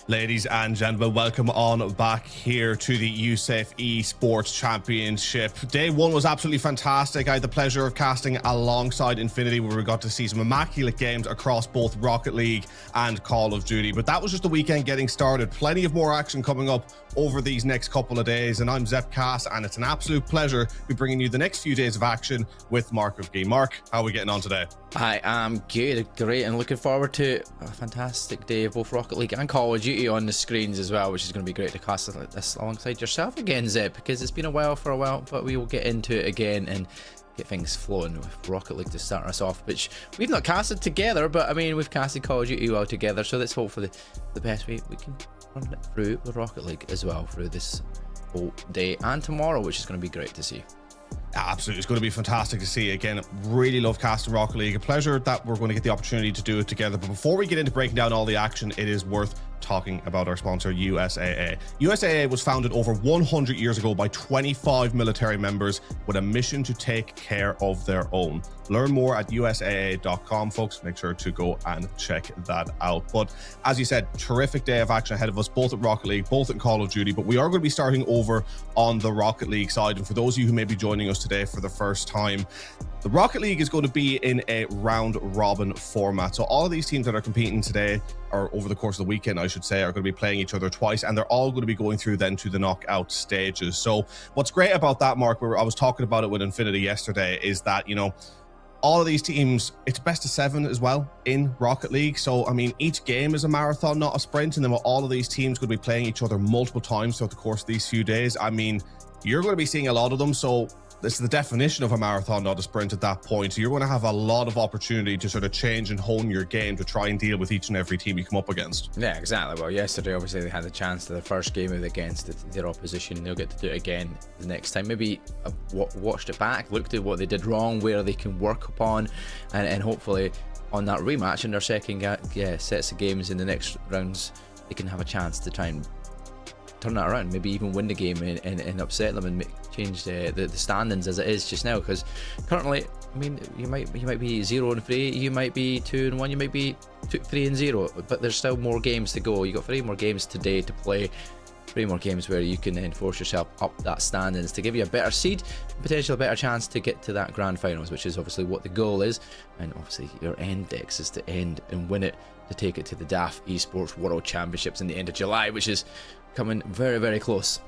Ladies and gentlemen, welcome on back here to the USAFE Esports Championship. Day one was absolutely fantastic. I had the pleasure of casting alongside Infinity, where we got to see some immaculate games across both Rocket League and Call of Duty. But that was just the weekend getting started. Plenty of more action coming up over these next couple of days. And I'm Zep Cass, and it's an absolute pleasure to be bringing you the next few days of action with Mark of Game. Mark, how are we getting on today? I am good, great, and looking forward to a fantastic day of both Rocket League and Call of Duty on the screens as well, which is going to be great to cast this alongside yourself again, Zeb, because it's been a while, but we will get into it again and get things flowing with Rocket League to start us off, which we've not casted together, but I mean, we've casted Call of Duty well together, so let's hope for the best way we can run it through with Rocket League as well through this whole day and tomorrow, which is going to be great to see. Absolutely, it's going to be fantastic to see. Again, really love casting Rocket League. A pleasure that we're going to get the opportunity to do it together. But before we get into breaking down all the action, it is worth talking about our sponsor, USAA. USAA was founded over 100 years ago by 25 military members with a mission to take care of their own. Learn more at usaa.com, folks. Make sure to go and check that out. But as you said, terrific day of action ahead of us, both at Rocket League, both in Call of Duty. But we are going to be starting over on the Rocket League side. And for those of you who may be joining us today for the first time, the Rocket League is going to be in a round robin format. So all of these teams that are competing today, or over the course of the weekend, I should say, are going to be playing each other twice, and they're all going to be going through then to the knockout stages. So what's great about that, Mark, where I was talking about it with Infinity yesterday, is that, you know, all of these teams, it's best of 7 as well in Rocket League. So, I mean, each game is a marathon, not a sprint. And then all of these teams going to be playing each other multiple times throughout the course of these few days. I mean, you're going to be seeing a lot of them. So this is the definition of a marathon, not a sprint at that point. So you're going to have a lot of opportunity to sort of change and hone your game to try and deal with each and every team you come up against. Yeah, exactly. Well, yesterday, obviously, they had the chance to the first game against their opposition. They'll get to do it again the next time. Maybe watched it back, looked at what they did wrong, where they can work upon, and hopefully on that rematch in their second sets of games in the next rounds, they can have a chance to try and turn that around, maybe even win the game and upset them and change the standings as it is just now. Because currently, I mean, you might be 0-3, you might be 2-1, you might be 3-0, but there's still more games to go. You got 3 more games today to play, 3 more games where you can then force yourself up that standings to give you a better seed, potentially a better chance to get to that grand finals, which is obviously what the goal is. And obviously your index is to end and win it, to take it to the DAF Esports World Championships in the end of July, which is coming very, very close.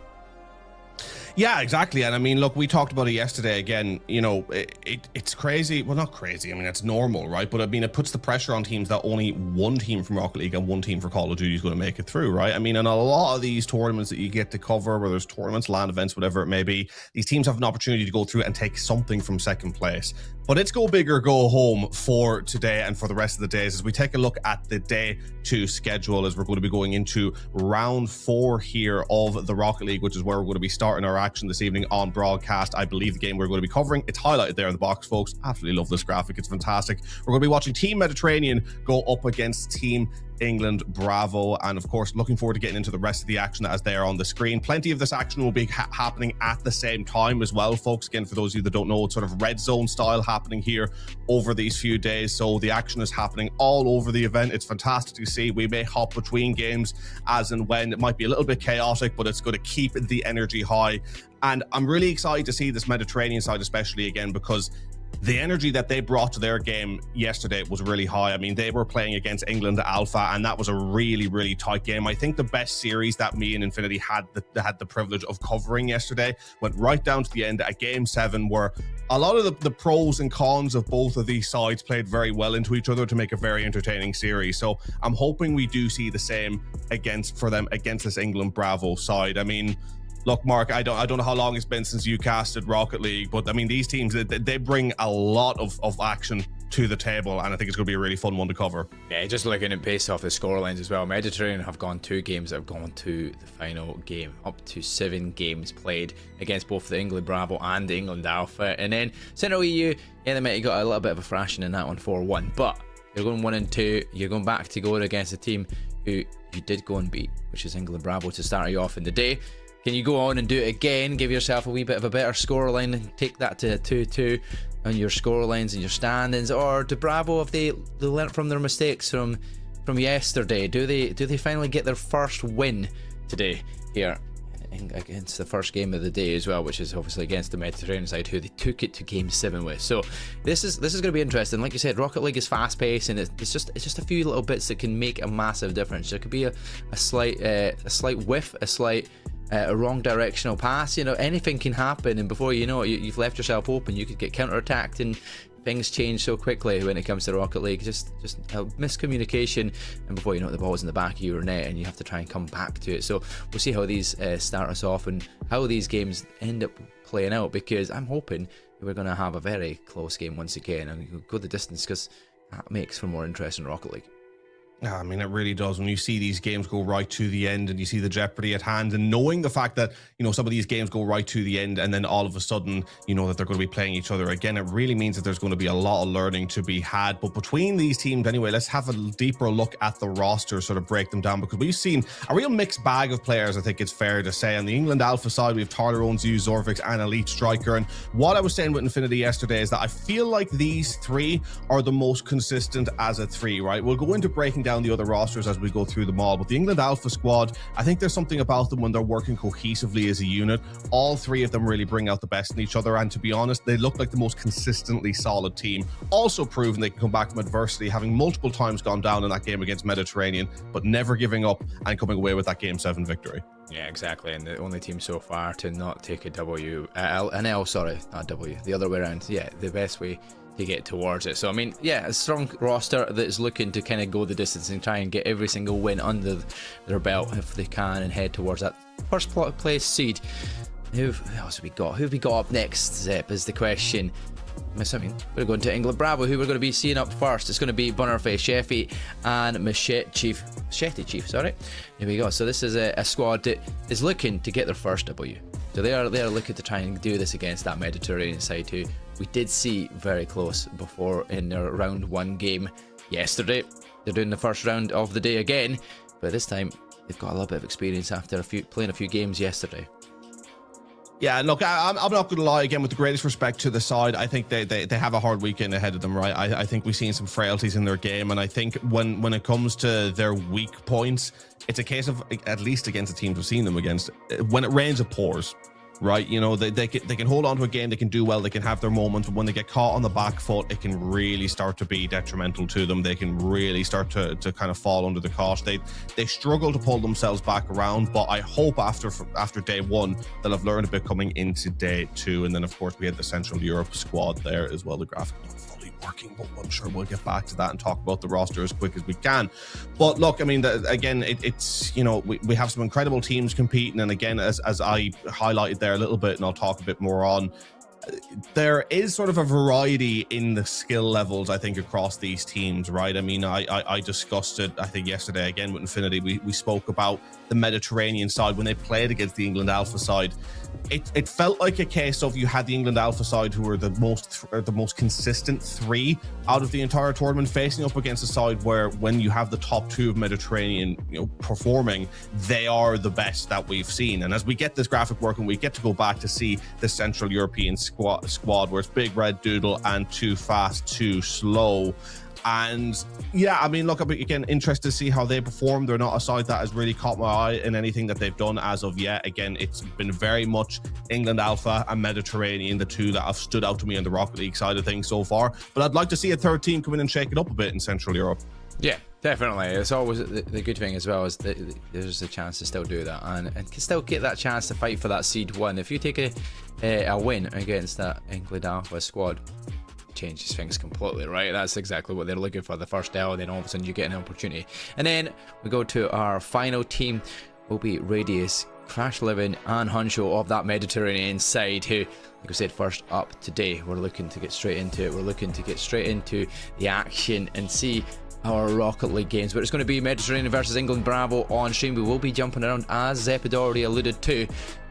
Yeah, exactly. And I mean, look, we talked about it yesterday again. You know, it's crazy. Well, not crazy. I mean, it's normal, right? But I mean, it puts the pressure on teams that only one team from Rocket League and one team for Call of Duty is going to make it through, right? I mean, in a lot of these tournaments that you get to cover, where there's tournaments, LAN events, whatever it may be, these teams have an opportunity to go through and take something from second place. But it's go big or go home for today and for the rest of the days as we take a look at the day 2 schedule, as we're going to be going into round 4 here of the Rocket League, which is where we're going to be starting our action this evening on broadcast. I believe the game we're going to be covering, it's highlighted there in the box, folks. Absolutely love this graphic. It's fantastic. We're going to be watching Team Mediterranean go up against Team England Bravo, and of course looking forward to getting into the rest of the action as they are on the screen. Plenty of this action will be happening at the same time as well, folks. Again, for those of you that don't know, it's sort of red zone style happening here over these few days, so the action is happening all over the event. It's fantastic to see. We may hop between games as and when. It might be a little bit chaotic, but it's going to keep the energy high, and I'm really excited to see this Mediterranean side, especially again, because the energy that they brought to their game yesterday was really high. I mean, they were playing against England Alpha, and that was a really, really tight game. I think the best series that me and Infinity had the privilege of covering yesterday went right down to the end at Game 7, where a lot of the pros and cons of both of these sides played very well into each other to make a very entertaining series. So I'm hoping we do see the same against this England Bravo side. I mean, look, Mark, I don't know how long it's been since you casted Rocket League, but I mean, these teams, they bring a lot of action to the table, and I think it's going to be a really fun one to cover. Yeah, just looking at based off the scorelines as well, Mediterranean have gone 2 games that have gone to the final game, up to 7 games played against both the England Bravo and the England Alpha. And then Central EU, yeah, they might have got a little bit of a thrashing in that one, 4-1, but you're going 1 and 2. You're going back to going against a team who you did go and beat, which is England Bravo, to start you off in the day. Can you go on and do it again, give yourself a wee bit of a better scoreline and take that to 2-2 on your scorelines and your standings? Or do Bravo, have they learnt from their mistakes from yesterday? Do they finally get their first win today here against the first game of the day as well, which is obviously against the Mediterranean side, who they took it to Game 7 with? So this is going to be interesting. Like you said, Rocket League is fast paced, and it's just a few little bits that can make a massive difference. There could be a slight whiff, a wrong directional pass, you know, anything can happen, and before you know it, you've left yourself open. You could get counter-attacked, and things change so quickly when it comes to Rocket League. Just a miscommunication, and before you know it, the ball's in the back of your net and you have to try and come back to it. So we'll see how these start us off and how these games end up playing out, because I'm hoping we're going to have a very close game once again and go the distance, because that makes for more interest in Rocket League. I mean, it really does. When you see these games go right to the end and you see the jeopardy at hand, and knowing the fact that, you know, some of these games go right to the end and then all of a sudden, you know, that they're going to be playing each other again, it really means that there's going to be a lot of learning to be had. But between these teams anyway, let's have a deeper look at the roster, sort of break them down, because we've seen a real mixed bag of players, I think it's fair to say. On the England Alpha side, we have Tyler Owens, Zorvix, and Elite Striker. And what I was saying with Infinity yesterday is that I feel like these 3 are the most consistent as a 3, right? We'll go into breaking down the other rosters as we go through them all, but the England Alpha squad, I think there's something about them when they're working cohesively as a unit. All 3 of them really bring out the best in each other, and to be honest, they look like the most consistently solid team. Also proven they can come back from adversity, having multiple times gone down in that game against Mediterranean, but never giving up and coming away with that Game 7 victory. Yeah, exactly, and the only team so far to not take a W, an L, sorry, not W, the other way around. Yeah, the best way to get towards it. So I mean, yeah, a strong roster that is looking to kind of go the distance and try and get every single win under their belt if they can, and head towards that first place seed. Who else have we got? Who have we got up next, Zep, is the question. I mean, we're going to England Bravo, who we're going to be seeing up first. It's going to be Bunnerface, Sheffy, and Machete Chief, sorry. Here we go. So this is a squad that is looking to get their first W. So they are looking to try and do this against that Mediterranean side, who we did see very close before in their round 1 game yesterday. They're doing the first round of the day again, but this time they've got a little bit of experience after playing a few games yesterday. Yeah, look, I'm not going to lie, again, with the greatest respect to the side, I think they have a hard weekend ahead of them, right? I think we've seen some frailties in their game, and I think when it comes to their weak points, it's a case of, at least against the teams we've seen them against, when it rains, it pours. right? You know, they can hold on to a game, they can do well, they can have their moments, but when they get caught on the back foot, it can really start to be detrimental to them. They can really start to kind of fall under the cosh. They struggle to pull themselves back around, but I hope after day one they'll have learned a bit coming into day two. And then of course we had the Central Europe squad there as well. The graphic not fully working, but I'm sure we'll get back to that and talk about the roster as quick as we can. But look, I mean, again, it's, you know, we have some incredible teams competing, and again, as I highlighted there a little bit, and I'll talk a bit more on, there is sort of a variety in the skill levels, I think, across these teams, right? I mean, I discussed it, I think, yesterday again with Infinity. We spoke about the Mediterranean side when they played against the England Alpha side. It felt like a case of you had the England Alpha side, who were the most consistent three out of the entire tournament, facing up against a side where, when you have the top two of Mediterranean, you know, performing, they are the best that we've seen. And as we get this graphic working, we get to go back to see the Central European squad where it's Big Red Doodle and Too Fast Too Slow. And yeah, I mean, look, again, interested to see how they perform. They're not a side that has really caught my eye in anything that they've done as of yet. Again, it's been very much England Alpha and Mediterranean, the two that have stood out to me on the Rocket League side of things so far. But I'd like to see a third team come in and shake it up a bit in Central Europe. Yeah, definitely. It's always the good thing as well, is that there's a chance to still do that and can still get that chance to fight for that seed one. If you take a win against that England Alpha squad, changes things completely, right? That's exactly what they're looking for, the first L, and then all of a sudden you get an opportunity. And then we go to our final team, will be Radius, Crash Living and Huncho of that Mediterranean side, who, like I said, first up today. We're looking to get straight into it. We're looking to get straight into the action and see our Rocket League games, but it's going to be Mediterranean versus England Bravo on stream. We will be jumping around, as Zepid already alluded to,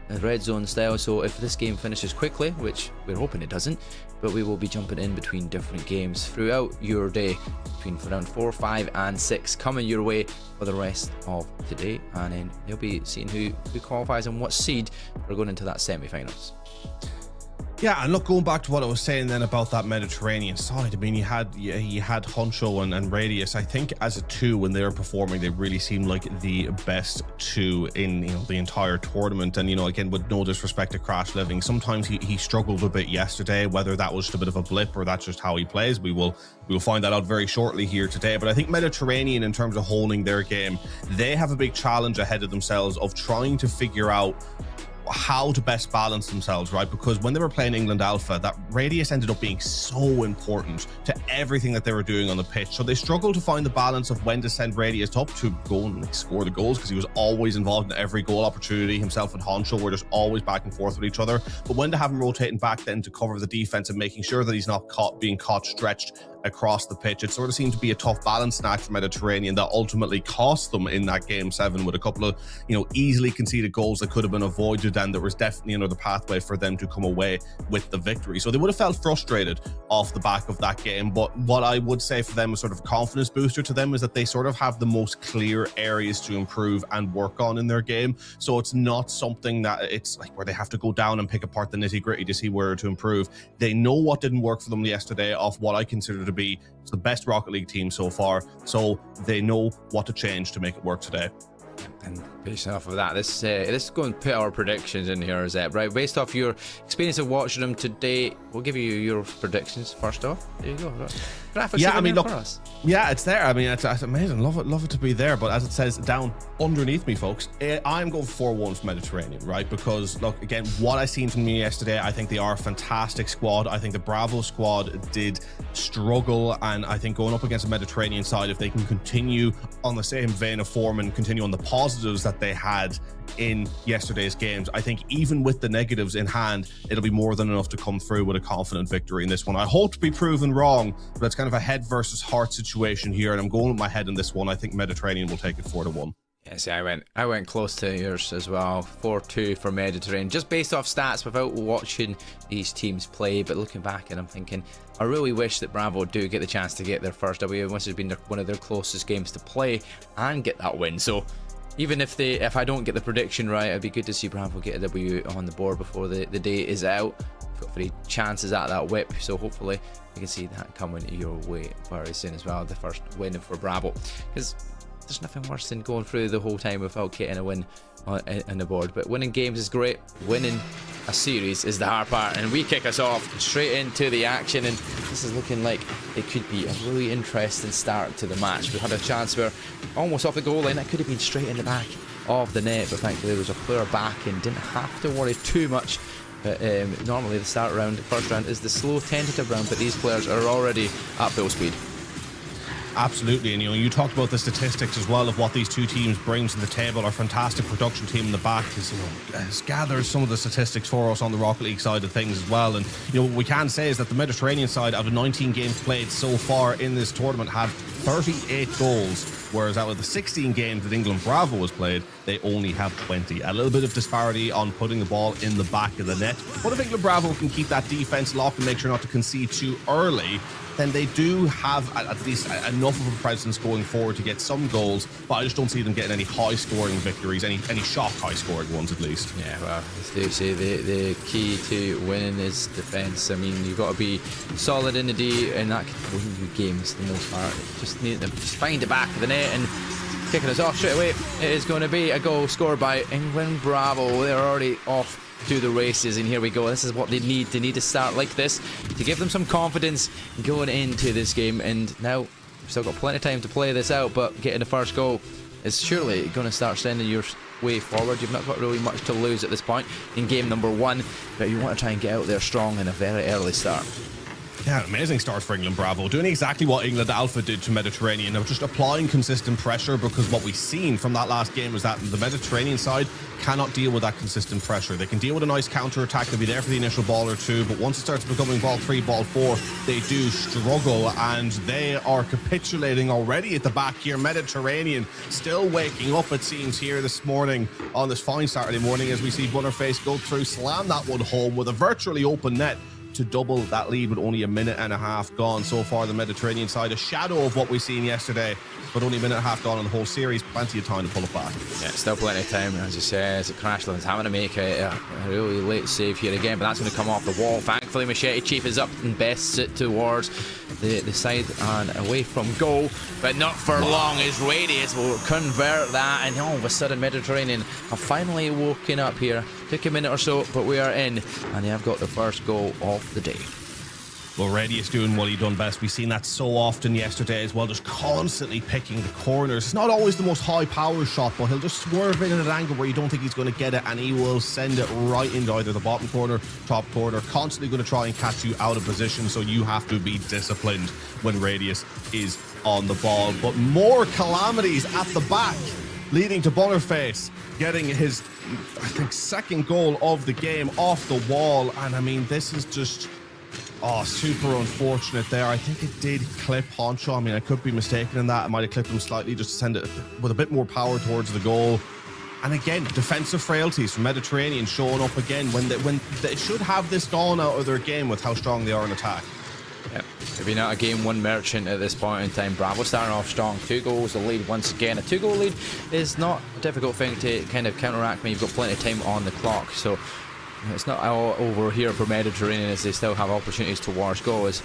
in red zone style. So if this game finishes quickly, which we're hoping it doesn't, but we will be jumping in between different games throughout your day, between round 4, 5 and 6 coming your way for the rest of today, and then you'll be seeing who qualifies and what seed we're going into that semi-finals. Yeah, and look, going back to what I was saying then about that Mediterranean side, I mean, you had Huncho and Radius. I think as a two, when they were performing, they really seemed like the best two in, you know, the entire tournament. And, you know, again, with no disrespect to Crash Living, sometimes he struggled a bit yesterday. Whether that was just a bit of a blip or that's just how he plays, we will find that out very shortly here today. But I think Mediterranean, in terms of holding their game, they have a big challenge ahead of themselves of trying to figure out how to best balance themselves, right? Because when they were playing England Alpha, that Radius ended up being so important to everything that they were doing on the pitch. So they struggled to find the balance of when to send Radius up to go and score the goals, because he was always involved in every goal opportunity. Himself and Huncho were just always back and forth with each other. But when to have him rotating back then to cover the defense and making sure that he's not being caught stretched across the pitch, it sort of seemed to be a tough balance act for Mediterranean that ultimately cost them in that game 7, with a couple of, you know, easily conceded goals that could have been avoided, and there was definitely another pathway for them to come away with the victory. So they would have felt frustrated off the back of that game. But what I would say for them is sort of a confidence booster to them is that they sort of have the most clear areas to improve and work on in their game. So it's not something that it's like where they have to go down and pick apart the nitty gritty to see where to improve. They know what didn't work for them yesterday off what I consider to be the best Rocket League team so far, so they know what to change to make it work today. And based off of that, let's go and put our predictions in here, Zep, right? Based off your experience of watching them today, we'll give you your predictions first off. There you go. Graphics, yeah, I mean, look, yeah, it's there. I mean, it's amazing. Love it to be there. But as it says down underneath me, folks, I'm going 4-1 for Mediterranean, right? Because look, again, what I seen from me yesterday, I think they are a fantastic squad. I think the Bravo squad did struggle, and I think going up against the Mediterranean side, if they can continue on the same vein of form and continue on the positives that they had in yesterday's games, I think even with the negatives in hand, it'll be more than enough to come through with a confident victory in this one. I hope to be proven wrong, but it's kind of a head versus heart situation here, and I'm going with my head in this one. I think Mediterranean will take it 4-1. Yeah, see, I went close to yours as well. 4-2 for Mediterranean, just based off stats without watching these teams play. But looking back, and I'm thinking, I really wish that Bravo do get the chance to get their first W. This has been one of their closest games to play and get that win. So even if I don't get the prediction right, it'd be good to see Bravo get a W on the board before the day is out. Got 3 chances at that whip, so hopefully you can see that coming your way very soon as well. The first win for Bravo, because there's nothing worse than going through the whole time without getting a win on the board. But winning games is great. Winning a series is the hard part, and we kick us off straight into the action, and this is looking like it could be a really interesting start to the match. We had a chance where almost off the goal line, that could have been straight in the back of the net, but thankfully there was a player back and didn't have to worry too much. But normally the start round, the first round, is the slow tentative round, but these players are already at full speed. Absolutely, and you talked about the statistics as well of what these two teams bring to the table. Our fantastic production team in the back has gathered some of the statistics for us on the Rocket League side of things as well. And what we can say is that the Mediterranean side, out of 19 games played so far in this tournament, have 38 goals, whereas out of the 16 games that England Bravo has played, they only have 20. A little bit of disparity on putting the ball in the back of the net. But if England Bravo can keep that defense locked and make sure not to concede too early, then they do have at least enough of a presence going forward to get some goals, but I just don't see them getting any high-scoring victories, any shock high-scoring ones at least. Yeah, well, as they say, the key to winning is defence. I mean, you've got to be solid in the D, and that can win you games for the most part. Just need to just find the back of the net and kicking us off straight away. It is going to be a goal scored by England Bravo. They're already off to the races, and here we go. This is what they need. They need to start like this to give them some confidence going into this game. And now we've still got plenty of time to play this out, but getting the first goal is surely going to start sending your way forward. You've not got really much to lose at this point in game number 1, but you want to try and get out there strong in a very early start. Yeah, amazing start for England Bravo, doing exactly what England Alpha did to Mediterranean, of just applying consistent pressure, because what we've seen from that last game was that the Mediterranean side cannot deal with that consistent pressure. They can deal with a nice counter-attack, they'll be there for the initial ball or two, but once it starts becoming ball 3, ball 4, they do struggle, and they are capitulating already at the back here. Mediterranean still waking up, it seems, here this morning on this fine Saturday morning, as we see Butterface go through, slam that one home with a virtually open net to double that lead with only a minute and a half gone. So far, the Mediterranean side, a shadow of what we've seen yesterday, but only a minute and a half gone in the whole series. Plenty of time to pull it back. Yeah, still plenty of time, as you say, as Crashland's having to make a really late save here again, but that's going to come off the wall. Thankfully, Machete Chief is up and best it towards the side and away from goal, but not for long, as Radius will convert that, and all of a sudden Mediterranean have finally woken up here. Took a minute or so, but we are in, and they have got the first goal of the day. Well, Radius doing what he done best. We've seen that so often yesterday as well, just constantly picking the corners. It's not always the most high power shot, but he'll just swerve in at an angle where you don't think he's going to get it, and he will send it right into either the bottom corner, top corner, constantly going to try and catch you out of position, so you have to be disciplined when Radius is on the ball. But more calamities at the back, leading to Butterface getting his, I think, second goal of the game off the wall. And I mean, this is just, super unfortunate there. I think it did clip Honcho. I mean, I could be mistaken in that. I might have clipped him slightly just to send it with a bit more power towards the goal. And again, defensive frailties from Mediterranean showing up again when they should have this gone out of their game with how strong they are in attack. Yep. Maybe not a game 1 merchant at this point in time. Bravo starting off strong. 2 goals, the lead once again. A 2-goal lead is not a difficult thing to kind of counteract when you've got plenty of time on the clock. So it's not all over here for Mediterranean, as they still have opportunities towards goal. As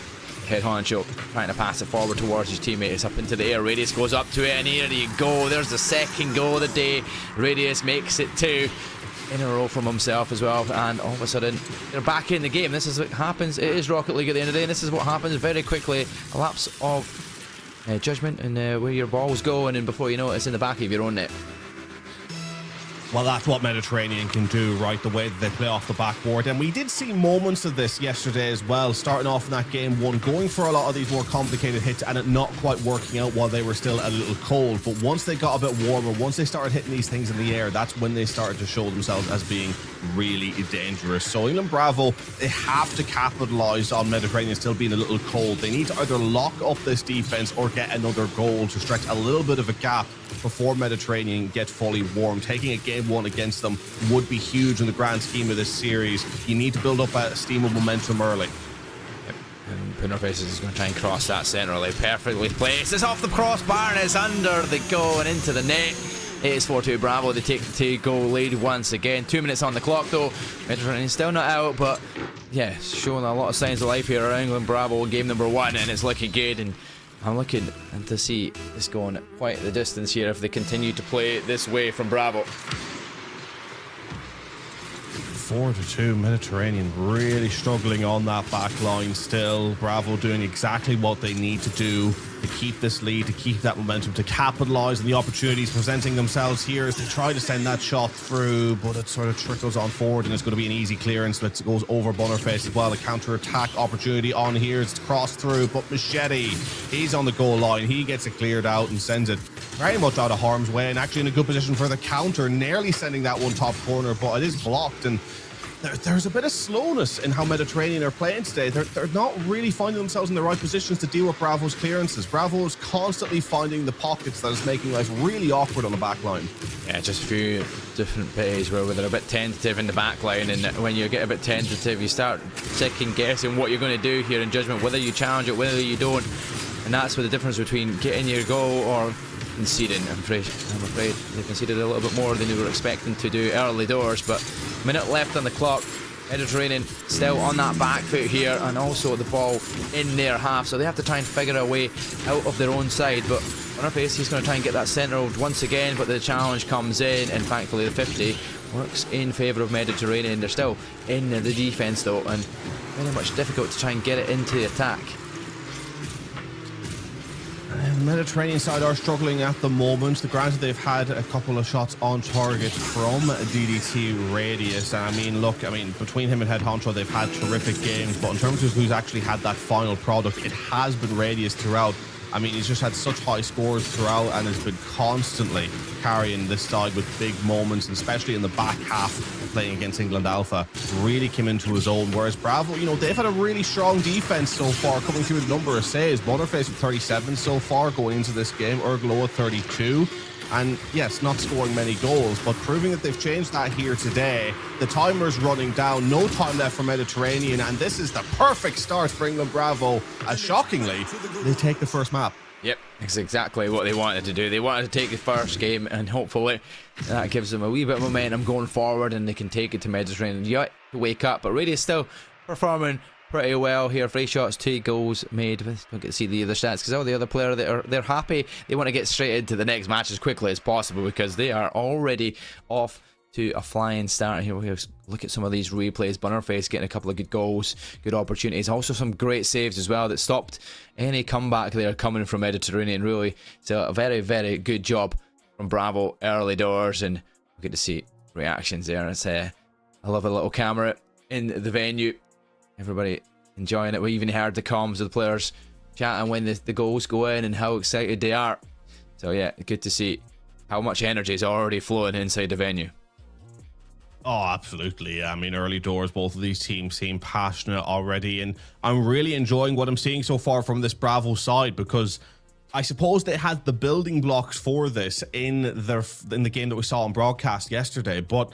Head Honcho trying to pass it forward towards his teammate. It's up into the air. Radius goes up to it, and here you go. There's the second goal of the day. Radius makes it 2 in a row from himself as well, and all of a sudden they're back in the game. This is what happens. It is Rocket League at the end of the day, and this is what happens very quickly. A lapse of judgment and where your balls go, and then before you know it, it's in the back of your own net. Well, that's what Mediterranean can do, right? The way that they play off the backboard. And we did see moments of this yesterday as well, starting off in that game 1, going for a lot of these more complicated hits and it not quite working out while they were still a little cold. But once they got a bit warmer, once they started hitting these things in the air, that's when they started to show themselves as being really dangerous. So England Bravo, they have to capitalize on Mediterranean still being a little cold. They need to either lock up this defense or get another goal to stretch a little bit of a gap before Mediterranean get fully warm. Taking a game 1 against them would be huge in the grand scheme of this series. You need to build up a steam of momentum early. Yep. And Butterface is going to try and cross that centrally. Perfectly placed. It's off the crossbar and it's under the goal and into the net. It is 4-2 Bravo. They take the 2-goal lead once again. 2 minutes on the clock though. Mediterranean still not out, but yeah, showing a lot of signs of life here. England Bravo game number 1, and it's looking good. And I'm looking and to see this going quite the distance here if they continue to play this way from Bravo. 4-2 Mediterranean really struggling on that back line still. Bravo doing exactly what they need to do to keep this lead, to keep that momentum, to capitalize on the opportunities presenting themselves here as they try to send that shot through, but it sort of trickles on forward and it's going to be an easy clearance that goes over Butterface as well. A counter-attack opportunity on here. It's crossed through, but Machete, he's on the goal line. He gets it cleared out and sends it very much out of harm's way and actually in a good position for the counter, nearly sending that one top corner, but it is blocked. And there's a bit of slowness in how Mediterranean are playing today. They're not really finding themselves in the right positions to deal with Bravo's clearances. Bravo is constantly finding the pockets that is making life really awkward on the back line. Yeah, just a few different plays where they're a bit tentative in the back line, and when you get a bit tentative, you start second guessing what you're going to do here in judgment, whether you challenge it, whether you don't. And that's where the difference between getting your goal or conceding. I'm afraid they conceded a little bit more than they were expecting to do early doors, but minute left on the clock. Mediterranean still on that back foot here, and also the ball in their half, so they have to try and figure a way out of their own side. But Butterface, he's going to try and get that centre once again, but the challenge comes in, and thankfully the 50 works in favour of Mediterranean. They're still in the defence though, and very much difficult to try and get it into the attack. The Mediterranean side are struggling at the moment. Granted, they've had a couple of shots on target from DDT Radius. I mean, look, between him and Head Honcho, they've had terrific games, but in terms of who's actually had that final product, it has been Radius throughout. I mean, he's just had such high scores throughout and has been constantly carrying this side with big moments, and especially in the back half playing against England Alpha, really came into his own. Whereas Bravo, they've had a really strong defense so far, coming through the number of saves. Butterface with 37 so far going into this game, Urglow at 32. And yes, not scoring many goals, but proving that they've changed that here today. The timer's running down, no time left for Mediterranean, and this is the perfect start for England Bravo, as shockingly, they take the first map. Yep, that's exactly what they wanted to do. They wanted to take the first game, and hopefully that gives them a wee bit of momentum going forward, and they can take it to Mediterranean. You have to wake up, but Radius still performing pretty well here. 3 shots, 2 goals made. We don't get to see the other stats because all the other players, they're happy. They want to get straight into the next match as quickly as possible because they are already off to a flying start here. We'll look at some of these replays. Butterface getting a couple of good goals, good opportunities, also some great saves as well that stopped any comeback there coming from Mediterranean. Really, so a very, very good job from Bravo early doors, and we'll get to see reactions there. It's I love a little camera in the venue. Everybody enjoying it. We even heard the comms of the players chatting when the goals go in and how excited they are. So yeah, good to see how much energy is already flowing inside the venue. Oh, absolutely. I mean, early doors, both of these teams seem passionate already, and I'm really enjoying what I'm seeing so far from this Bravo side, because I suppose they had the building blocks for this in the game that we saw on broadcast yesterday, but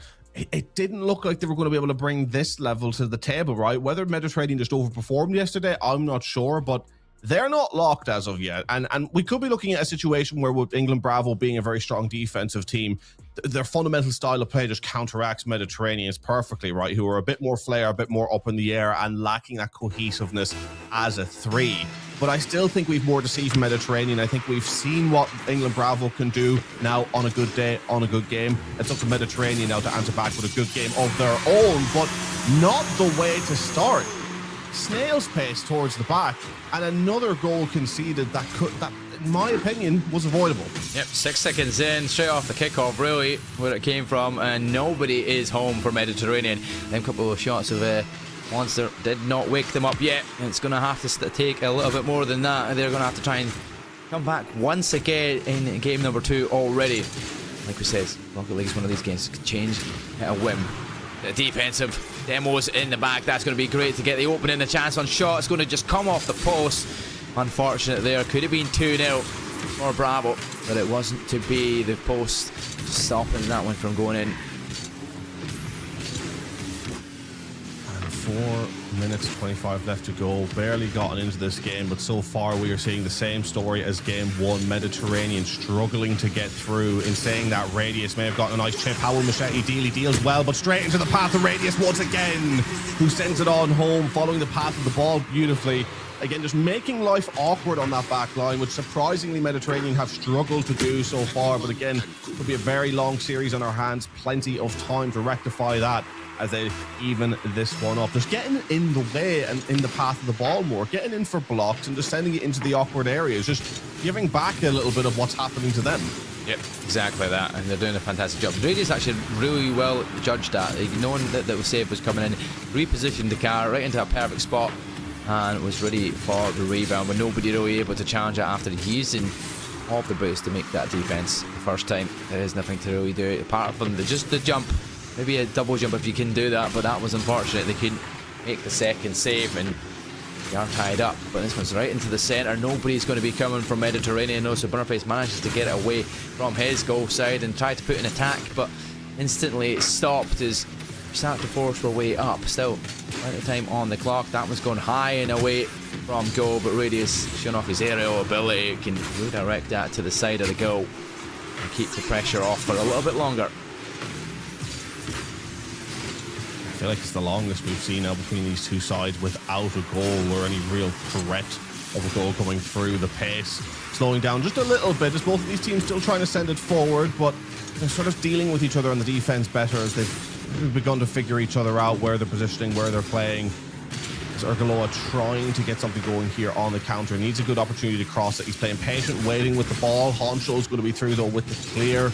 it didn't look like they were going to be able to bring this level to the table, right? Whether Mediterranean just overperformed yesterday, I'm not sure, but they're not locked as of yet. And we could be looking at a situation where, with England Bravo being a very strong defensive team, their fundamental style of play just counteracts Mediterranean's perfectly, right? Who are a bit more flair, a bit more up in the air, and lacking that cohesiveness as a 3. But I still think we've more to see from Mediterranean. I think we've seen what England Bravo can do now on a good day, on a good game. It's up to Mediterranean now to answer back with a good game of their own, but not the way to start. Snail's pace towards the back, and another goal conceded that in my opinion was avoidable. Yep, 6 seconds in, straight off the kickoff, really where it came from, and nobody is home for Mediterranean. Them couple of shots of Monster did not wake them up yet. It's going to have to take a little bit more than that, and they're going to have to try and come back once again in game number 2 already. Like we said, Rocket League is one of these games that can change at a whim. The defensive demos in the back, that's going to be great to get the opening, the chance on shot. It's going to just come off the post. Unfortunate there, could have been 2-0 for Bravo, but it wasn't to be. The post stopping that one from going in. 4 minutes 25 left to go. Barely gotten into this game, but so far we are seeing the same story as game 1. Mediterranean struggling to get through. In saying that, Radius may have gotten a nice chip. How will Machete deal? He deals well, but straight into the path of Radius once again, who sends it on home, following the path of the ball beautifully. Again, just making life awkward on that back line, which surprisingly Mediterranean have struggled to do so far. But again, could be a very long series on our hands. Plenty of time to rectify that as they even this one up. Just getting in the way and in the path of the ball more, getting in for blocks and just sending it into the awkward areas, just giving back a little bit of what's happening to them. Yep, exactly that, and they're doing a fantastic job. Radius actually really well judged that, knowing that the USAFE was coming in, repositioned the car right into a perfect spot and was ready for the rebound, but nobody really able to challenge it after using all of the boost to make that defense the first time. There is nothing to really do apart from just the jump, maybe a double jump if you can do that, but that was unfortunate. They couldn't make the second save and they are tied up, but this one's right into the centre. Nobody's going to be coming from Mediterranean though, so Boniface manages to get it away from his goal side and try to put an attack, but instantly it stopped as we start to force our way up. Still plenty of time on the clock. That was going high and away from goal, but Radius showing off his aerial ability can redirect that to the side of the goal and keep the pressure off for a little bit longer. I feel like it's the longest we've seen now between these two sides without a goal or any real threat of a goal coming through. The pace slowing down just a little bit as both of these teams still trying to send it forward, but they're sort of dealing with each other on the defense better as they've begun to figure each other out, where they're positioning, where they're playing. As Urgaloa trying to get something going here on the counter, needs a good opportunity to cross it. He's playing patient, waiting with the ball. Honcho's going to be through though with the clear.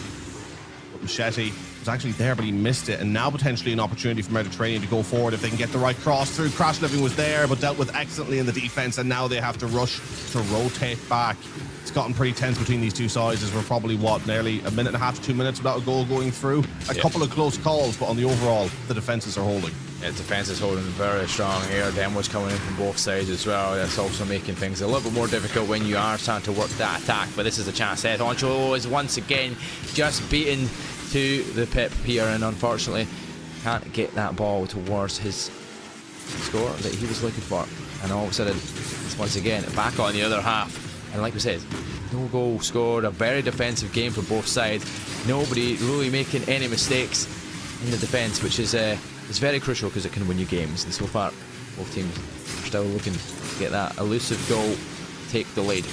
But Machete was actually there, but he missed it, and now potentially an opportunity for Mediterranean to go forward if they can get the right cross through. Crash Living was there, but dealt with excellently in the defense, and now they have to rush to rotate back. It's gotten pretty tense between these two sides as we're probably, nearly a minute and a half to 2 minutes without a goal going through. A couple of close calls, but on the overall, the defenses are holding. Yeah, defense is holding very strong here. Demos coming in from both sides as well. That's also making things a little bit more difficult when you are starting to work that attack, but this is a chance. Head Honcho is once again just beaten to the pip here, and unfortunately can't get that ball towards his score that he was looking for, and all of a sudden it's once again back on the other half. And like we said, no goal scored, a very defensive game for both sides, nobody really making any mistakes in the defense, which is very crucial because it can win you games, and so far both teams are still looking to get that elusive goal, take the lead.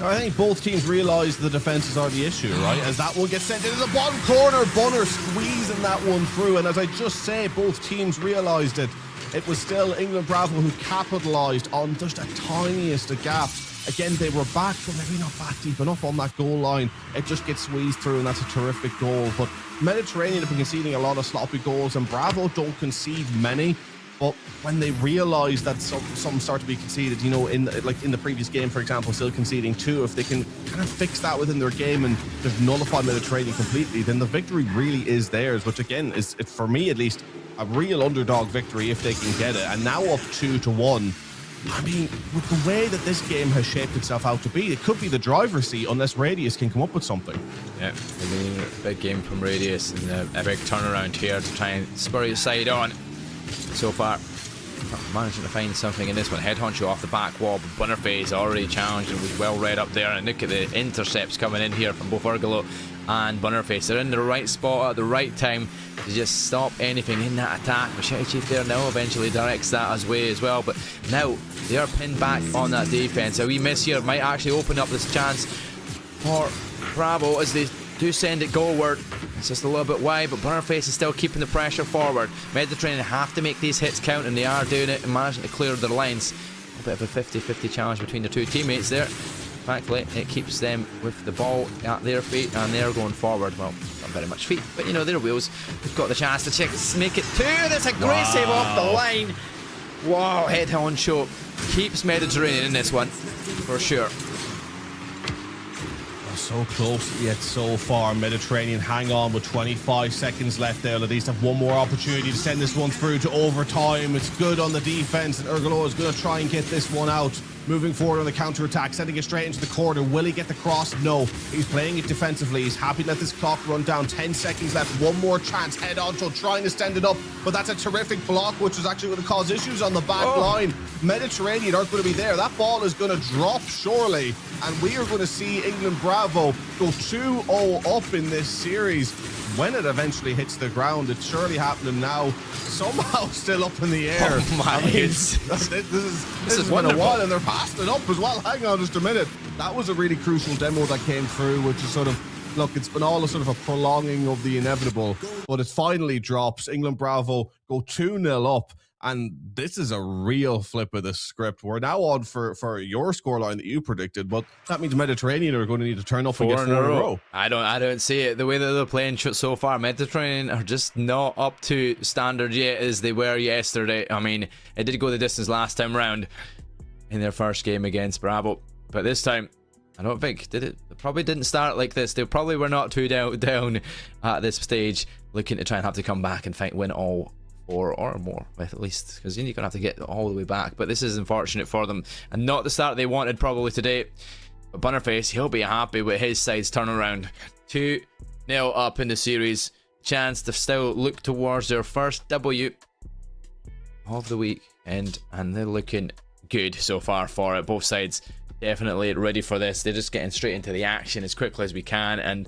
I think both teams realise the defences are the issue, right? As that one gets sent into the bottom corner, Bunner squeezing that one through, and as I just say, both teams realised it. It was still England Bravo who capitalised on just a tiniest of gaps. Again, they were back, but maybe not back deep enough on that goal line. It just gets squeezed through, and that's a terrific goal. But Mediterranean have been conceding a lot of sloppy goals, and Bravo don't concede many. But when they realise that some start to be conceded, you know, in the previous game, for example, still conceding 2, if they can kind of fix that within their game and just nullify Mediterranean completely, then the victory really is theirs, which again is, for me at least, a real underdog victory if they can get it. And now up 2-1. I mean, with the way that this game has shaped itself out to be, it could be the driver's seat unless Radius can come up with something. Yeah, I mean, a big game from Radius and a big turnaround here to try and spur his side on. So far, managing to find something in this one. Head Honcho off the back wall, but Boniface already challenged and was well read up there. And look at the intercepts coming in here from both Urgalo and Boniface. They're in the right spot at the right time to just stop anything in that attack. Machete Chief there now eventually directs that his way as well, but now they are pinned back on that defense. A wee miss here might actually open up this chance for Bravo as they do send it goalward. It's just a little bit wide, but Boniface is still keeping the pressure forward. Mediterranean have to make these hits count, and they are doing it and managing to clear their lines. A bit of a 50-50 challenge between the two teammates there. Thankfully, it keeps them with the ball at their feet, and they're going forward. Well, not very much feet, but you know, their wheels. They've got the chance to make it 2. That's a great save off the line. Wow, Head Honcho keeps Mediterranean in this one, for sure. So close yet so far. Mediterranean hang on with 25 seconds left there. At least have one more opportunity to send this one through to overtime. It's good on the defense, and Urgaloa is going to try and get this one out. Moving forward on the counter-attack, sending it straight into the corner. Will he get the cross? No. He's playing it defensively. He's happy to let this clock run down. 10 seconds left. One more chance. Head Honcho trying to stand it up, but that's a terrific block, which is actually going to cause issues on the back line. Mediterranean aren't going to be there. That ball is going to drop surely, and we are going to see England Bravo go 2-0 up in this series. when it eventually hits the ground, it's surely happening now, somehow still up in the air. Oh my, this has been a while, and they're passing it up as well. Hang on just a minute. That was a really crucial demo that came through, which is sort of, look, it's been all a sort of a prolonging of the inevitable, but it finally drops. England Bravo go 2-0 up. And this is a real flip of the script. We're now on for your scoreline that you predicted, but that means Mediterranean are going to need to turn up and get 4 in a row. I don't see it. The way that they're playing so far, Mediterranean are just not up to standard yet as they were yesterday. I mean, it did go the distance last time round in their first game against Bravo, but this time, I don't think, did it? They probably didn't start like this. They probably were not too down at this stage, looking to try and have to come back and win all 4 or more, at least, because you're gonna have to get all the way back. But this is unfortunate for them, and not the start they wanted probably today. But Bunnerface, he'll be happy with his side's turnaround. 2-0 up in the series, chance to still look towards their first W of the week, and they're looking good so far for it. Both sides definitely ready for this. They're just getting straight into the action as quickly as we can, and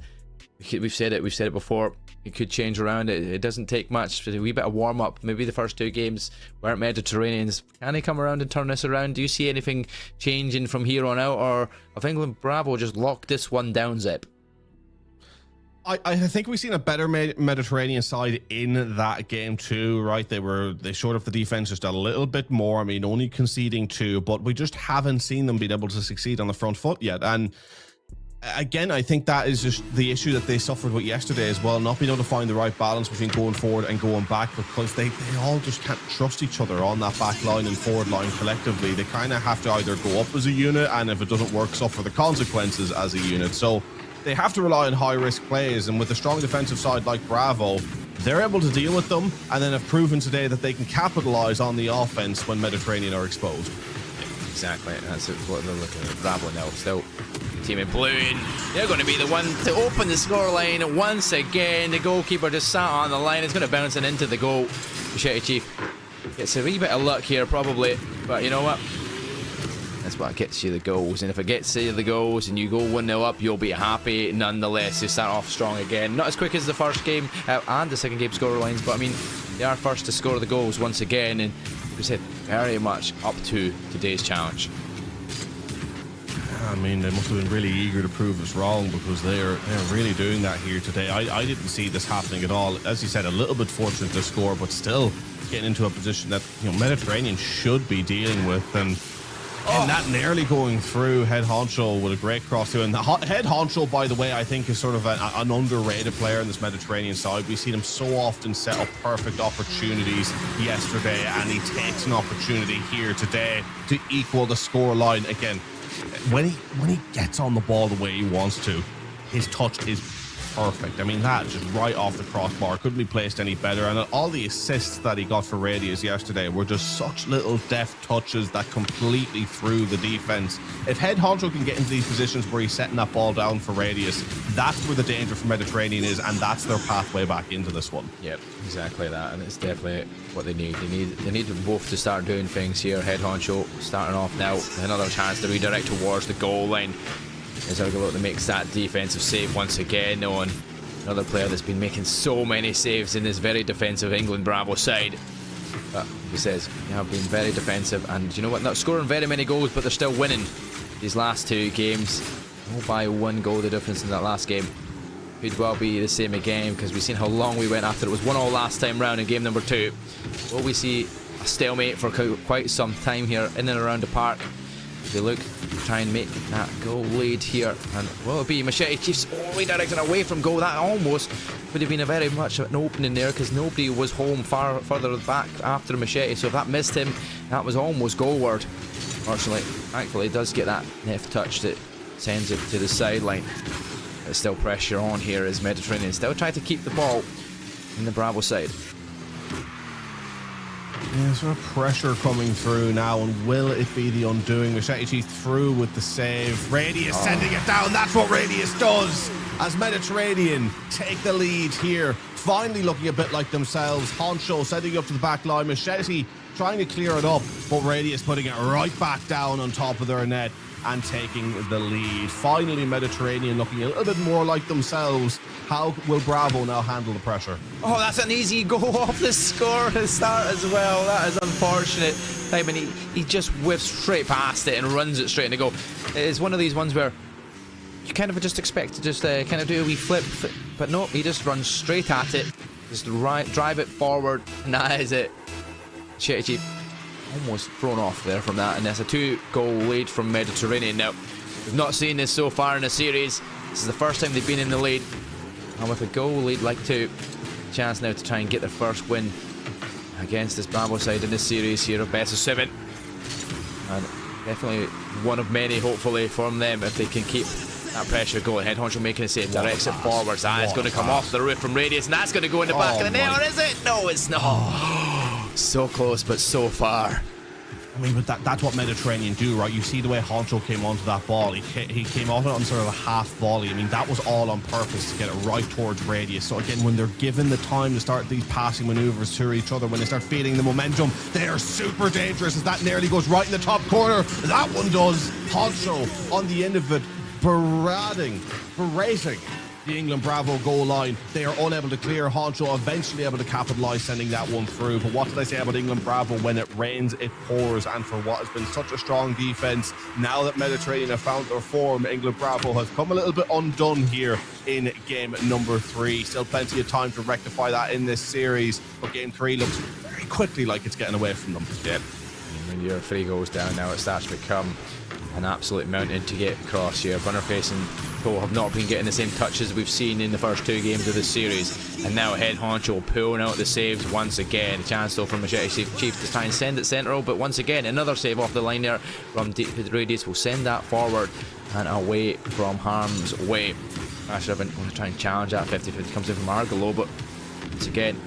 we've said it before. It could change around. It doesn't take much. A wee bit of warm up. Maybe the first 2 games weren't Mediterraneans. Can they come around and turn this around? Do you see anything changing from here on out, or have England Bravo just locked this one down, Zip? I think we've seen a better Mediterranean side in that game too, right? They showed up the defense just a little bit more. I mean, only conceding 2, but we just haven't seen them being able to succeed on the front foot yet. And again, I think that is just the issue that they suffered with yesterday as well, not being able to find the right balance between going forward and going back, because they all just can't trust each other on that back line and forward line collectively. They kind of have to either go up as a unit, and if it doesn't work, suffer the consequences as a unit. So they have to rely on high-risk plays, and with a strong defensive side like Bravo, they're able to deal with them, and then have proven today that they can capitalize on the offense when Mediterranean are exposed. Exactly, that's what they're looking at. Bravo now still team in blue, and they're going to be the one to open the scoreline once again. The goalkeeper just sat on the line. It's going to bounce into the goal. Machete Chief gets a wee bit of luck here probably, but you know what? That's what gets you the goals, and if it gets you the goals and you go 1-0 up, you'll be happy nonetheless. They start off strong again. Not as quick as the first game and the second game scorelines, but I mean, they are first to score the goals once again, and we said very much up to today's challenge. I mean, they must have been really eager to prove us wrong, because they're really doing that here today. I didn't see this happening at all. As you said, a little bit fortunate to score, but still getting into a position that, you know, Mediterranean should be dealing with, and that nearly going through. Head honcho with a great cross through, and the head honcho, by the way, I think is sort of an underrated player in this Mediterranean side. We've seen him so often set up perfect opportunities yesterday, and he takes an opportunity here today to equal the score line again. When he gets on the ball the way he wants to, his touch is perfect. I mean, that just right off the crossbar, couldn't be placed any better. And all the assists that he got for Radius yesterday were just such little deft touches that completely threw the defense. If Head Honcho can get into these positions where he's setting that ball down for Radius, that's where the danger for Mediterranean is, and that's their pathway back into this one. Yep, exactly that, and it's definitely what they need. They need them both to start doing things here. Head Honcho starting off now, another chance to redirect towards the goal line. As Ergolote makes that defensive save once again on another player that's been making so many saves in this very defensive England Bravo side. But he says, they have been very defensive, and you know what, not scoring very many goals, but they're still winning these last 2 games. All by 1 goal the difference in that last game. Could well be the same again, because we've seen how long we went after it was 1-1 last time round in game number 2. Will we see a stalemate for quite some time here in and around the park? They look to try and make that goal lead here, and will it be Machete Chiefs redirecting away from goal? That almost would have been a very much an opening there, because nobody was home further back after Machete, so if that missed him, that was almost goalward. Fortunately, thankfully, he does get that neft touch that sends it to the sideline. There's still pressure on here as Mediterranean still trying to keep the ball in the Bravo side. Yeah, sort of pressure coming through now, and will it be the undoing? Machete through with the save. Radius sending it down. That's what Radius does as Mediterranean take the lead here. Finally looking a bit like themselves. Honcho sending it up to the back line. Machete trying to clear it up, but Radius putting it right back down on top of their net. and taking the lead. Finally, Mediterranean looking a little bit more like themselves. How will Bravo now handle the pressure? Oh, that's an easy go off the score to start as well. That is unfortunate. I mean, he just whiffs straight past it and runs it straight in the goal. It's one of these ones where you kind of just expect to just kind of do a wee flip, but no, he just runs straight at it, just drive it forward, and that is it. Shetty Chief almost thrown off there from that, and that's a 2-goal lead from Mediterranean. Now, we've not seen this so far in the series. This is the first time they've been in the lead, and with a goal lead like 2, chance now to try and get their first win against this Bravo side in this series here of best of 7, and definitely one of many, hopefully, from them if they can keep that pressure going. Head honcho making a save, directs it forwards. That is going to come off the roof from radius, and that's going to go in the back of the net, or is it? No, it's not. So close, but so far. I mean, but that's what Mediterranean do, right? You see the way Honcho came onto that ball. He came off it on sort of a half volley. I mean, that was all on purpose to get it right towards radius. So again, when they're given the time to start these passing maneuvers to each other, when they start feeling the momentum, they are super dangerous, as that nearly goes right in the top corner. That one does. Honcho on the end of it, berating the England Bravo goal line. They are unable to clear. Honcho eventually able to capitalise, sending that one through. But what did I say about England Bravo? When it rains, it pours. And for what has been such a strong defence, now that Mediterranean have found their form, England Bravo has come a little bit undone here in game number 3. Still plenty of time to rectify that in this series, but game 3 looks very quickly like it's getting away from them. Yep. When your 3 goes down now, it starts to become an absolute mountain to get across here. Bunnerface and Co have not been getting the same touches we've seen in the first 2 games of this series, and now Head Honcho pulling out the saves once again. A chance though from Machete Chief to try and send it central, but once again another save off the line there from Radius will send that forward and away from harm's way. I should have been going to try and challenge that. 50-50 comes in from Argolo, but once again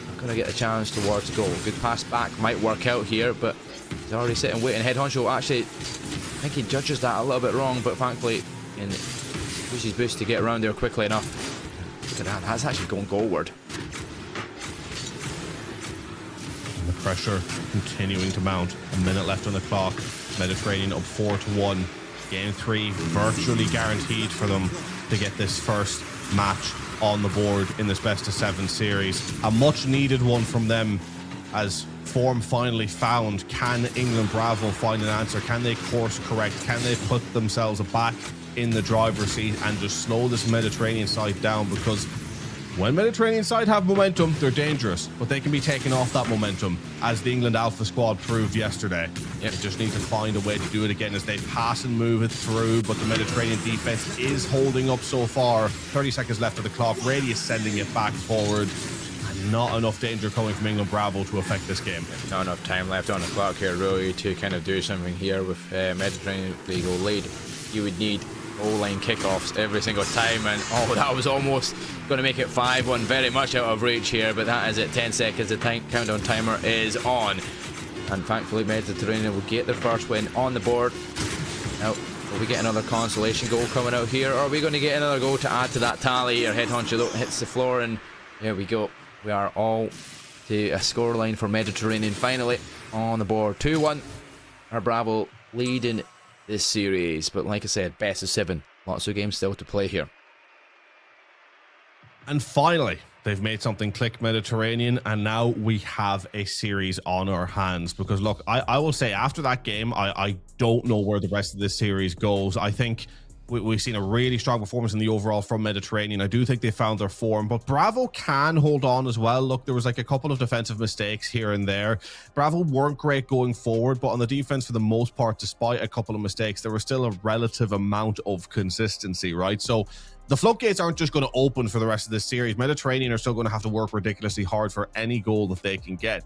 not going to get a challenge towards goal. Good pass back might work out here, but he's already sitting waiting. Head Honcho actually, I think he judges that a little bit wrong, but thankfully in pushes boost to get around there quickly enough. Look at that, that's actually going goalward. And the pressure continuing to mount. A minute left on the clock. Mediterranean up 4-1. Game 3 virtually guaranteed for them to get this first match on the board in this best of 7 series. A much needed one from them, as form finally found. Can England Bravo find an answer? Can they course correct? Can they put themselves back in the driver's seat and just slow this Mediterranean side down? Because when Mediterranean side have momentum, they're dangerous, but they can be taken off that momentum, as the England Alpha squad proved yesterday. They just need to find a way to do it again as they pass and move it through, but the Mediterranean defense is holding up so far. 30 seconds left of the clock. Radius sending it back forward. Not enough danger coming from England Bravo to affect this game. Not enough time left on the clock here, really, to kind of do something here with Mediterranean legal lead. You would need O-line kickoffs every single time, and oh, that was almost going to make it 5-1, very much out of reach here, but that is it. 10 seconds, the countdown timer is on, and thankfully Mediterranean will get their first win on the board. Now, will we get another consolation goal coming out here, or are we going to get another goal to add to that tally here? Head Honcho hits the floor, and there we go. We are all to a scoreline for Mediterranean finally on the board. 2-1. Our Bravo leading this series, but like I said, best of 7. Lots of games still to play here. And finally, they've made something click, Mediterranean, and now we have a series on our hands. Because look, I will say after that game, I don't know where the rest of this series goes. I think we've seen a really strong performance in the overall from Mediterranean. I do think they found their form, but Bravo can hold on as well. Look, there was like a couple of defensive mistakes here and there. Bravo weren't great going forward, but on the defense, for the most part, despite a couple of mistakes, there was still a relative amount of consistency, right? So the floodgates aren't just going to open for the rest of this series. Mediterranean are still going to have to work ridiculously hard for any goal that they can get.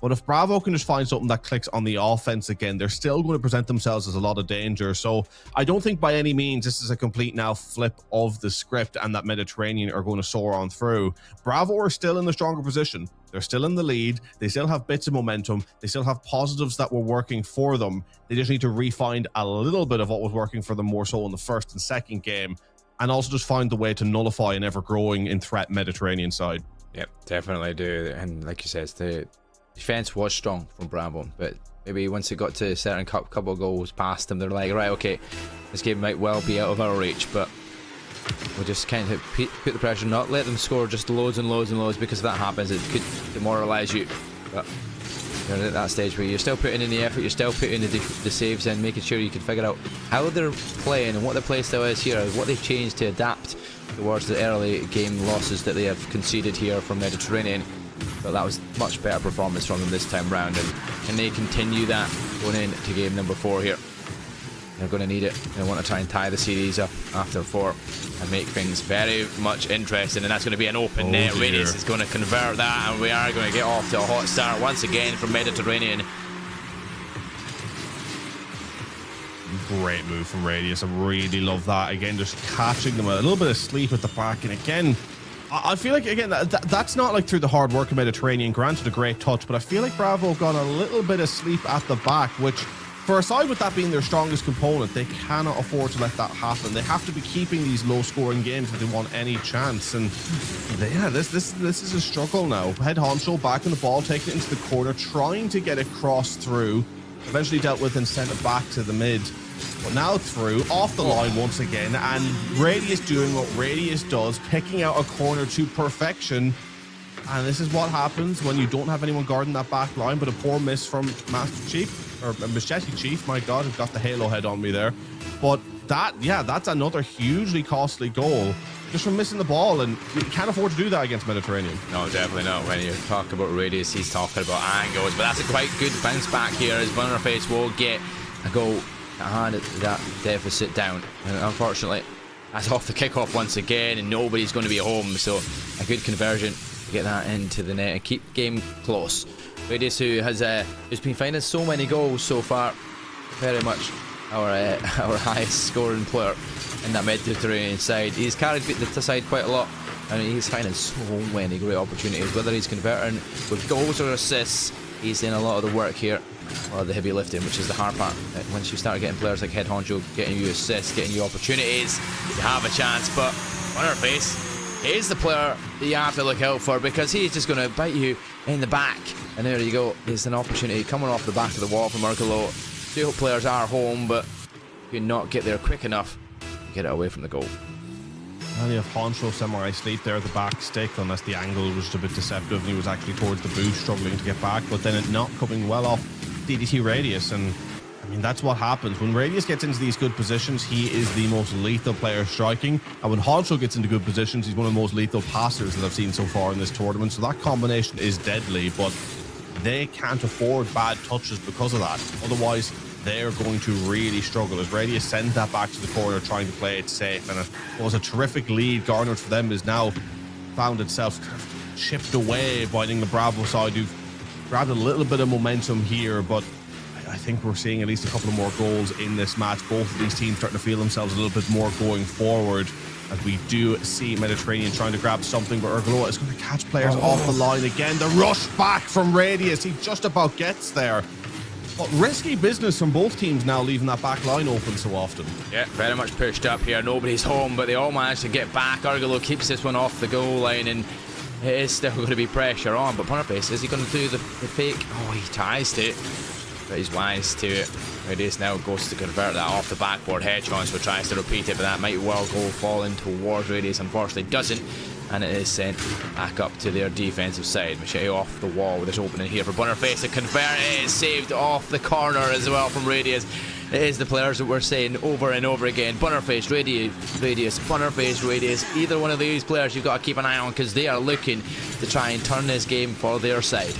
But if Bravo can just find something that clicks on the offense again, they're still going to present themselves as a lot of danger. So I don't think by any means this is a complete now flip of the script and that Mediterranean are going to soar on through. Bravo are still in the stronger position. They're still in the lead. They still have bits of momentum. They still have positives that were working for them. They just need to refine a little bit of what was working for them more so in the first and second game, and also just find the way to nullify an ever-growing in threat Mediterranean side. Yep, definitely do. And like you said, the defense was strong from Bravo, but maybe once it got to a certain couple of goals past them, they're like, right, okay, this game might well be out of our reach, but we'll just kind of put the pressure, not let them score just loads and loads and loads, because if that happens, it could demoralise you. But you're at that stage where you're still putting in the effort, you're still putting the saves in, making sure you can figure out how they're playing and what the play style is here, what they've changed to adapt towards the early game losses that they have conceded here from Mediterranean. But that was much better performance from them this time round, and can they continue that going into game number 4 here? They're going to need it. They want to try and tie the series up after 4 and make things very much interesting, and that's going to be an open net. Radius is going to convert that, and we are going to get off to a hot start once again from Mediterranean. Great move from Radius. I really love that. Again, just catching them a little bit of sleep at the back, and again, I feel like, again, that's not like through the hard work of Mediterranean. Granted, a great touch, but I feel like Bravo have gone a little bit of sleep at the back, which, for a side with that being their strongest component, they cannot afford to let that happen. They have to be keeping these low-scoring games if they want any chance. And yeah, this is a struggle now. Head honcho back on the ball, taking it into the corner, trying to get it crossed through. Eventually dealt with and sent it back to the mid. But now through, off the line once again, and Radius doing what Radius does, picking out a corner to perfection. And this is what happens when you don't have anyone guarding that back line, but a poor miss from Master Chief, or Machete Chief, my God, I've got the halo head on me there. But that, yeah, that's another hugely costly goal, just from missing the ball, and you can't afford to do that against Mediterranean. No, definitely not. When you talk about Radius, he's talking about angles, but that's a quite good bounce back here, as Butterface will get a goal and that deficit down, and unfortunately that's off the kickoff once again, and nobody's going to be at home, so a good conversion to get that into the net and keep game close. Radius, who's been finding so many goals so far, very much our highest scoring player in that Mediterranean side. He's carried the side quite a lot, and he's finding so many great opportunities, whether he's converting with goals or assists. He's doing a lot of the work here, or the heavy lifting, which is the hard part. Once you start getting players like Head Honcho getting you assists, getting you opportunities, you have a chance. But Butterface is the player that you have to look out for, because he's just going to bite you in the back. And there you go. There's an opportunity coming off the back of the wall from Urgalo. 2 players are home, but you cannot get there quick enough to get it away from the goal. And you have Honcho Samurai Sleep there at the back stick, unless the angle was just a bit deceptive and he was actually towards the boot, struggling to get back, but then it not coming well off DDT Radius. And I mean, that's what happens when Radius gets into these good positions. He is the most lethal player striking, and when Honcho gets into good positions, he's one of the most lethal passers that I've seen so far in this tournament. So that combination is deadly, but they can't afford bad touches because of that. Otherwise, they're going to really struggle, as Radius sends that back to the corner, trying to play it safe. And it was a terrific lead garnered for them, is now found itself chipped away by the Bravo side, who've grabbed a little bit of momentum here. But I think we're seeing at least a couple of more goals in this match. Both of these teams starting to feel themselves a little bit more going forward, as we do see Mediterranean trying to grab something, but Urgaloa is going to catch players off the line again. The rush back from Radius, he just about gets there. But risky business from both teams now, leaving that back line open so often. Yeah, very much pushed up here. Nobody's home, but they all managed to get back. Urgalo keeps this one off the goal line, and it is still going to be pressure on. But Butterface, is he going to do the fake? Oh, he tries to, but he's wise to it. Radius now goes to convert that off the backboard. Hedgehog tries to repeat it, but that might well go falling towards Radius. Unfortunately, doesn't. And it is sent back up to their defensive side. Machete off the wall with this opening here for Butterface to convert. It is saved off the corner as well from Radius. It is the players that we're saying over and over again. Butterface, Radius, Butterface, Radius. Either one of these players you've got to keep an eye on, because they are looking to try and turn this game for their side.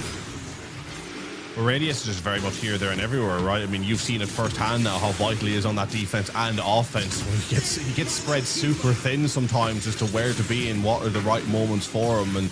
Well, Radius is just very much here, there, and everywhere, right? I mean, you've seen it firsthand now how vital he is on that defense and offense. He gets spread super thin sometimes as to where to be and what are the right moments for him, and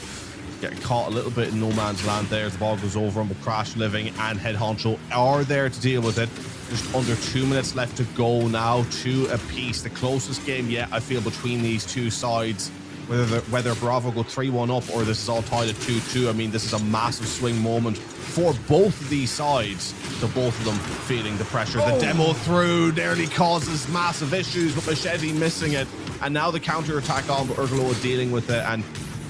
getting caught a little bit in no man's land there as the ball goes over him. But Crash Living and Head Honcho are there to deal with it. Just under 2 minutes left to go now, 2 apiece. The closest game yet, I feel, between these two sides. Whether Bravo go 3-1 up or this is all tied at 2-2, I mean, this is a massive swing moment for both of these sides. So both of them feeling the pressure. The demo through nearly causes massive issues, but Machete missing it. And now the counter-attack on, but Urgaloa dealing with it. And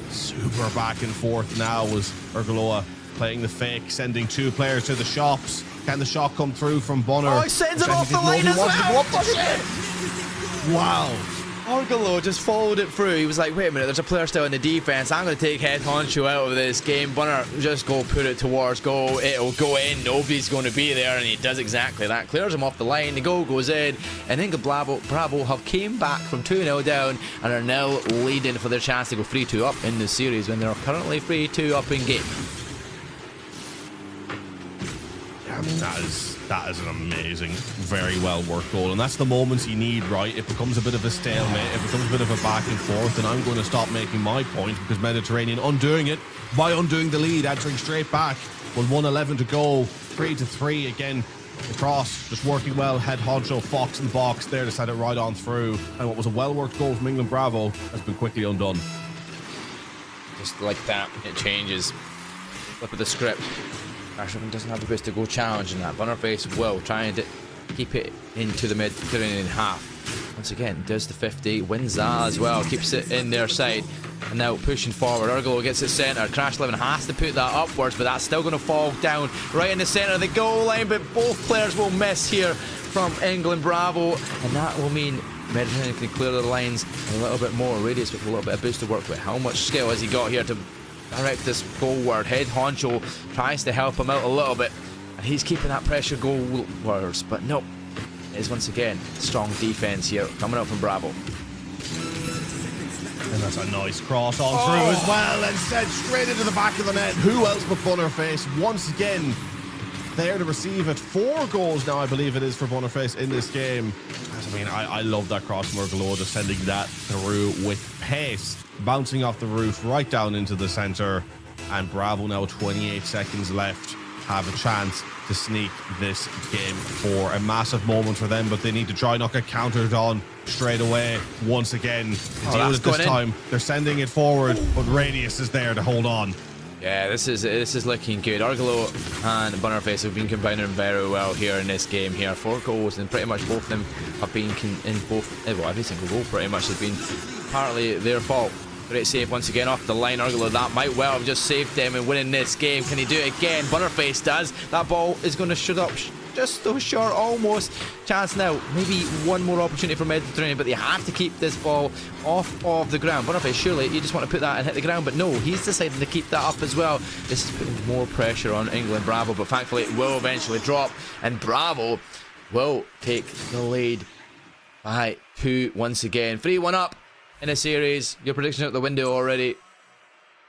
super back and forth now was Urgaloa playing the fake, sending 2 players to the shops. Can the shot come through from Bunner? Oh, he sends him off the line as well. What the shit? Wow. Argolo just followed it through. He was like, wait a minute, there's a player still in the defense. I'm going to take head honcho out of this game. Bunner, just go put it towards goal. It'll go in. Nobody's going to be there. And he does exactly that. Clears him off the line. The goal goes in. And England Bravo have came back from 2-0 down and are now leading for their chance to go 3-2 up in the series when they're currently 3-2 up in game. I mean, that is an amazing, very well worked goal, and that's the moments you need, right? It becomes a bit of a stalemate, it becomes a bit of a back and forth, and I'm going to stop making my point because Mediterranean undoing it by undoing the lead, answering straight back with 1:11 to go, 3-3 again. The cross just working well, head honcho, Fox in the box there to set it right on through, and what was a well worked goal from England Bravo has been quickly undone. Just like that, it changes. Flip of the script. Ashton doesn't have the boost to go challenging that. Bunnerface will try and keep it into the Mediterranean half. Once again, does the 50, wins that as well, keeps it in their side. And now pushing forward, Urgolo gets it centre. Crash 11 has to put that upwards, but that's still going to fall down right in the centre of the goal line. But both players will miss here from England Bravo, and that will mean Mediterranean can clear the lines a little bit more. Radius with a little bit of boost to work with. How much skill has he got here to direct this goalward? Head honcho tries to help him out a little bit, and he's keeping that pressure goalwards, but no, it is once again strong defense here coming up from Bravo. And that's a nice cross on through as well, and sent straight into the back of the net. Who else but Bunnerface once again there to receive it. 4 goals now, I believe it is, for Bunnerface in this game. I mean, I love that cross from Urgolo, just sending that through with pace, bouncing off the roof right down into the centre. And Bravo now 28 seconds left, have a chance to sneak this game for a massive moment for them, but they need to try not get countered on straight away once again. To deal with it this time, they're sending it forward, but Radius is there to hold on. Yeah, this is looking good. Argolo and Bunnerface have been combining very well here in this game here. 4 goals, and pretty much both of them have been in both, well, every single goal pretty much has been partly their fault. Great save once again off the line. Argolo, that might well have just saved them in winning this game. Can he do it again? Bunnerface does. That ball is going to shoot up just so short, almost. Chance now. Maybe one more opportunity for Mediterranean, but they have to keep this ball off of the ground. Bunnerface, surely you just want to put that and hit the ground, but no, he's decided to keep that up as well. This is putting more pressure on England Bravo, but thankfully it will eventually drop, and Bravo will take the lead by 2 once again. 3-1 up in a series. Your prediction out the window already.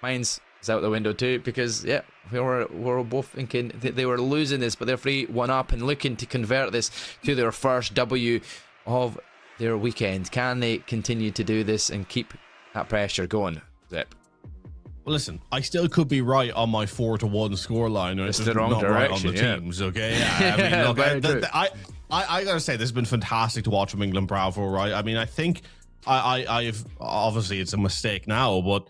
Mine's out the window too, because yeah, we were both thinking that they were losing this, but they're 3-1 up and looking to convert this to their first W of their weekend. Can they continue to do this and keep that pressure going, Zip? Well, listen, I still could be right on my 4-1 scoreline, or it's the wrong direction, right on the teams. Okay, yeah. I mean, look, I gotta say, this has been fantastic to watch from England Bravo. Right? I mean, I think I've obviously it's a mistake now, but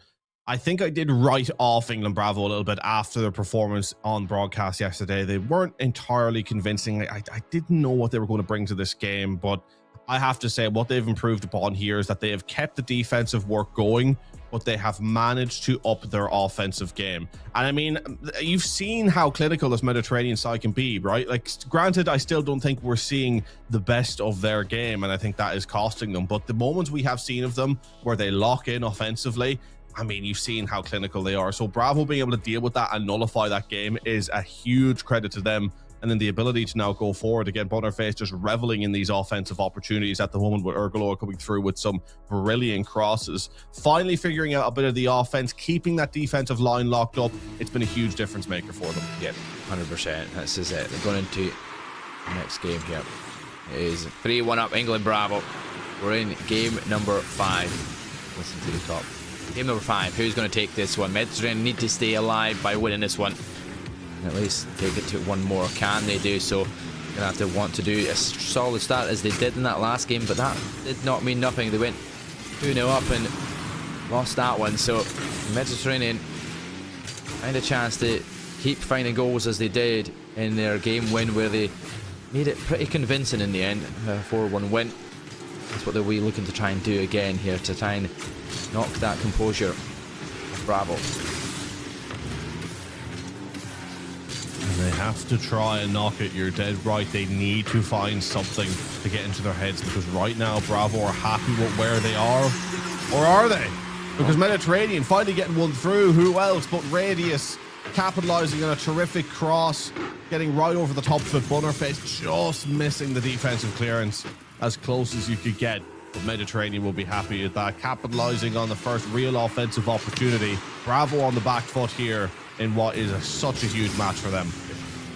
I think I did write off England Bravo a little bit after their performance on broadcast yesterday. They weren't entirely convincing. I didn't know what they were going to bring to this game, but I have to say what they've improved upon here is that they have kept the defensive work going, but they have managed to up their offensive game. And I mean, you've seen how clinical this Mediterranean side can be, right? Like, granted, I still don't think we're seeing the best of their game, and I think that is costing them. But the moments we have seen of them where they lock in offensively, I mean, you've seen how clinical they are. So Bravo being able to deal with that and nullify that game is a huge credit to them. And then the ability to now go forward again, Bunnerface just reveling in these offensive opportunities at the moment, with Urgolo coming through with some brilliant crosses. Finally figuring out a bit of the offense, keeping that defensive line locked up. It's been a huge difference maker for them. Yep, 100%. This is it. They're going into the next game here. It is 3-1 up England Bravo. We're in game number 5. Listen to the top. Game number 5. Who's going to take this one? Mediterranean need to stay alive by winning this one. At least take it to one more. Can they do so? Gonna have to want to do a solid start as they did in that last game, but that did not mean nothing. They went 2-0 up and lost that one. So Mediterranean find a chance to keep finding goals as they did in their game win, where they made it pretty convincing in the end. 4-1 win. That's what they're looking to try and do again here, to try and knock that composure of Bravo. They have to try and knock it. You're dead right. They need to find something to get into their heads, because right now Bravo are happy with where they are. Or are they? Because Mediterranean finally getting one through. Who else but Radius, capitalizing on a terrific cross, getting right over the top of it. Bunnerface just missing the defensive clearance, as close as you could get. But Mediterranean will be happy at that, capitalizing on the first real offensive opportunity. Bravo on the back foot here in what is such a huge match for them.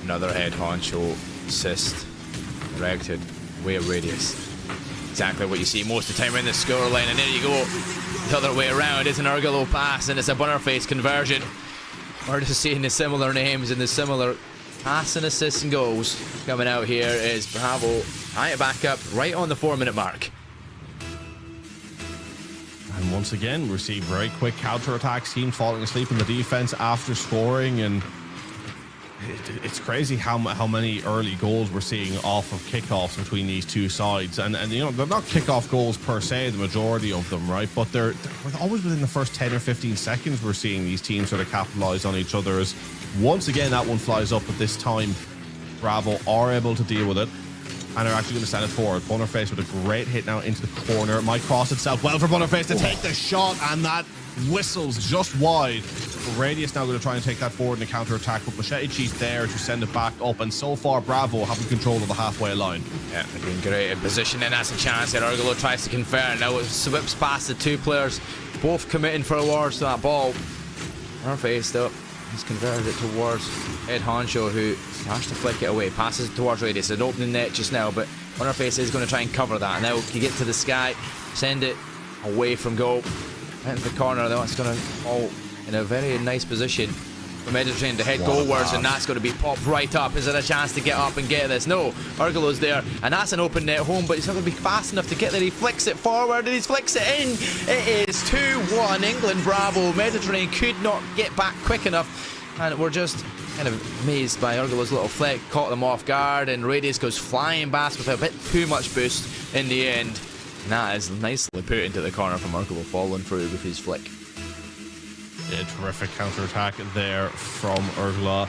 Another head honcho assist directed way of Radius. Exactly what you see most of the time in the scoreline, and there you go. The other way around is an Urgalo pass, and it's a Bunnerface conversion. We're just seeing the similar names and the similar pass and assists and goals coming out here. Is Bravo tying it back up right on the 4-minute mark. And once again, we're seeing very quick counter-attacks, teams falling asleep in the defense after scoring, and it's crazy how many early goals we're seeing off of kickoffs between these two sides. And you know, they're not kickoff goals per se, the majority of them, right? But they're always within the first 10 or 15 seconds we're seeing these teams sort of capitalize on each other. As once again, that one flies up, but this time Bravo are able to deal with it and are actually going to send it forward. Bunnerface with a great hit now into the corner. Might cross itself well for Bunnerface to take the shot, and that whistles just wide. Radius now going to try and take that forward in the counter-attack, but Machete Chief there to send it back up, and so far Bravo having control of the halfway line. Yeah, they're doing great in position, and that's a chance that Urgalo tries to convert. Now it whips past the two players, both committing for awards to that ball. Bunnerface though, he's converted it towards Ed Honcho, who starts to flick it away, passes it towards Radius, an opening net just now, but Bunnerface is going to try and cover that. Now he get to the sky, send it away from goal, into the corner though. It's going to fall in a very nice position for Mediterranean to head goalwards, and that's going to be popped right up. Is there a chance to get up and get this? No, Urgalo's there, and that's an open net home, but he's not going to be fast enough to get there. He flicks it forward, and he flicks it in. It is 2-1 England. Bravo. Mediterranean could not get back quick enough, and we're just kind of amazed by Urgalo's little flick. Caught them off guard, and Radius goes flying past with a bit too much boost in the end. And that is nicely put into the corner from Urgalo, following through with his flick. A terrific counter-attack there from Urgala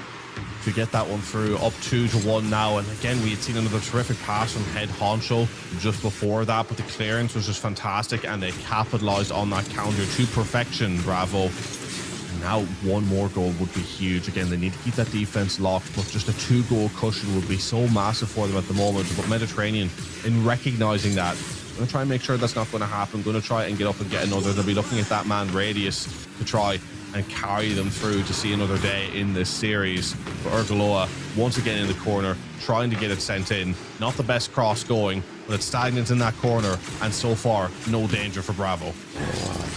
to get that one through, up 2-1 now. And again, we had seen another terrific pass from Head Honcho just before that, but the clearance was just fantastic, and they capitalized on that counter to perfection. Bravo. And now one more goal would be huge. Again, they need to keep that defense locked, but just a 2-goal cushion would be so massive for them at the moment. But Mediterranean, in recognizing that, going to try and make sure that's not going to happen. Going to try and get up and get another. They'll be looking at that man Radius to try and carry them through to see another day in this series. But Urgaloa once again in the corner, trying to get it sent in. Not the best cross going, but it's stagnant in that corner, and so far no danger for Bravo.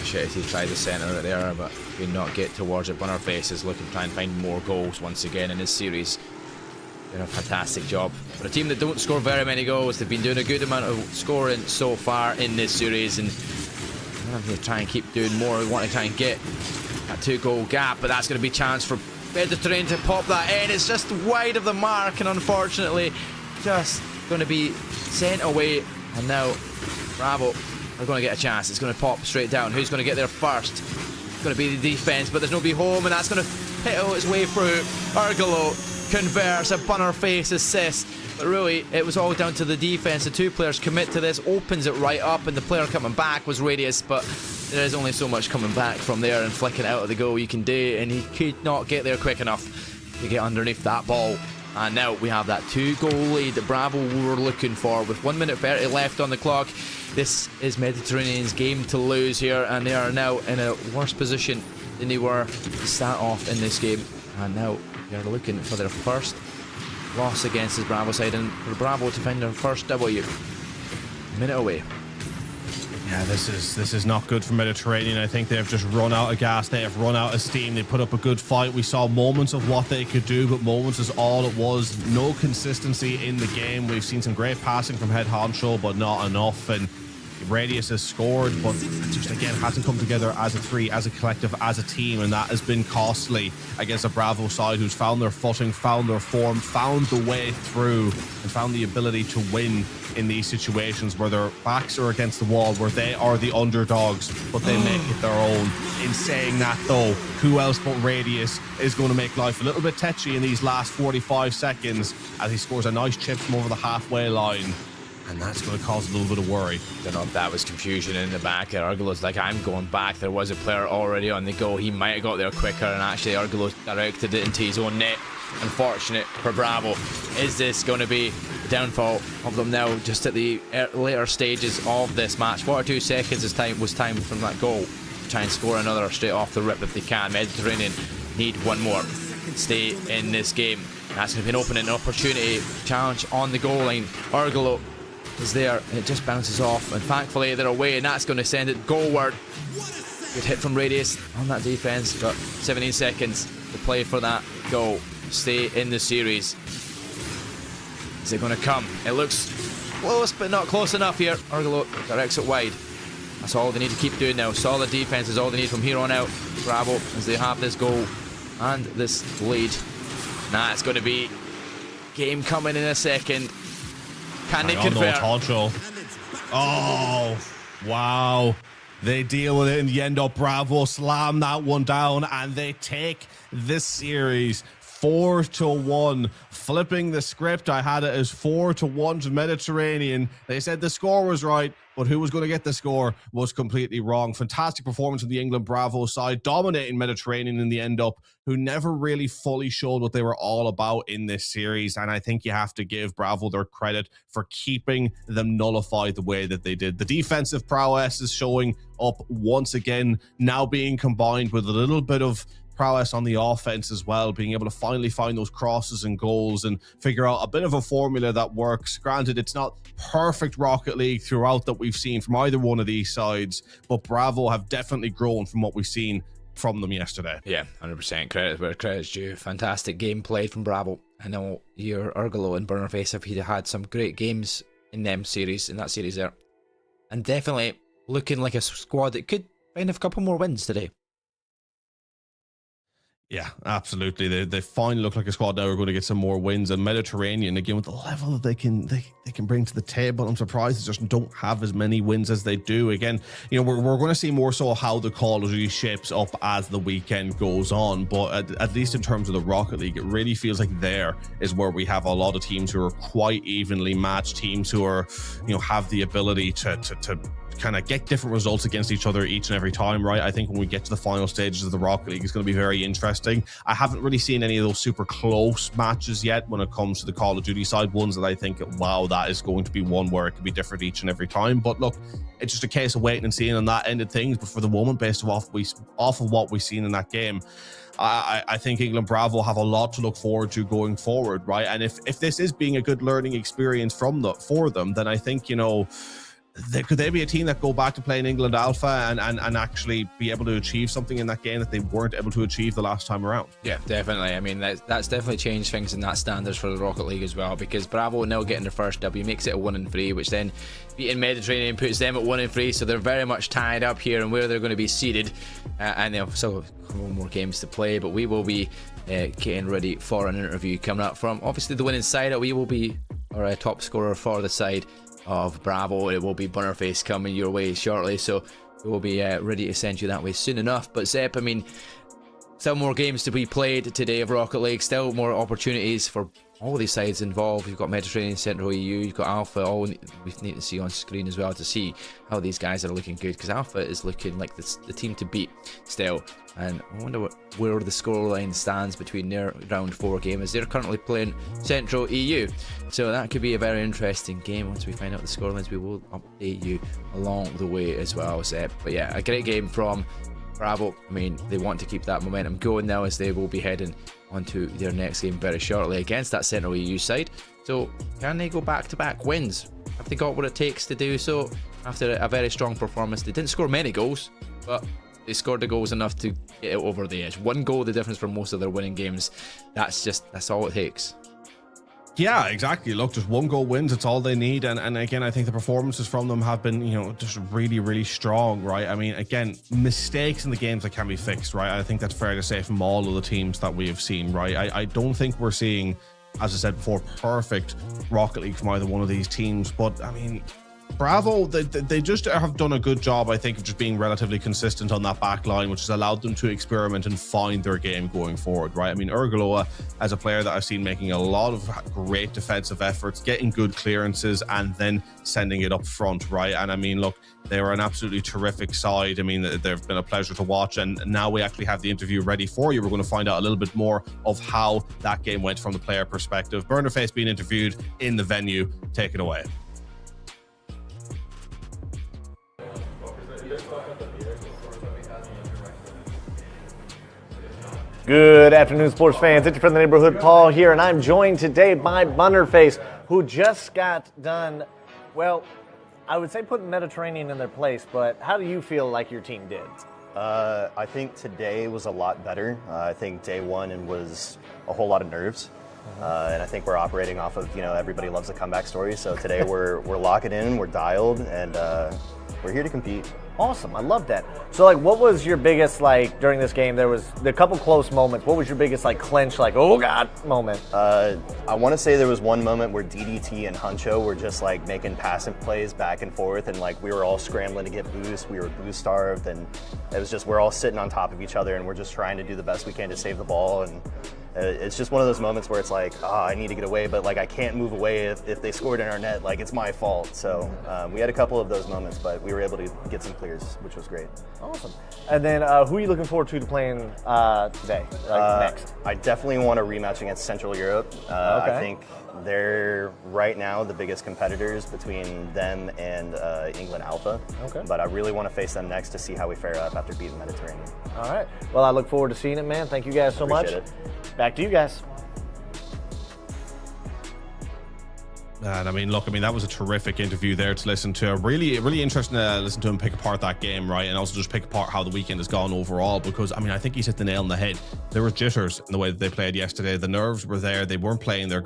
Shit, he tried the centre there, but could not get towards it. Bunnerface is looking to try and find more goals once again in this series. Doing a fantastic job. For a team that don't score very many goals, they've been doing a good amount of scoring so far in this series, and they try and keep doing more. We want to try and get that 2-goal gap, but that's going to be a chance for Mediterranean to pop that in. It's just wide of the mark, and unfortunately just going to be sent away. And now Bravo are going to get a chance. It's going to pop straight down. Who's going to get there first? It's going to be the defense, but there's nobody home, and that's going to piddle its way through. Urgalo converts a Bunnerface assist, but really it was all down to the defense. The two players commit to this, opens it right up, and the player coming back was Radius, but there is only so much coming back from there and flicking out of the goal you can do, and he could not get there quick enough to get underneath that ball. And now we have that 2-goal lead that Bravo were looking for with 1 minute 30 left on the clock. This is Mediterranean's game to lose here, and they are now in a worse position than they were to start off in this game. And now they're looking for their first loss against the Bravo side, and for Bravo to find their first W. A minute away. Yeah, this is not good for Mediterranean. I think they've just run out of gas. They have run out of steam. They put up a good fight. We saw moments of what they could do, but moments is all it was. No consistency in the game. We've seen some great passing from Head Honcho, but not enough. And Radius has scored, but it just again hasn't come together as a three, as a collective, as a team, and that has been costly against a Bravo side who's found their footing, found their form, found the way through, and found the ability to win in these situations where their backs are against the wall, where they are the underdogs, but they make it their own. In saying that, though, who else but Radius is going to make life a little bit tetchy in these last 45 seconds as he scores a nice chip from over the halfway line, and that's going to cause a little bit of worry. Don't know if that was confusion in the back there. Argelo's like, I'm going back. There was a player already on the go. He might have got there quicker, and actually Argelo directed it into his own net. Unfortunate for Bravo. Is this going to be the downfall of them now, just at the later stages of this match? 42 seconds was time from that goal to try and score another straight off the rip if they can. Mediterranean need one more. Stay in this game. That's going to be an opening opportunity. Challenge on the goal line. Argelo is there, and it just bounces off, and thankfully they're away, and that's going to send it goalward. Good hit from Radius on that defense. Got 17 seconds to play for that goal. Stay in the series. Is it going to come? It looks close, but not close enough here. Argelo directs it wide. That's all they need to keep doing now. Solid defense is all they need from here on out. Bravo, as they have this goal and this lead. Nah, it's going to be game coming in a second. Can they convert? Oh, wow. They deal with it in the end up. Bravo slam that one down, and they take this series 4-1. Flipping the script, I had it as 4-1 to Mediterranean. They said the score was right, but who was going to get the score was completely wrong. Fantastic performance from the England Bravo side, dominating Mediterranean in the end up, who never really fully showed what they were all about in this series. And I think you have to give Bravo their credit for keeping them nullified the way that they did. The defensive prowess is showing up once again, now being combined with a little bit of prowess on the offense as well, being able to finally find those crosses and goals and figure out a bit of a formula that works. Granted, it's not perfect Rocket League throughout that we've seen from either one of these sides, but Bravo have definitely grown from what we've seen from them yesterday. Yeah, 100% credit where credit's due. Fantastic game played from Bravo. I know your Argelo and Burnerface have had some great games in that series there, and definitely looking like a squad that could find a couple more wins today. Yeah, absolutely. They finally look like a squad now. We're going to get some more wins. And Mediterranean, again, with the level that they can bring to the table, I'm surprised they just don't have as many wins as they do. Again, you know, we're going to see more so how the Call of Duty shapes up as the weekend goes on. But at least in terms of the Rocket League, it really feels like there is where we have a lot of teams who are quite evenly matched, teams who are, you know, have the ability to kind of get different results against each other each and every time, right? I think when we get to the final stages of the Rocket League, it's going to be very interesting. I haven't really seen any of those super close matches yet when it comes to the Call of Duty side, ones that I think, wow, that is going to be one where it could be different each and every time. But look, it's just a case of waiting and seeing on that end of things. But for the moment, based off of what we've seen in that game, I think England Bravo have a lot to look forward to going forward, right? And if this is being a good learning experience for them, then I think, you know, could they be a team that go back to playing England Alpha and actually be able to achieve something in that game that they weren't able to achieve the last time around? Yeah, definitely. I mean, that's definitely changed things in that standards for the Rocket League as well, because Bravo now getting their first W makes it a 1-3, which then beating Mediterranean puts them at 1-3, so they're very much tied up here and where they're going to be seeded, and they'll still have a couple more games to play, but we will be getting ready for an interview coming up from obviously the winning side. We will be our top scorer for the side of Bravo. It will be Bunnerface coming your way shortly, so we will be ready to send you that way soon enough. But Zep, I mean, still more games to be played today of Rocket League, still more opportunities for all these sides involved. You've got Mediterranean, Central EU, you've got Alpha. All we need to see on screen as well to see how these guys are looking good, because Alpha is looking like the team to beat still. And I wonder where the scoreline stands between their round 4 game, as they're currently playing Central EU. So that could be a very interesting game. Once we find out the scorelines, we will update you along the way as well, Zep. But yeah, a great game from Bravo. I mean, they want to keep that momentum going now, as they will be heading onto their next game very shortly against that Central EU side. So can they go back-to-back wins? Have they got what it takes to do so after a very strong performance? They didn't score many goals, but they scored the goals enough to get it over the edge. 1 goal the difference from most of their winning games. That's all it takes. Yeah, exactly. Look, just one goal wins. It's all they need. And again, I think the performances from them have been, just really, really strong, right? I mean, again, mistakes in the games that can be fixed, right? I think that's fair to say from all of the teams that we have seen, right? I don't think we're seeing, as I said before, perfect Rocket League from either one of these teams. But I mean, bravo, they just have done a good job, I think, of just being relatively consistent on that back line, which has allowed them to experiment and find their game going forward, right? I mean, Urgaloa, as a player that I've seen making a lot of great defensive efforts, getting good clearances, and then sending it up front, right? And I mean, look, they were an absolutely terrific side. I mean, they've been a pleasure to watch, and now we actually have the interview ready for you. We're going to find out a little bit more of how that game went from the player perspective. Burnerface being interviewed in the venue. Take it away. Good afternoon, sports fans. It's your friend the neighborhood, Paul here, and I'm joined today by Bunnerface, who just got done, well, I would say putting Mediterranean in their place, but how do you feel like your team did? I think today was a lot better. I think day one was a whole lot of nerves. And I think we're operating off of, everybody loves a comeback story. So today we're locking in, we're dialed, and we're here to compete. Awesome, I love that. So, what was your biggest, during this game? There was a couple close moments. What was your biggest, clinch, oh, God, moment? I want to say there was one moment where DDT and Huncho were just, making passing plays back and forth, and, we were all scrambling to get boost. We were boost starved, and it was just, we're all sitting on top of each other, and we're just trying to do the best we can to save the ball, and it's just one of those moments where it's I need to get away, but I can't move away if they scored in our net. It's my fault. So we had a couple of those moments, but we were able to get some clears, which was great. Awesome. And then who are you looking forward to playing today, next? I definitely want a rematch against Central Europe. Okay. I think they're right now the biggest competitors between them and England Alpha. Okay. But I really want to face them next to see how we fare up after beating Mediterranean. All right. Well, I look forward to seeing it, man. Thank you guys so much. Appreciate it. Back to you guys. And that was a terrific interview there to listen to. Really, really interesting to listen to him pick apart that game, right? And also just pick apart how the weekend has gone overall, because I think he's hit the nail on the head. There were jitters in the way that they played yesterday. The nerves were there. They weren't playing their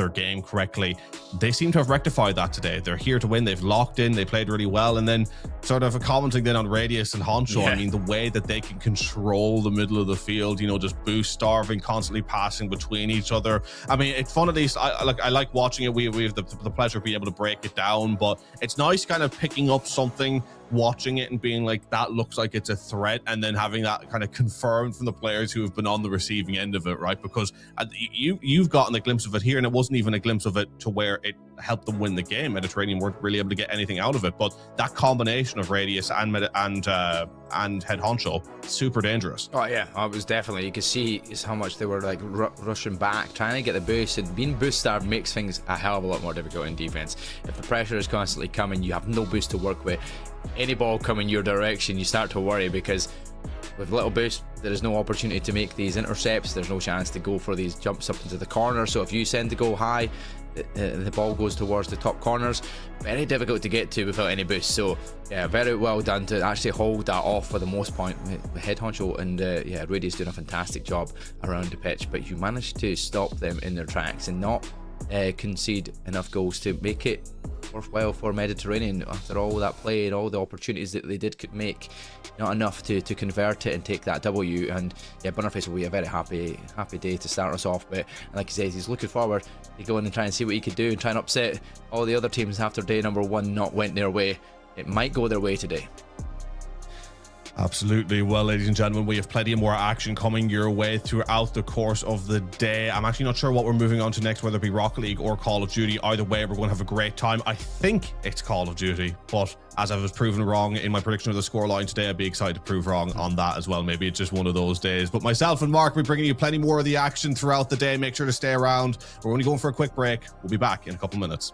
game correctly. They seem to have rectified that today. They're here to win. They've locked in. They played really well. And then sort of commenting then on Radius and Honcho, Yeah. the way that they can control the middle of the field, just boost starving, constantly passing between each other. It's fun, at least. I like watching it. We have the pleasure of being able to break it down, but it's nice kind of picking up something, watching it and being that looks like it's a threat, and then having that kind of confirmed from the players who have been on the receiving end of it, right? Because you've gotten a glimpse of it here, and it wasn't even a glimpse of it to where it helped them win the game. Mediterranean weren't really able to get anything out of it, but that combination of Radius and Head Honcho, super dangerous. Oh yeah, it was definitely, you could see is how much they were rushing back, trying to get the boost, and being boost starved makes things a hell of a lot more difficult in defense. If the pressure is constantly coming, you have no boost to work with. Any ball coming your direction, you start to worry, because with little boost, there is no opportunity to make these intercepts. There's no chance to go for these jumps up into the corner. So if you send the goal high, the ball goes towards the top corners. Very difficult to get to without any boost. So yeah, very well done to actually hold that off for the most part with Head Honcho, and Radius doing a fantastic job around the pitch. But you managed to stop them in their tracks and not concede enough goals to make it worthwhile for Mediterranean. After all that play and all the opportunities that they did make, not enough to convert it and take that W. And yeah, Bunnerface will be a very happy day to start us off. But like he says, he's looking forward to go in and try and see what he could do and try and upset all the other teams after day number one not went their way. It might go their way today. Absolutely. Well, ladies and gentlemen, we have plenty more action coming your way throughout the course of the day. I'm actually not sure what we're moving on to next, whether it be Rocket League or Call of Duty. Either way, we're going to have a great time. I think it's Call of Duty, but as I was proven wrong in my prediction of the scoreline today, I'd be excited to prove wrong on that as well. Maybe it's just one of those days. But myself and Mark will be bringing you plenty more of the action throughout the day. Make sure to stay around. We're only going for a quick break. We'll be back in a couple minutes.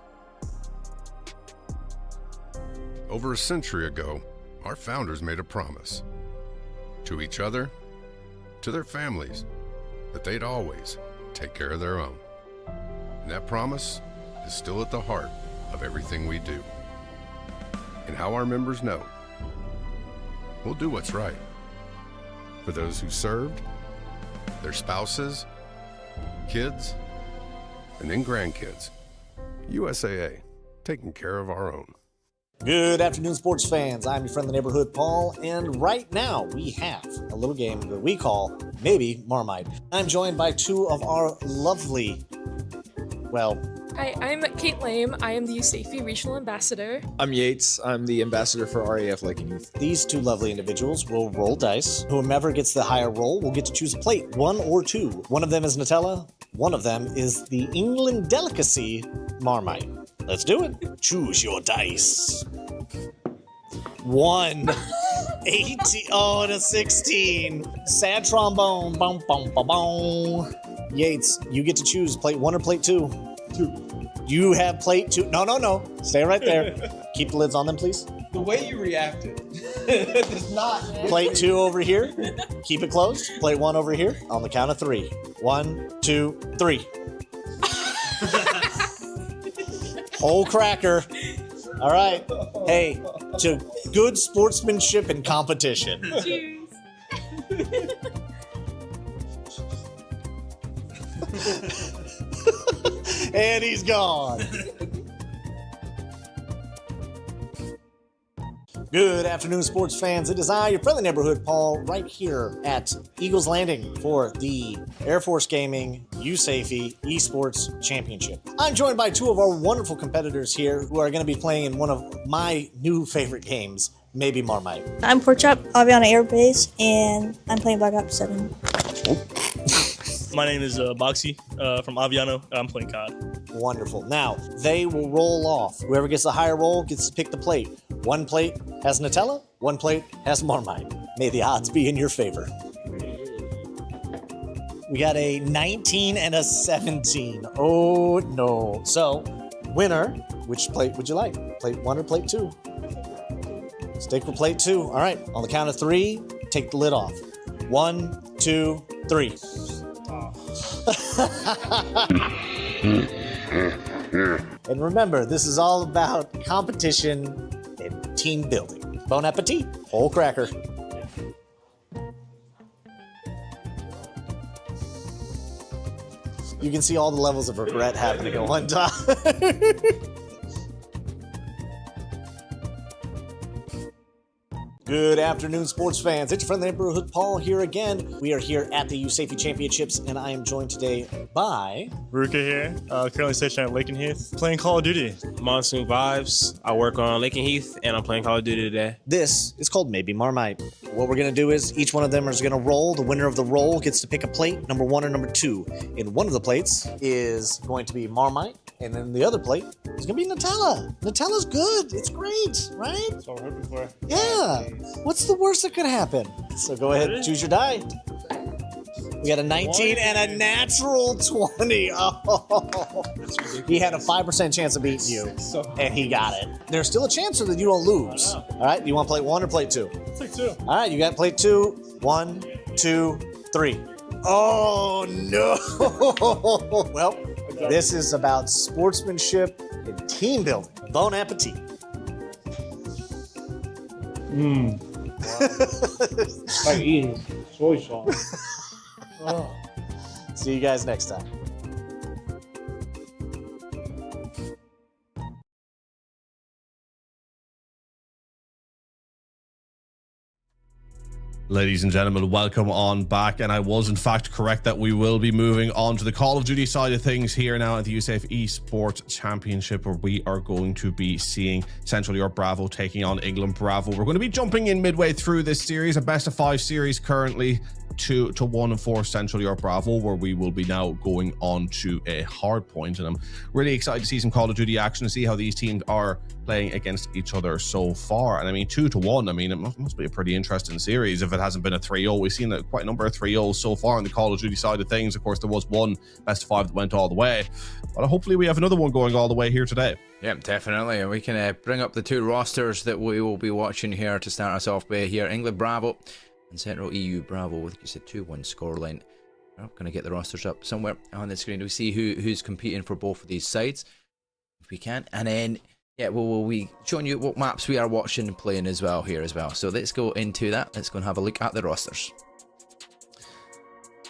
Over a century ago, our founders made a promise to each other, to their families, that they'd always take care of their own. And that promise is still at the heart of everything we do. And how our members know, we'll do what's right for those who served, their spouses, kids, and then grandkids. USAA, taking care of our own. Good afternoon, sports fans. I'm your friend, the neighborhood Paul, and right now we have a little game that we call Maybe Marmite. I'm joined by two of our lovely, well... Hi, I'm Kate Lame. I am the USAFE Regional Ambassador. I'm Yates. I'm the ambassador for RAF Lakenheath. These two lovely individuals will roll dice. Whomever gets the higher roll will get to choose a plate, one or two. One of them is Nutella. One of them is the England delicacy Marmite. Let's do it. Choose your dice. 1, 18, oh, and a 16. Sad trombone. Boom, boom, boom, boom. Yates, you get to choose plate 1 or plate 2. 2. You have plate 2. No. Stay right there. Keep the lids on them, please. The way you reacted does not. Plate 2 over here. Keep it closed. Plate 1 over here. On the count of 3. 1, 2, 3. Whole cracker. All right. Hey, to good sportsmanship and competition. Cheers. And he's gone. Good afternoon, sports fans. It is I, your friendly neighborhood Paul, right here at Eagles Landing for the Air Force Gaming USAFE Esports Championship. I'm joined by two of our wonderful competitors here who are going to be playing in one of my new favorite games, Maybe Marmite. I'm Porkchop, Aviana Air Base, and I'm playing Black Ops 7. My name is Boxy from Aviano. I'm playing CoD. Wonderful. Now, they will roll off. Whoever gets the higher roll gets to pick the plate. One plate has Nutella, one plate has Marmite. May the odds be in your favor. We got a 19 and a 17. Oh, no. So, winner, which plate would you like? Plate 1 or plate 2? Stick with plate 2. All right. On the count of 3, take the lid off. 1, 2, 3. And remember, this is all about competition and team building. Bon appetit. Whole cracker. You can see all the levels of regret happening at one time. Good afternoon, sports fans. It's your friend, the neighborhood Paul here again. We are here at the USAFE Championships, and I am joined today by... Ruka here, currently stationed at Lakenheath, playing Call of Duty. Monsoon Vibes. I work on Lakenheath, and I'm playing Call of Duty today. This is called Maybe Marmite. What we're going to do is each one of them is going to roll. The winner of the roll gets to pick a plate, number 1 or number 2. And one of the plates is going to be Marmite, and then the other plate is going to be Nutella. Nutella's good. It's great, right? That's what we're hoping for. Yeah. What's the worst that could happen? So go ahead and choose your die. We got a 19 and a natural 20. Oh. He had a 5% chance of beating you, and he got it. There's still a chance that you don't lose. All right, you want plate 1 or plate 2? Plate 2. All right, you got plate 2. 1, 2, 3. Oh, no. Well, this is about sportsmanship and team building. Bon appetit. Like eating soy sauce. Oh. See you guys next time. Ladies and gentlemen, welcome on back. And I was in fact correct that we will be moving on to the Call of Duty side of things here now at the USAFE Esports Championship, where we are going to be seeing Central Europe Bravo taking on England Bravo. We're going to be jumping in midway through this series, a best of 5 series currently, 2-1 for Central Europe Bravo, where we will be now going on to a hard point. And I'm really excited to see some Call of Duty action, to see how these teams are playing against each other so far. And I mean, 2-1, I mean, it must be a pretty interesting series if it hasn't been a 3-0. We've seen quite a number of 3-0s so far on the Call of Duty side of things. Of course, there was one best of 5 that went all the way, but hopefully we have another one going all the way here today. Yeah, definitely. And we can bring up the 2 rosters that we will be watching here to start us off with here. England Bravo and Central EU Bravo with, you said, 2-1 scoreline. I'm going to get the rosters up somewhere on the screen to see who's competing for both of these sides, if we can. And then, yeah, we'll be showing you what maps we are watching and playing as well here as well. So let's go into that. Let's go and have a look at the rosters.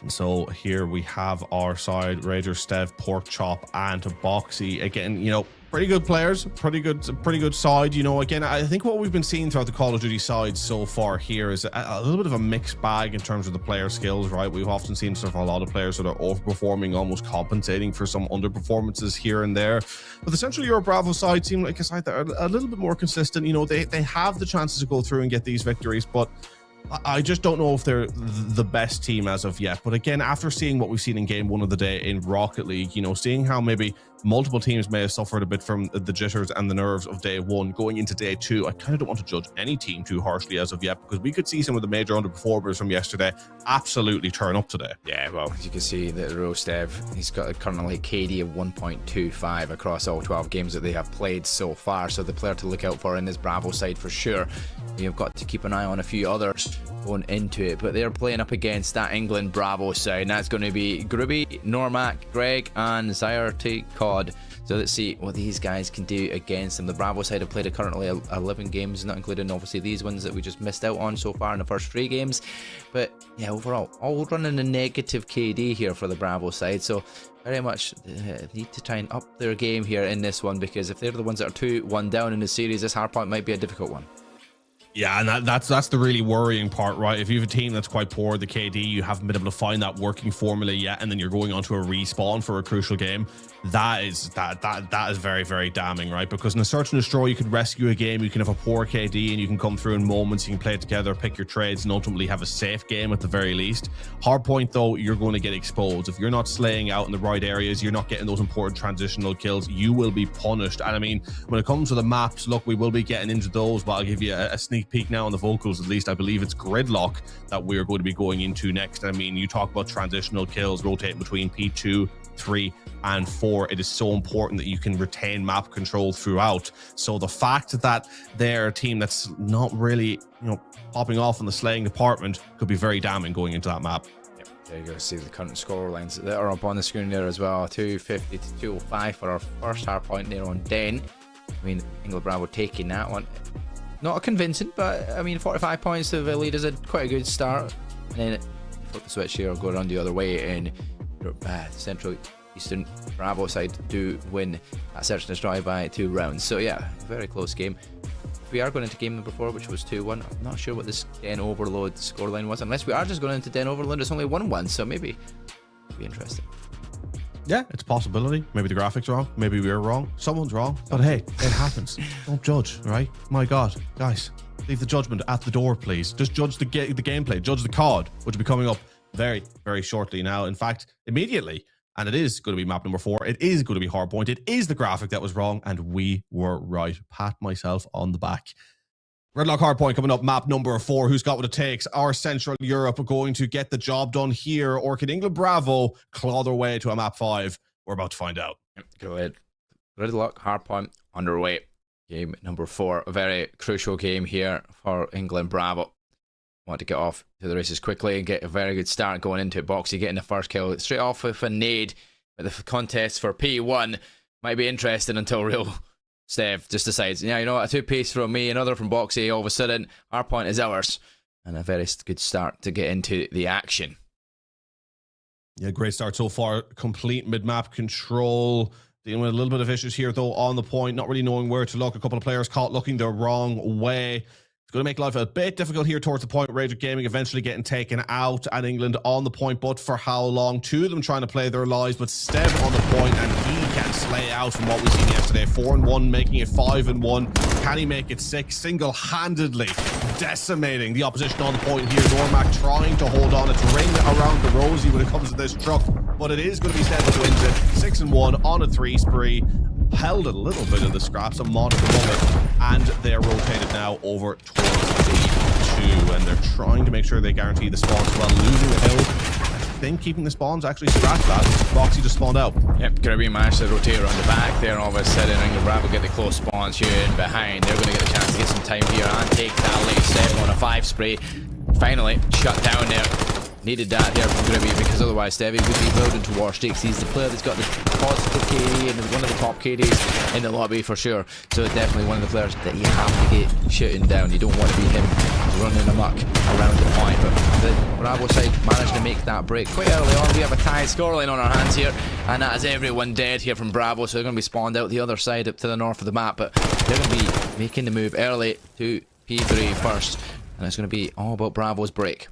So here we have our side: Rager, Stev, Pork Chop, and Boxy. Again, you know, pretty good players, pretty good side. You know, again, I think what we've been seeing throughout the Call of Duty side so far here is a little bit of a mixed bag in terms of the player skills, right? We've often seen sort of a lot of players that are overperforming, almost compensating for some underperformances here and there. But the Central Europe Bravo side seem like a side that are a little bit more consistent. You know, they have the chances to go through and get these victories, but I just don't know if they're the best team as of yet. But again, after seeing what we've seen in game 1 of the day in Rocket League, you know, seeing how maybe multiple teams may have suffered a bit from the jitters and the nerves of day 1 going into day 2, I kind of don't want to judge any team too harshly as of yet, because we could see some of the major underperformers from yesterday absolutely turn up today. Yeah, well, as you can see, the real Stev, he's got currently a KD of 1.25 across all 12 games that they have played so far. So the player to look out for in this Bravo side for sure. You've got to keep an eye on a few others going into it, but they're playing up against that England Bravo side, and that's going to be Grubby, Normac, Greg, and Zyrte CoD. So let's see what these guys can do against them. The Bravo side have played currently 11 games, not including obviously these ones that we just missed out on so far in the first 3 games. But yeah, overall, all running a negative KD here for the Bravo side. So very much need to try and up their game here in this one, because if they're the ones that are 2-1 down in the series, this hardpoint might be a difficult one. Yeah, and that's the really worrying part, right? If you have a team that's quite poor, the KD, you haven't been able to find that working formula yet, and then you're going on to a respawn for a crucial game. That is very, very damning, right? Because in a search and destroy, you can rescue a game, you can have a poor KD, and you can come through in moments, you can play it together, pick your trades, and ultimately have a safe game at the very least. Hardpoint, though, you're going to get exposed. If you're not slaying out in the right areas, you're not getting those important transitional kills, you will be punished. And I mean, when it comes to the maps, look, we will be getting into those, but I'll give you a sneak peek now on the vocals. At least I believe it's Gridlock that we're going to be going into next. I mean, you talk about transitional kills rotating between P2, 3, and 4. It is so important that you can retain map control throughout. So the fact that they're a team that's not really, you know, popping off in the slaying department could be very damning going into that map. There you go, see the current score lines that are up on the screen there as well. 250 to 205 for our first hardpoint there on Den. I mean, England Bravo taking that one. Not convincing, but I mean, 45 points to the lead is quite a good start. And then flip the switch here, go around the other way, and Central Eastern Bravo side do win that search and destroy by 2 rounds. So yeah, very close game. We are going into game number 4, which was 2-1. I'm not sure what this Den Overload scoreline was, unless we are just going into Den Overload. It's only 1-1, so maybe it'll be interesting. Yeah, it's a possibility. Maybe the graphics are wrong. Maybe we're wrong. Someone's wrong. But hey, it happens. Don't judge, right? My God, guys, leave the judgment at the door, please. Just judge the gameplay. Judge the COD, which will be coming up very, very shortly now. In fact, immediately. And it is going to be map number 4. It is going to be hardpoint. It is the graphic that was wrong, and we were right. Pat myself on the back. Redlock hardpoint coming up, map number 4. Who's got what it takes? Our Central Europe are going to get the job done here, or can England Bravo claw their way to a map 5? We're about to find out. Go ahead. Redlock hardpoint underway. Game number 4. A very crucial game here for England Bravo. Want to get off to the races quickly and get a very good start going into it. Boxy getting the first kill straight off with a nade. But the contest for P1 might be interesting until real Stev just decides, yeah, you know what, a 2-piece from me, another from Boxy. All of a sudden, our point is ours. And a very good start to get into the action. Yeah, great start so far. Complete mid-map control. Dealing with a little bit of issues here, though, on the point. Not really knowing where to look. A couple of players caught looking the wrong way. It's going to make life a bit difficult here towards the point. Rager Gaming eventually getting taken out, and England on the point, but for how long? 2 of them trying to play their lives, but Stev on the point, and he can slay out from what we've seen yesterday. 4-1, making it 5-1. Can he make it 6? Single-handedly decimating the opposition on the point here. Normac trying to hold on. It's ring around the rosy when it comes to this truck, but it is going to be Stev that wins it. 6-1 on a 3 spree. Held a little bit of the scraps, a modest moment, and they're rotated now over towards B2, and they're trying to make sure they guarantee the spawns while losing the hill. I think keeping the spawns actually scratched that. Boxy just spawned out. Yep, Caribbean managed to rotate around the back there, and all of a sudden England Bravo get the close spawns here in behind. They're going to get the chance to get some time here and take that late step on a 5 spray. Finally shut down there. Needed that here from Gribby, because otherwise Stevie would be building towards stakes. He's the player that's got the positive KD and one of the top KDs in the lobby for sure. So definitely one of the players that you have to get shooting down. You don't want to be him running amok around the point. But the Bravo side managed to make that break quite early on. We have a tied scoreline on our hands here, and that is everyone dead here from Bravo. So they're going to be spawned out the other side up to the north of the map. But they're going to be making the move early to P3 first. And it's going to be all about Bravo's break.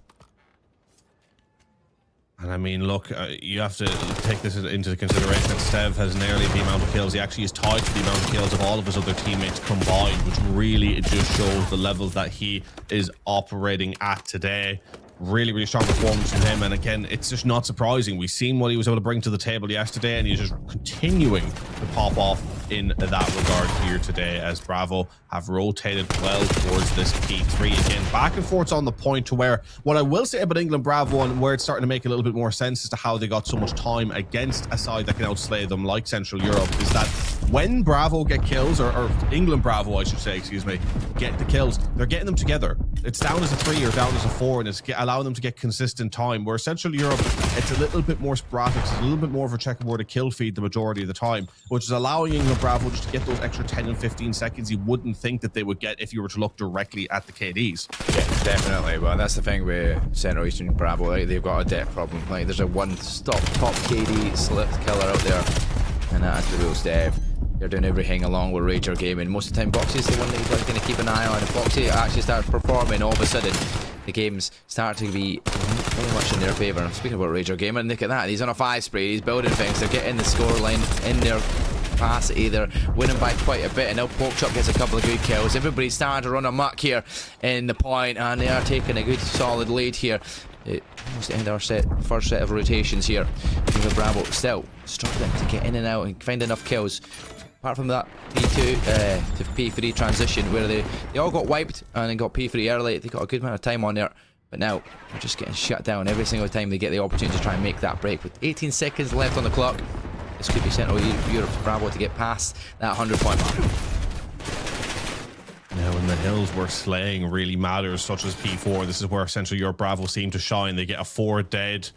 And I mean, look, you have to take this into consideration that Stev has nearly the amount of kills. He actually is tied for the amount of kills of all of his other teammates combined, which really just shows the levels that he is operating at today. Really, really strong performance from him. And again, it's just not surprising. We've seen what he was able to bring to the table yesterday, and he's just continuing to pop off in that regard here today, as Bravo have rotated well towards this P3 again. Back and forth on the point, to where what I will say about England Bravo, and where it's starting to make a little bit more sense as to how they got so much time against a side that can outslay them like Central Europe, is that when Bravo get kills, or England Bravo I should say, excuse me, get the kills, they're getting them together. It's down as a 3 or down as a 4, and it's allowing them to get consistent time, where Central Europe, it's a little bit more sporadic, it's a little bit more of a checkerboard kill feed the majority of the time, which is allowing England Bravo just to get those extra 10 and 15 seconds you wouldn't think that they would get if you were to look directly at the KDs. Yeah, definitely. Well, that's the thing with Central Eastern Bravo. Like, they've got a depth problem. Like, there's a one-stop top KD slip killer out there, and that's the real Stev. They're doing everything along with Rager Gaming. Most of the time, Boxy's the one that he's going to keep an eye on. If Boxy actually starts performing, all of a sudden, the games start to be very much in their favour. Speaking about Rager Gaming, look at that. He's on a 5 spree. He's building things. They're getting the scoreline in their capacity. They're winning by quite a bit, and now Porkchop gets a couple of good kills. Everybody's starting to run amok here in the point, and they are taking a good solid lead here. Almost end our first set of rotations here. Bravo still struggling to get in and out and find enough kills. Apart from that P2 to P3 transition, where they all got wiped and then got P3 early. They got a good amount of time on there, but now they're just getting shut down every single time they get the opportunity to try and make that break. With 18 seconds left on the clock, this could be Central Europe's Bravo to get past that 100-point mark. Now, when the hills were slaying really matters, such as P4, this is where Central Europe Bravo seem to shine. They get a 4 dead,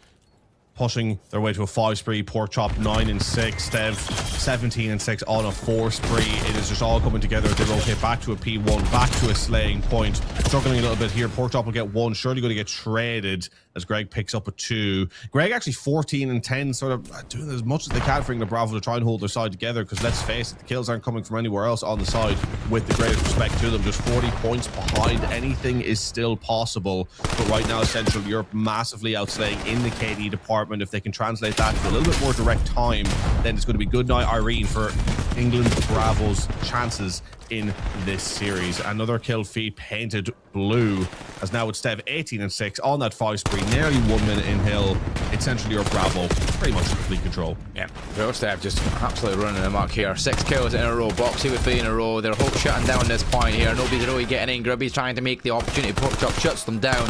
pushing their way to a 5 spree. Porkchop 9 and 6, Stev 17 and 6 on a 4 spree. It is just all coming together. They rotate back to a P1, back to a slaying point. Struggling a little bit here. Porkchop will get 1, surely going to get shredded as Greg picks up a 2. Greg actually 14 and 10, sort of doing as much as they can for England Bravo to try and hold their side together, because let's face it, the kills aren't coming from anywhere else on the side, with the greatest respect to them. Just 40 points behind. Anything is still possible, but right now Central Europe massively outslaying in the KD department. If they can translate that to a little bit more direct time, then it's going to be good night Irene for England Bravo's chances in this series. Another kill feed painted blue, as now it's Stev 18 and 6 on that 5 spree, nearly 1 minute in hill. It's Central Europe Bravo pretty much in complete control. Yeah, real Stev just absolutely running amok here. 6 kills in a row, Boxy with 3 in a row. They're hope shutting down this point here. Nobody's really getting in. Gribby's trying to make the opportunity. Porkchop shuts them down,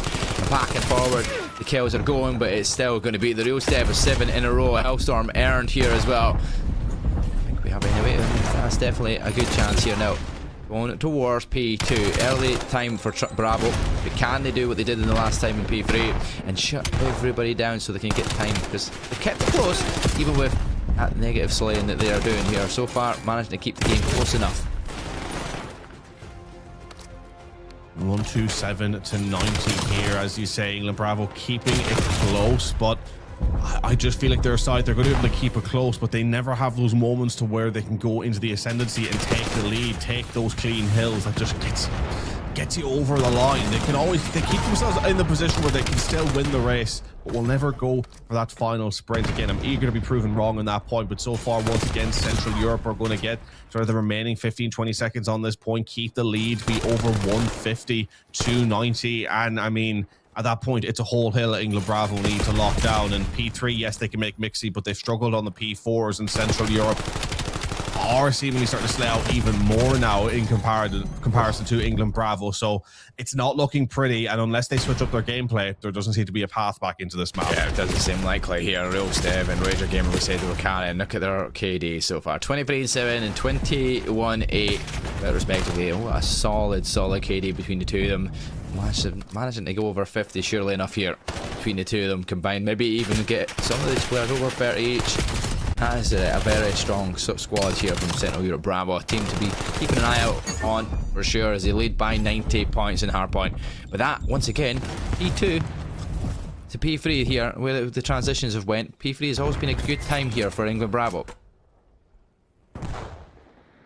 back and forward. The kills are going, but it's still going to be the real Stev with 7 in a row. Hellstorm earned here as well. I think we have anyway. That's definitely a good chance here now. Going towards P2. Early time for Bravo. But can they do what they did in the last time in P3 and shut everybody down so they can get time? Because they kept it close, even with that negative slaying that they are doing here. So far, managing to keep the game close enough. 127 to 90 here, as you say. England Bravo keeping it close, but I just feel like their side, they're going to be able to keep it close, but they never have those moments to where they can go into the ascendancy and take the lead, take those clean hills. That just gets you over the line. They keep themselves in the position where they can still win the race, but will never go for that final sprint. Again, I'm eager to be proven wrong on that point, but so far, once again, Central Europe are going to get sort of the remaining 15-20 seconds on this point, keep the lead, be over 150 to 90, and I mean, at that point, it's a whole hill England Bravo need to lock down. And P3, yes, they can make mixy, but they've struggled on the P4s, and Central Europe are seemingly starting to slay out even more now in comparison to England Bravo. So it's not looking pretty, and unless they switch up their gameplay, there doesn't seem to be a path back into this map. Yeah, it doesn't seem likely here. Real Stev and Rager Gamer, we said they were carrying. Look at their KD so far. 23-7 and 21-8, respectively. Oh, a solid KD between the two of them. Managing to go over 50 surely enough here. between the two of them combined. Maybe even get some of these players over 30 each. That is a very strong squad here from Central Europe Bravo. A team to be keeping an eye out on for sure, as they lead by 90 points in hardpoint. But that, once again, P2 to P3 here, where the transitions have went. P3 has always been a good time here for England Bravo.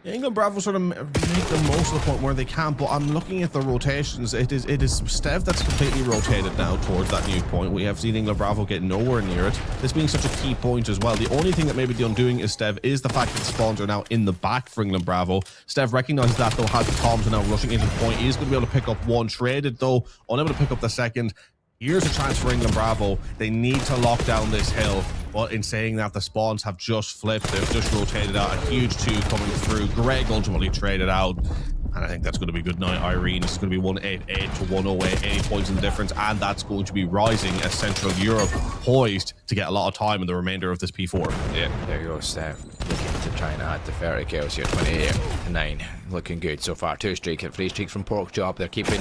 England Bravo sort of make the most of the point where they can, but I'm looking at the rotations. It is Stev that's completely rotated now towards that new point. We have seen England Bravo get nowhere near it. This being such a key point as well. The only thing that maybe the undoing is Stev is the fact that the spawns are now in the back for England Bravo. Stev recognizes that though, has the comms and now rushing into the point. He is going to be able to pick up one, traded though, unable to pick up the second. Here's a chance for England Bravo. They need to lock down this hill. But in saying that, the spawns have just flipped. They've just rotated out. A huge 2 coming through. Greg ultimately traded out. And I think that's going to be good night, Irene. It's going to be 188 to 108, 80 points in the difference. And that's going to be rising as Central Europe poised to get a lot of time in the remainder of this P4. Yeah, there you go, Steph. Looking to try and add the 30 kills here. 28 to 9. Looking good so far. 2 streak and 3 streaks from Porkchop. They're keeping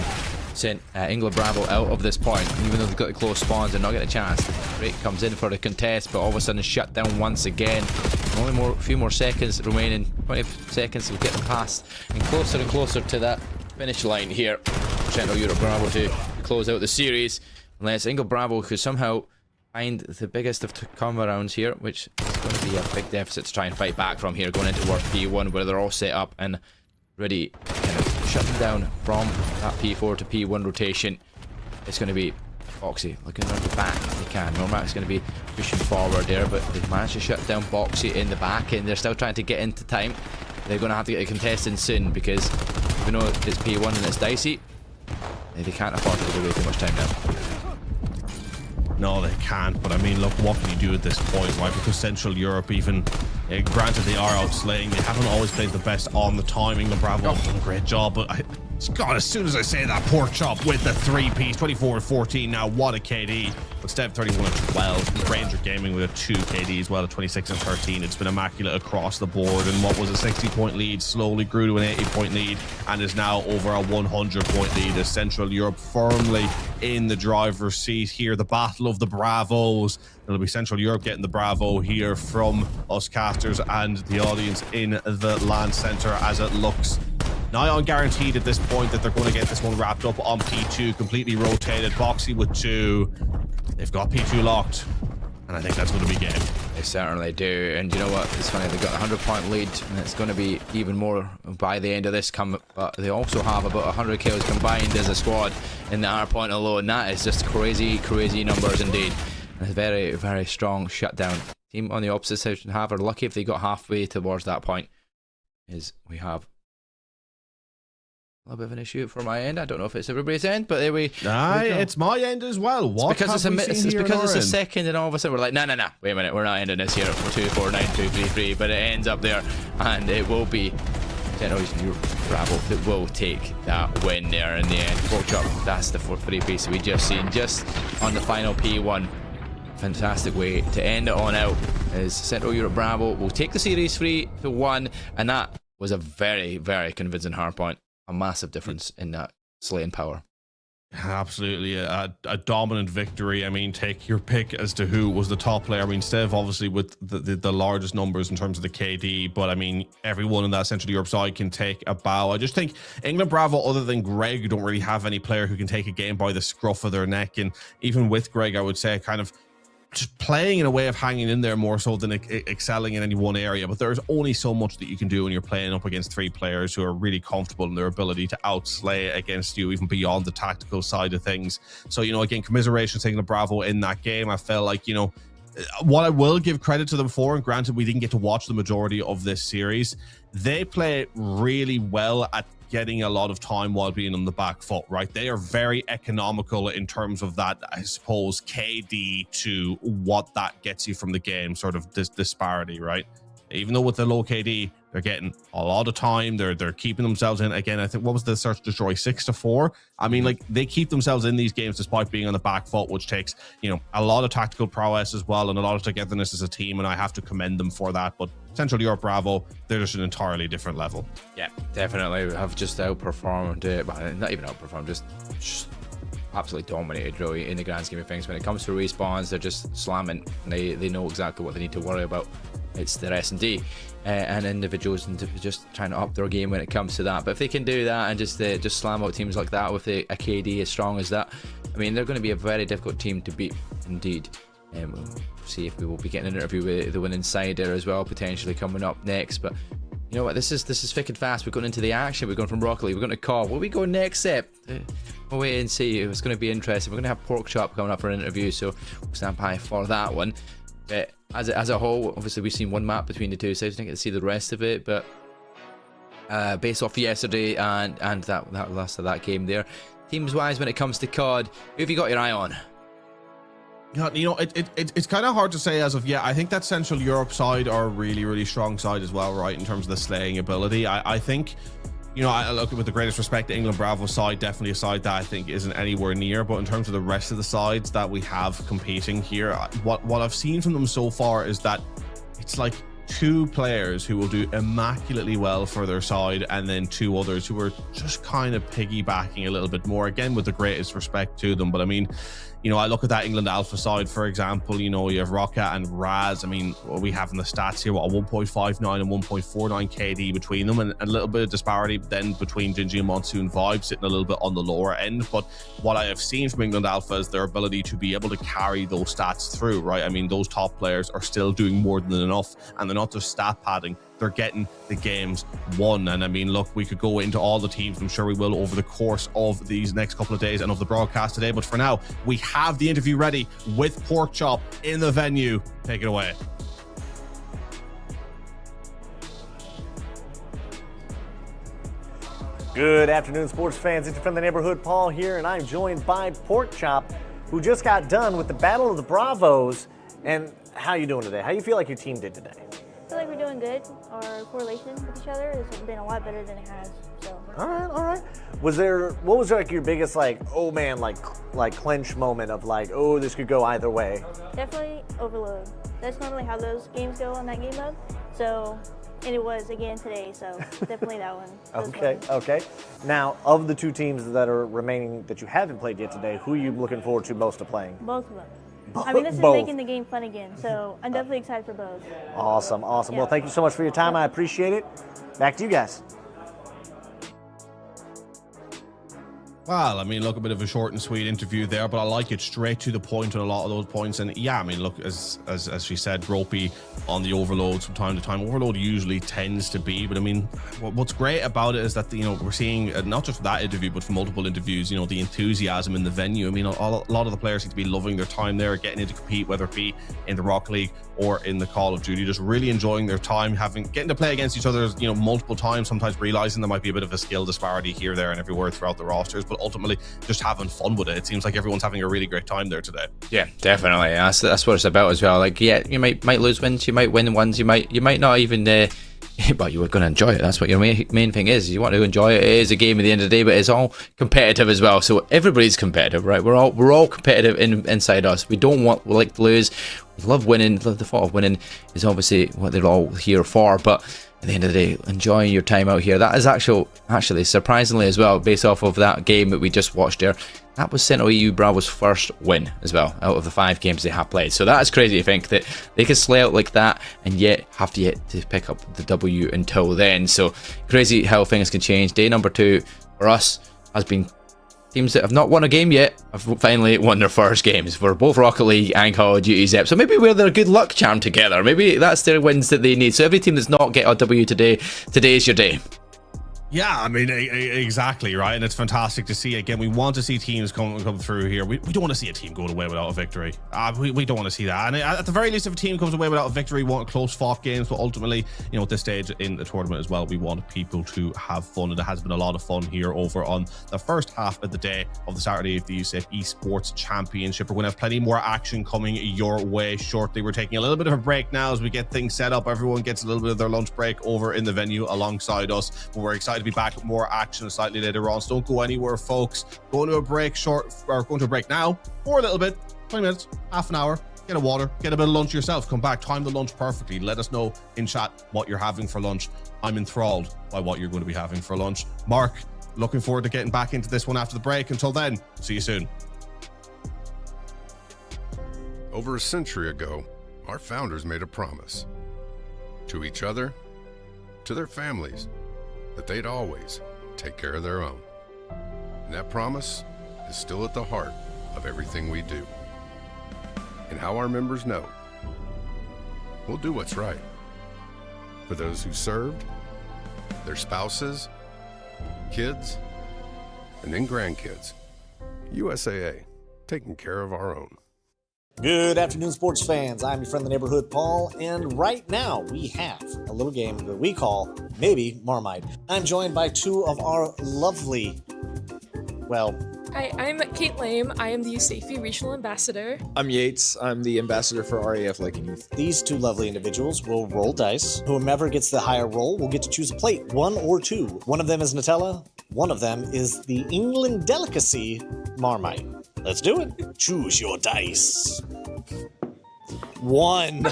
England Bravo out of this point. Even though they've got the close spawns, they're not getting a chance. Break comes in for the contest, but all of a sudden shut down once again. Only a few more seconds remaining. 20 seconds to get them past and closer to that finish line here. Central Europe Bravo to close out the series, unless England Bravo could somehow find the biggest of come arounds here, which is going to be a big deficit to try and fight back from here, going into World P1 where they're all set up and ready, kind of shutting down from that P4 to P1 rotation. It's going to be Boxy looking around the back if they can. Normac's going to be pushing forward there, but they've managed to shut down Boxy in the back, and they're still trying to get into time. They're going to have to get a contestant soon, because even though it's P1 and it's dicey, they can't afford to give away too much time now. No, they can't. But I mean, look, what can you do at this point, right? Because Central Europe, even granted they are outslaying, they haven't always played the best on the timing. The Bravo have done a great job, but God, as soon as I say that, Porkchop with the 3-piece, 24-14 now, what a KD. But Stev 31-12, Ranger Gaming with a 2 KD as well, at 26-13. It's been immaculate across the board, and what was a 60-point lead slowly grew to an 80-point lead and is now over a 100-point lead as Central Europe firmly in the driver's seat here. The battle of the Bravos. It'll be Central Europe getting the Bravo here from us casters and the audience in the LAN center, as it looks nigh on guaranteed at this point that they're going to get this one wrapped up on P2, completely rotated. Boxy with 2. They've got P2 locked, and I think that's going to be game. They certainly do, and you know what? It's funny, they've got a 100-point lead, and it's going to be even more by the end of this but they also have about 100 kills combined as a squad in the hardpoint alone. That is just crazy numbers indeed. And a very strong shutdown. Team on the opposite side are lucky if they got halfway towards that point. We have a little bit of an issue for my end. I don't know if it's everybody's end, but there we go. It's my end as well. What it's because it's a second, and all of a sudden we're like, no, wait a minute, we're not ending this here. 2, 4, 9, 2, 3, 3, but it ends up there, and it will be Bravo that will take that win there in the end. Porkchop, that's the 3-piece we just seen, just on the final P1. Fantastic way to end it on out, as Central Europe Bravo will take the series 3-1, and that was a very convincing hardpoint. A massive difference in that slaying power. Absolutely a dominant victory. I mean, take your pick as to who was the top player. I mean, Stev obviously with the largest numbers in terms of the KD, but I mean, everyone in that Central Europe side can take a bow. I just think England Bravo, other than Greg, don't really have any player who can take a game by the scruff of their neck. And even with Greg, I would say kind of just playing in a way of hanging in there more so than excelling in any one area. But there's only so much that you can do when you're playing up against 3 players who are really comfortable in their ability to outslay against you, even beyond the tactical side of things. So, you know, again, commiseration taking the Bravo in that game. I felt like, you know, what I will give credit to them for, and granted we didn't get to watch the majority of this series, they play really well at getting a lot of time while being on the back foot, right? They are very economical in terms of that, I suppose, KD to what that gets you from the game, sort of this disparity, right? Even though with the low KD, they're getting a lot of time. They're keeping themselves in. Again, I think, what was the search destroy 6-4? I mean, like, they keep themselves in these games despite being on the back foot, which takes, you know, a lot of tactical prowess as well and a lot of togetherness as a team, and I have to commend them for that. But Central Europe Bravo, they're just an entirely different level. Yeah, definitely have just outperformed it. Well, not even outperformed, just absolutely dominated really in the grand scheme of things. When it comes to respawns, they're just slamming. They know exactly what they need to worry about. It's their S&D and individuals and just trying to up their game when it comes to that. But if they can do that and just slam out teams like that with a KD as strong as that, I mean, they're going to be a very difficult team to beat indeed. We'll see if we will be getting an interview with the winning insider as well, potentially coming up next. But you know what, this is thick and fast. We're going into the action. We're going from Rocket League. We're going to CoD. Where we go next, Sep? We'll wait and see. It's going to be interesting. We're going to have Pork Chop coming up for an interview, so we'll stand by for that one. But as a whole, obviously we've seen one map between the two sides. I didn't get to see the rest of it, but based off yesterday and that last of that game there, teams wise, when it comes to CoD, who have you got your eye on? Yeah, you know, it's kind of hard to say as of yet. I think that Central Europe side are a really, really strong side as well, right, in terms of the slaying ability. I think, you know, I look with the greatest respect, the England Bravo side, definitely a side that I think isn't anywhere near. But in terms of the rest of the sides that we have competing here, what I've seen from them so far is that it's like 2 players who will do immaculately well for their side, and then 2 others who are just kind of piggybacking a little bit more, again with the greatest respect to them. But I mean, you know, I look at that England Alpha side, for example, you know, you have Rocket and Raz. I mean, what we have in the stats here, what, a 1.59 and 1.49 KD between them, and a little bit of disparity then between Gingy and Monsoon Vibe, sitting a little bit on the lower end. But what I have seen from England Alpha is their ability to be able to carry those stats through, right? I mean, those top players are still doing more than enough, and they're not just stat padding. They're getting the games won. And I mean, look, we could go into all the teams. I'm sure we will over the course of these next couple of days and of the broadcast today. But for now, we have the interview ready with Pork Chop in the venue. Take it away. Good afternoon, sports fans. It's from the neighborhood, Paul here, and I'm joined by Pork Chop, who just got done with the Battle of the Bravos. And how you doing today? How you feel like your team did today? I feel like we're doing good. Our correlation with each other has been a lot better than it has. So. All right. What was like your biggest oh man, like clinch moment of like, oh, this could go either way? Definitely overload. That's normally how those games go on that game mode. So, and it was again today. So definitely that one. Okay. Now, of the 2 teams that are remaining that you haven't played yet today, who are you looking forward to most to playing? Both of them. I mean, this is making the game fun again, so I'm definitely excited for both. Awesome. Yeah. Well, thank you so much for your time. I appreciate it. Back to you guys. Well, I mean, look, a bit of a short and sweet interview there, but I like it straight to the point on a lot of those points. And yeah, I mean, look, as she said, ropey on the overloads from time to time. Overload usually tends to be, but I mean, what's great about it is that, you know, we're seeing not just for that interview, but for multiple interviews, you know, the enthusiasm in the venue. I mean, a lot of the players seem to be loving their time there, getting in to compete, whether it be in the Rocket League or in the Call of Duty, just really enjoying their time, getting to play against each other, you know, multiple times, sometimes realizing there might be a bit of a skill disparity here, there, and everywhere throughout the rosters, but ultimately just having fun with it. It seems like everyone's having a really great time there today. Yeah, definitely. That's what it's about as well. Like, yeah, you might lose wins, you might win ones, you might not even but you were going to enjoy it. That's what your main thing is. You want to enjoy it. It is a game at the end of the day, but it's all competitive as well. So everybody's competitive, right? We're all competitive inside us. We like to lose. We love winning. The thought of winning is obviously what they're all here for. But at the end of the day, enjoying your time out here. That is actually surprisingly as well, based off of that game that we just watched there. That was Central EU Bravo's first win as well out of the 5 games they have played. So that is crazy to think that they can slay out like that and yet have to pick up the W until then. So crazy how things can change. Day number 2 for us has been teams that have not won a game yet have finally won their first games for both Rocket League and Call of Duty ZEP. So maybe we're their good luck charm together. Maybe that's their wins that they need. So every team that's not get a W today is your day. Yeah, I mean, exactly, right? And it's fantastic to see. Again, we want to see teams come through here. We don't want to see a team go away without a victory. We don't want to see that. And at the very least, if a team comes away without a victory, we want close fought games. But ultimately, you know, at this stage in the tournament as well, we want people to have fun. And it has been a lot of fun here over on the first half of the day of the Saturday of the USAFE Esports Championship. We're going to have plenty more action coming your way shortly. We're taking a little bit of a break now as we get things set up. Everyone gets a little bit of their lunch break over in the venue alongside us. But we're excited to be back with more action slightly later on. So don't go anywhere, folks. Going to a break now for a little bit, 20 minutes, half an hour. Get a water, get a bit of lunch yourself. Come back, time the lunch perfectly. Let us know in chat what you're having for lunch. I'm enthralled by what you're going to be having for lunch. Mark, Looking forward to getting back into this one after the break. Until then, see you soon. Over a century ago, our founders made a promise to each other, to their families, that they'd always take care of their own. And that promise is still at the heart of everything we do. And how our members know, we'll do what's right for those who served, their spouses, kids, and then grandkids. USAA, taking care of our own. Good afternoon, sports fans. I'm your friendly neighborhood Paul, and right now we have a little game that we call Maybe Marmite. I'm joined by two of our lovely, Hi, I'm Kate Lame. I am the USAFE Regional Ambassador. I'm Yates. I'm the ambassador for RAF Lakenheath. these two lovely individuals will roll dice. Whomever gets the higher roll will get to choose a plate, one or two. One of them is Nutella, one of them is the England delicacy Marmite. Let's do it. Choose your dice. 1,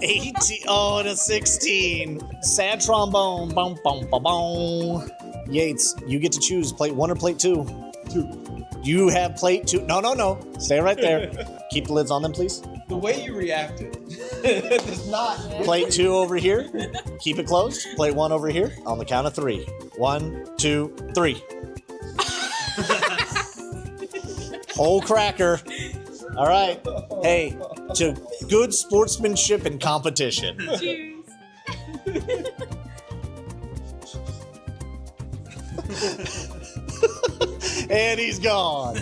18, oh, and a 16. Sad trombone. Boom, boom, boom, boom. Yates, you get to choose plate 1 or plate 2. 2. You have plate 2. No. Stay right there. Keep the lids on them, please. The way you reacted does not. Plate 2 over here. Keep it closed. Plate 1 over here. On the count of 3. 1, 2, 3. Whole cracker. All right. Hey, to good sportsmanship and competition. Cheers. And he's gone.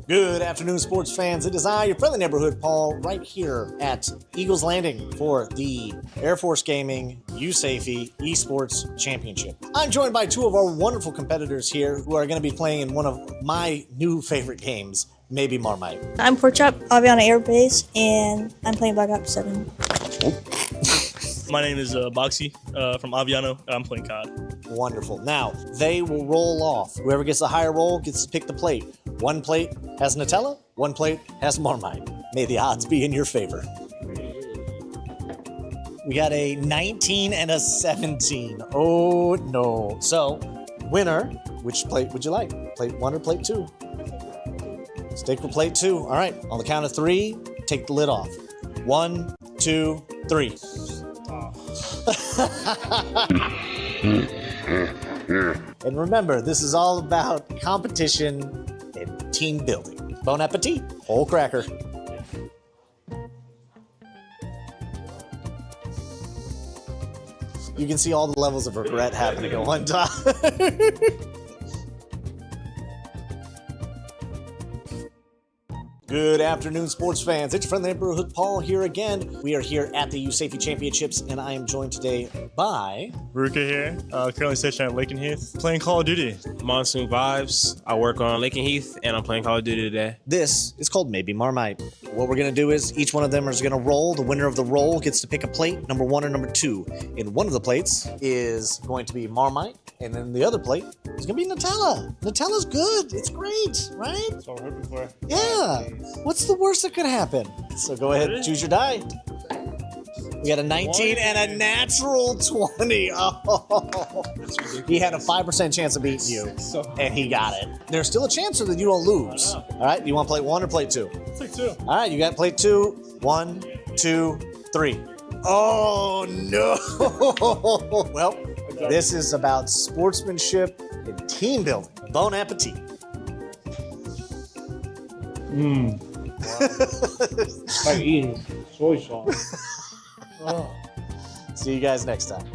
Good afternoon, sports fans. It is I, your friendly neighborhood Paul, right here at Eagles Landing for the Air Force Gaming USAFE Esports Championship. I'm joined by two of our wonderful competitors here who are going to be playing in one of my new favorite games, Maybe Marmite. I'm Porkchop, Aviana Air Base, and I'm playing Black Ops 7. My name is Boxy from Aviano. I'm playing CoD. Wonderful. Now, they will roll off. Whoever gets the higher roll gets to pick the plate. One plate has Nutella, one plate has Marmite. May the odds be in your favor. We got a 19 and a 17. Oh, no. So, winner, which plate would you like? Plate 1 or plate 2? Stick with plate 2. All right. On the count of 3, take the lid off. 1, 2, 3. And remember, this is all about competition and team building. Bon appetit. Whole cracker. You can see all the levels of regret happening at one time. Good afternoon, sports fans. It's your friendly neighborhood Paul here again. We are here at the USAFE Championships, and I am joined today by Ruka here, currently stationed at Lakenheath, playing Call of Duty. Monsoon Vibes. I work on Lakenheath, and I'm playing Call of Duty today. This is called Maybe Marmite. What we're going to do is each one of them is going to roll. The winner of the roll gets to pick a plate, number 1 or number 2. And one of the plates is going to be Marmite, and then the other plate is going to be Nutella. Nutella's good. It's great, right? That's what we're hoping for. Yeah. What's the worst that could happen? So go ahead and choose your die. We got a 19 and a natural 20. Oh. He had a 5% chance of beating you, and he got it. There's still a chance that you don't lose. All right, you want plate 1 or plate 2? Plate 2. All right, you got plate 2. 1, 2, 3. Oh, no. Well, this is about sportsmanship and team building. Bon appetit. Like eating soy sauce. Oh. See you guys next time.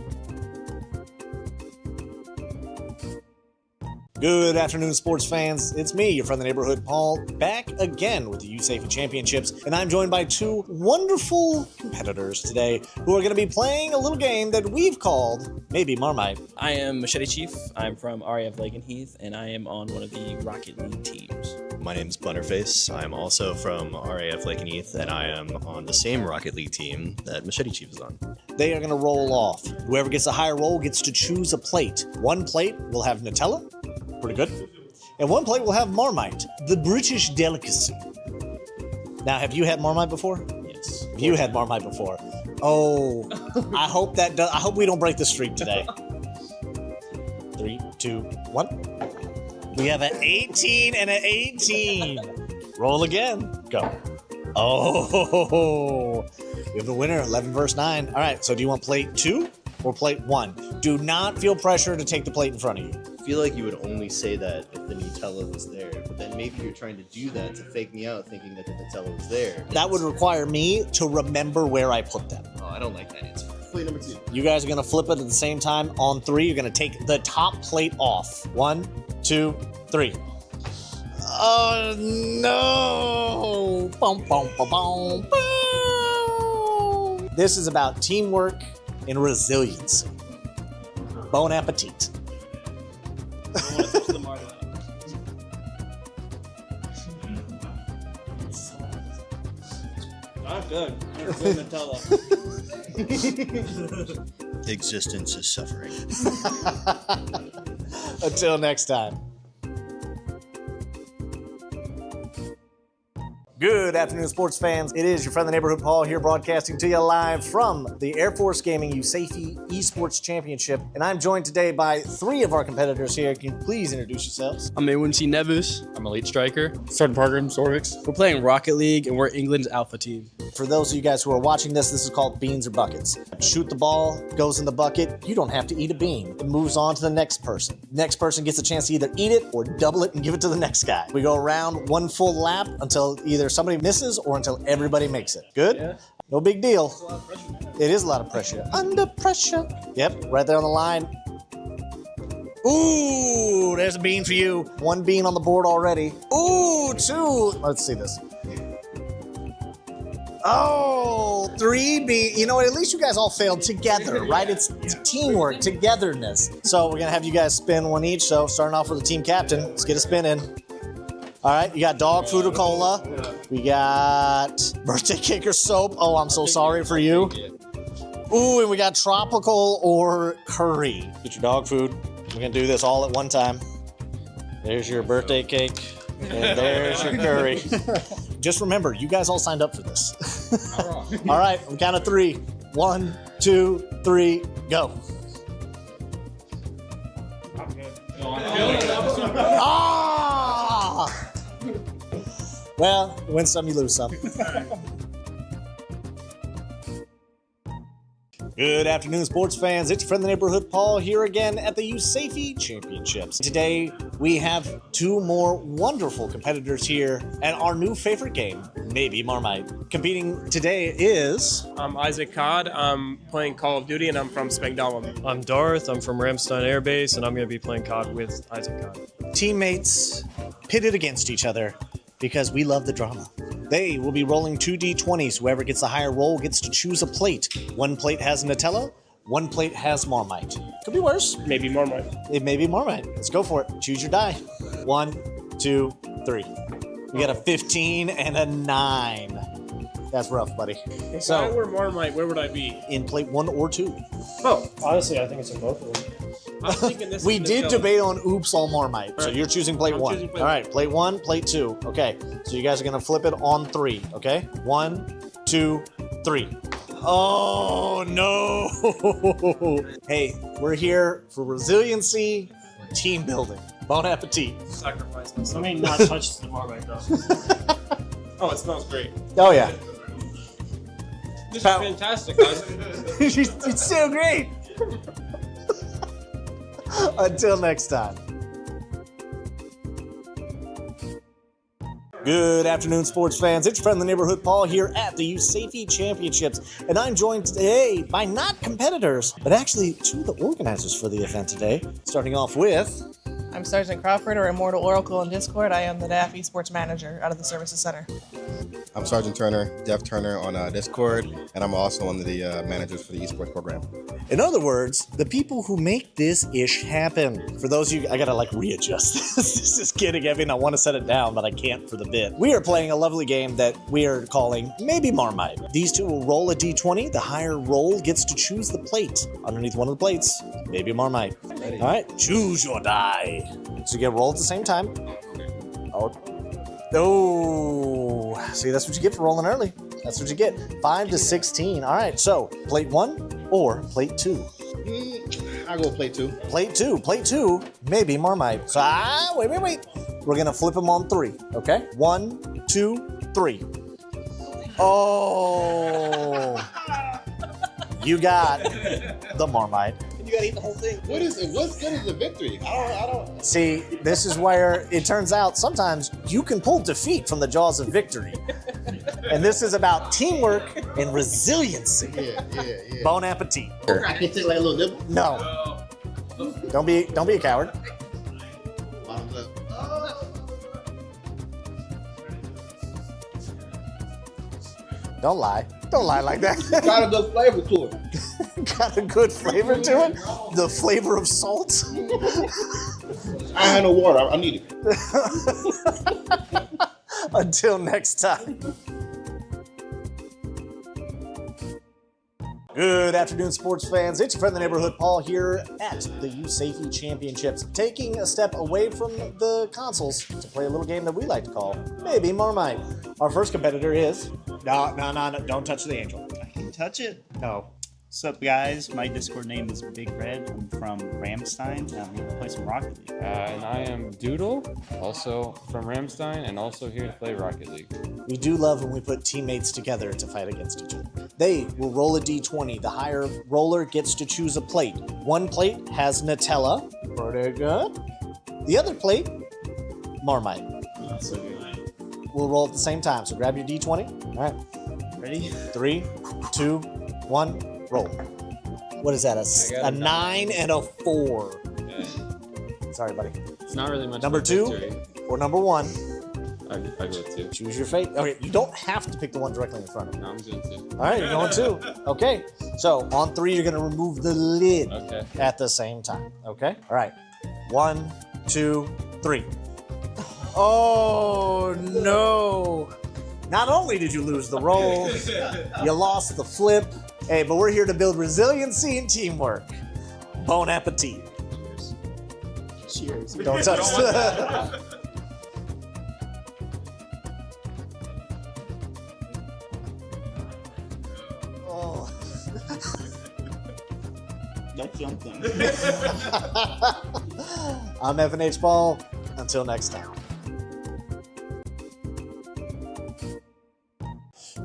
Good afternoon, sports fans. It's me, your friendly neighborhood Paul, back again with the USAFE Championships, and I'm joined by two wonderful competitors today who are going to be playing a little game that we've called Maybe Marmite. I am Machete Chief. I'm from RAF Lakenheath, and I am on one of the Rocket League teams. My name's Butterface. I'm also from RAF Lakenheath, and I am on the same Rocket League team that Machete Chief is on. They are going to roll off. Whoever gets a higher roll gets to choose a plate. One plate will have Nutella. Pretty good. And one plate will have Marmite, the British delicacy. Now, have you had Marmite before? Yes. You had Marmite before. Oh, I hope I hope we don't break the streak today. 3, 2, 1. We have an 18 and an 18. Roll again. Go. Oh, we have the winner, 11 versus 9. All right, so do you want plate 2 or plate 1? Do not feel pressure to take the plate in front of you. I feel like you would only say that if the Nutella was there, but then maybe you're trying to do that to fake me out thinking that the Nutella was there. That would require me to remember where I put them. Oh, I don't like that answer. Plate number 2. You guys are gonna flip it at the same time. On 3, you're gonna take the top plate off. 1, 2, 3. Oh no! Boom, boom, boom, boom, boom. This is about teamwork and resiliency. Bon appetit. Not good. Not good Nutella. Existence is suffering. Until next time. Good afternoon, sports fans. It is your friendly neighborhood Paul here, broadcasting to you live from the Air Force Gaming USAFE Esports Championship. And I'm joined today by 3 of our competitors here. Can you please introduce yourselves? I'm A1C Nevis. I'm Elite Striker. Sergeant Parker, I'm Sorvix. We're playing Rocket League, and we're England's alpha team. For those of you guys who are watching this is called beans or buckets. Shoot the ball, goes in the bucket. You don't have to eat a bean. It moves on to the next person. Next person gets a chance to either eat it or double it and give it to the next guy. We go around 1 full lap until either somebody misses or until everybody makes it. Good? Yeah. No big deal. It is a lot of pressure. Under pressure. Yep, right there on the line. Ooh, there's a bean for you. 1 bean on the board already. Ooh, 2. Let's see this. Oh, 3 beans. You know what? At least you guys all failed together, right? It's teamwork, togetherness. So we're going to have you guys spin 1 each. So starting off with the team captain. Let's get a spin in. All right, you got dog food or cola. We got birthday cake or soap. Oh, I'm so sorry for you. Ooh, and we got tropical or curry. Get your dog food. We're gonna do this all at one time. There's your birthday cake, and there's your curry. Just remember, you guys all signed up for this. All right, on count of 3. 1, 2, 3, go. Ah! Well, you win some, you lose some. Good afternoon, sports fans. It's your friendly neighborhood Paul here again at the USAFE Championships. Today, we have 2 more wonderful competitors here at our new favorite game, Maybe Marmite. Competing today is... I'm Isaac CoD. I'm playing Call of Duty, and I'm from Spangdahlem. I'm Darth. I'm from Ramstein Air Base, and I'm going to be playing COD with Isaac CoD. Teammates pitted against each other because we love the drama. They will be rolling 2 D20s. Whoever gets the higher roll gets to choose a plate. 1 plate has Nutella, 1 plate has Marmite. Could be worse. Maybe Marmite. It may be Marmite. Let's go for it. Choose your die. 1, 2, 3. We got a 15 and a 9. That's rough, buddy. If I were Marmite, where would I be? In plate 1 or 2. Oh, honestly, I think it's in both of them. I'm thinking this We is did Nutella. debate on oops all Marmite, so Right. you're choosing plate I'm 1. choosing plate All right, plate 1, plate 2. Okay, so you guys are gonna flip it on 3. Okay, 1, 2, 3. Oh no! Hey, we're here for resiliency, team building. Bon appetit. Sacrifice myself. Let me not touch the Marmite though. Oh, it smells great. Oh yeah. This is fantastic, guys. It's so great. Until next time. Good afternoon, sports fans. It's your friendly neighborhood Paul here at the USAFE Championships, and I'm joined today by not competitors, but actually 2 of the organizers for the event today. Starting off with... I'm Sergeant Crawford, or Immortal Oracle in Discord. I am the RAF Esports Manager out of the Services Center. I'm Sergeant Turner, Dev Turner on Discord, and I'm also one of the managers for the esports program. In other words, the people who make this ish happen. For those of you, I gotta readjust this. This is getting heavy and I want to set it down, but I can't for the bit. We are playing a lovely game that we are calling Maybe Marmite. These 2 will roll a d20. The higher roll gets to choose the plate. Underneath one of the plates, Maybe Marmite. All right, choose your die. So you get roll at the same time. Oh, see, that's what you get for rolling early. That's what you get. 5 to 16. All right, so plate 1 or plate 2? I'll go plate 2. Plate 2. Plate 2, maybe Marmite. So, wait. We're going to flip them on 3, okay? 1, 2, 3. Oh. You got the Marmite. You gotta eat the whole thing. What's good is the victory? I don't. See, this is where it turns out sometimes you can pull defeat from the jaws of victory. And this is about teamwork and resiliency. Yeah. Bon appetit. I can take like a little nibble. No. Don't be a coward. Bottoms up. Don't lie. Don't lie like that. Got a good flavor to it. Got a good flavor to it? The flavor of salt? I had no water. I need it. Until next time. Good afternoon, sports fans. It's your friend, the neighborhood Paul, here at the USAFE Championships, taking a step away from the consoles to play a little game that we like to call Maybe Marmite. Our first competitor is... No, don't touch the angel. I can touch it. No. What's up, guys? My Discord name is Big Red. I'm from Ramstein. I'm here to play some Rocket League. And I am Doodle, also from Ramstein, and also here to play Rocket League. We do love when we put teammates together to fight against each other. They will roll a d20. The higher roller gets to choose a plate. One plate has Nutella. Pretty good. The other plate, Marmite. That's so good. We'll roll at the same time. So grab your d20. All right. Ready? 3, 2, 1, roll. What is that? A 9 and a 4. Yeah. Sorry, buddy. It's not really much. Number 2 or number 1? I go 2. Choose your fate. Okay, you don't have to pick the one directly in front of you. No, I'm doing 2. All right, you're going 2. Okay, so on 3, you're going to remove the lid at the same time. Okay? All right. 1, 2, 3. Oh, no. Not only did you lose the roll, you lost the flip. Hey, but we're here to build resiliency and teamwork. Bon appetit. Cheers. Don't touch the... Oh. That's something. I'm FNH Paul. Until next time.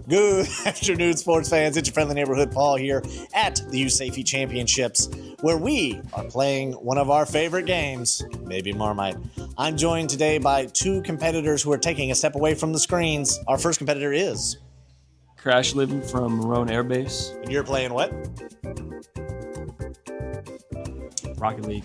Good afternoon, sports fans. It's your friendly neighborhood Paul here at the USAFE Championships, where we are playing one of our favorite games, Maybe Marmite. I'm joined today by 2 competitors who are taking a step away from the screens. Our first competitor is... Crash Living from Marone Air Base. And you're playing what? Rocket League.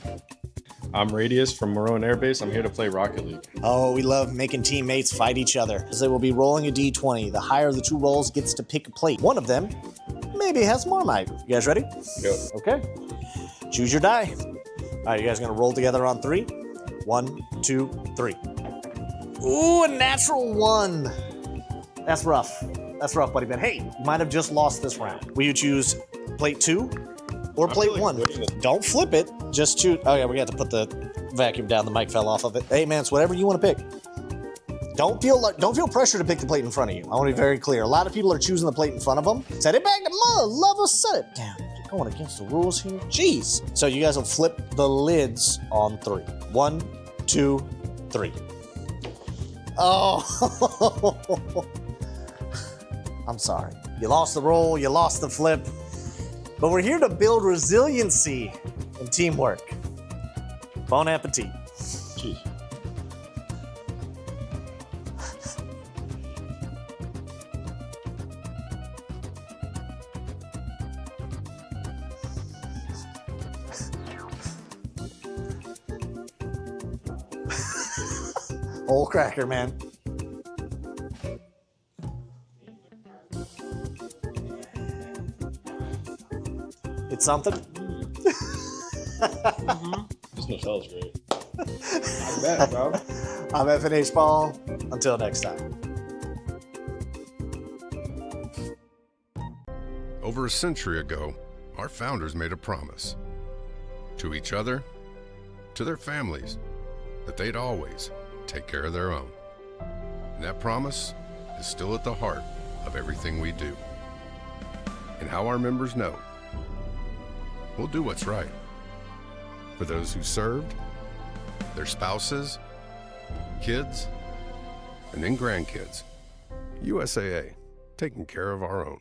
I'm Radius from Marone Air Base. I'm here to play Rocket League. Oh, we love making teammates fight each other. As they will be rolling a d20. The higher of the 2 rolls gets to pick a plate. One of them maybe has Marmite. You guys ready? Go. Okay. Choose your die. All right, you guys gonna roll together on 3? 1, 2, 3. Ooh, a natural 1. That's rough. That's rough, buddy. But hey, you might have just lost this round. Will you choose plate 2 or plate 1? Don't flip it. Just choose. Oh yeah, we got to put the vacuum down. The mic fell off of it. Hey man, it's whatever you want to pick. Don't feel pressure to pick the plate in front of you. I want to be very clear. A lot of people are choosing the plate in front of them. Set it back to mother, lover, set it down. You're going against the rules here. Jeez. So you guys will flip the lids on 3. 1, 2, 3. Oh. I'm sorry. You lost the roll. You lost the flip. But we're here to build resiliency and teamwork. Bon appetit. Cheers. Old cracker, man. It's something. This smells great. I bet, bro. I'm FNH Paul. Until next time. Over a century ago, our founders made a promise to each other, to their families, that they'd always take care of their own. And that promise is still at the heart of everything we do. And how our members know we'll do what's right for those who served, their spouses, kids, and then grandkids. USAA, taking care of our own.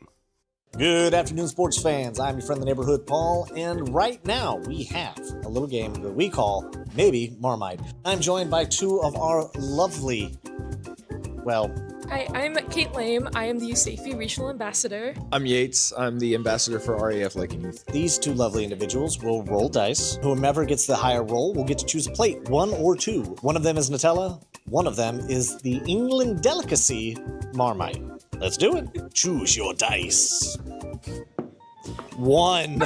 Good afternoon, sports fans. I'm your friend, the neighborhood Paul, and right now we have a little game that we call Maybe Marmite. I'm joined by two of our lovely, well... Hi, I'm Kate Lame. I am the USAFE Regional Ambassador. I'm Yates. I'm the ambassador for RAF Lakenheath. These two lovely individuals will roll dice. Whomever gets the higher roll will get to choose a plate, one or two. One of them is Nutella. One of them is the England delicacy Marmite. Let's do it. Choose your dice. 1,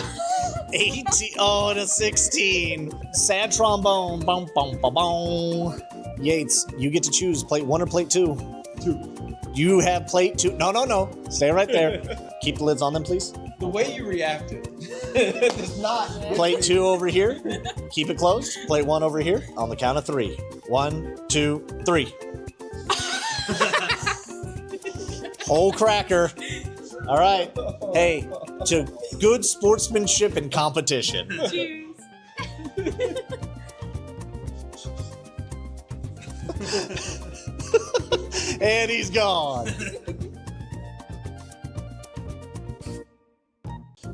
18, oh, and a 16. Sad trombone. Boom, boom, boom, boom. Yates, you get to choose plate 1 or plate 2. 2. You have plate 2. No. Stay right there. Keep the lids on them, please. The way you reacted does not. Plate 2 over here. Keep it closed. Plate 1 over here. On the count of 3. 1, 2, 3. Whole cracker. All right. Hey, to good sportsmanship and competition. Cheers. And he's gone.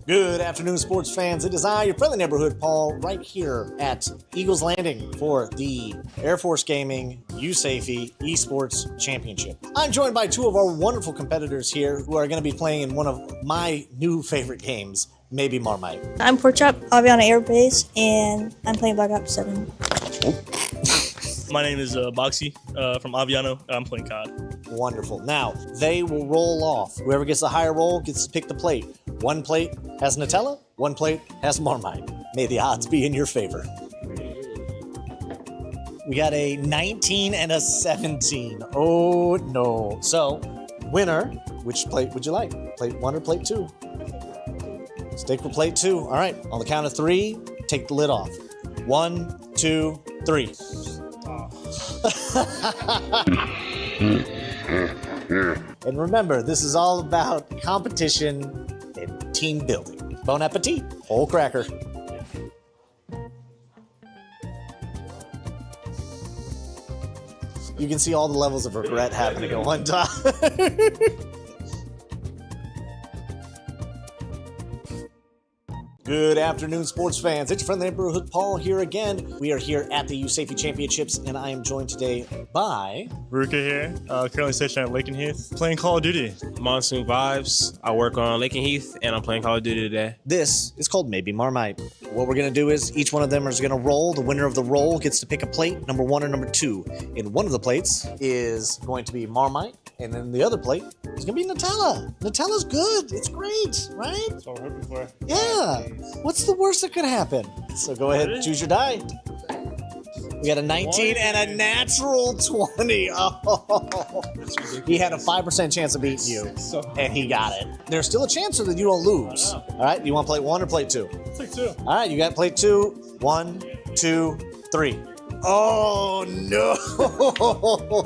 Good afternoon, sports fans. It is I, your friendly neighborhood Paul, right here at Eagles Landing for the Air Force Gaming USAFE Esports Championship. I'm joined by two of our wonderful competitors here who are going to be playing in one of my new favorite games, Maybe Marmite. I'm Porkchop, Aviana Air Base, and I'm playing Black Ops 7. My name is Boxy from Aviano. I'm playing CoD. Wonderful. Now, they will roll off. Whoever gets the higher roll gets to pick the plate. One plate has Nutella, one plate has Marmite. May the odds be in your favor. We got a 19 and a 17. Oh, no. So, winner, which plate would you like? Plate 1 or plate 2? Stick with plate 2. All right. On the count of 3, take the lid off. 1, 2, 3. And remember, this is all about competition and team building. Bon appetit. Whole cracker. You can see all the levels of regret happening at one time. Good afternoon, sports fans. It's your friend, the neighborhood Paul here again. We are here at the USAFE Championships, and I am joined today by... Ruka here, currently stationed at Lakenheath, playing Call of Duty. Monsoon Vibes. I work on Lakenheath, and I'm playing Call of Duty today. This is called Maybe Marmite. What we're going to do is each one of them is going to roll. The winner of the roll gets to pick a plate, number 1 or number 2. And one of the plates is going to be Marmite, and then the other plate is going to be Nutella. Nutella's good. It's great, right? That's what we're hoping for. Yeah. What's the worst that could happen? So go ahead and choose your die. We got a 19 and a natural 20. Oh. He had a 5% chance of beating you, and he got it. There's still a chance that you don't lose. All right, you want plate 1 or plate 2? Plate 2. All right, you got plate 2. 1, 2, 3. Oh, no.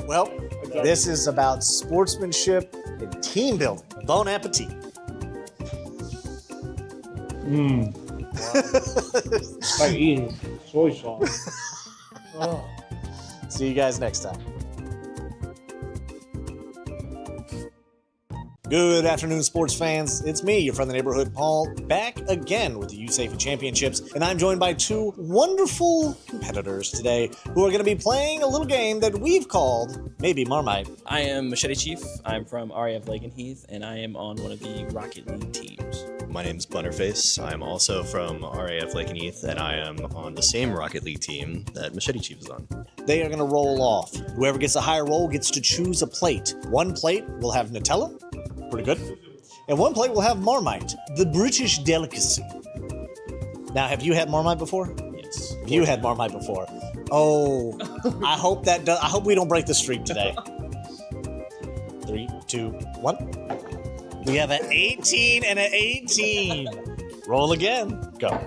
Well, this is about sportsmanship and team building. Bon appetit. Like eating soy sauce. Oh. See you guys next time. Good afternoon, sports fans. It's me, your friend, the neighborhood Paul, back again with the USAFE Championships, and I'm joined by two wonderful competitors today who are going to be playing a little game that we've called Maybe Marmite. I am Machete Chief. I'm from RAF Lakenheath, and I am on one of the Rocket League teams. My name's Butterface. I'm also from RAF Lakenheath, and I am on the same Rocket League team that Machete Chief is on. They are going to roll off. Whoever gets a higher roll gets to choose a plate. One plate will have Nutella. Pretty good. And one plate will have Marmite, the British delicacy. Now, have you had Marmite before? Yes. Have you had Marmite before? Oh, I hope that does. I hope we don't break the streak today. 3, 2, 1. We have an 18 and an 18. Roll again. Go.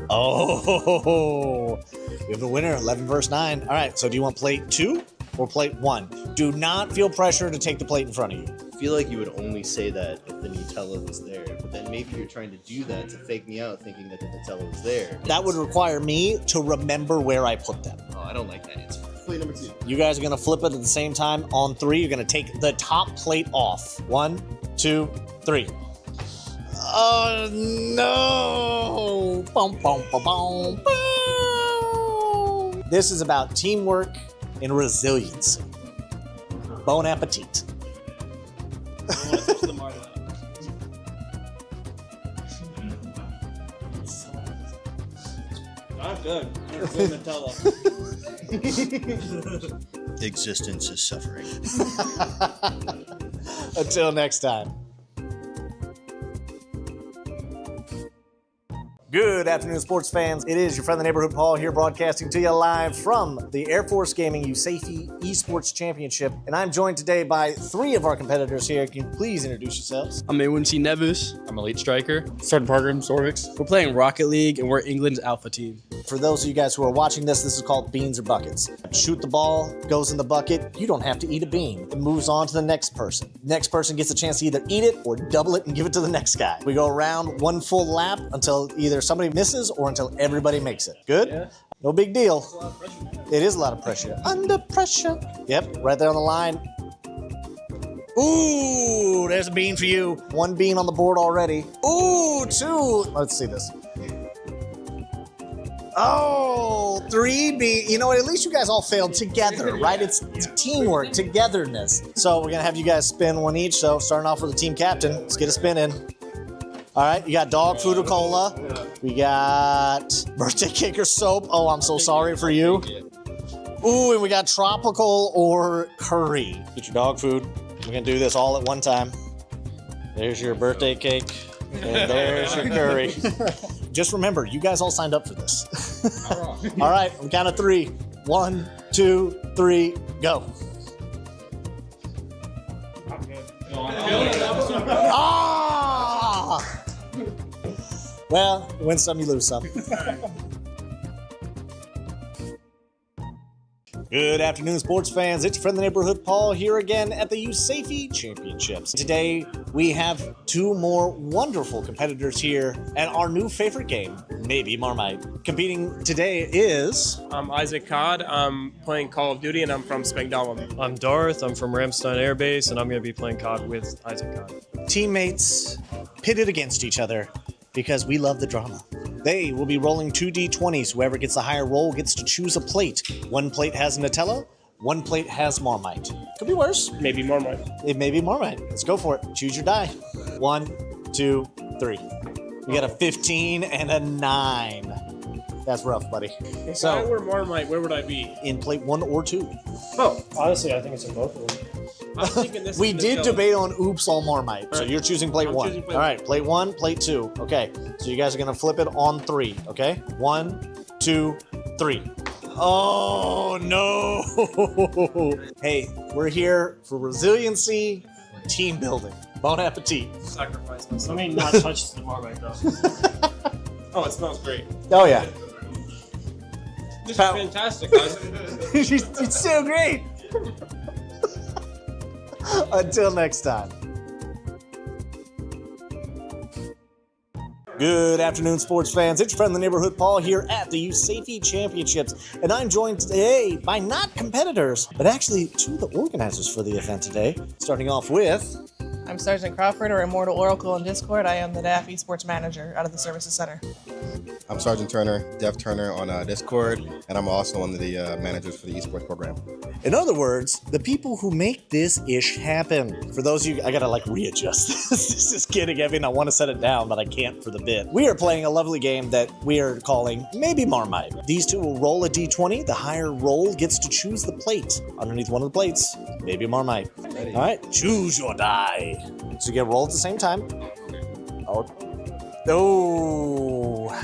Oh, we have the winner, 11 versus 9. All right, so do you want plate 2 or plate 1? Do not feel pressure to take the plate in front of you. I feel like you would only say that if the Nutella was there, but then maybe you're trying to do that to fake me out thinking that the Nutella was there. That would require me to remember where I put them. Oh, I don't like that answer. Plate number 2. You guys are gonna flip it at the same time. On 3, you're gonna take the top plate off. 1, 2, 3. Oh no! Boom, boom, boom, boom, boom. This is about teamwork and resiliency. Bon appetit. Not good. Good Nutella. Existence is suffering. Until next time. Good afternoon, sports fans. It is your friendly neighborhood Paul here, broadcasting to you live from the Air Force Gaming USAFE Esports Championship. And I'm joined today by 3 of our competitors here. Can you please introduce yourselves? I'm A1C Nevis. I'm Elite Striker. Sergeant Parker, Sorvix. We're playing Rocket League, and we're England's alpha team. For those of you guys who are watching this is called beans or buckets. Shoot the ball, goes in the bucket. You don't have to eat a bean. It moves on to the next person. Next person gets a chance to either eat it or double it and give it to the next guy. We go around 1 full lap until either somebody misses or until everybody makes it. Good? Yeah. No big deal. It is a lot of pressure. Under pressure. Yep, right there on the line. Ooh, there's a bean for you. 1 bean on the board already. Ooh, 2. Let's see this. Oh, 3 beans. You know what? At least you guys all failed together, right? It's teamwork, togetherness. So we're going to have you guys spin 1 each. So starting off with the team captain. Let's get a spin in. All right, you got dog food or cola. We got birthday cake or soap. Oh, I'm so sorry for you. Ooh, and we got tropical or curry. Get your dog food. We're gonna do this all at one time. There's your birthday cake, and there's your curry. Just remember, you guys all signed up for this. All right, on count of 3. 1, 2, 3, go. Ah! Well, win some, you lose some. Good afternoon, sports fans. It's your friendly neighborhood Paul here again at the USAFE Championships. Today, we have 2 more wonderful competitors here and our new favorite game, Maybe Marmite. Competing today is... I'm Isaac CoD. I'm playing Call of Duty, and I'm from Spangdahlem. I'm Darth. I'm from Ramstein Air Base, and I'm going to be playing CoD with Isaac CoD. Teammates pitted against each other because we love the drama. They will be rolling 2 D20s. Whoever gets the higher roll gets to choose a plate. 1 plate has Nutella, 1 plate has Marmite. Could be worse. Maybe Marmite. It may be Marmite. Let's go for it. Choose your die. 1, 2, 3. We got a 15 and a 9. That's rough, buddy. If I were Marmite, where would I be? In plate 1 or 2. Oh. Honestly, I think it's in both of them. I'm thinking this We is did Nutella. debate on oops all Marmite. So Right. you're choosing plate I'm 1. choosing plate All right, plate 1, plate 2. Okay, so you guys are going to flip it on 3. Okay, 1, 2, 3. Oh, no. Hey, we're here for resiliency, team building. Bon appetit. Sacrifice Let myself. me not touch the Marmite, though. Oh, it smells great. Oh, yeah. This is fantastic, guys. It's so great. Until next time. Good afternoon, sports fans. It's your friendly neighborhood Paul here at the USAFE Championships. And I'm joined today by not competitors, but actually 2 of the organizers for the event today. Starting off with... I'm Sergeant Crawford, or Immortal Oracle in Discord. I am the RAF Esports Manager out of the Services Center. I'm Sergeant Turner, Dev Turner on Discord, and I'm also one of the managers for the esports program. In other words, the people who make this ish happen. For those of you, I gotta readjust this. This is kidding. I mean, I want to set it down, but I can't for the bit. We are playing a lovely game that we are calling Maybe Marmite. These 2 will roll a d20. The higher roll gets to choose the plate. Underneath one of the plates, Maybe Marmite. All right, choose your die. So you get rolled at the same time. Oh,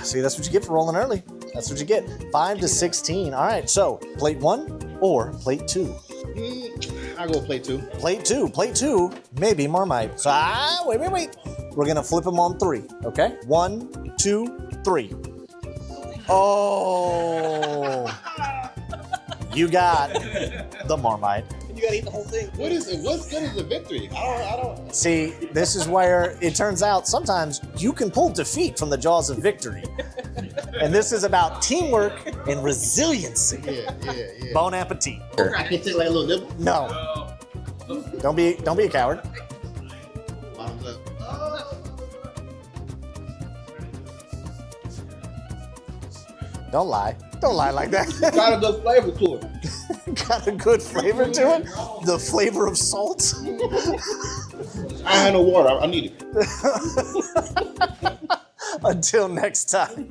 see, that's what you get for rolling early. That's what you get. 5 to 16. All right, so plate 1 or plate 2? I'll go plate 2. Plate 2. Plate 2, maybe Marmite. So, wait. We're going to flip them on 3, okay? 1, 2, 3. Oh. You got the Marmite. gotta eat the whole thing. What is it? What's good as a victory? I don't. See, this is where it turns out sometimes you can pull defeat from the jaws of victory. And this is about teamwork and resiliency. Yeah. Bon appetit. I can take like a little nibble. No. Don't be a coward. Bottoms up. Don't lie. Don't lie like that. Got a good flavor to it. Got a good flavor to it? The flavor of salt? I had no water. I need it. Until next time.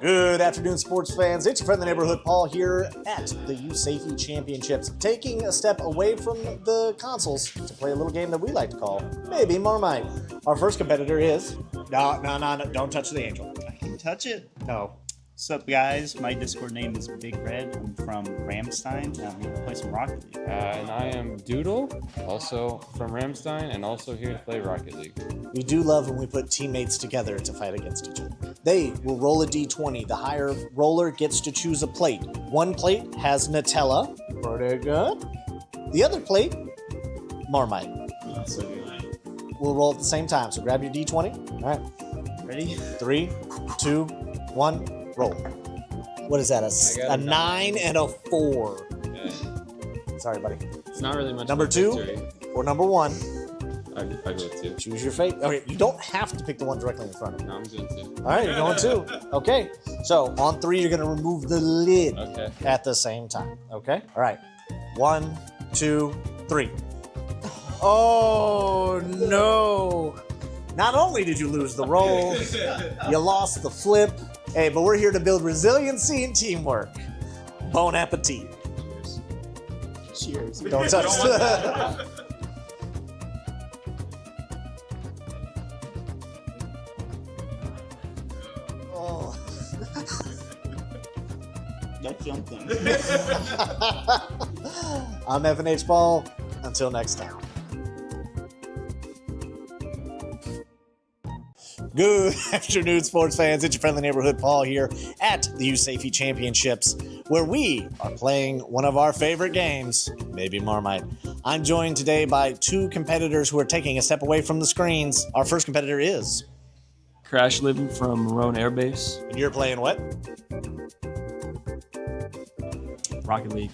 Good afternoon, sports fans. It's your friend, the neighborhood Paul, here at the USAFE Championships, taking a step away from the consoles to play a little game that we like to call Maybe Marmite. Our first competitor is... No, don't touch the angel. I can touch it. No. What's up, guys? My Discord name is Big Red. I'm from Ramstein. I'm here to play some Rocket League. And I am Doodle, also from Ramstein, and also here to play Rocket League. We do love when we put teammates together to fight against each other. They will roll a d20. The higher roller gets to choose a plate. One plate has Nutella. Pretty good. The other plate, Marmite. We'll roll at the same time, so grab your d20. All right. Ready? 3, 2, 1. Roll. What is that? A 9 and a 4. Okay. Sorry, buddy. It's not really much. Number 2 or number 1? I go with 2. Choose your fate. Okay, you don't have to pick the one directly in front of you. No, I'm doing 2. All right, you're going 2. Okay. So on 3, you're going to remove the lid at the same time. Okay. All right. 1, 2, 3. Oh no! Not only did you lose the roll, you lost the flip. Hey, but we're here to build resiliency and teamwork. Bon appetit. Cheers. Don't touch the... Oh. That's something. I'm FNH Ball. Until next time. Good afternoon, sports fans. It's your friendly neighborhood Paul here at the USAFE Championships, where we are playing one of our favorite games, Maybe Marmite. I'm joined today by 2 competitors who are taking a step away from the screens. Our first competitor is... Crash Living from Marone Air Base. And you're playing what? Rocket League.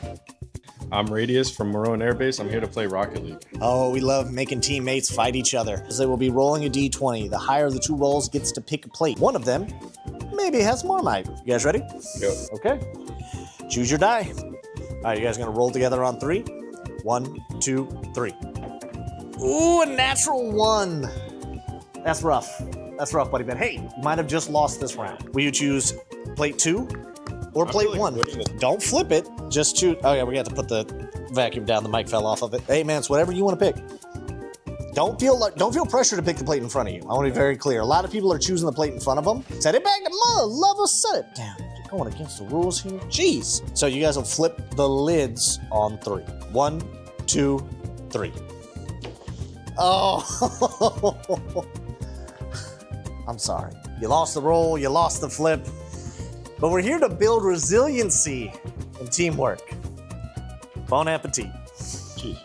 I'm Radius from Marone Air Base. I'm here to play Rocket League. Oh, we love making teammates fight each other. As they will be rolling a d20. The higher of the 2 rolls gets to pick a plate. One of them maybe has Marmite. You guys ready? Go. Okay. Choose your die. All right, you guys gonna roll together on 3? 1, 2, 3. Ooh, a natural 1. That's rough. That's rough, buddy. But hey, you might have just lost this round. Will you choose plate 2 or plate 1? Don't flip it. Just choose. Oh yeah, we got to put the vacuum down. The mic fell off of it. Hey man, it's whatever you want to pick. Don't feel pressure to pick the plate in front of you. I want to be very clear. A lot of people are choosing the plate in front of them. Set it back to mother lover. Set it down. You're going against the rules here. Jeez. So you guys will flip the lids on 3. 1, 2, 3. Oh. I'm sorry. You lost the roll. You lost the flip. But we're here to build resiliency and teamwork. Bon appetit. Cheers.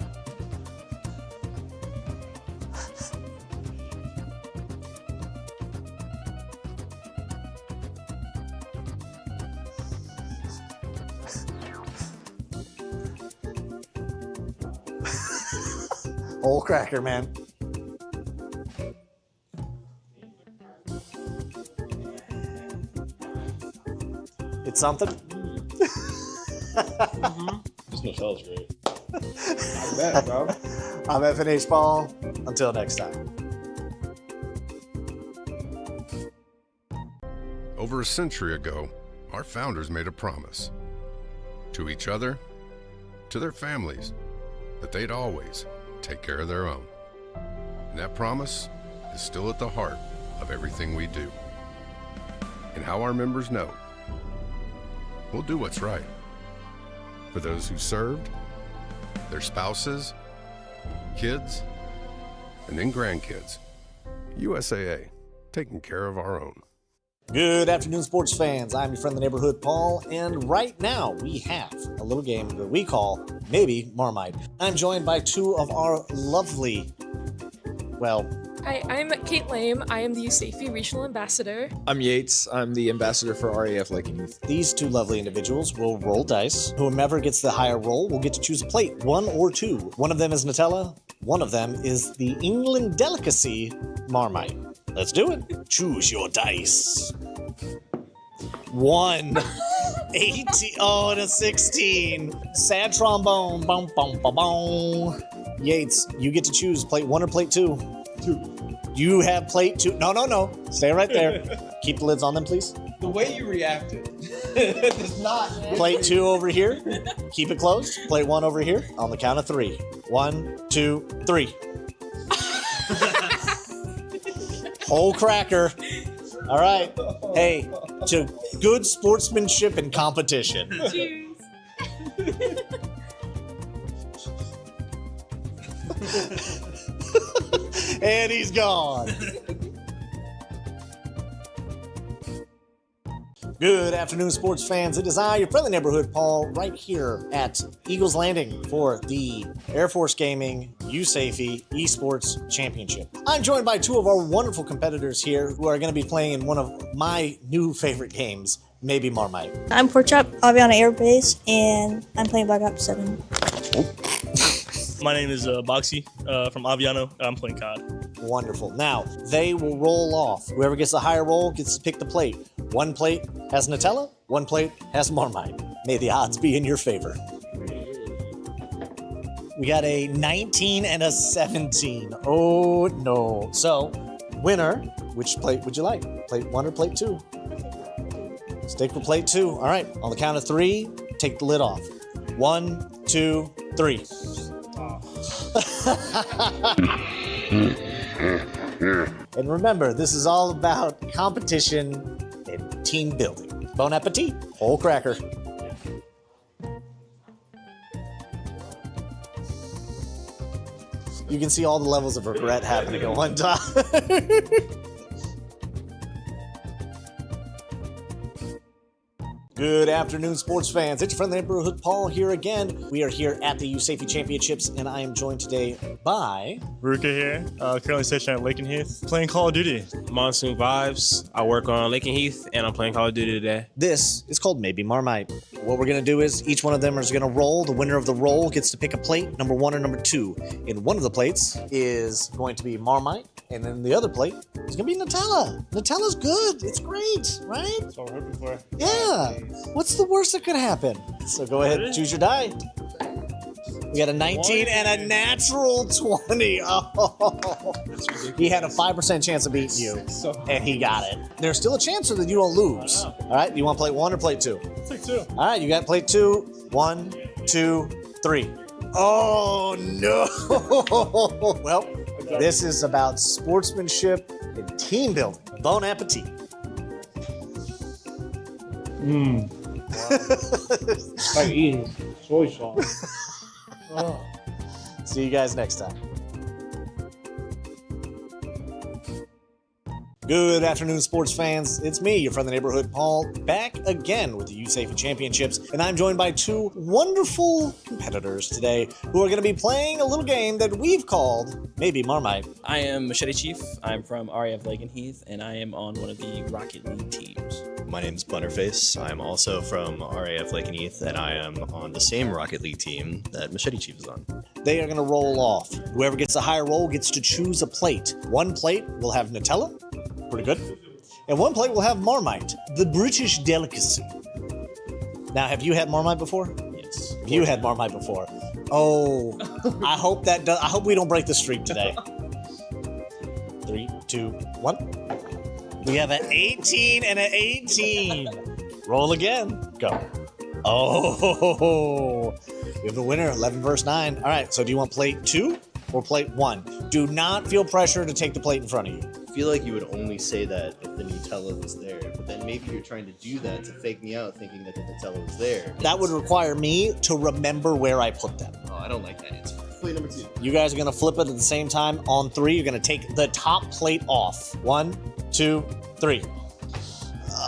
Whole cracker, man. It's something. This smells great. Not bad, bro. I'm FNH Ball. Until next time. Over a century ago, our founders made a promise to each other, to their families, that they'd always take care of their own. And that promise is still at the heart of everything we do. And how our members know, we'll do what's right for those who served, their spouses, kids, and then grandkids. USAA, taking care of our own. Good afternoon, sports fans. I'm your friend, the neighborhood Paul, and right now we have a little game that we call Maybe Marmite. I'm joined by two of our lovely, Hi, I'm Kate Lame. I am the USAFE Regional Ambassador. I'm Yates. I'm the ambassador for RAF Lakenheath. These two lovely individuals will roll dice. Whomever gets the higher roll will get to choose a plate, one or two. One of them is Nutella. One of them is the England delicacy Marmite. Let's do it. Choose your dice. 1, 18, oh, and a 16. Sad trombone. Boom, boom, boom, boom. Yates, you get to choose plate 1 or plate 2. 2. You have plate 2. No. Stay right there. Keep the lids on them, please. The way you reacted does not. Plate 2 over here. Keep it closed. Plate 1 over here. On the count of 3. 1, 2, 3. Whole cracker. All right. Hey, to good sportsmanship and competition. Cheers. And he's gone. Good afternoon, sports fans. It is I, your friendly neighborhood Paul, right here at Eagles Landing for the Air Force Gaming USAFE Esports Championship. I'm joined by two of our wonderful competitors here who are going to be playing in one of my new favorite games, Maybe Marmite. I'm Porchop, Aviana Air Base, and I'm playing Black Ops 7. My name is Boxy from Aviano. I'm playing CoD. Wonderful. Now, they will roll off. Whoever gets the higher roll gets to pick the plate. One plate has Nutella, one plate has Marmite. May the odds be in your favor. We got a 19 and a 17. Oh, no. So, winner, which plate would you like? Plate 1 or plate 2? Stick with plate 2. All right. On the count of 3, take the lid off. 1, 2, 3. And remember, this is all about competition and team building. Bon appetit. Whole cracker. You can see all the levels of regret happening at one time. Good afternoon, sports fans. It's your friendly neighborhood Paul here again. We are here at the USAFE Championships, and I am joined today by Ruka here, currently stationed at Lakenheath, playing Call of Duty. Monsoon Vibes. I work on Lakenheath, and I'm playing Call of Duty today. This is called Maybe Marmite. What we're going to do is each one of them is going to roll. The winner of the roll gets to pick a plate, number 1 or number 2. And one of the plates is going to be Marmite, and then the other plate is going to be Nutella. Nutella's good. It's great, right? That's what we're hoping for. Yeah. What's the worst that could happen? So go ahead and choose your die. We got a 19 and a natural 20. Oh. He had a 5% chance of beating you, and he got it. There's still a chance that you don't lose. All right, do you want plate 1 or plate 2? Plate 2. All right, you got plate 2. 1, 2, 3. Oh, no. Well, this is about sportsmanship and team building. Bon appetit. Like eating soy sauce. Oh. See you guys next time. Good afternoon, sports fans. It's me, your friend, the neighborhood Paul, back again with the USAFE Championships, and I'm joined by two wonderful competitors today who are going to be playing a little game that we've called Maybe Marmite. I am Machete Chief. I'm from RAF Lakenheath, and I am on one of the Rocket League teams. My name's Butterface. I'm also from RAF Lakenheath, and I am on the same Rocket League team that Machete Chief is on. They are going to roll off. Whoever gets the higher roll gets to choose a plate. One plate will have Nutella. Pretty good. And one plate will have Marmite, the British delicacy. Now, have you had Marmite before? Yes. You had Marmite before. Oh, I hope we don't break the streak today. 3, 2, 1. We have an 18 and an 18. Roll again. Go. Oh, we have the winner, 11 versus 9. All right, so do you want plate 2 or plate 1? Do not feel pressure to take the plate in front of you. I feel like you would only say that if the Nutella was there, but then maybe you're trying to do that to fake me out thinking that the Nutella was there. That would require me to remember where I put them. Oh, I don't like that answer. Plate number 2. You guys are going to flip it at the same time. On 3, you're going to take the top plate off. 1, 2, 3.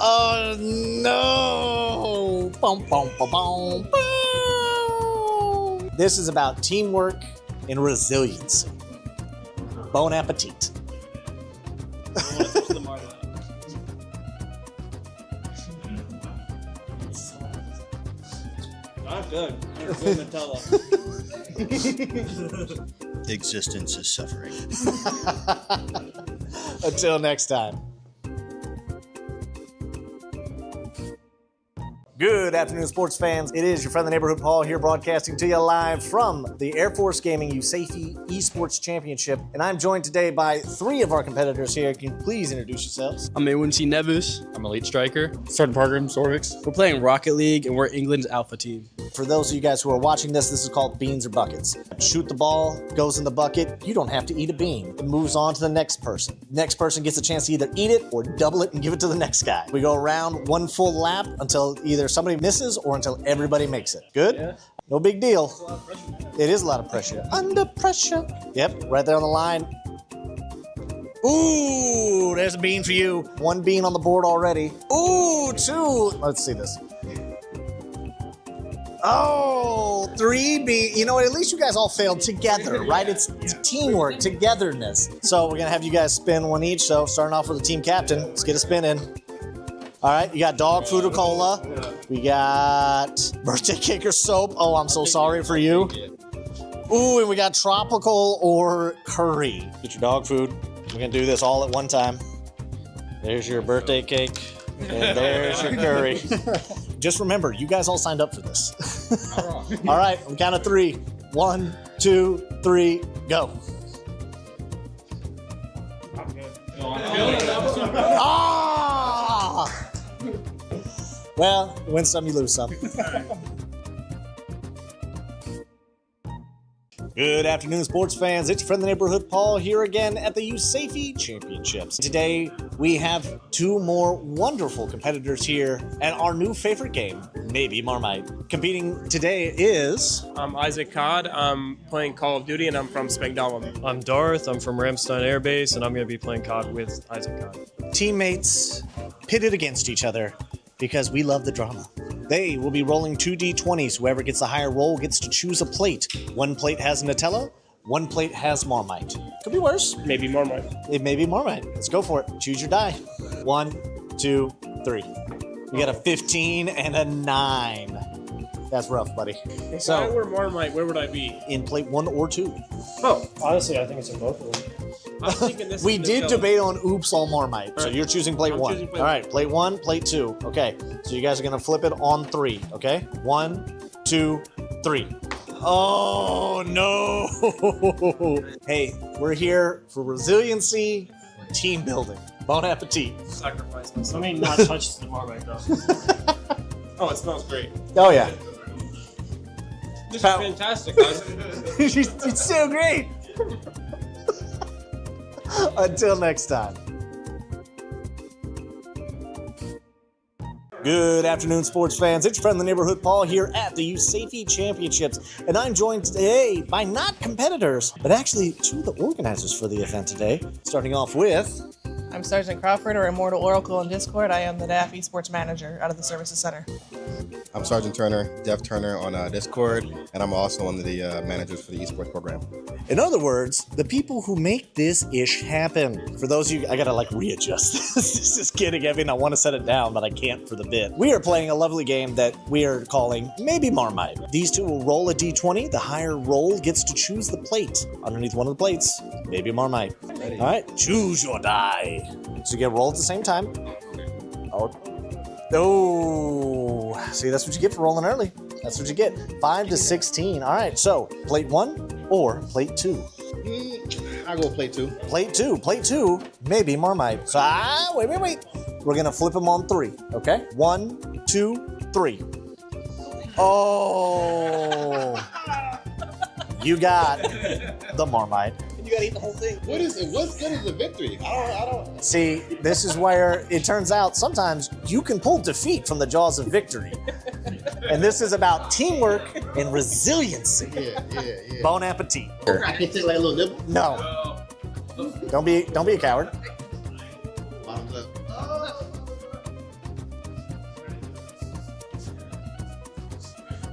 Oh no! Bum, bum, bum, bum, bum. This is about teamwork and resiliency. Bon appetit. Not good. Nutella. Existence is suffering. Until next time. Good afternoon, sports fans. It is your friendly neighborhood Paul here, broadcasting to you live from the Air Force Gaming USAFE Esports Championship. And I'm joined today by three of our competitors here. Can you please introduce yourselves? I'm A1C Nevis. I'm Elite Striker. Sergeant Parker, I'm Sorvix. We're playing Rocket League, and we're England's alpha team. For those of you guys who are watching this is called beans or buckets. Shoot the ball, goes in the bucket. You don't have to eat a bean. It moves on to the next person. Next person gets a chance to either eat it or double it and give it to the next guy. We go around one full lap until either somebody misses or until everybody makes it. Good? Yeah. No big deal. It is a lot of pressure. Under pressure. Yep, right there on the line. Ooh, there's a bean for you. One bean on the board already. Ooh, two. Let's see this. Oh, 3 beans. You know what? At least you guys all failed together, right? It's teamwork, togetherness. So we're going to have you guys spin one each. So starting off with the team captain. Let's get a spin in. All right, you got dog food or cola. We got birthday cake or soap. Oh, I'm so sorry for you. Ooh, and we got tropical or curry. Get your dog food. We're gonna do this all at one time. There's your birthday cake, and there's your curry. Just remember, you guys all signed up for this. All right, on the count of 3. 1, 2, 3, go. Ah! Well, you win some, you lose some. Good afternoon, sports fans. It's your friend the neighborhood Paul here again at the USAFE Championships. Today, we have 2 more wonderful competitors here and our new favorite game, Maybe Marmite. Competing today is... I'm Isaac CoD. I'm playing Call of Duty, and I'm from Spengdahlem. I'm Darth. I'm from Ramstein Air Base, and I'm going to be playing CoD with Isaac CoD. Teammates pitted against each other because we love the drama. They will be rolling 2 D20s. Whoever gets the higher roll gets to choose a plate. 1 plate has Nutella, 1 plate has Marmite. Could be worse. Maybe Marmite. It may be Marmite. Let's go for it. Choose your die. 1, 2, 3. We got a 15 and a 9. That's rough, buddy. If I were Marmite, where would I be? In plate 1 or 2. Oh, honestly, I think it's in both of them. I'm thinking this We is did Nutella. debate on oops all Marmite. So Right. you're choosing plate I'm 1. choosing plate All right, plate 1, plate 2. Okay, so you guys are going to flip it on 3. Okay, 1, 2, 3. Oh, no. Hey, we're here for resiliency, team building. Bon appetit. Sacrifice Let myself. me not touch the Marmite though. Oh, it smells great. Oh, yeah. This is fantastic, guys. It's so great. Until next time. Good afternoon, sports fans. It's your friend the neighborhood Paul here at the USAFE Championships. And I'm joined today by not competitors, but actually 2 of the organizers for the event today. Starting off with... I'm Sergeant Crawford, or Immortal Oracle in Discord. I am the RAF Esports Manager out of the Services Center. I'm Sergeant Turner, Dev Turner on Discord, and I'm also one of the managers for the esports program. In other words, the people who make this ish happen. For those of you, I gotta readjust this. This is getting heavy and I want to set it down, but I can't for the bit. We are playing a lovely game that we are calling Maybe Marmite. These 2 will roll a d20. The higher roll gets to choose the plate. Underneath one of the plates, Maybe Marmite. All right, choose your die. So you get rolled at the same time. Oh, see, that's what you get for rolling early. That's what you get. 5 to 16. All right, so plate 1 or plate 2? I'll go plate 2. Plate 2. Plate 2, maybe Marmite. So, wait. We're going to flip them on 3, okay? 1, 2, 3. Oh. You got the Marmite. You gotta eat the whole thing. What is it? What's good is the victory? I don't. See, this is where it turns out sometimes you can pull defeat from the jaws of victory. And this is about teamwork and resiliency. Yeah. Bon appetit. I can take a little nibble. No. Don't be a coward.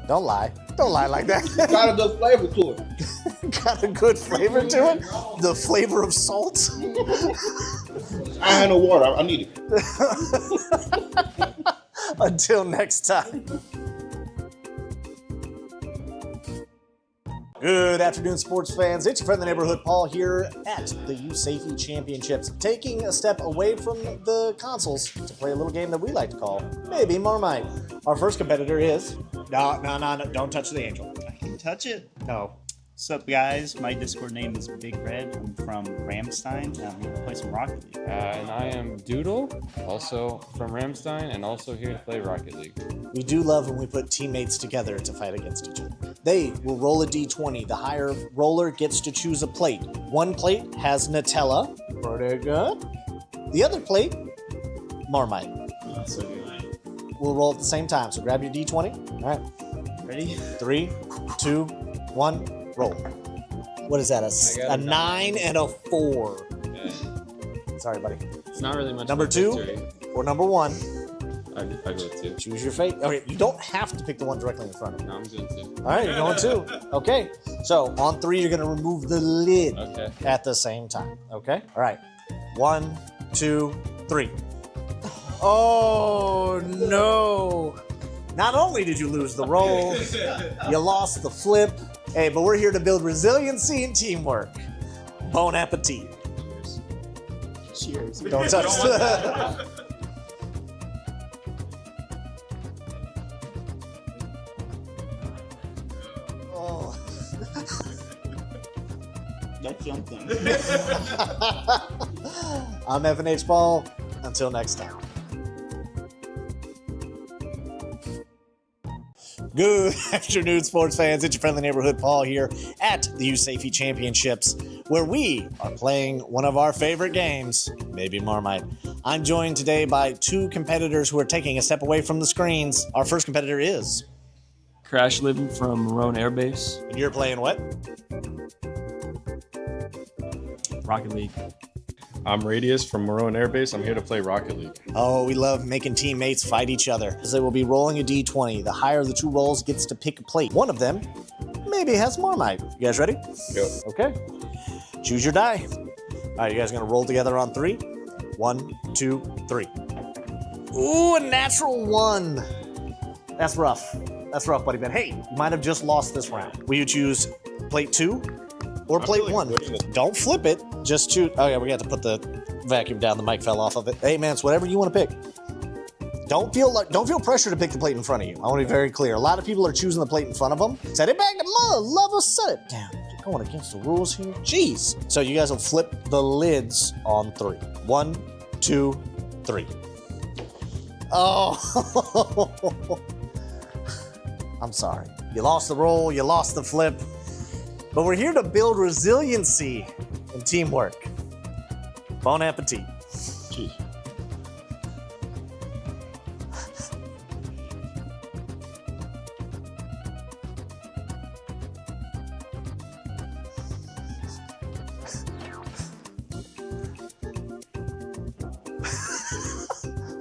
Don't lie. Don't lie like that. Got a good flavor to it. Got a good flavor to it? The flavor of salt? I had no water. I need it. Until next time. Good afternoon, sports fans. It's your friend, the neighborhood Paul, here at the USAFE Championships, taking a step away from the consoles to play a little game that we like to call Maybe Marmite. Our first competitor is... No, don't touch the angel. I can touch it. No. What's up, guys? My Discord name is Big Red. I'm from Ramstein. I'm here to play some Rocket League. And I am Doodle, also from Ramstein, and also here to play Rocket League. We do love when we put teammates together to fight against each other. They will roll a d20. The higher roller gets to choose a plate. One plate has Nutella. Pretty good. The other plate, Marmite. We'll roll at the same time, so grab your d20. All right. Ready? 3, 2, 1. Roll. What is that? A 9 and a 4. Yeah. Sorry, buddy. It's not really much. Number 2 or number 1? I go with 2. Choose your fate. Okay, you don't have to pick the one directly in front of you. No, I'm doing 2. All right, you're going 2. Okay. So on 3, you're going to remove the lid at the same time. Okay. All right. 1, 2, 3. Oh no! Not only did you lose the roll, you lost the flip. Hey, but we're here to build resiliency and teamwork. Bon appetit. Cheers. Don't touch the... Oh. That's something. I'm FNH Ball. Until next time. Good afternoon, sports fans. It's your friendly neighborhood Paul here at the USAFE Championships, where we are playing one of our favorite games, Maybe Marmite. I'm joined today by 2 competitors who are taking a step away from the screens. Our first competitor is... Crash Living from Marone Air Base. And you're playing what? Rocket League. I'm Radius from Marone Air Base. I'm here to play Rocket League. Oh, we love making teammates fight each other. As they will be rolling a d20. The higher of the 2 rolls gets to pick a plate. One of them maybe has Marmite. You guys ready? Go. Okay. Choose your die. All right, you guys are going to roll together on 3. 1, 2, 3. Ooh, a natural 1. That's rough. That's rough, buddy. But hey, you might have just lost this round. Will you choose plate 2 or plate 1? Don't flip it. Just choose. Oh yeah, we got to put the vacuum down. The mic fell off of it. Hey man, it's whatever you want to pick. Don't feel pressure to pick the plate in front of you. I want to be very clear. A lot of people are choosing the plate in front of them. Set it back to mother lover. Set it down. You're going against the rules here. Jeez. So you guys will flip the lids on 3. 1, 2, 3. Oh. I'm sorry. You lost the roll. You lost the flip. But we're here to build resiliency and teamwork. Bon appetit. Cheers.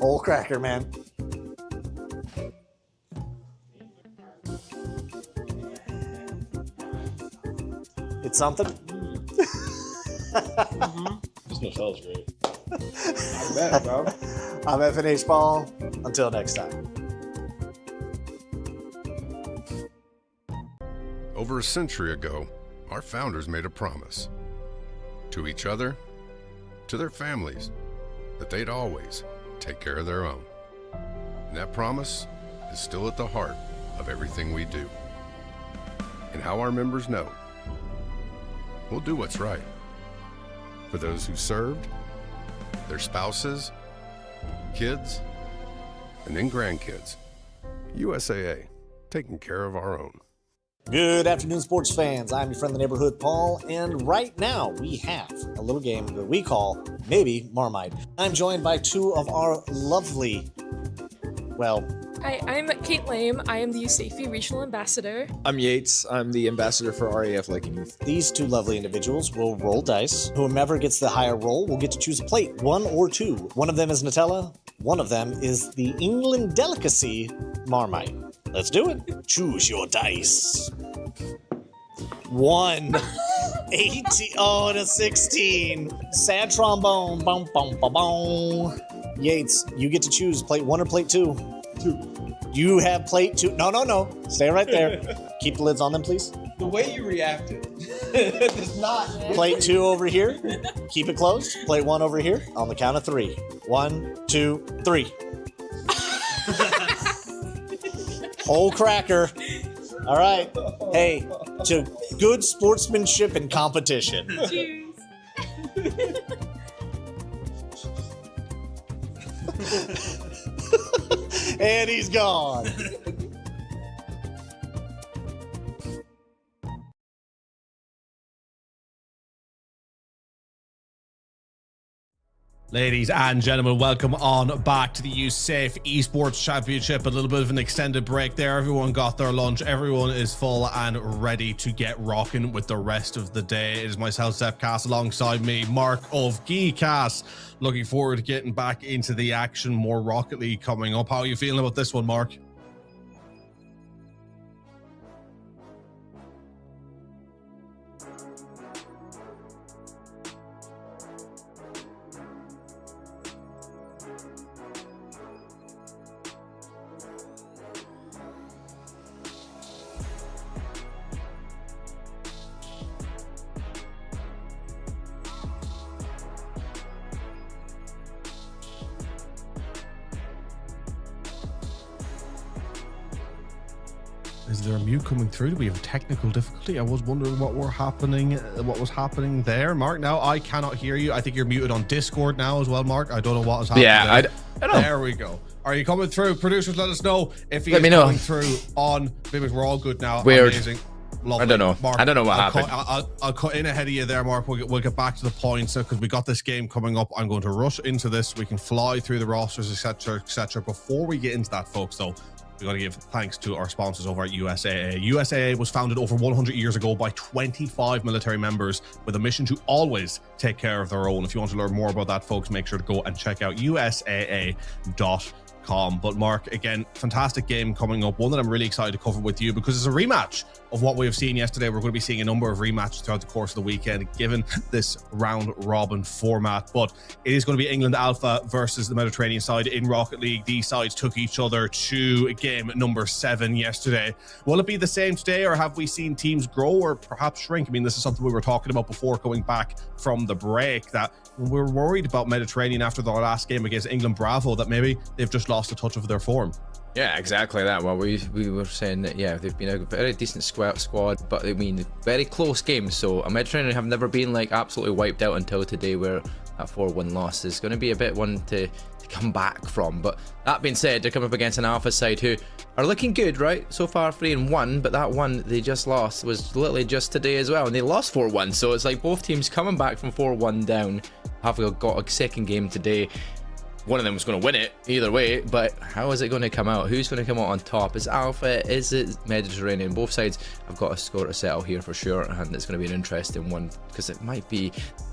Whole cracker, man. It's something. This smells great. I bet, bro. I'm FNH Ball. Until next time. Over a century ago, our founders made a promise to each other, to their families, that they'd always take care of their own. And that promise is still at the heart of everything we do. And how our members know, we'll do what's right for those who served, their spouses, kids, and then grandkids. USAA, taking care of our own. Good afternoon, sports fans. I'm your friend, the neighborhood Paul, and right now we have a little game that we call Maybe Marmite. I'm joined by 2 of our lovely, well... Hi, I'm Kate Lame. I am the USAFE Regional Ambassador. I'm Yates. I'm the ambassador for RAF Lakenheath. These 2 lovely individuals will roll dice. Whomever gets the higher roll will get to choose a plate, 1 or 2. One of them is Nutella. One of them is the England delicacy Marmite. Let's do it. Choose your dice. 1, 18, oh, and a 16. Sad trombone. Boom, boom, boom, boom. Yates, you get to choose plate 1 or plate 2. 2. You have plate 2. No. Stay right there. Keep the lids on them, please. The way you reacted does not. Plate 2 over here. Keep it closed. Plate 1 over here. On the count of 3. 1, 2, 3. Whole cracker. All right. Hey, to good sportsmanship and competition. Cheers. And he's gone. Ladies and gentlemen, welcome on back to the USAFE Esports Championship. A little bit of an extended break there. Everyone got their lunch. Everyone is full and ready to get rocking with the rest of the day. It is myself, Zeph Cass, alongside me, Mark of Cass. Looking forward to getting back into the action. More Rocket League coming up. How are you feeling about this one, Mark? Is there a mute coming through? Do we have a technical difficulty? I was wondering what was happening there. Mark, now I cannot hear you. I think you're muted on Discord now as well, Mark. I don't know what is happening. Yeah, there. I don't know. There we go. Are you coming through? Producers, let us know if Let me know. coming through on. Maybe we're all good now. Weird. Amazing. Lovely. I don't know. Mark, I don't know what happened. I'll cut in ahead of you there, Mark. We'll get back to the points because we got this game coming up. I'm going to rush into this. We can fly through the rosters, etc., etc. Before we get into that, folks, though, we got to give thanks to our sponsors over at USAA. USAA was founded over 100 years ago by 25 military members with a mission to always take care of their own. If you want to learn more about that, folks, make sure to go and check out usaa.com. But Mark, again, fantastic game coming up. One that I'm really excited to cover with you because it's a rematch of what we have seen yesterday. We're going to be seeing a number of rematches throughout the course of the weekend, given this round robin format. But it is going to be England Alpha versus the Mediterranean side in Rocket League. These sides took each other to game number 7 yesterday. Will it be the same today, or have we seen teams grow or perhaps shrink? I mean, this is something we were talking about before going back from the break, that we're worried about Mediterranean after their last game against England Bravo, that maybe they've just lost a touch of their form. Yeah, exactly that. Well, we were saying that, yeah, they've been a very decent squad, but I mean, very close games. So a Mediterranean have never been like absolutely wiped out until today, where that 4-1 loss is going to be a bit one to come back from. But that being said, they're coming up against an Alpha side who are looking good, right? So far 3-1, but that one they just lost was literally just today as well, and they lost 4-1. So it's like both teams coming back from 4-1 down, have got a second game today. One of them was going to win it either way, but how is it going to come out? Who's going to come out on top? Is Alpha? Is it Mediterranean? Both sides have got a score to settle here for sure, and it's going to be an interesting one because it might be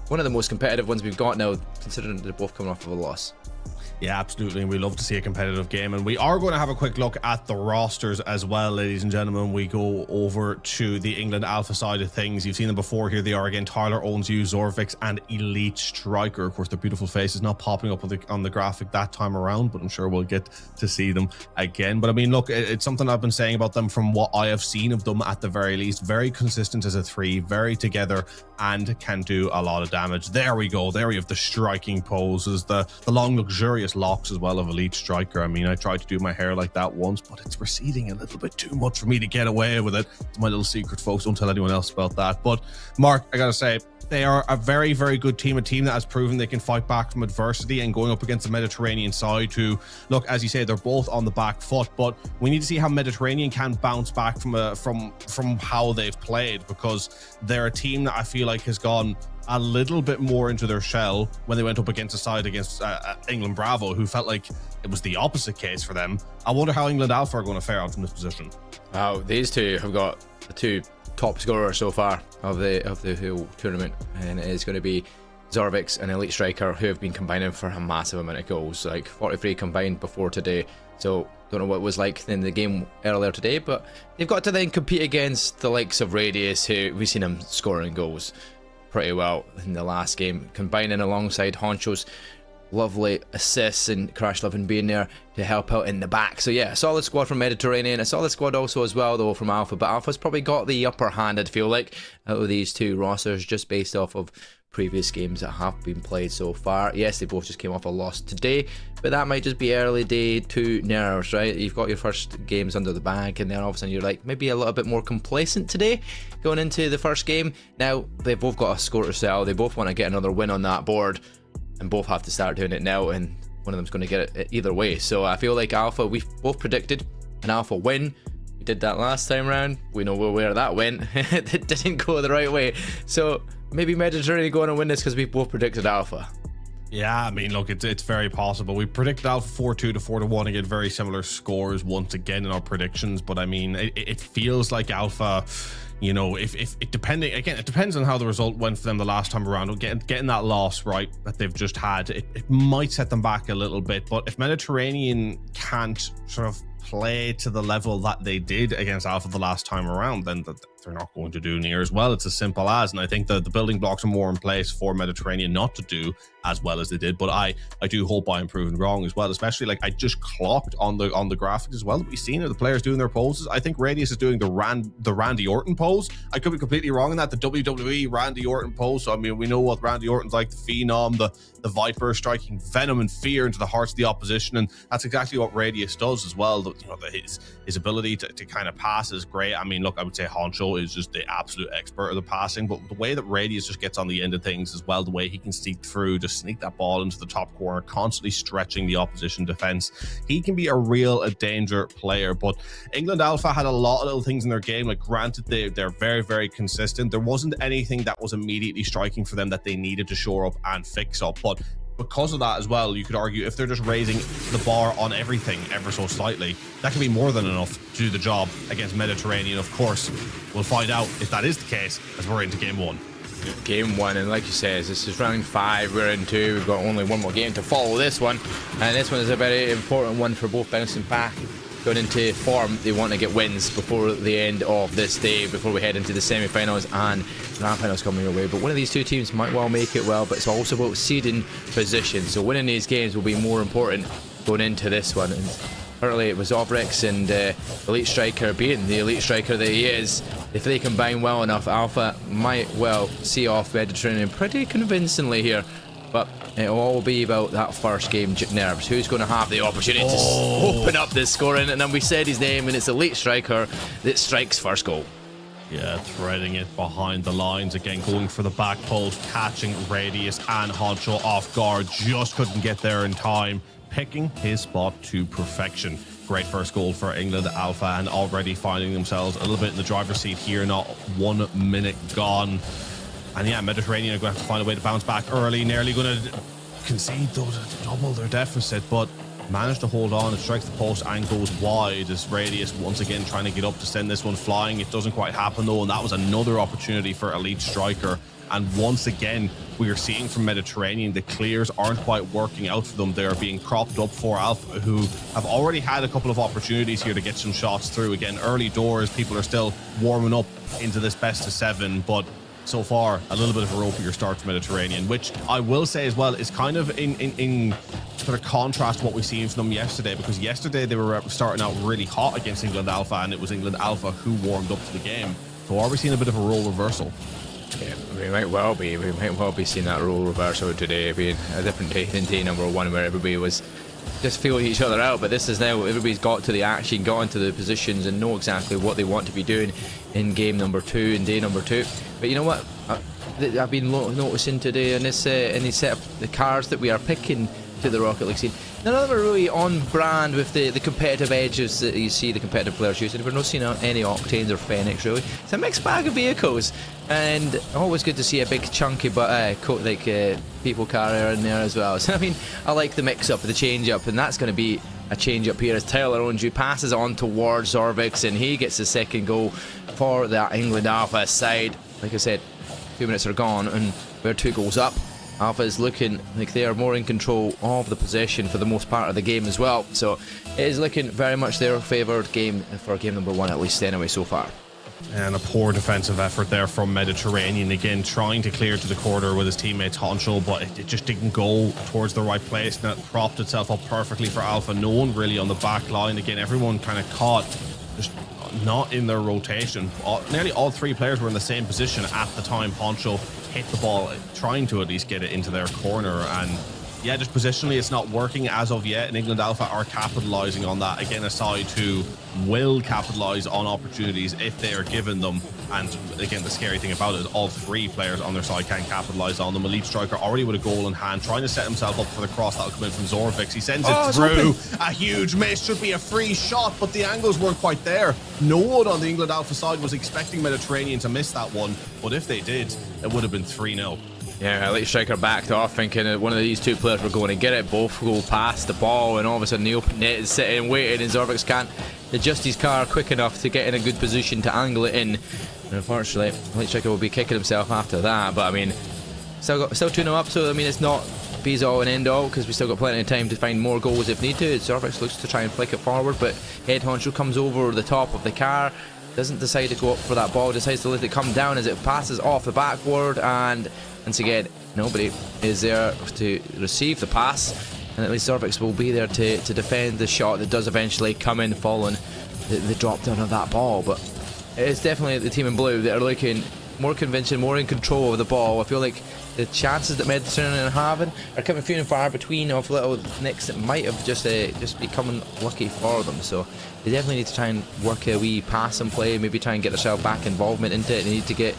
one of the most competitive ones we've got now, considering they're both coming off of a loss. Yeah, absolutely. And we love to see a competitive game. And we are going to have a quick look at the rosters as well, ladies and gentlemen. We go over to the England Alpha side of things. You've seen them before. Here they are again. Tyler owns you, Zorvix, and Elite Striker. Of course, their beautiful faces not popping up on the graphic that time around, but I'm sure we'll get to see them again. But I mean, look, it's something I've been saying about them from what I have seen of them at the very least. Very consistent as a 3, very together, and can do a lot of damage. There we go. There we have the striking poses, the long, luxurious locks as well of Elite Striker. I mean, I tried to do my hair like that once, but it's receding a little bit too much for me to get away with it. It's my little secret, folks. Don't tell anyone else about that. But Mark, I gotta say, they are a very, very good team, a team that has proven they can fight back from adversity, and going up against the Mediterranean side who, look, as you say, they're both on the back foot, but we need to see how Mediterranean can bounce back from how they've played, because they're a team that I feel like has gone a little bit more into their shell when they went up against a side against England Bravo, who felt like it was the opposite case for them. I wonder how England Alpha are going to fare out from this position. Wow, these two have got the 2 top scorers so far of the whole tournament, and it is going to be Zorvix and Elite Striker, who have been combining for a massive amount of goals, like 43 combined before today. So don't know what it was like in the game earlier today, but they've got to then compete against the likes of Radius, who we've seen him scoring goals pretty well in the last game, combining alongside Honcho's lovely assists and Crash Lovin being there to help out in the back. So yeah, a solid squad from Mediterranean, a solid squad also as well though from Alpha, but Alpha's probably got the upper hand, I'd feel like, out of these two rosters, just based off of previous games that have been played so far. Yes, they both just came off a loss today, but that might just be early day 2 nerves, right? You've got your first games under the bag, and then all of a sudden you're like maybe a little bit more complacent today going into the first game. Now they've both got a score to sell, they both want to get another win on that board, and both have to start doing it now, and one of them's going to get it either way. So I feel like Alpha, we've both predicted an Alpha win. We did that last time round, we know where that went. It didn't go the right way, so maybe Mediterranean going to win this because we both predicted Alpha. Yeah, I mean, look, it's very possible. We predicted Alpha 4-2 to 4-1 again, very similar scores once again in our predictions, but I mean, it feels like Alpha, you know, if it depending, again, it depends on how the result went for them the last time around. Getting that loss, right, that they've just had, it might set them back a little bit, but if Mediterranean can't sort of play to the level that they did against Alpha the last time around, then they're not going to do near as well. It's as simple as, and I think the building blocks are more in place for Mediterranean not to do as well as they did, but I do hope I am proven wrong as well, especially like I just clocked on the graphics as well that we've seen of the players doing their poses. I think Radius is doing the Randy Orton pose. I could be completely wrong in that, the WWE Randy Orton pose. So I mean, we know what Randy Orton's like, the Phenom, the Viper, striking venom and fear into the hearts of the opposition, and that's exactly what Radius does as well. You know, his ability to kind of pass is great. I mean, look, I would say Honcho is just the absolute expert of the passing, but the way that Radius just gets on the end of things as well, the way he can sneak through, just sneak that ball into the top corner, constantly stretching the opposition defense, he can be a real danger player. But England Alpha had a lot of little things in their game, like granted they're very, very consistent. There wasn't anything that was immediately striking for them that they needed to shore up and fix up, but because of that as well, you could argue if they're just raising the bar on everything ever so slightly, that can be more than enough to do the job against Mediterranean. Of course, we'll find out if that is the case as we're into game 1. Game 1, and like you said, this is round 5, we're in 2, we've got only one more game to follow this one, and this one is a very important one for both bouncing back, going into form. They want to get wins before the end of this day, before we head into the semi-finals and grand finals coming your way. But one of these two teams might well make it well, but it's also about seeding position, so winning these games will be more important going into this one. And currently it was Obrex and Elite Striker, being the Elite Striker that he is, if they combine well enough, Alpha might well see off Mediterranean pretty convincingly here. But it'll all be about that first game nerves. Who's going to have the opportunity to open up this scoring? And then we said his name, and it's Elite Striker that strikes first goal. Yeah, threading it behind the lines again, going for the back post, catching Radius and Honcho off guard, just couldn't get there in time, picking his spot to perfection. Great first goal for England Alpha, and already finding themselves a little bit in the driver's seat here, not 1 minute gone. And yeah, Mediterranean are going to have to find a way to bounce back early, nearly going to concede though to double their deficit, but managed to hold on. It strikes the post and goes wide as Radius once again trying to get up to send this one flying. It doesn't quite happen though, and that was another opportunity for Elite Striker. And once again, we are seeing from Mediterranean the clears aren't quite working out for them. They are being cropped up for Alpha, who have already had a couple of opportunities here to get some shots through. Again, early doors, people are still warming up into this best of 7, but so far a little bit of a ropier start for Mediterranean, which I will say as well is kind of in sort of contrast to what we've seen from them yesterday, because yesterday they were starting out really hot against England Alpha, and it was England Alpha who warmed up to the game. So are we seeing a bit of a role reversal? Yeah, we might well be. We might well be seeing that role reversal today, being a different day than day number 1, where everybody was just feeling each other out. But this is now everybody's got to the action, got into the positions, and know exactly what they want to be doing in game number 2 and day number 2. But you know what? I've been noticing today in this set of the cards that we are picking to the Rocket League scene, none of them are really on brand with the competitive edges that you see the competitive players using. We're not seeing any Octanes or Fenix really. It's a mixed bag of vehicles, and always good to see a big chunky people carrier in there as well. So I mean, I like the mix up, the change up, and that's going to be a change up here as Tyler Onju passes on towards Zorvix, and he gets the second goal for that England Alpha side. Like I said, a few minutes are gone and we're 2 goals up. Alpha is looking like they are more in control of the possession for the most part of the game as well. So it is looking very much their favoured game for game number 1, at least anyway so far. And a poor defensive effort there from Mediterranean. Again, trying to clear to the corner with his teammates Honcho, but it just didn't go towards the right place. And it propped itself up perfectly for Alpha. No one really on the back line. Again, everyone kind of caught just not in their rotation. Nearly all 3 players were in the same position at the time Honcho hit the ball, trying to at least get it into their corner. And yeah, just positionally it's not working as of yet, and England Alpha are capitalizing on that. Again, a side who will capitalize on opportunities if they are given them. And again, the scary thing about it is all 3 players on their side can capitalize on them. Elite Striker already with a goal in hand, trying to set himself up for the cross that'll come in from Zorvix. He sends it through. A huge miss, should be a free shot, but the angles weren't quite there. No one on the England Alpha side was expecting Mediterranean to miss that one, but if they did, it would have been 3-0. Yeah, Elite Striker backed off thinking that one of these 2 players were going to get it. Both go past the ball, and all of a sudden the open net is sitting waiting, and Zorvix can't adjust his car quick enough to get in a good position to angle it in. And unfortunately, Elite Striker will be kicking himself after that. But I mean, still 2-0 up, so I mean, it's not be all and end all, because we still got plenty of time to find more goals if need to. Zorvix looks to try and flick it forward, but Head Honcho comes over the top of the car, doesn't decide to go up for that ball, decides to let it come down as it passes off the backboard, and once again, nobody is there to receive the pass, and at least Zorvix will be there to defend the shot that does eventually come in following the drop down of that ball. But it's definitely the team in blue that are looking more convincing, more in control of the ball. I feel like the chances that Mediterranean are having are coming few and far between of little nicks that might have just become unlucky for them. So they definitely need to try and work a wee pass and play, maybe try and get themselves back involvement into it. They need to get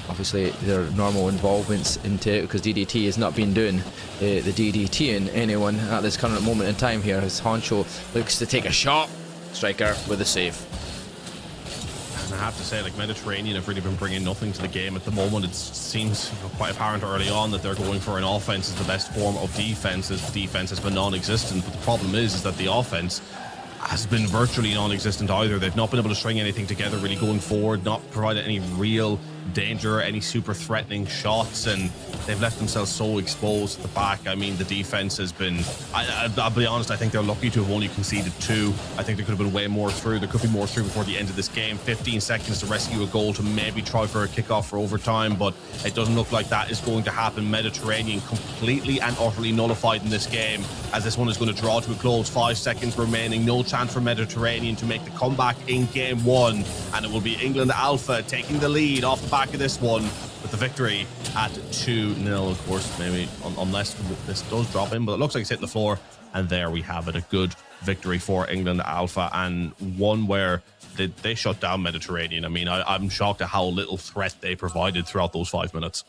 obviously their normal involvements into it, because DDT has not been doing the DDT in anyone at this current moment in time here, as Honcho looks to take a shot. Striker with a save. And I have to say, like, Mediterranean have really been bringing nothing to the game at the moment. It seems quite apparent early on that they're going for an offense as the best form of defense, as defense has been non-existent. But the problem is that the offense has been virtually non-existent either. They've not been able to string anything together really going forward, not provided any real danger, any super threatening shots, and they've left themselves so exposed at the back. I mean, the defense has been, I'll be honest, I think they're lucky to have only conceded 2. I think there could have been way more through. There could be more through before the end of this game. 15 seconds to rescue a goal, to maybe try for a kickoff for overtime, but it doesn't look like that is going to happen. Mediterranean completely and utterly nullified in this game, as this one is going to draw to a close. 5 seconds remaining. No chance for Mediterranean to make the comeback in game 1, and it will be England Alpha taking the lead off the back of this one with the victory at 2-0. Of course, maybe unless this does drop in, but it looks like it's hitting the floor, and there we have it. A good victory for England Alpha, and one where they shut down Mediterranean. I mean, I'm shocked at how little threat they provided throughout those 5 minutes.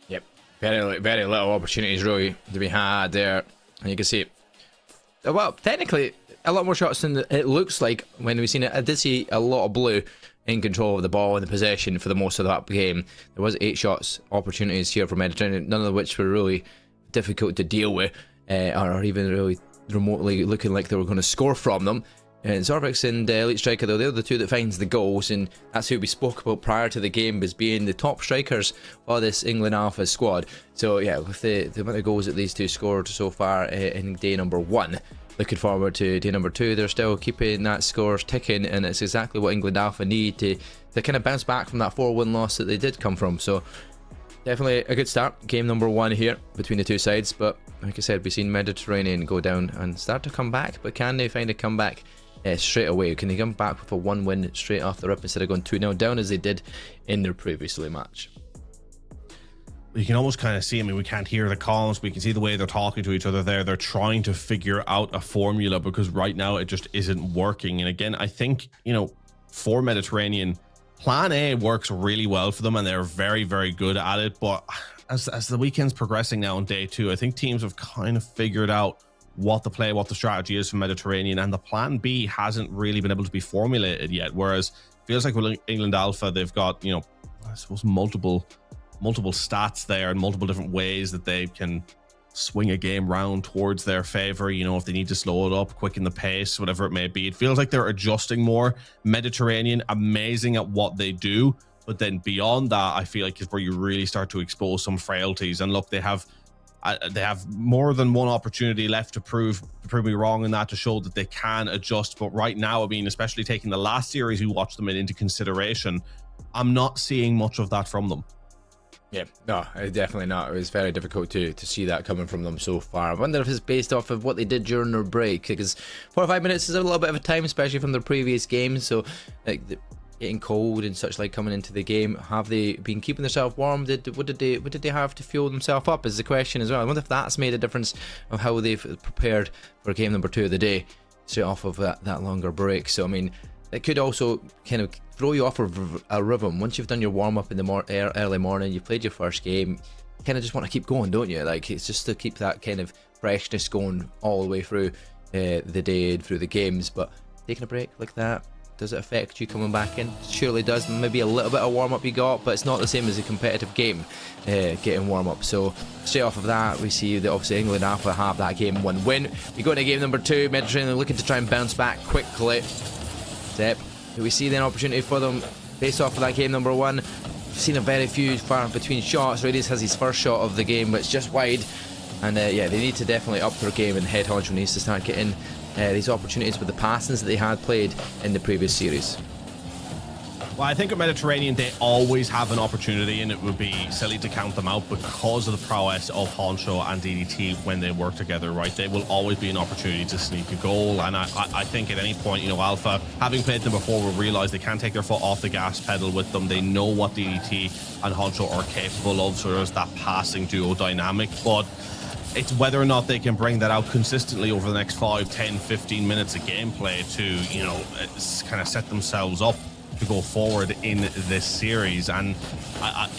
Yep, very little opportunities really to be had there, and you can see, well, technically a lot more shots than it looks like when we've seen it. I did see a lot of blue in control of the ball and the possession for the most of that game. There was 8 shots opportunities here for Mediterranean, none of which were really difficult to deal with, or even really remotely looking like they were going to score from them. And Zorvix and Elite Striker, though, they're the 2 that finds the goals, and that's who we spoke about prior to the game as being the top strikers for this England Alpha squad. So yeah, with the amount of goals that these 2 scored so far in day number 1, looking forward to day number 2. They're still keeping that score ticking, and it's exactly what England Alpha need to kind of bounce back from that 4-1 loss that they did come from. So definitely a good start. Game number 1 here between the 2 sides, but like I said, we've seen Mediterranean go down and start to come back, but can they find a comeback straight away? Can they come back with a 1 win straight off the rip instead of going 2-0 down as they did in their previously match? You can almost kind of see, I mean, we can't hear the calls, we can see the way they're talking to each other there. They're trying to figure out a formula, because right now it just isn't working. And again, I think, you know, for Mediterranean, plan A works really well for them, and they're very, very good at it. But as the weekend's progressing now on day 2, I think teams have kind of figured out what the play, what the strategy is for Mediterranean, and the plan B hasn't really been able to be formulated yet. Whereas it feels like with England Alpha, they've got, you know, I suppose multiple stats there and multiple different ways that they can swing a game round towards their favor. You know, if they need to slow it up, quicken the pace, whatever it may be. It feels like they're adjusting more. Mediterranean, amazing at what they do, But then beyond that, I feel like is where you really start to expose some frailties. And look, they have more than one opportunity left to prove me wrong in that, to show that they can adjust. But right now, I mean, especially taking the last series we watched them in into consideration, I'm not seeing much of that from them. Yeah, no, definitely not. It was very difficult to see that coming from them so far. I wonder if it's based off of what they did during their break, because 4 or 5 minutes is a little bit of a time, especially from their previous games. So, like, getting cold and such like coming into the game, have they been keeping themselves warm? What did they have to fuel themselves up is the question as well. I wonder if that's made a difference of how they've prepared for game number 2 of the day, straight off of that longer break. So I mean, it could also kind of throw you off a rhythm. Once you've done your warm-up in the early morning, you've played your first game, you kind of just want to keep going, don't you? Like, it's just to keep that kind of freshness going all the way through the day and through the games. But taking a break like that, does it affect you coming back in? Surely does. Maybe a little bit of warm-up you got, but it's not the same as a competitive game, getting warm-up. So straight off of that, we see that obviously England Alpha have that game 1 win. We go into game number 2, Mediterranean looking to try and bounce back quickly. We see the opportunity for them based off of that game number 1. We've seen a very few far between shots. Radius has his first shot of the game, but it's just wide. And yeah, they need to definitely up their game, and Head Honcho needs to start getting these opportunities with the passings that they had played in the previous series. Well, I think at Mediterranean, they always have an opportunity, and it would be silly to count them out because of the prowess of Honcho and DDT when they work together, right? They will always be an opportunity to sneak a goal, and I think at any point, you know, Alpha, having played them before, will realise they can't take their foot off the gas pedal with them. They know what DDT and Honcho are capable of, so there's that passing duo dynamic, but it's whether or not they can bring that out consistently over the next 5, 10, 15 minutes of gameplay to, you know, kind of set themselves up to go forward in this series. And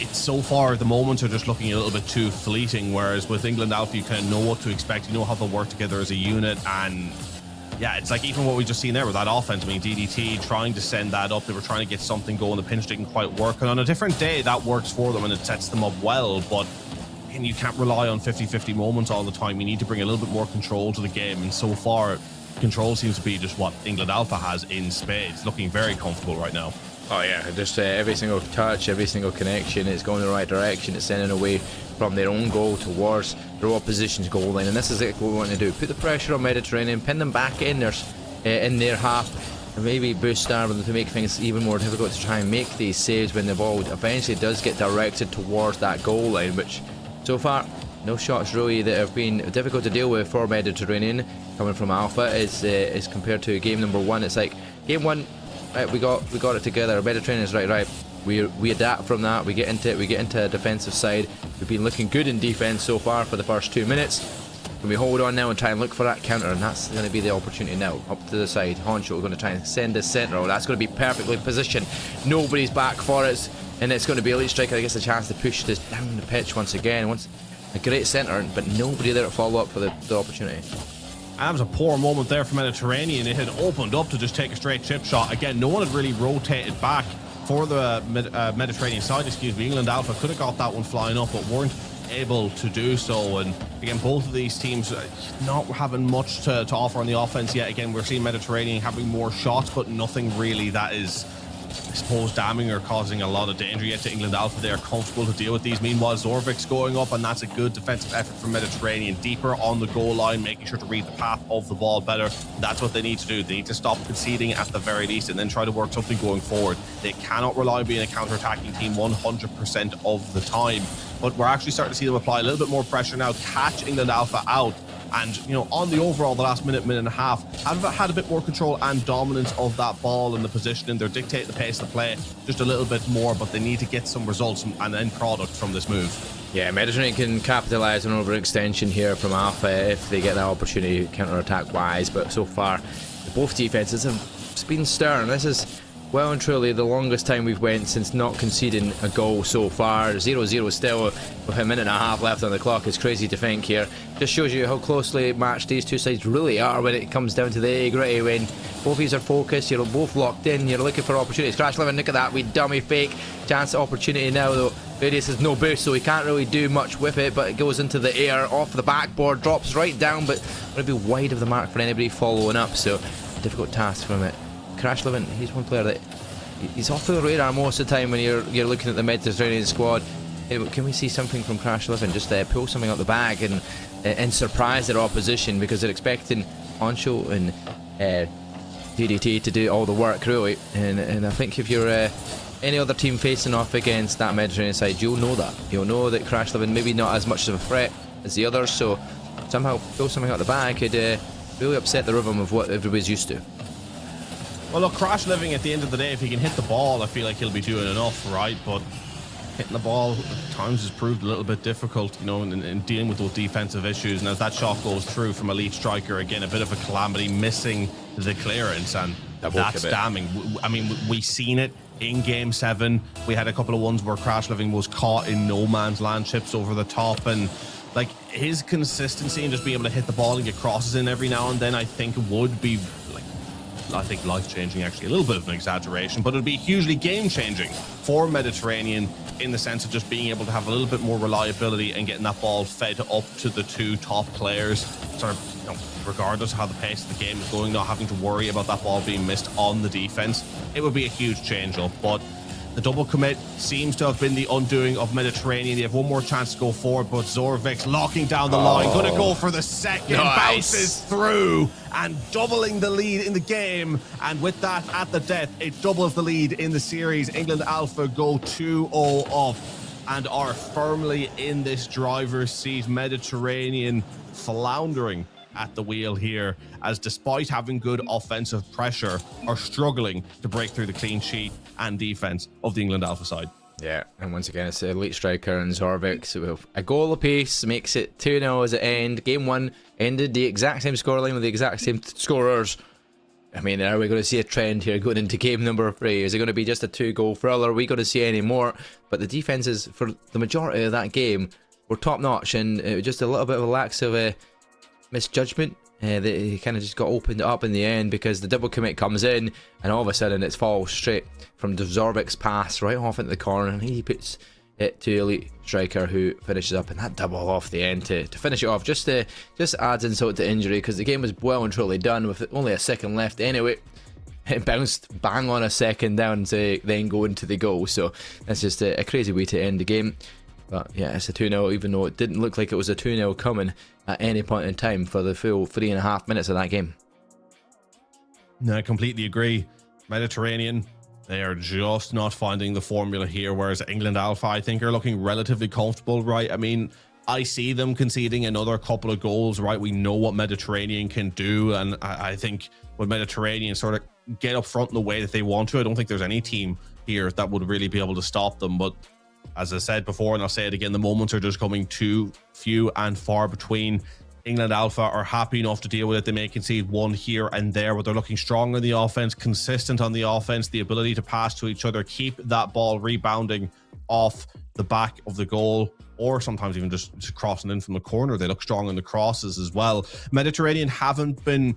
it's so far the moments are just looking a little bit too fleeting, whereas with England Alpha you kind of know what to expect, you know how they'll work together as a unit. And yeah, it's like even what we just seen there with that offense. I mean, DDT trying to send that up, they were trying to get something going, the pinch didn't quite work, and on a different day that works for them and it sets them up well. But and you can't rely on 50-50 moments all the time. You need to bring a little bit more control to the game, and so far control seems to be just what England Alpha has in spades. Looking very comfortable right now. Oh yeah, just every single touch, every single connection, it's going in the right direction. It's sending away from their own goal towards their opposition's goal line, and this is exactly what we want to do. Put the pressure on Mediterranean, pin them back in their half, and maybe boost them to make things even more difficult to try and make these saves when the ball eventually does get directed towards that goal line, which so far no shots really that have been difficult to deal with for Mediterranean coming from Alpha as compared to game number 1. It's like game 1, right, we got it together. Mediterranean is right. We adapt from that. We get into a defensive side. We've been looking good in defense so far for the first 2 minutes. Can we hold on now and try and look for that counter? And that's going to be the opportunity now. Up to the side, Honcho going to try and send this centre. Oh, that's going to be perfectly positioned. Nobody's back for it, and it's going to be Elite Striker that gets a chance to push this down the pitch once again. A great centre, but nobody there to follow up for the opportunity. And that was a poor moment there for Mediterranean. It had opened up to just take a straight chip shot. Again, no one had really rotated back for the Mediterranean side, England Alpha could have got that one flying up, but weren't able to do so. And again, both of these teams not having much to offer on the offense yet. Again, we're seeing Mediterranean having more shots, but nothing really that is, I suppose, damning or causing a lot of danger yet to England Alpha. They are comfortable to deal with these. Meanwhile, Zorvik's going up, and that's a good defensive effort from Mediterranean. Deeper on the goal line, making sure to read the path of the ball better. That's what they need to do. They need to stop conceding at the very least and then try to work something going forward. They cannot rely on being a counter-attacking team 100% of the time. But we're actually starting to see them apply a little bit more pressure now, catch England Alpha out. And, you know, on the overall, the last minute and a half, have had a bit more control and dominance of that ball and the positioning. They're dictating the pace of play just a little bit more, but they need to get some results and end product from this move. Yeah, Mediterranean can capitalise on overextension here from Alpha if they get that opportunity counter-attack wise, but so far, both defences have been stern. This is well and truly the longest time we've went since not conceding a goal so far. 0-0 still with a minute and a half left on the clock. It's crazy to think here. Just shows you how closely matched these two sides really are when it comes down to the gritty, when both of these are focused, you're both locked in, you're looking for opportunities. Crash Living, look at that, we dummy fake. Chance opportunity now though. Radius has no boost, so he can't really do much with it, but it goes into the air, off the backboard, drops right down, but going to be wide of the mark for anybody following up, so difficult task from it. Crash Living, he's one player that he's off the radar most of the time when you're looking at the Mediterranean squad. Can we see something from Crash 11? Just pull something out the bag and surprise their opposition, because they're expecting Honcho and DDT to do all the work, really. And I think if you're any other team facing off against that Mediterranean side, you'll know that. You'll know that Crash 11 maybe not as much of a threat as the others, so somehow pull something out the bag could really upset the rhythm of what everybody's used to. Well, look, Crash Living, at the end of the day, if he can hit the ball, I feel like he'll be doing enough, right? But hitting the ball at times has proved a little bit difficult, you know, in dealing with those defensive issues. And as that shot goes through from Elite Striker, again, a bit of a calamity, missing the clearance, and that's damning. I mean, we've seen it in Game 7. We had a couple of ones where Crash Living was caught in no man's land chips over the top, and like his consistency and just being able to hit the ball and get crosses in every now and then, I think would be life-changing, actually a little bit of an exaggeration, but it'd be hugely game-changing for Mediterranean in the sense of just being able to have a little bit more reliability and getting that ball fed up to the two top players, sort of, you know, regardless of how the pace of the game is going, not having to worry about that ball being missed on the defense. It would be a huge change-up, but the double commit seems to have been the undoing of Mediterranean. They have one more chance to go forward, but Zorvix locking down the line, going to go for the second, bounces through and doubling the lead in the game. And with that, at the death, it doubles the lead in the series. England Alpha go 2-0 up and are firmly in this driver's seat. Mediterranean floundering at the wheel here, as despite having good offensive pressure, are struggling to break through the clean sheet and defense of the England Alpha side. Yeah, and once again, it's Elite Striker and Zorvix with a goal apiece, makes it 2-0 as it ends. Game 1 ended the exact same scoreline with the exact same scorers. I mean, are we going to see a trend here going into game number 3? Is it going to be just a 2-goal thriller? Are we going to see any more? But the defenses for the majority of that game were top notch, and it was just a little bit of a lax of misjudgment. They kind of just got opened up in the end, because the double commit comes in and all of a sudden it falls straight from Zorbic's pass right off into the corner, and he puts it to Elite Striker, who finishes up, and that double off the end to finish it off just adds insult to injury, because the game was well and truly done with only a second left anyway. It bounced bang on a second down to then go into the goal, so that's just a crazy way to end the game. But yeah, it's a 2-0, even though it didn't look like it was a 2-0 coming at any point in time for the full 3.5 minutes of that game. No, I completely agree. Mediterranean, they are just not finding the formula here, whereas England Alpha, I think, are looking relatively comfortable, right? I mean, I see them conceding another couple of goals, right? We know what Mediterranean can do, and I think when Mediterranean sort of get up front in the way that they want to, I don't think there's any team here that would really be able to stop them. But as I said before, and I'll say it again, the moments are just coming too few and far between. England Alpha are happy enough to deal with it. They may concede one here and there, but they're looking strong on the offense, consistent on the offense, the ability to pass to each other, keep that ball rebounding off the back of the goal, or sometimes even just crossing in from the corner. They look strong on the crosses as well. Mediterranean haven't been...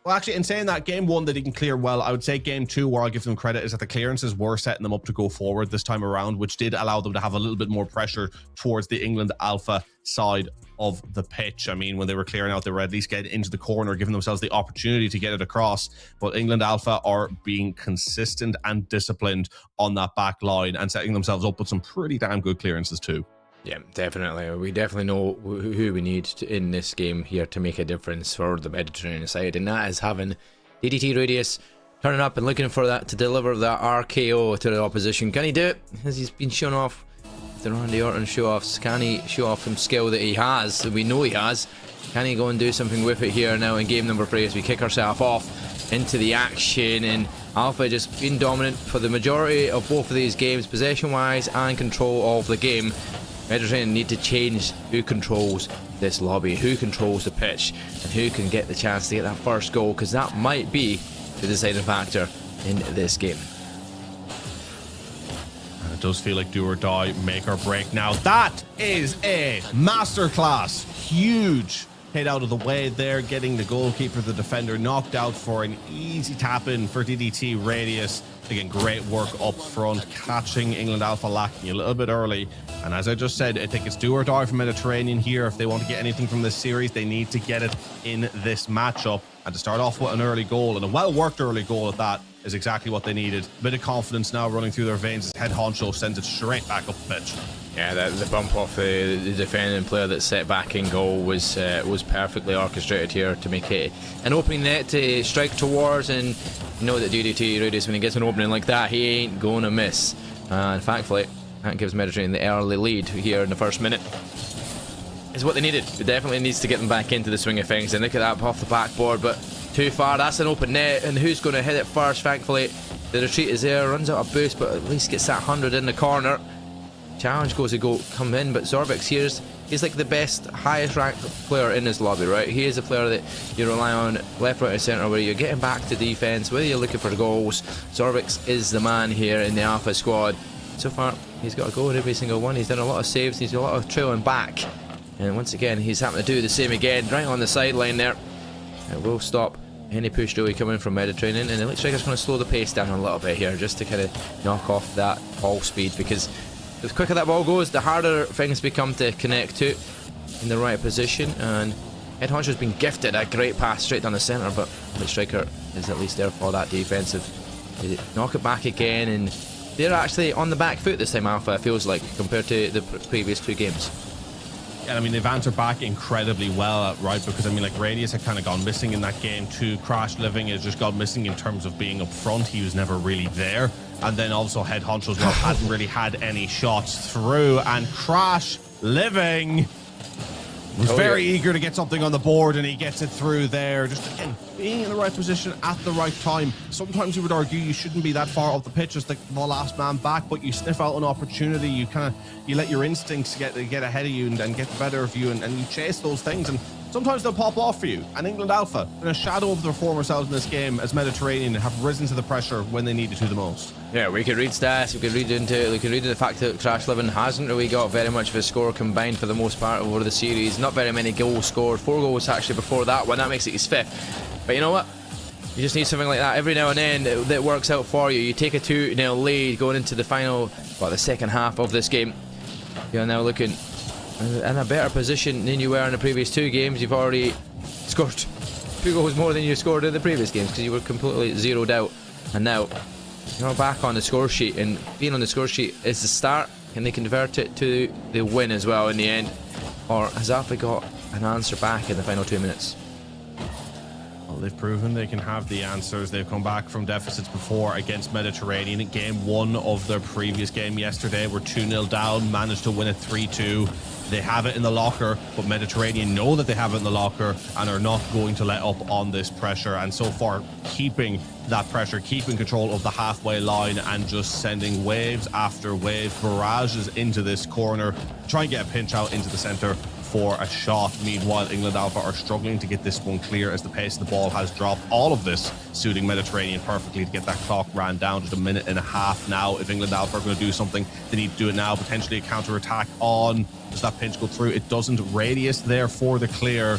Well, actually, in saying that, game 1 they didn't clear well. I would say game 2, where I'll give them credit, is that the clearances were setting them up to go forward this time around, which did allow them to have a little bit more pressure towards the England Alpha side of the pitch. I mean, when they were clearing out, they were at least getting into the corner, giving themselves the opportunity to get it across. But England Alpha are being consistent and disciplined on that back line and setting themselves up with some pretty damn good clearances too. Yeah, definitely. We definitely know who we need in this game here to make a difference for the Mediterranean side, and that is having DDT Radius turning up and looking for that to deliver that RKO to the opposition. Can he do it? As he's been shown off the Randy Orton show-offs, can he show off some skill that he has, that we know he has? Can he go and do something with it here now in game number 3 as we kick ourselves off into the action? And Alpha just been dominant for the majority of both of these games, possession-wise and control of the game. Mediterranean need to change who controls this lobby, who controls the pitch, and who can get the chance to get that first goal, because that might be the deciding factor in this game. And it does feel like do or die, make or break now. That is a masterclass. Huge hit out of the way there, getting the goalkeeper, the defender, knocked out for an easy tap in for DDT Radius. Again, great work up front, catching England Alpha lacking a little bit early. And as I just said, I think it's do or die for Mediterranean here. If they want to get anything from this series, they need to get it in this matchup. And to start off with an early goal, and a well-worked early goal at that, is exactly what they needed. A bit of confidence now running through their veins as head honcho sends it straight back up the pitch. Yeah, the bump off the defending player that set back in goal was perfectly orchestrated here to make it an opening net to strike towards, and you know that DDT Radius, when he gets an opening like that, he ain't going to miss. And thankfully, that gives Mediterranean the early lead here in the first minute. Is what they needed. It definitely needs to get them back into the swing of things, and look at that off the backboard, but too far. That's an open net, and who's going to hit it first? Thankfully, the retreat is there, runs out of boost, but at least gets that 100 in the corner. Challenge goes to go come in, but Zorbix he's like the best, highest ranked player in this lobby, right? He is a player that you rely on left, right and centre, where you're getting back to defence, whether you're looking for goals. Zorbix is the man here in the Alpha squad. So far, he's got a goal in every single one. He's done a lot of saves, he's got a lot of trailing back. And once again, he's having to do the same again, right on the sideline there. It will stop any push Joey coming from Mediterranean, and it looks like it's going to slow the pace down a little bit here, just to kind of knock off that ball speed, because the quicker that ball goes, the harder things become to connect to in the right position. And Head Honcho's been gifted a great pass straight down the centre, but the striker is at least there for that defensive. They knock it back again, and they're actually on the back foot this time, Alpha, it feels like, compared to the previous two games. Yeah, I mean, they've answered back incredibly well, right? Because, I mean, like, Radius had kind of gone missing in that game too. Crash Living has just gone missing in terms of being up front. He was never really there. And then also Head Honcho as well hadn't really had any shots through. And Crash Living was very eager to get something on the board, and he gets it through there. Just, again, being in the right position at the right time. Sometimes you would argue you shouldn't be that far off the pitch as the last man back, but you sniff out an opportunity. You let your instincts get ahead of you and get the better of you, and you chase those things, and sometimes they'll pop off for you. And England Alpha, in a shadow of their former selves in this game, as Mediterranean, have risen to the pressure when they needed to the most. Yeah, we could read stats, we could read into the fact that Crash Living hasn't really got very much of a score combined for the most part over the series. Not very many goals scored, 4 goals actually before that one. That makes it his 5th. But you know what? You just need something like that every now and then that works out for you. You take a 2-0 lead going into the final, the second half of this game. You're now looking in a better position than you were in the previous 2 games. You've already scored 2 goals more than you scored in the previous games because you were completely zeroed out. And now you're back on the score sheet, and being on the score sheet is the start. Can they convert it to the win as well in the end? Or has Alpha got an answer back in the final 2 minutes? Well, they've proven they can have the answers. They've come back from deficits before against Mediterranean. In game 1 of their previous game yesterday, were 2-0 down, managed to win it 3-2. They have it in the locker, but Mediterranean know that they have it in the locker and are not going to let up on this pressure. And so far, keeping that pressure, keeping control of the halfway line, and just sending waves after waves, barrages into this corner, try and get a pinch out into the center for a shot. Meanwhile, England Alpha are struggling to get this one clear as the pace of the ball has dropped. All of this suiting Mediterranean perfectly to get that clock ran down just a minute and a half now. If England Alpha are going to do something, they need to do it now. Potentially a counter-attack on. Does that pinch go through? It doesn't. Radius there for the clear.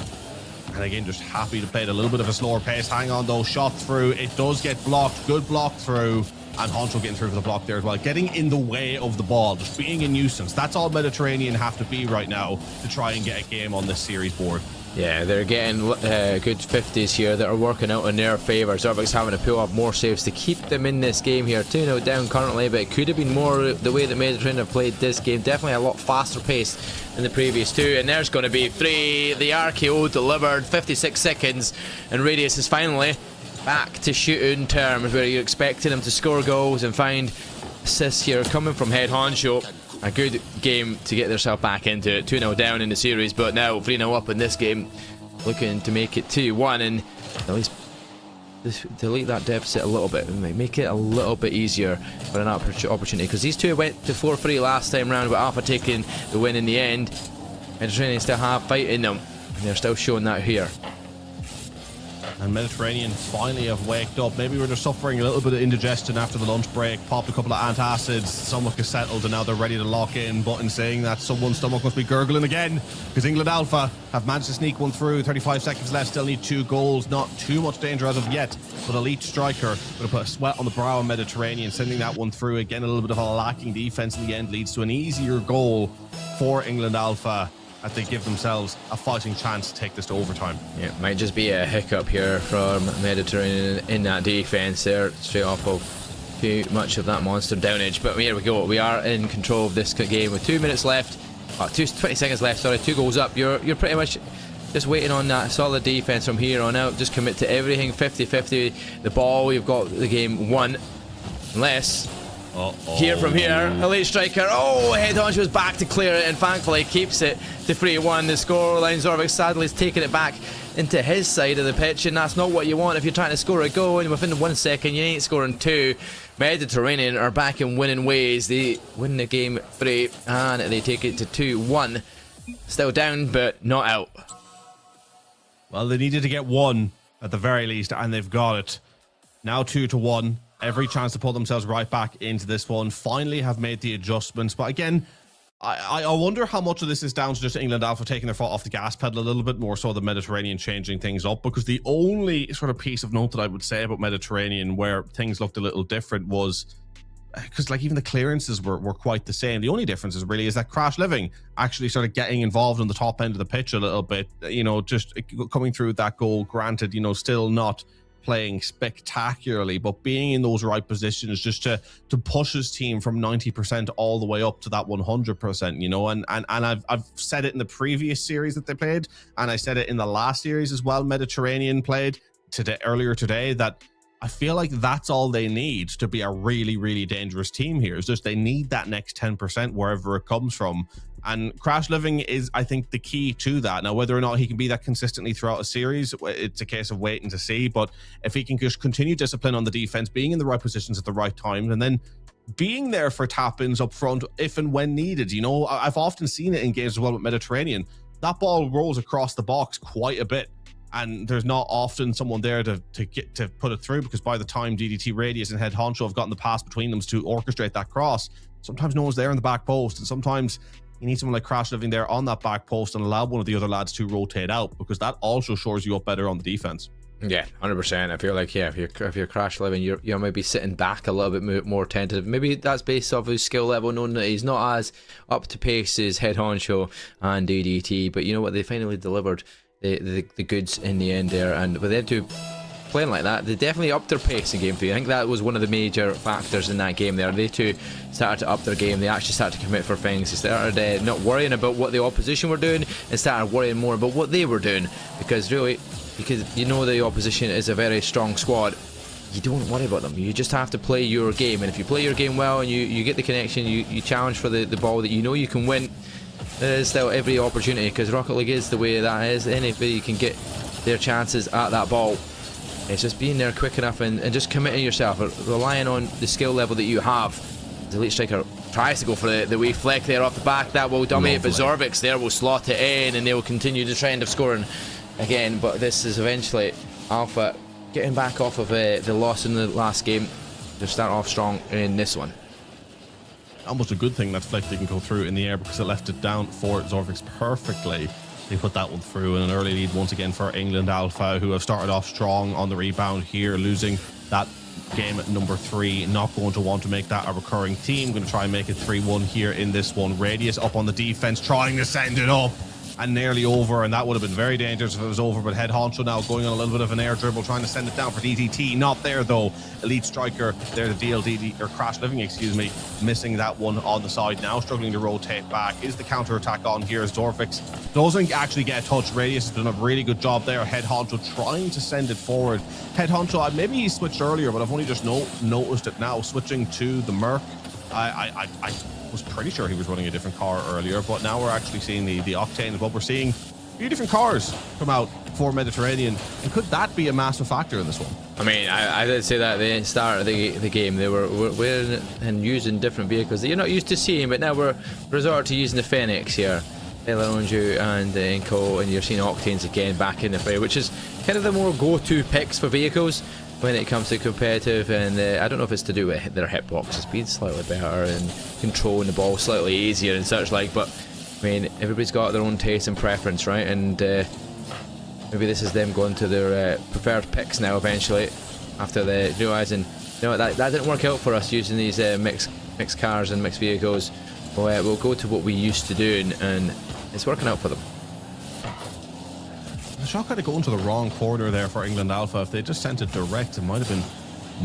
And again, just happy to play at a little bit of a slower pace. Hang on though, shot through. It does get blocked. Good block through. And Honcho getting through for the block there as well. Getting in the way of the ball, just being a nuisance. That's all Mediterranean have to be right now to try and get a game on this series board. Yeah, they're getting good 50s here that are working out in their favour. Zorbix having to pull up more saves to keep them in this game here. 2-0 down currently, but it could have been more the way that Mediterranean have played this game. Definitely a lot faster paced than the previous 2. And there's going to be 3. The RKO delivered, 56 seconds. And Radius is finally back to shooting terms, where you're expecting him to score goals and find assists here coming from Head Honcho. A good game to get themselves back into it. 2-0 down in the series, but now 3-0 up in this game, looking to make it 2-1 and at least delete that deficit a little bit and make it a little bit easier for an opportunity, because these 2 went to 4-3 last time round with Alpha taking the win in the end. Mediterranean still have fight in them, and they're still showing that here. And Mediterranean finally have waked up. Maybe we're just suffering a little bit of indigestion after the lunch break. Popped a couple of antacids. Stomach is settled, and now they're ready to lock in. But in saying that, someone's stomach must be gurgling again, because England Alpha have managed to sneak one through. 35 seconds left. Still need 2 goals. Not too much danger as of yet. But elite striker going to put a sweat on the brow of Mediterranean, sending that one through. Again, a little bit of a lacking defense in the end leads to an easier goal for England Alpha. that they give themselves a fighting chance to take this to overtime. Yeah, it might just be a hiccup here from Mediterranean in that defense there, straight off of too much of that monster downage. But here we go, we are in control of this game with 2 minutes left, 20 seconds left, sorry, 2 goals up. You're pretty much just waiting on that solid defense from here on out. Just commit to everything, 50-50 the ball. You've got the game won, unless here from here, elite striker, head on, she was back to clear it, and thankfully keeps it to 3-1. The scoreline, Zorvik sadly is taking it back into his side of the pitch, and that's not what you want if you're trying to score a goal, and within 1 second you ain't scoring 2. Mediterranean are back in winning ways. They win the game 3 and they take it to 2-1. Still down but not out. Well, they needed to get 1 at the very least, and they've got it. Now 2-1. Every chance to pull themselves right back into this one. Finally have made the adjustments. But again, I wonder how much of this is down to just England Alpha taking their foot off the gas pedal a little bit more so the Mediterranean changing things up. Because the only sort of piece of note that I would say about Mediterranean where things looked a little different was, because like even the clearances were quite the same. The only difference is really is that Crash Living actually started getting involved on the top end of the pitch a little bit, you know, just coming through that goal. Granted, you know, still not playing spectacularly, but being in those right positions just to push his team from 90% all the way up to that 100%, you know. And I've said it in the previous series that they played, and I said it in the last series as well, Mediterranean played earlier today, that I feel like that's all they need to be a really, really dangerous team here. It's just they need that next 10% wherever it comes from. And Crash Living is, I think, the key to that. Now, whether or not he can be that consistently throughout a series, it's a case of waiting to see. But if he can just continue discipline on the defense, being in the right positions at the right times, and then being there for tap-ins up front if and when needed. You know, I've often seen it in games as well with Mediterranean. That ball rolls across the box quite a bit, and there's not often someone there to get to put it through, because by the time DDT Radius and Head Honcho have gotten the pass between them to orchestrate that cross, sometimes no one's there in the back post, and sometimes you need someone like Crash Living there on that back post and allow one of the other lads to rotate out, because that also shores you up better on the defense. Yeah, 100%. I feel like, yeah, if you're Crash Living, you're maybe sitting back a little bit more tentative. Maybe that's based off his skill level, knowing that he's not as up to pace as Head Honcho and DDT. But you know what? They finally delivered the goods in the end there, and with them two playing like that, they definitely upped their pace in game 3. I think that was one of the major factors in that game there. They two started to up their game. They actually started to commit for things. They started not worrying about what the opposition were doing and started worrying more about what they were doing, because you know the opposition is a very strong squad. You don't worry about them. You just have to play your game, and if you play your game well and you get the connection, you challenge for the ball that you know you can win, there is still every opportunity, because Rocket League is the way that is. Anybody can get their chances at that ball. It's just being there quick enough and just committing yourself, relying on the skill level that you have. The elite striker tries to go for the wee flick there off the back. That will dominate, but Zorvix there will slot it in, and they will continue the trend of scoring again. But this is eventually Alpha getting back off of the loss in the last game to start off strong in this one. Almost a good thing that flick didn't go through in the air, because it left it down for Zorvix perfectly. They put that one through, and an early lead once again for England Alpha, who have started off strong on the rebound here, losing that game at number 3. Not going to want to make that a recurring team. Going to try and make it 3-1 here in this one. Radius up on the defense, trying to send it up, and nearly over, and that would have been very dangerous if it was over. But Head Honcho now going on a little bit of an air dribble, trying to send it down for DDT. Not there though. Elite striker there to deal or Crash Living, excuse me, missing that one on the side now, struggling to rotate back. Is the counter attack on here as Zorvix doesn't actually get a touch. Radius has done a really good job there. Head Honcho trying to send it forward. Head Honcho, maybe he switched earlier, but I've only just noticed it now, switching to the Merc. I was pretty sure he was running a different car earlier, but now we're actually seeing the Octane, but we're seeing a few different cars come out for Mediterranean, and could that be a massive factor in this one? I mean, I did say that at the start of the game, they were wearing and using different vehicles that you're not used to seeing, but now we're resorted to using the Phoenix here, Elonju and Inco, and you're seeing Octanes again back in the fray, which is kind of the more go-to picks for vehicles when it comes to competitive. And I don't know if it's to do with their hitboxes being slightly better and controlling the ball slightly easier and such like, but I mean, everybody's got their own taste and preference, right? And maybe this is them going to their preferred picks now eventually, after the realizing, you know, that didn't work out for us using these mixed cars and mixed vehicles. We'll go to what we used to do and it's working out for them. The shot kind of going to the wrong corner there for England Alpha. If they just sent it direct, it might have been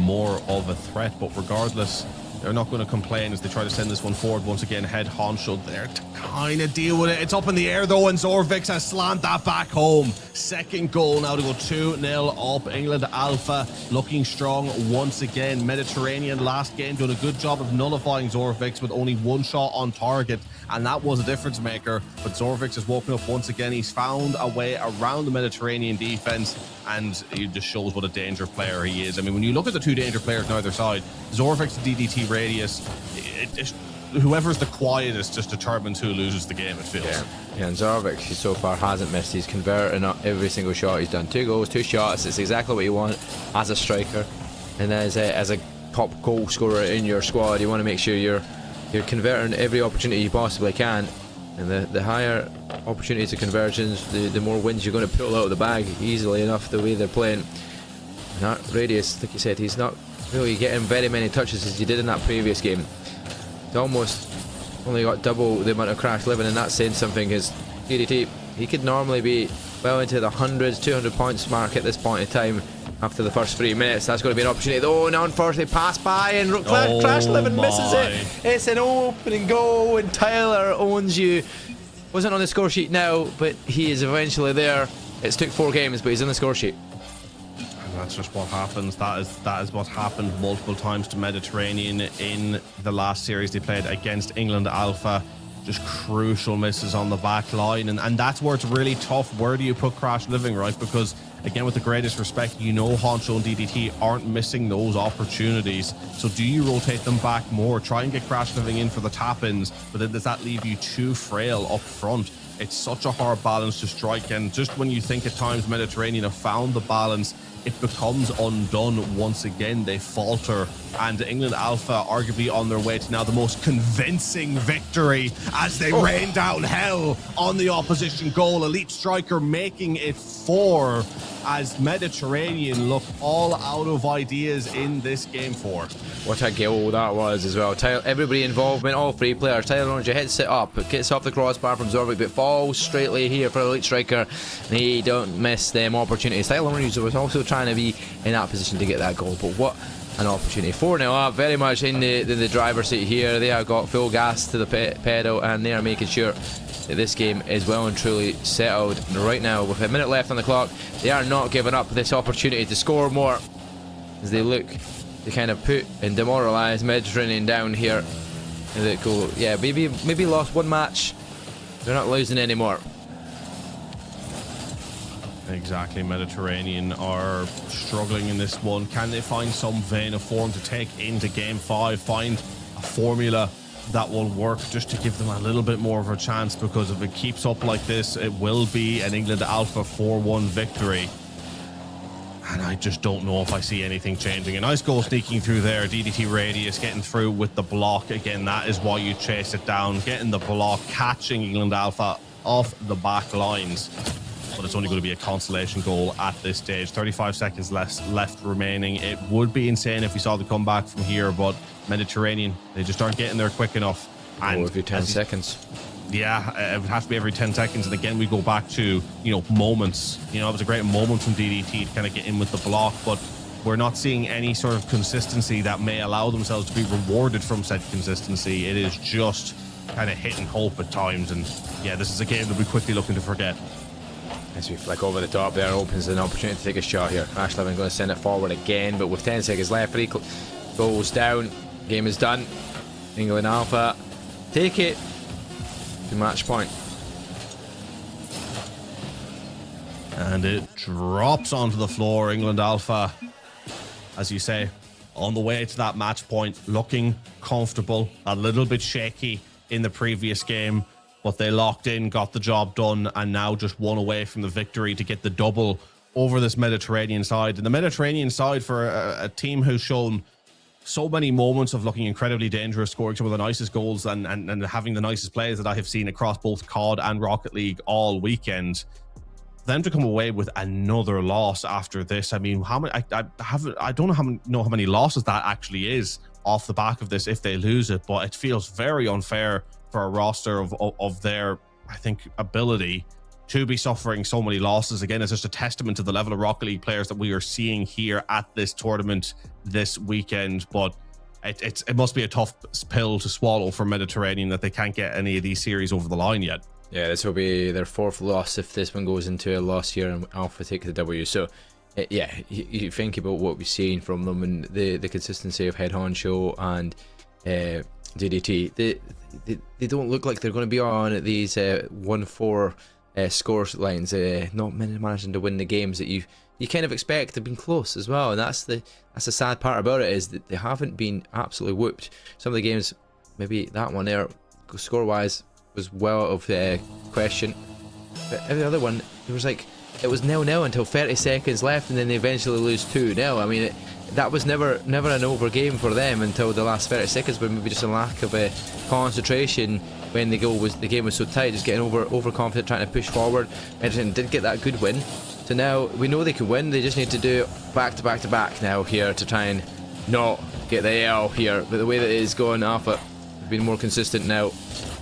more of a threat. But regardless, they're not going to complain as they try to send this one forward. Once again, head honcho there to kind of deal with it. It's up in the air though, and Zorvix has slammed that back home. Second goal now to go 2-0 up. England Alpha looking strong once again. Mediterranean last game doing a good job of nullifying Zorvix with only one shot on target, and that was a difference maker. But Zorvix has woken up once again. He's found a way around the Mediterranean defense, and he just shows what a danger player he is. I mean, when you look at the two danger players on either side, Zorvix and DDT Radius, whoever's the quietest just determines who loses the game, it feels. Yeah, and Zorvix so far hasn't missed. He's converting every single shot. He's done 2 goals, 2 shots. It's exactly what you want as a striker, and as a top goal scorer in your squad. You want to make sure you're converting every opportunity you possibly can, and the higher opportunities of conversions, the more wins you're going to pull out of the bag easily enough the way they're playing. And that Radius, like you said, he's not really getting very many touches as he did in that previous game. He's almost only got double the amount of crash living, and that's saying something, because DDT, he could normally be well into the 100s, 200 points mark at this point in time. After the first 3 minutes, that's going to be an opportunity. Oh, now unfortunately pass by, and Crash Living misses it. It's an opening goal, and Tyler owns you. Wasn't on the score sheet now, but he is eventually there. It's took 4 games, but he's on the score sheet. And that's just what happens. That is what happened multiple times to Mediterranean in the last series they played against England Alpha. Just crucial misses on the back line, and that's where it's really tough. Where do you put Crash Living, right? Because again, with the greatest respect, you know Honcho and DDT aren't missing those opportunities. So do you rotate them back more? Try and get Crash Living in for the tap-ins, but then does that leave you too frail up front? It's such a hard balance to strike, and just when you think at times Mediterranean have found the balance, it becomes undone once again. They falter, and England Alpha arguably on their way to now the most convincing victory as they rain down hell on the opposition goal. Elite Striker making it 4 as Mediterranean look all out of ideas in this game 4. What a goal that was as well. Everybody involvement, all 3 players. Tyler Orange hits it up, it gets off the crossbar from Zorvik, but falls straightly here for Elite Striker. They don't miss them opportunities. Tyler Orange was also trying to be in that position to get that goal, but what an opportunity. 4-0 up, very much in the driver's seat here. They have got full gas to the pedal, and they are making sure that this game is well and truly settled. And right now, with a minute left on the clock, they are not giving up this opportunity to score more as they look to kind of put and demoralise Mediterranean down here. And they go, yeah, maybe lost 1 match. They're not losing anymore. Exactly, Mediterranean are struggling in this one. Can they find some vein of form to take into game 5? Find a formula that will work just to give them a little bit more of a chance, because if it keeps up like this, it will be an England Alpha 4-1 victory. And I just don't know if I see anything changing. A nice goal sneaking through there. DDT Radius getting through with the block. Again, that is why you chase it down. Getting the block, catching England Alpha off the back lines. But it's only going to be a consolation goal at this stage. 35 seconds left remaining. It would be insane if we saw the comeback from here, but Mediterranean, they just aren't getting there quick enough. And every 10 seconds. Yeah, it would have to be every 10 seconds. And again, we go back to, moments. It was a great moment from DDT to kind of get in with the block, but we're not seeing any sort of consistency that may allow themselves to be rewarded from said consistency. It is just kind of hit and hope at times. And yeah, this is a game that we're quickly looking to forget. As we flick over the top there, opens an opportunity to take a shot here. Crash Living going to send it forward again, but with 10 seconds left, 3 goals down. Game is done. England Alpha take it to match point. And it drops onto the floor. England Alpha, as you say, on the way to that match point, looking comfortable, a little bit shaky in the previous game, but they locked in, got the job done, and now just 1 away from the victory to get the double over this Mediterranean side. And the Mediterranean side, for a team who's shown so many moments of looking incredibly dangerous, scoring some of the nicest goals and having the nicest plays that I have seen across both CoD and Rocket League all weekend, them to come away with another loss after this. I mean, how many? I don't know how many losses that actually is off the back of this if they lose it, but it feels very unfair for a roster of their I think, ability to be suffering so many losses. Again, it's just a testament to the level of Rocket League players that we are seeing here at this tournament this weekend. But it must be a tough pill to swallow for Mediterranean that they can't get any of these series over the line yet. Yeah, this will be their 4th loss if this one goes into a loss here and Alpha take the W. So yeah, you think about what we've seen from them and the consistency of Head Honcho and DDT. They don't look like they're going to be on these 1-4 score lines, not managing to win the games that you kind of expect. They've been close as well, and that's the sad part about it, is that they haven't been absolutely whooped. Some of the games, maybe that one there, score wise, was well of question, but every other one it was 0-0 until 30 seconds left, and then they eventually lose 2-0. I mean, that was never an over game for them until the last 30 seconds, but maybe just a lack of concentration when the game was so tight, just getting overconfident, trying to push forward. Edgerton did get that good win, so now we know they can win. They just need to do it back to back to back now here to try and not get the L here. But the way that it is going, Alpha have been more consistent now,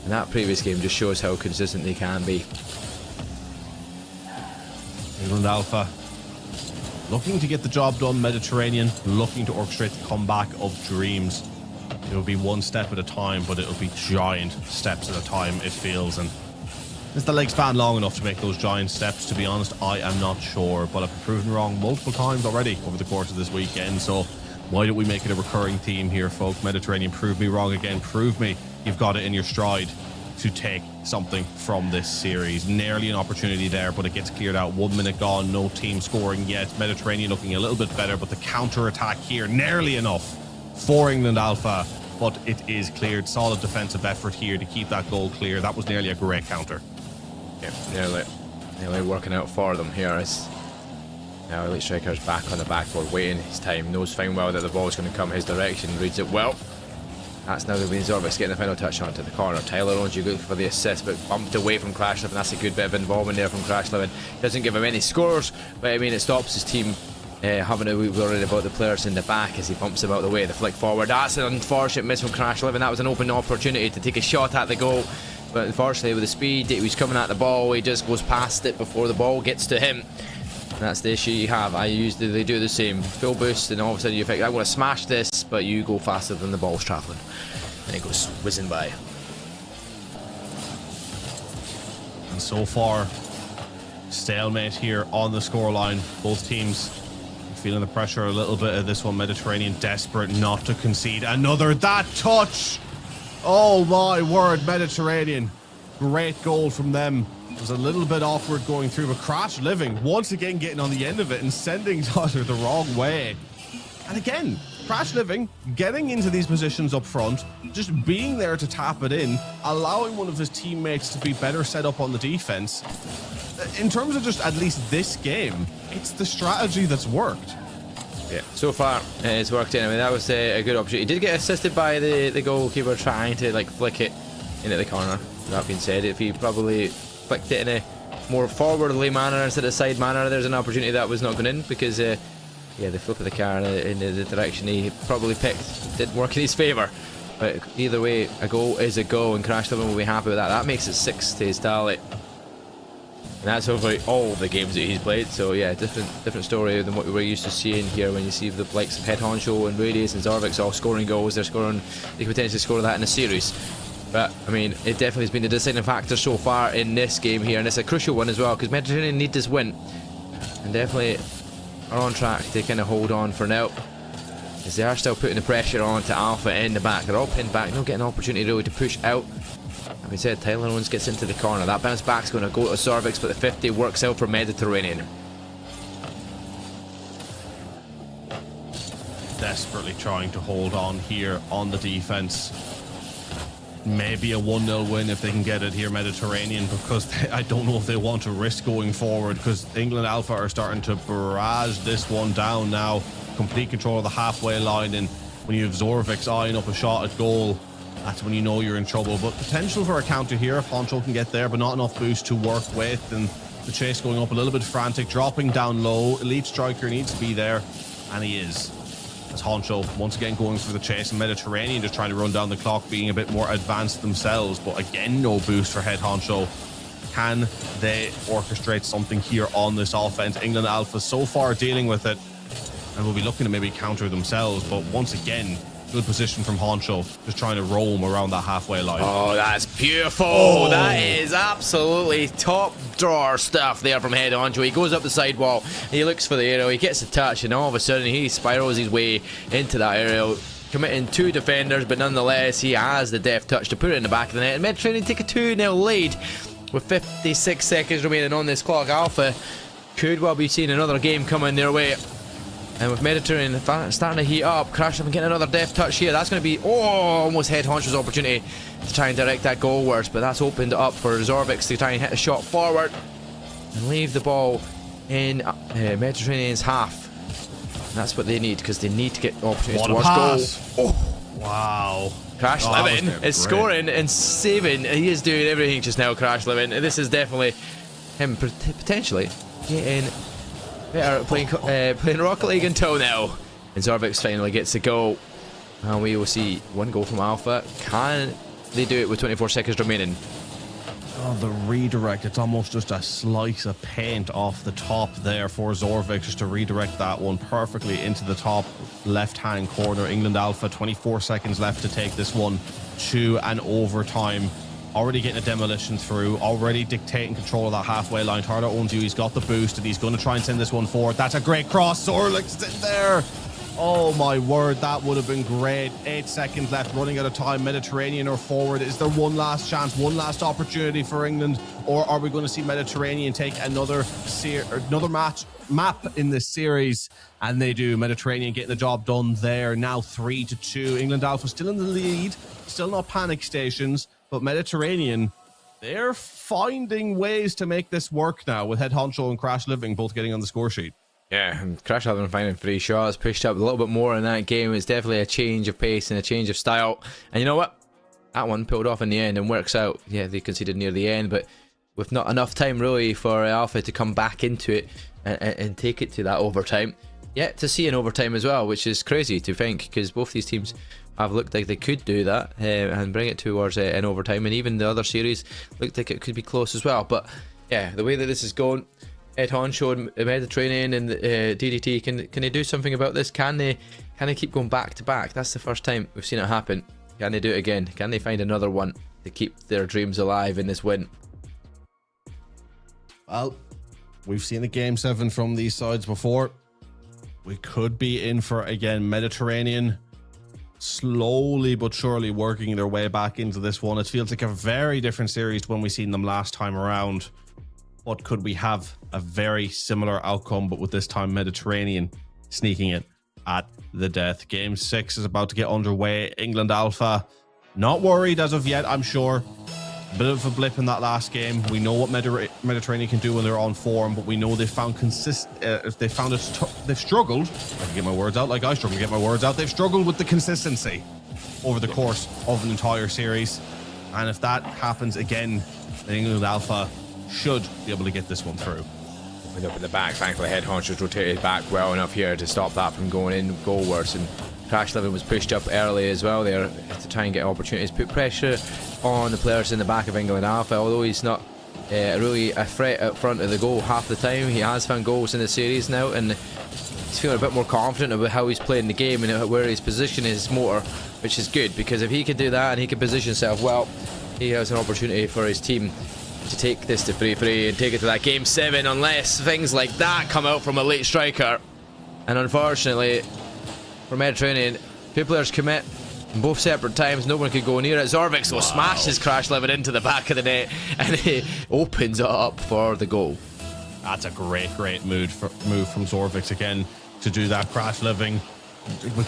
and that previous game just shows how consistent they can be. England Alpha looking to get the job done. Mediterranean looking to orchestrate the comeback of dreams. It will be one step at a time, but it will be giant steps at a time, it feels. And is the leg span long enough to make those giant steps? To be honest, I am not sure, but I've been proven wrong multiple times already over the course of this weekend. So why don't we make it a recurring theme here, folks? Mediterranean, prove me wrong again. Prove me you've got it in your stride to take something from this series. Nearly an opportunity there, but it gets cleared out. 1 minute gone, no team scoring yet. Mediterranean looking a little bit better, but the counter attack here nearly enough for England Alpha, but it is cleared. Solid defensive effort here to keep that goal clear. That was nearly a great counter. Yeah, nearly working out for them here. Now Elite Striker's back on the backboard, waiting his time, knows fine well that the ball's going to come his direction, reads it well. That's now going to be Zorvix getting the final touch onto the corner. Tyler Owens, you look for the assist, but bumped away from Crash Living. That's a good bit of involvement there from Crash Living. Doesn't give him any scores, but I mean, it stops his team having to be worried about the players in the back as he bumps him out the way. The flick forward, that's an unfortunate miss from Crash Living. That was an open opportunity to take a shot at the goal, but unfortunately with the speed he was coming at the ball, he just goes past it before the ball gets to him. And that's the issue you have. They do the same. Full boost, and all of a sudden you think, I'm going to smash this, but you go faster than the ball's travelling. And it goes whizzing by. And so far, stalemate here on the scoreline. Both teams feeling the pressure a little bit of this one. Mediterranean desperate not to concede another. That touch! Oh my word, Mediterranean. Great goal from them. It was a little bit awkward going through, but Crash Living once again getting on the end of it and sending Tyler the wrong way. And again, Crash Living getting into these positions up front, just being there to tap it in, allowing one of his teammates to be better set up on the defense. In terms of just at least this game, it's the strategy that's worked. Yeah, so far it's worked in. I mean, that was a good opportunity. He did get assisted by the goalkeeper trying to flick it into the corner. That being said, if he probably flicked it in a more forwardly manner instead of side manner, there's an opportunity that was not going in, because the flip of the car in the direction he probably picked didn't work in his favour. But either way, a goal is a goal, and Crash Living will be happy with that. That makes it 6 to his tally. And that's over all the games that he's played. So yeah, different story than what we were used to seeing here when you see the likes of Head Honcho and Radius and Zorvix all scoring goals. They could potentially score that in a series. But I mean, it definitely has been the deciding factor so far in this game here, and it's a crucial one as well, because Mediterranean need this win, and definitely are on track to kind of hold on for now, as they are still putting the pressure on to Alpha in the back. They're all pinned back, not getting an opportunity really to push out. Like we said, Tyler Owens gets into the corner. That bounce back's going to go to Zorvix, but the 50 works out for Mediterranean. Desperately trying to hold on here on the defense. Maybe a 1-0 win if they can get it here, Mediterranean, because I don't know if they want to risk going forward, because England Alpha are starting to barrage this one down now. Complete control of the halfway line, and when you have Zorvix eyeing up a shot at goal, that's when you know you're in trouble. But potential for a counter here if Honcho can get there, but not enough boost to work with, and the chase going up a little bit frantic, dropping down low. Elite Striker needs to be there, and he is. As Honcho once again going for the chase, and Mediterranean just trying to run down the clock, being a bit more advanced themselves, but again no boost for Head Honcho. Can they orchestrate something here on this offense? England Alpha so far dealing with it, and will be looking to maybe counter themselves, but once again, good position from Honcho, just trying to roam around that halfway line. Oh, that's beautiful. That is absolutely top drawer stuff there from Head Honcho. He goes up the sidewall, he looks for the aerial, he gets a touch, and all of a sudden he spirals his way into that aerial, committing 2 defenders, but nonetheless he has the deft touch to put it in the back of the net, and Mediterranean take a 2-0 lead with 56 seconds remaining on this clock. Alpha could well be seeing another game coming their way. And with Mediterranean starting to heat up, Crash and getting another deft touch here. That's going to be, almost Head Honcho's opportunity to try and direct that goalwards, but that's opened up for Zorvix to try and hit a shot forward and leave the ball in Mediterranean's half. And that's what they need, because they need to get opportunities towards goal. Oh, wow. Crash Levin is scoring and saving. He is doing everything just now, Crash Levin. This is definitely him potentially getting better at playing Rocket League until now. And Zorvix finally gets the goal. And we will see 1 goal from Alpha. Can they do it with 24 seconds remaining? Oh, the redirect. It's almost just a slice of paint off the top there for Zorvix, just to redirect that one perfectly into the top left-hand corner. England Alpha, 24 seconds left to take this one to an overtime. Already getting a demolition through, already dictating control of that halfway line. Tardo owns you, he's got the boost, and he's going to try and send this one forward. That's a great cross. Zorvix in there. Oh my word, that would have been great. 8 seconds left, running out of time. Mediterranean or forward. Is there one last chance, one last opportunity for England, or are we going to see Mediterranean take another map in this series? And they do. Mediterranean getting the job done there. Now 3-2. England Alpha still in the lead, still not panic stations, but Mediterranean, they're finding ways to make this work now, with Head Honcho and Crash Living both getting on the score sheet. Yeah, and Crash having finding 3 shots, pushed up a little bit more in that game. It's definitely a change of pace and a change of style. And you know what? That one pulled off in the end and works out. Yeah, they conceded near the end, but with not enough time really for Alpha to come back into it and take it to that overtime. Yet to see an overtime as well, which is crazy to think, because both these teams have looked like they could do that and bring it towards an overtime, and even the other series looked like it could be close as well. But yeah, the way that this is going, Head Honcho and Mediterranean and DDT, can they do something about this? Can they keep going back to back? That's the first time we've seen it happen. Can they do it again? Can they find another one to keep their dreams alive in this win? Well, we've seen a Game 7 from these sides before. We could be in for, again, Mediterranean slowly but surely working their way back into this one. It feels like a very different series to when we seen them last time around. But could we have a very similar outcome, but with this time Mediterranean sneaking it at the death? Game 6 is about to get underway. England Alpha, not worried as of yet, I'm sure. A bit of a blip in that last game. We know what Mediterranean can do when they're on form, but we know they've found they've struggled. I can get my words out like I struggle to get my words out. They've struggled with the consistency over the course of an entire series. And if that happens again, then England Alpha should be able to get this one through. Up at the back, thankfully Head Honcho's rotated back well enough here to stop that from going in goalwards, and Crash Living was pushed up early as well there to try and get opportunities, put pressure on the players in the back of England Alpha. Although he's not really a threat up front of the goal half the time, he has found goals in the series now, and he's feeling a bit more confident about how he's playing the game and where his position is more, which is good, because if he can do that and he can position himself well, he has an opportunity for his team to take this to 3-3 and take it to that Game 7, unless things like that come out from a late striker. And unfortunately for Mediterranean, 2 players commit in both separate times. No one could go near it. Zorvix will smash his Crash Living into the back of the net, and he opens it up for the goal. That's a great move from Zorvix again to do that. Crash Living,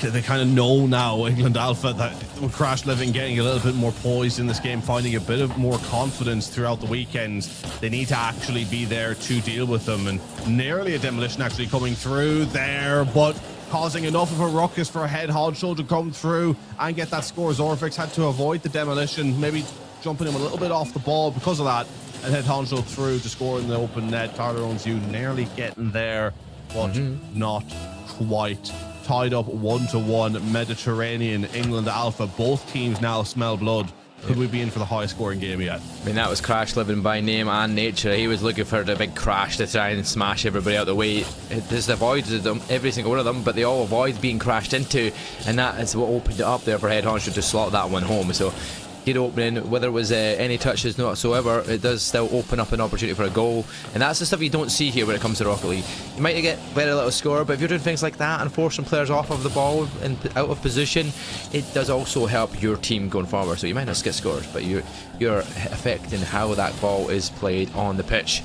they kind of know now, England Alpha, that with Crash Living getting a little bit more poised in this game, finding a bit of more confidence throughout the weekends, they need to actually be there to deal with them. And nearly a demolition actually coming through there, but causing enough of a ruckus for Head Honcho to come through and get that score. Zorvix had to avoid the demolition, maybe jumping him a little bit off the ball because of that, and Head Honcho through to score in the open net. Tyler owns you, nearly getting there, but not quite. Tied up 1-1. Mediterranean, England Alpha, both teams now smell blood. Could we be in for the highest scoring game yet? I mean, that was Crash living by name and nature. He was looking for the big crash to try and smash everybody out the way. It just avoided them, every single one of them, but they all avoid being crashed into, and that is what opened it up there for Head Honcho to slot that one home. So good opening, whether it was any touches whatsoever, it does still open up an opportunity for a goal, and that's the stuff you don't see here when it comes to Rocket League. You might get very little score, but if you're doing things like that and forcing players off of the ball and out of position, it does also help your team going forward. So you might not get scores, but you're affecting how that ball is played on the pitch.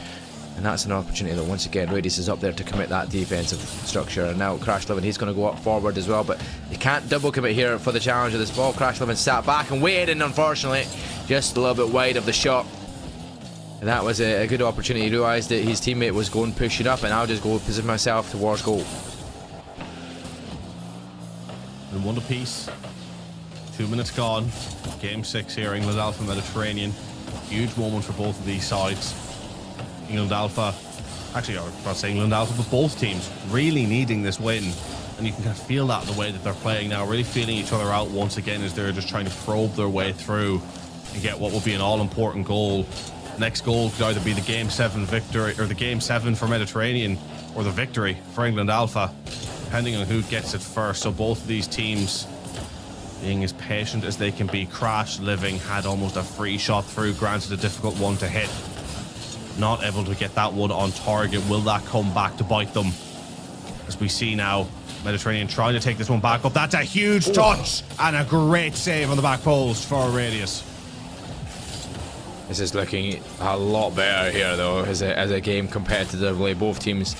And that's an opportunity that once again Radius is up there to commit that defensive structure. And now Crash Living, he's going to go up forward as well, but he can't double commit here for the challenge of this ball. Crash Living sat back and waited, and unfortunately just a little bit wide of the shot. And that was a good opportunity. He realised that his teammate was going pushing up, and I'll just go position myself towards goal. And one apiece. 2 minutes gone. Game 6 here, England Alpha Mediterranean. Huge moment for both of these sides. England Alpha, actually I was about to say England Alpha, but both teams really needing this win, and you can kind of feel that in the way that they're playing now, really feeling each other out once again as they're just trying to probe their way through and get what will be an all-important goal. Next goal could either be the Game 7 victory, or the Game 7 for Mediterranean, or the victory for England Alpha, depending on who gets it first. So both of these teams being as patient as they can be. Crash Living had almost a free shot through, granted a difficult one to hit. Not able to get that one on target. Will that come back to bite them? As we see now, Mediterranean trying to take this one back up. That's a huge touch and a great save on the back post for Radius. This is looking a lot better here though as a game competitively. Both teams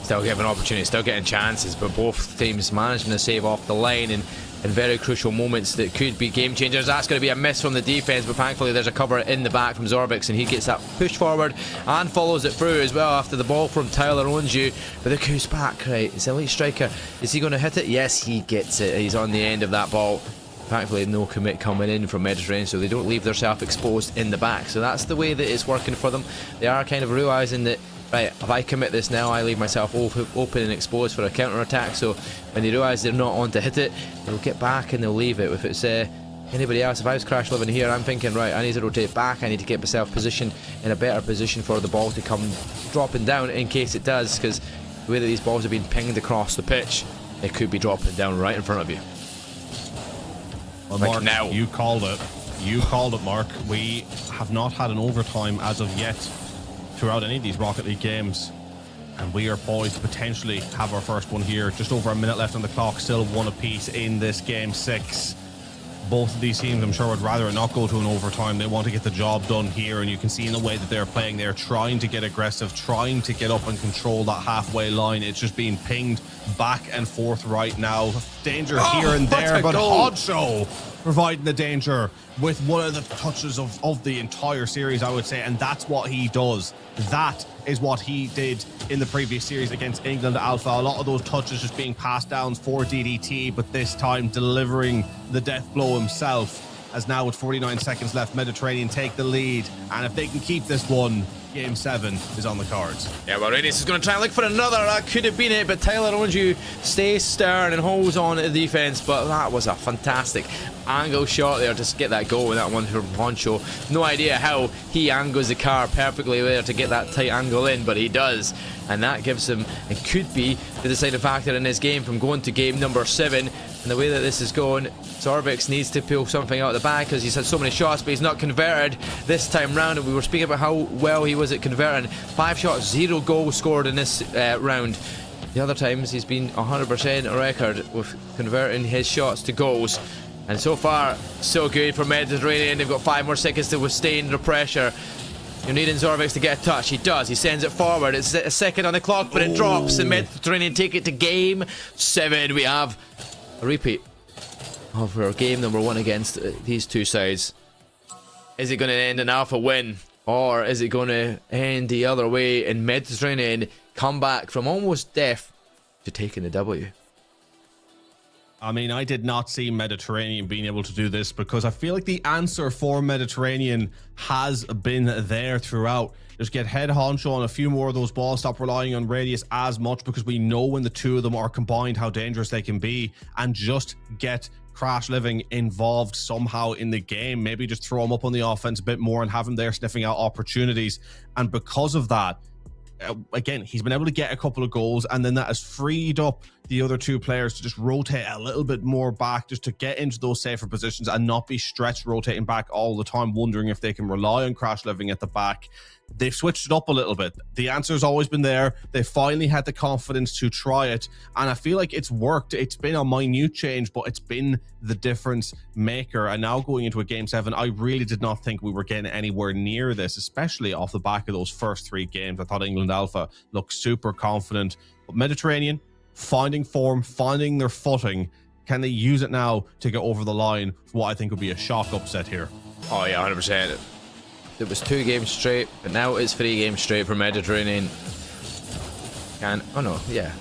still given opportunities, still getting chances, but both teams managing to save off the line in very crucial moments that could be game changers. That's going to be a miss from the defense, but thankfully there's a cover in the back from Zorbix, and he gets that push forward and follows it through as well after the ball from Tyler owns you. But the goose back, right? It's Elite Striker. Is he going to hit it? Yes, he gets it. He's on the end of that ball. Thankfully, no commit coming in from Mediterranean, so they don't leave themselves exposed in the back. So that's the way that it's working for them. They are kind of realising that, right, if I commit this now, I leave myself open and exposed for a counter-attack. So when they realise they're not on to hit it, they'll get back and they'll leave it. If it's anybody else, if I was Crash Living here, I'm thinking, right, I need to rotate back. I need to get myself positioned in a better position for the ball to come dropping down in case it does, because the way that these balls have been pinged across the pitch, it could be dropping down right in front of you. Well, like Mark, now. You called it. You called it, Mark. We have not had an overtime as of yet throughout any of these Rocket League games, and we are poised to potentially have our first one here. Just over a minute left on the clock, still one apiece in this Game 6. Both of these teams, I'm sure, would rather not go to an overtime. They want to get the job done here, and you can see in the way that they're playing, they're trying to get aggressive, trying to get up and control that halfway line. It's just being pinged back and forth right now. Danger here and there, but Honcho providing the danger with one of the touches of the entire series, I would say, and that's what he does. That is what he did in the previous series against England Alpha. A lot of those touches just being passed down for DDT, but this time delivering the death blow himself. As now with 49 seconds left, Mediterranean take the lead, and if they can keep this one, Game 7 is on the cards. Yeah, well, Radius is going to try and look for another. That could have been it, but Tyler Onju stays stern and holds on to the defense. But that was a fantastic angle shot there to get that goal with that one from Honcho. No idea how he angles the car perfectly there to get that tight angle in, but he does. And that gives him, it could be the deciding factor in this game from going to game number 7. And the way that this is going, Zorbix needs to pull something out of the bag because he's had so many shots, but he's not converted this time round. And we were speaking about how well he was at converting. 5 shots, 0 goals scored in this round. The other times he's been 100% record with converting his shots to goals. And so far, so good for Mediterranean. They've got 5 more seconds to withstand the pressure. You're needing Zorbix to get a touch. He does. He sends it forward. It's a second on the clock, but it drops. And Mediterranean take it to game 7. We have a repeat of our game number 1 against these two sides. Is it going to end an Alpha win, or is it going to end the other way and Mediterranean come back from almost death to taking the W? I mean, I did not see Mediterranean being able to do this because I feel like the answer for Mediterranean has been there throughout. Just get head honcho on a few more of those balls, stop relying on Radius as much because we know when the two of them are combined how dangerous they can be, and just get Crash Living involved somehow in the game. Maybe just throw him up on the offense a bit more and have him there sniffing out opportunities. And because of that, again, he's been able to get a couple of goals, and then that has freed up the other two players to just rotate a little bit more back, just to get into those safer positions and not be stretched rotating back all the time, wondering if they can rely on Crash Living at the back. They've switched it up a little bit. The answer's always been there. They finally had the confidence to try it, and I feel like it's worked. It's been a minute change, but it's been the difference maker. And now going into a Game 7, I really did not think we were getting anywhere near this, especially off the back of those first 3 games. I thought England Alpha looked super confident, but Mediterranean finding form, finding their footing. Can they use it now to get over the line for what I think would be a shock upset here? Oh yeah, 100%. It was 2 games straight, but now it's 3 games straight for Mediterranean. Oh no, yeah,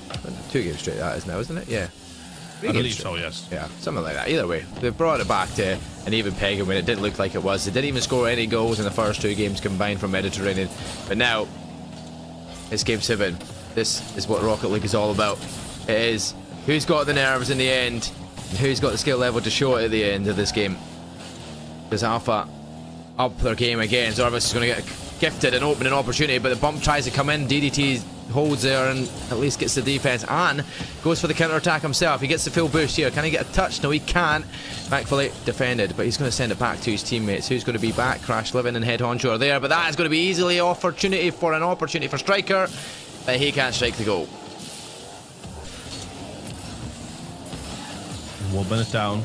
2 games straight that is now, isn't it? Yeah. I believe so, yes. Yeah, something like that. Either way, they've brought it back to an even pegging when it didn't look like it was. They didn't even score any goals in the first 2 games combined for Mediterranean. But now, it's Game 7. This is what Rocket League is all about. It is who's got the nerves in the end, and who's got the skill level to show it at the end of this game. Because Alpha up their game again. Zorvis is going to get gifted an opening opportunity, but the bump tries to come in. DDT holds there and at least gets the defense and goes for the counter attack himself. He gets the full boost here. Can he get a touch? No, he can't. Thankfully defended, but he's going to send it back to his teammates. Who's going to be back? Crash Living and Head Honcho are there, but that is going to be easily an opportunity for Striker, but he can't strike the goal. 1 minute down.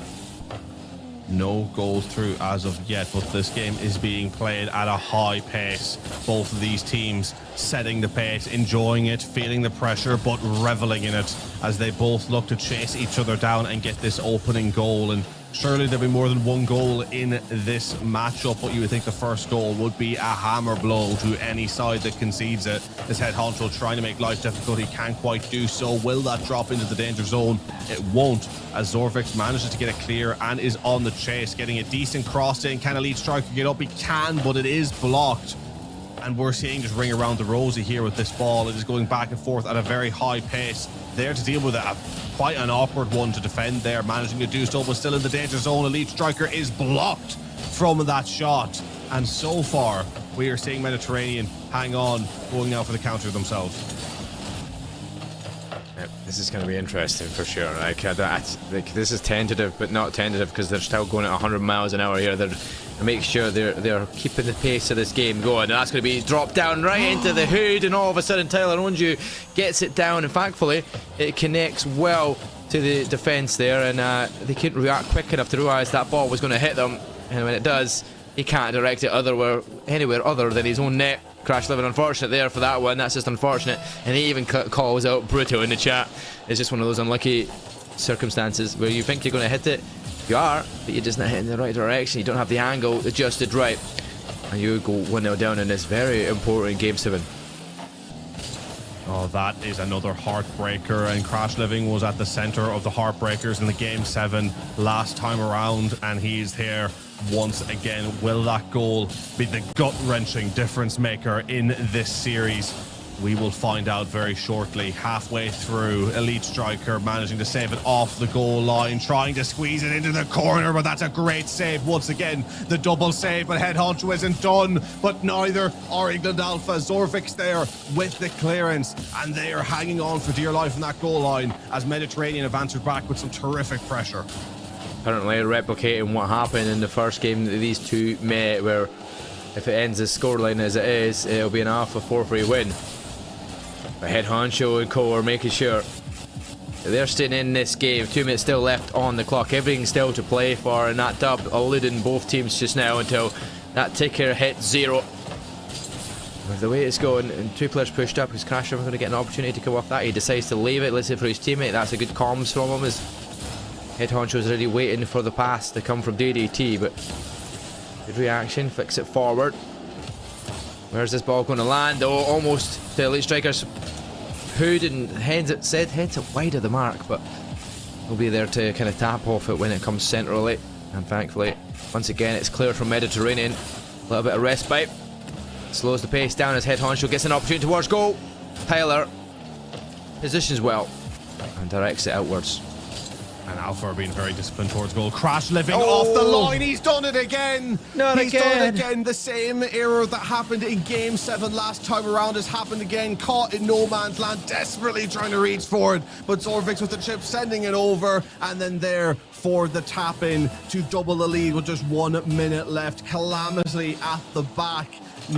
No goals through as of yet, but this game is being played at a high pace. Both of these teams setting the pace, enjoying it, feeling the pressure, but reveling in it as they both look to chase each other down and get this opening goal. And surely there'll be more than 1 goal in this matchup, but you would think the first goal would be a hammer blow to any side that concedes it. This Head Honcho trying to make life difficult. He can't quite do so. Will that drop into the danger zone? It won't, as Zorvix manages to get it clear and is on the chase, getting a decent cross in. Can Elite Striker get up? He can, but it is blocked. And we're seeing just ring around the rosy here with this ball. It is going back and forth at a very high pace. There to deal with it. Quite an awkward one to defend there, managing to do so, but still in the danger zone. Elite Striker is blocked from that shot. And so far, we are seeing Mediterranean hang on, going out for the counter themselves. This is going to be interesting for sure. Like this is tentative, but not tentative because they're still going at 100 miles an hour here. They're to make sure they're keeping the pace of this game going. And that's going to be dropped down right into the hood, and all of a sudden Tyler Onju gets it down, and thankfully it connects well to the defence there, and they couldn't react quick enough to realise that ball was going to hit them. And when it does, he can't direct it anywhere other than his own net. Crash Living, unfortunate there for that one. That's just unfortunate. And he even calls out Bruto in the chat. It's just one of those unlucky circumstances where you think you're going to hit it, you are, but you're just not hitting the right direction. You don't have the angle adjusted right, and you go 1-0 down in this very important Game 7. Oh, that is another heartbreaker, and Crash Living was at the center of the heartbreakers in the Game 7 last time around, and he's here once again. Will that goal be the gut-wrenching difference maker in this series? We will find out very shortly. Halfway through, Elite Striker managing to save it off the goal line, trying to squeeze it into the corner, but that's a great save once again. The double save, but Head Honcho isn't done, but neither are England Alpha. Zorvix there with the clearance, and they are hanging on for dear life in that goal line as Mediterranean have answered back with some terrific pressure. Apparently replicating what happened in the first game that these two met, where if it ends as scoreline as it is, it'll be an Alpha 4-3 win. But Head Honcho and Co are making sure they're staying in this game. 2 minutes still left on the clock. Everything still to play for, and that dub eluding both teams just now until that ticker hits 0. With the way it's going, and 2 players pushed up, is Crash Living going to get an opportunity to come off that? He decides to leave it, listen for his teammate. That's a good comms from him, as Head Honcho's already waiting for the pass to come from DDT, but good reaction, flicks it forward. Where's this ball going to land? Oh, almost to Elite Strikers hood, and heads it wide of the mark, but he'll be there to kind of tap off it when it comes centrally. And thankfully, once again, it's clear from Mediterranean. A little bit of respite. Slows the pace down as Head Honcho gets an opportunity towards goal. Tyler positions well and directs it outwards. And Alpha are being very disciplined towards goal. Crash living off the line. He's done it again. He's done it again. The same error that happened in Game 7 last time around has happened again. Caught in no man's land, desperately trying to reach for it. But Zorvix with the chip sending it over. And then there for the tap in to double the lead with just 1 minute left. Calamity at the back.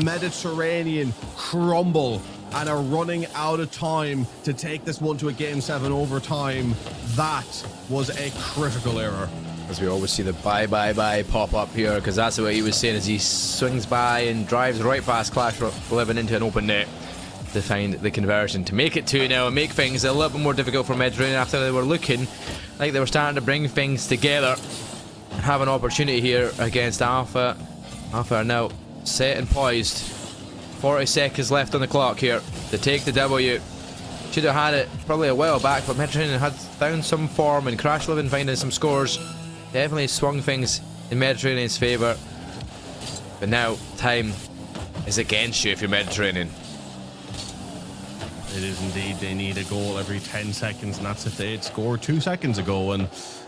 Mediterranean crumble and are running out of time to take this one to a Game 7 overtime. That was a critical error. As we always see the bye pop up here, because that's what he was saying as he swings by and drives right past Clash living into an open net to find the conversion to make it 2-0 and make things a little bit more difficult for Mediterranean after they were looking like they were starting to bring things together and have an opportunity here against Alpha. Alpha are now set and poised. 40 seconds left on the clock here to take the W. Should have had it probably a while back, but Mediterranean had found some form and Crash Living finding some scores. Definitely swung things in Mediterranean's favour. But now, time is against you if you're Mediterranean. It is indeed. They need a goal every 10 seconds, and that's if they had scored 2 seconds ago, and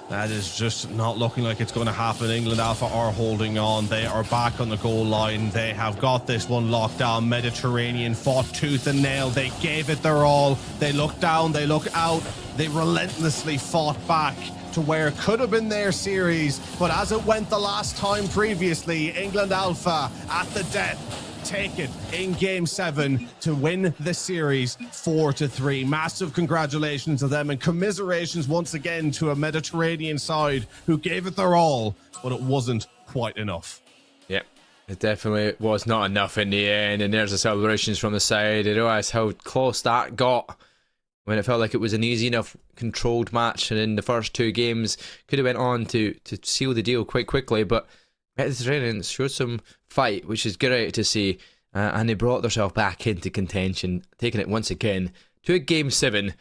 that is just not looking like it's going to happen. England Alpha are holding on. They are back on the goal line. They have got this one locked down. Mediterranean fought tooth and nail. They gave it their all. They looked down. They look out. They relentlessly fought back to where it could have been their series, but as it went the last time previously, England Alpha at the death take it in Game 7 to win the series 4-3. Massive congratulations to them and commiserations once again to a Mediterranean side who gave it their all, but it wasn't quite enough. Yep, it definitely was not enough in the end, and there's the celebrations from the side. You realize how close that got when it felt like it was an easy enough controlled match, and in the first 2 games could have went on to seal the deal quite quickly, but Mediterranean showed some fight, which is great to see, and they brought themselves back into contention, taking it once again to a Game 7,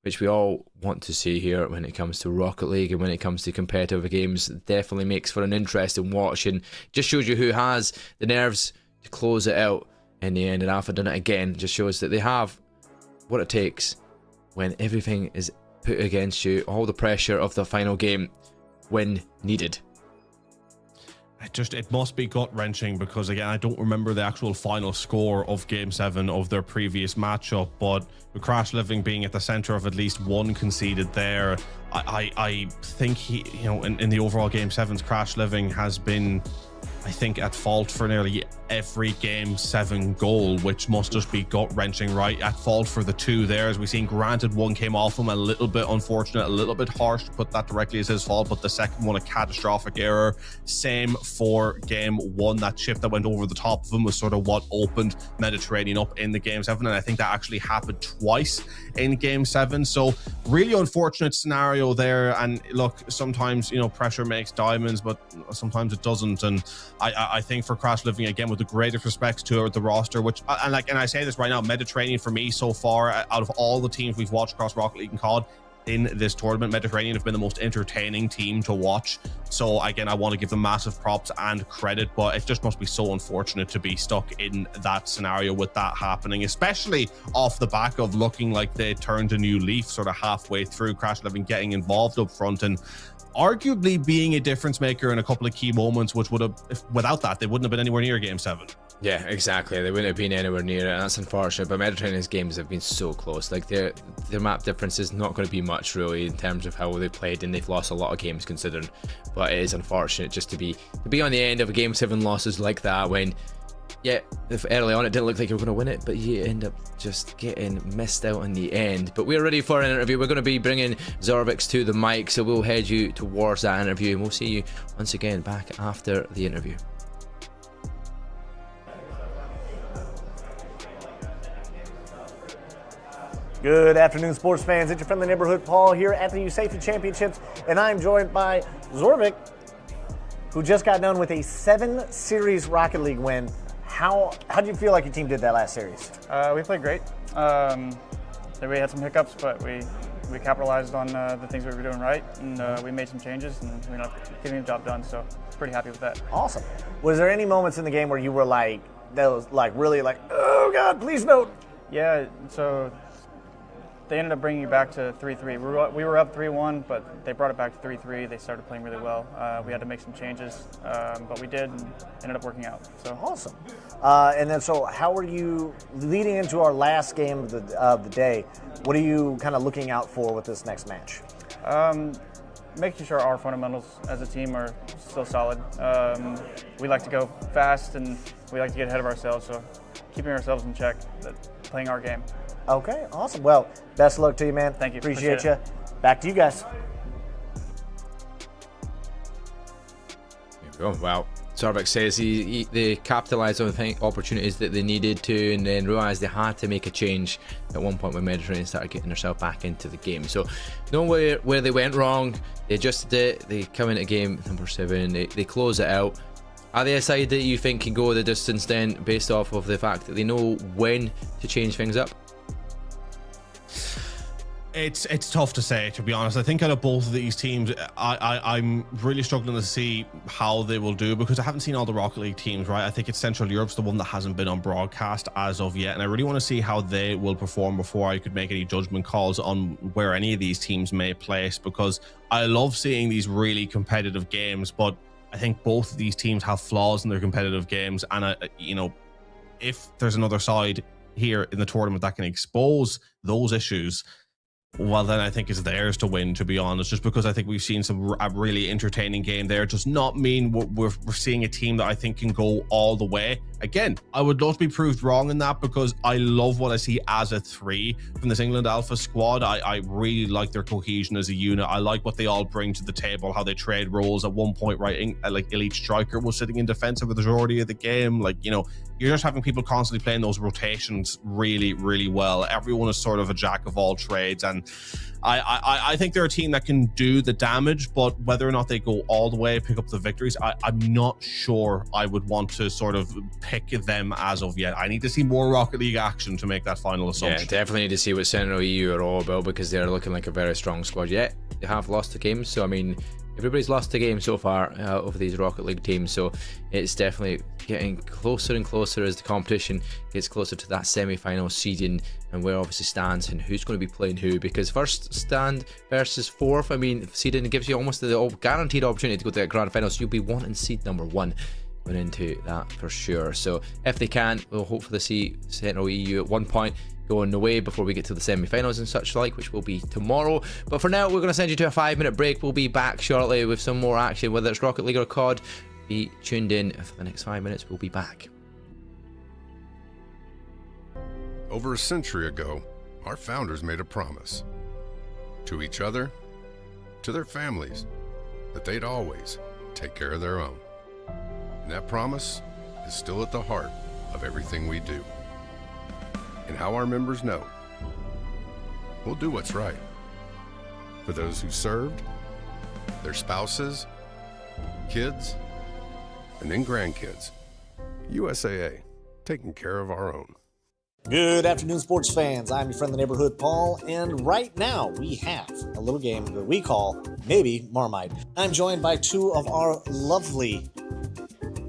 which we all want to see here when it comes to Rocket League and when it comes to competitive games. It definitely makes for an interesting watch and just shows you who has the nerves to close it out in the end. And Alpha done it again, just shows that they have what it takes when everything is put against you, all the pressure of the final game when needed. It must be gut-wrenching because, again, I don't remember the actual final score of Game 7 of their previous matchup, but with Crash Living being at the center of at least one conceded there, I think he, in the overall Game 7s, Crash Living has been, I think, at fault for nearly every Game 7 goal, which must just be gut-wrenching, right? At fault for the 2 there, as we've seen. Granted, one came off him a little bit unfortunate, a little bit harsh to put that directly as his fault, but the second one, a catastrophic error. Same for Game 1. That chip that went over the top of him was sort of what opened Mediterranean up in the Game 7, and I think that actually happened twice in Game 7. So really unfortunate scenario there, and look, sometimes, pressure makes diamonds, but sometimes it doesn't, and I think for Crash Living, again, with the greatest respects to the roster, which, and I say this right now, Mediterranean for me so far, out of all the teams we've watched across Rocket League and CoD in this tournament, Mediterranean have been the most entertaining team to watch. So again, I want to give them massive props and credit, but it just must be so unfortunate to be stuck in that scenario with that happening, especially off the back of looking like they turned a new leaf sort of halfway through, Crash Living getting involved up front and arguably being a difference maker in a couple of key moments, which would have, without that, they wouldn't have been anywhere near Game 7. Yeah, exactly. They wouldn't have been anywhere near it, and that's unfortunate. But Mediterranean's games have been so close. Like their map difference is not going to be much really in terms of how they played, and they've lost a lot of games considering. But it is unfortunate just to be on the end of a Game 7 losses like that when, yeah, if early on it didn't look like you were going to win it, but you end up just getting missed out in the end. But we're ready for an interview. We're going to be bringing Zorvix to the mic, so we'll head you towards that interview, and we'll see you once again back after the interview. Good afternoon, sports fans. It's your friendly neighborhood Paul here at the USAFE Championships, and I'm joined by Zorvix, who just got done with a 7-series Rocket League win. How do you feel like your team did that last series? We played great. We had some hiccups, but we capitalized on the things we were doing right, and we made some changes, and we ended up getting the job done. So pretty happy with that. Awesome. Was there any moments in the game where you were really like, oh God, please no? Yeah. So they ended up bringing it back to 3-3. We were up 3-1, but they brought it back to 3-3. They started playing really well. We had to make some changes, but we did and ended up working out. So awesome. And then, so how are you leading into our last game of the day? What are you kind of looking out for with this next match? Making sure our fundamentals as a team are still solid. We like to go fast and we like to get ahead of ourselves, so keeping ourselves in check, playing our game. Okay, awesome. Well, best of luck to you, man. Thank you. Appreciate you. Back to you guys. There we go. Well, Sarvik says they capitalised on the opportunities that they needed to, and then realised they had to make a change at one point when Mediterranean started getting themselves back into the game. So knowing where they went wrong, they adjusted it, they come into game number 7, they close it out. Are they a side that you think can go the distance then, based off of the fact that they know when to change things up? It's tough to say, to be honest. I think out of both of these teams, I'm really struggling to see how they will do, because I haven't seen all the Rocket League teams, right? I think it's Central Europe's the one that hasn't been on broadcast as of yet, and I really want to see how they will perform before I could make any judgment calls on where any of these teams may place, because I love seeing these really competitive games, but I think both of these teams have flaws in their competitive games, and you know, if there's another side here in the tournament that can expose those issues, well, then I think it's theirs to win, to be honest, just because I think we've seen a really entertaining game there. It does not mean we're seeing a team that I think can go all the way. Again, I would love to be proved wrong in that, because I love what I see as a 3 from this England Alpha squad. I really like their cohesion as a unit. I like what they all bring to the table, how they trade roles. At one point, right, like Elite Striker was sitting in defense for the majority of the game. Like, you know, you're just having people constantly playing those rotations really, really well. Everyone is sort of a jack of all trades, and I think they're a team that can do the damage, but whether or not they go all the way, pick up the victories, I'm not sure I would want to sort of pick them as of yet. I need to see more Rocket League action to make that final assumption. Yeah, definitely need to see what Central EU are all about, because they're looking like a very strong squad. Yet they have lost the game, so I mean, everybody's lost the game so far over these Rocket League teams, so it's definitely getting closer and closer as the competition gets closer to that semi-final seeding, and where obviously stands and who's going to be playing who, because first stand versus fourth, I mean, seeding gives you almost the guaranteed opportunity to go to that grand final, so you'll be wanting seed number 1 going into that for sure. So if they can, we'll hopefully see Central EU at one point going away before we get to the semi-finals and such like, which will be tomorrow. But for now, we're going to send you to a 5-minute break. We'll be back shortly with some more action, whether it's Rocket League or COD. Be tuned in for the next 5 minutes. We'll be back. Over a century ago, our founders made a promise to each other, to their families, that they'd always take care of their own. And that promise is still at the heart of everything we do. And how our members know, we'll do what's right for those who served, their spouses, kids, and then grandkids. USAA, taking care of our own. Good afternoon, sports fans. I'm your friend, the neighborhood Paul, and right now we have a little game that we call Maybe Marmite. I'm joined by 2 of our lovely,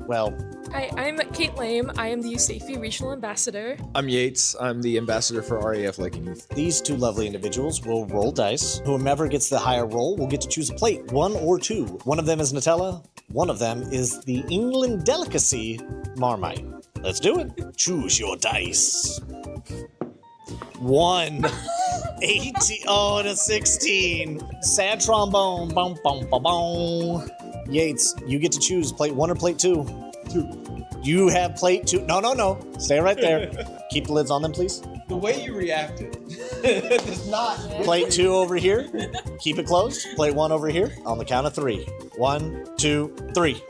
well... Hi, I'm Kate Lame. I am the USAFE Regional Ambassador. I'm Yates. I'm the ambassador for RAF Lakenheath. These 2 lovely individuals will roll dice. Whomever gets the higher roll will get to choose a plate, 1 or 2. One of them is Nutella. One of them is the England delicacy Marmite. Let's do it. Choose your dice. 1. 18. Oh, and a 16. Sad trombone. Boom, boom, boom, boom. Yates, you get to choose plate 1 or plate 2. 2. You have plate 2. No. Stay right there. Keep the lids on them, please. The way you reacted does not. Plate 2 over here. Keep it closed. Plate 1 over here. On the count of 3. 1, 2, 3.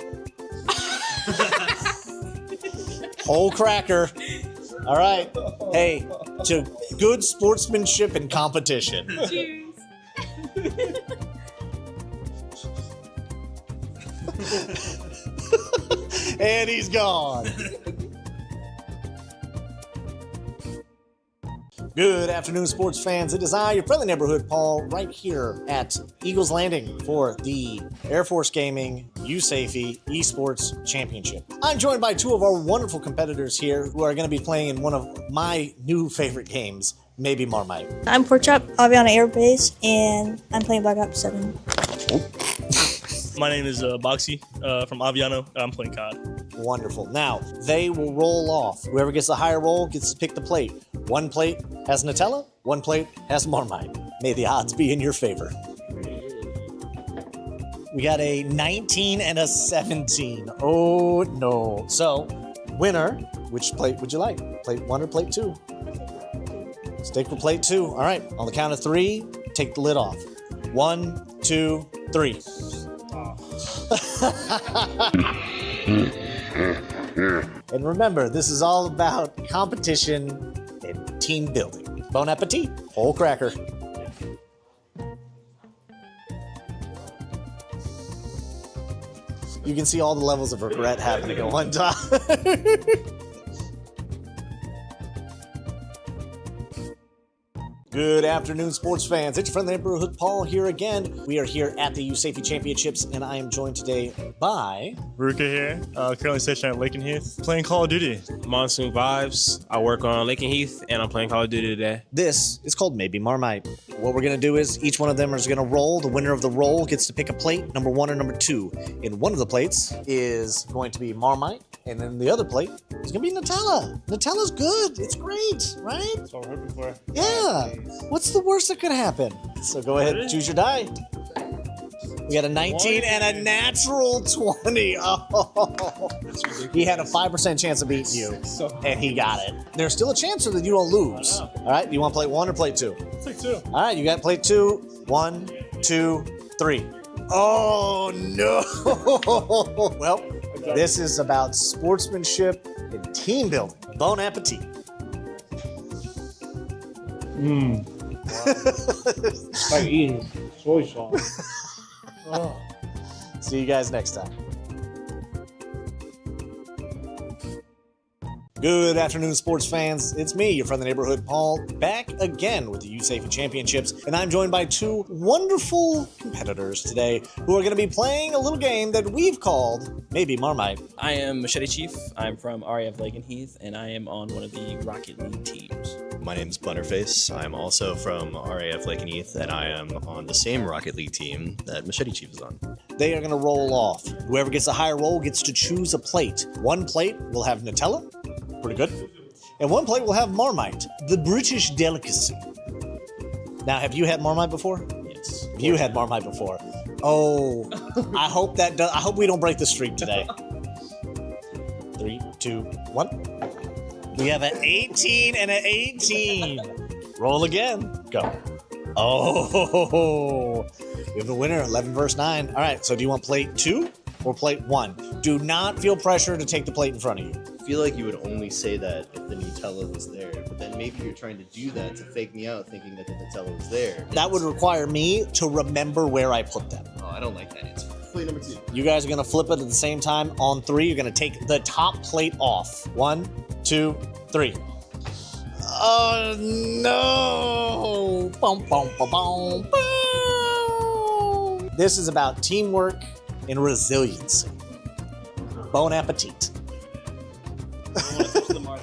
Whole cracker. All right. Hey, to good sportsmanship and competition. Cheers. And he's gone. Good afternoon, sports fans. It is I, your friendly neighborhood Paul, right here at Eagles Landing for the Air Force Gaming USAFE Esports Championship. I'm joined by 2 of our wonderful competitors here who are going to be playing in one of my new favorite games, maybe Marmite. I'm Porkchop, Aviana Air Base, and I'm playing Black Ops 7. My name is Boxy from Aviano. I'm playing CoD. Wonderful. Now, they will roll off. Whoever gets the higher roll gets to pick the plate. One plate has Nutella, one plate has Marmite. May the odds be in your favor. We got a 19 and a 17. Oh, no. So, winner, which plate would you like? Plate 1 or plate 2? Stick with plate 2. All right, on the count of 3, take the lid off. 1, 2, 3. And remember, this is all about competition and team building. Bon appetit, whole cracker. You can see all the levels of regret happening at one time. Good afternoon, sports fans. It's your friendly neighborhood Paul here again. We are here at the USAFE Championships, and I am joined today by Ruka here, currently stationed at Lakenheath, playing Call of Duty. Monsoon Vibes. I work on Lakenheath, and I'm playing Call of Duty today. This is called Maybe Marmite. What we're going to do is each one of them is going to roll. The winner of the roll gets to pick a plate, number 1 or number 2. And one of the plates is going to be Marmite, and then the other plate is going to be Nutella. Nutella's good. It's great, right? That's what we're hoping for. Yeah. What's the worst that could happen? So go ahead and choose your die. We got a 19 and a natural 20. Oh, he had a 5% chance of beating you, and he got it. There's still a chance that you don't lose. All right, you want plate 1 or plate 2? Plate 2. All right, you got plate 2. 1, 2, 3. Oh, no. Well, this is about sportsmanship and team building. Bon appetit. Like eating soy sauce. Oh. See you guys next time. Good afternoon, sports fans. It's me, your friendly neighborhood Paul, back again with the USAFE Championships, and I'm joined by 2 wonderful competitors today who are going to be playing a little game that we've called Maybe Marmite. I am Machete Chief. I'm from RAF Lakenheath, and I am on one of the Rocket League teams. My name's Butterface. I'm also from RAF Lakenheath, and I am on the same Rocket League team that Machete Chief is on. They are going to roll off. Whoever gets the higher roll gets to choose a plate. One plate will have Nutella. Pretty good. And one plate will have Marmite, the British delicacy. Now, have you had Marmite before? Yes. Have you had Marmite before? Oh, I hope we don't break the streak today. 3, 2, 1. We have an 18 and an 18. Roll again. Go. Oh, we have a winner, 11 versus 9. All right, so do you want plate 2 or plate 1? Do not feel pressure to take the plate in front of you. I feel like you would only say that if the Nutella was there, but then maybe you're trying to do that to fake me out thinking that the Nutella was there. That would require me to remember where I put them. Oh, I don't like that answer. Plate number 2. You guys are going to flip it at the same time. On 3, you're going to take the top plate off. 1, 2, 3. Oh, no. Boom, boom, boom, boom, boom. This is about teamwork and resiliency. Bon appetit. I want to touch the Marmite.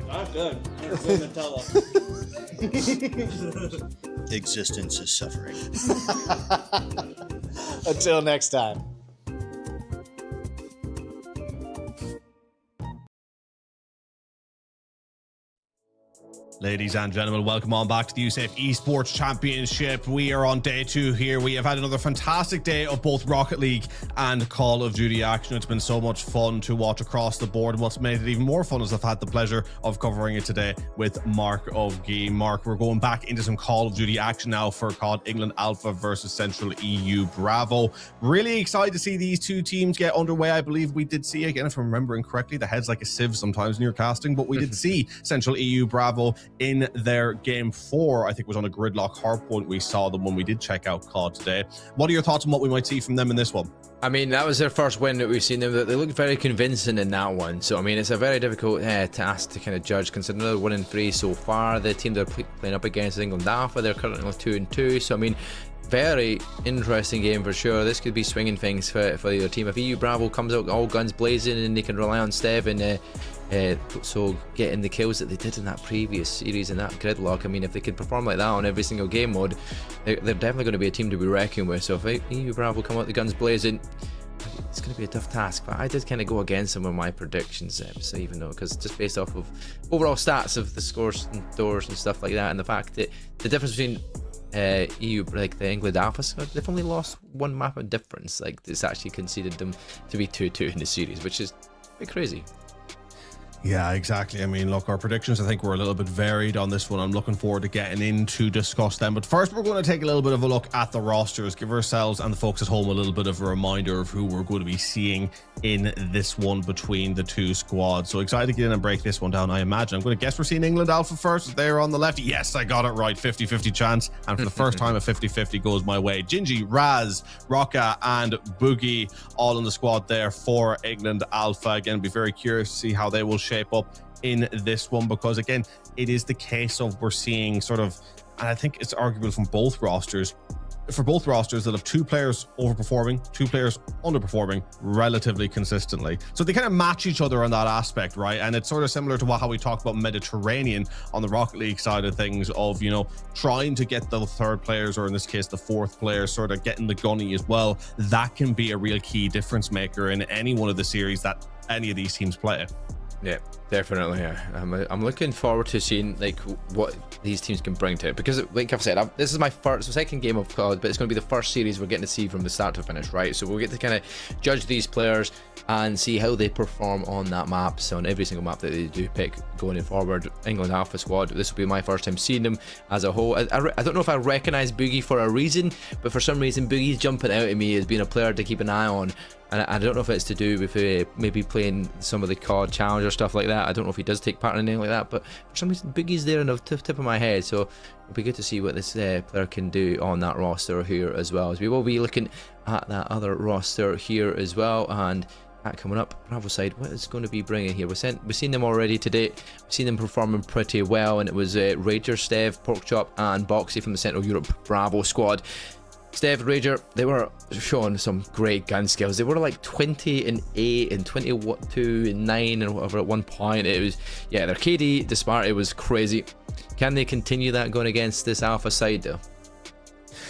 Not good. It's good Nutella. Existence is suffering. Until next time. Ladies and gentlemen, welcome on back to the USAFE Esports Championship. We are on day 2 here. We have had another fantastic day of both Rocket League and Call of Duty action. It's been so much fun to watch across the board. And what's made it even more fun is I've had the pleasure of covering it today with Mark of Game. Mark, we're going back into some Call of Duty action now for CoD England Alpha versus Central EU Bravo. Really excited to see these 2 teams get underway. I believe we did see, again, if I'm remembering correctly, the head's like a sieve sometimes in your casting, but we did see Central EU Bravo in their game 4. I think was on a gridlock hardpoint. We saw them when we did check out CoD today. What are your thoughts on what we might see from them in this one? I mean, that was their first win that we've seen them. They looked very convincing in that one. So, I mean, it's a very difficult task to kind of judge, considering they're 1-3 so far. The team they're playing up against, England Alpha, they're currently 2-2. So, I mean, very interesting game for sure. This could be swinging things for the other team. If EU Bravo comes out all guns blazing and they can rely on Stev and so getting the kills that they did in that previous series and that gridlock, I mean, if they could perform like that on every single game mode, they're definitely going to be a team to be reckoned with. So if EU Bravo come out the guns blazing, it's going to be a tough task. But I did kind of go against some of my predictions, so even though, because just based off of overall stats of the scores and doors and stuff like that, and the fact that the difference between EU, like the England Alpha squad, they've only lost one map of difference. Like, it's actually considered them to be 2-2 in the series, which is a bit crazy. Yeah, exactly. I mean, look, our predictions, I think, were a little bit varied on this one. I'm looking forward to getting in to discuss them. But first, we're going to take a little bit of a look at the rosters, give ourselves and the folks at home a little bit of a reminder of who we're going to be seeing in this one between the two squads. So excited to get in and break this one down. I imagine, I'm going to guess we're seeing England Alpha first. They're on the left. Yes, I got it right. 50-50 chance. And for the first time, a 50-50 goes my way. Gingy, Raz, Rocka, and Boogie all in the squad there for England Alpha. Again, be very curious to see how they will shape up in this one, because again, it is the case of we're seeing sort of, and I think it's arguable from both rosters, that have two players overperforming, two players underperforming relatively consistently. So they kind of match each other on that aspect, right? And it's sort of similar to how we talked about Mediterranean on the Rocket League side of things, of, you know, trying to get the third players, or in this case, the fourth player, sort of getting the gunny as well. That can be a real key difference maker in any one of the series that any of these teams play. Yeah, definitely. I'm looking forward to seeing like what these teams can bring to it, because like I've said, this is my second game of CoD, but it's going to be the first series we're getting to see from the start to finish, right? So we'll get to kind of judge these players and see how they perform on that map. So on every single map that they do pick going forward, England Alpha squad, this will be my first time seeing them as a whole. I don't know if I recognize Boogie for a reason, but for some reason Boogie's jumping out at me as being a player to keep an eye on. And I don't know if it's to do with maybe playing some of the CoD challenge or stuff like that. I don't know if he does take part in anything like that, but for some reason Boogie's there on the tip of my head. So it'll be good to see what this player can do on that roster here as well. As we will be looking at that other roster here as well, and that coming up, Bravo side, what is going to be bringing here? We've seen them already today. We've seen them performing pretty well, and it was Rager, Stev, Porkchop, and Boxy from the Central Europe Bravo squad. Stev, Rager, they were showing some great gun skills. They were like 20 and 8 and 22 and 9 and whatever at one point. It was, yeah, their KD disparity was crazy. Can they continue that going against this Alpha side though?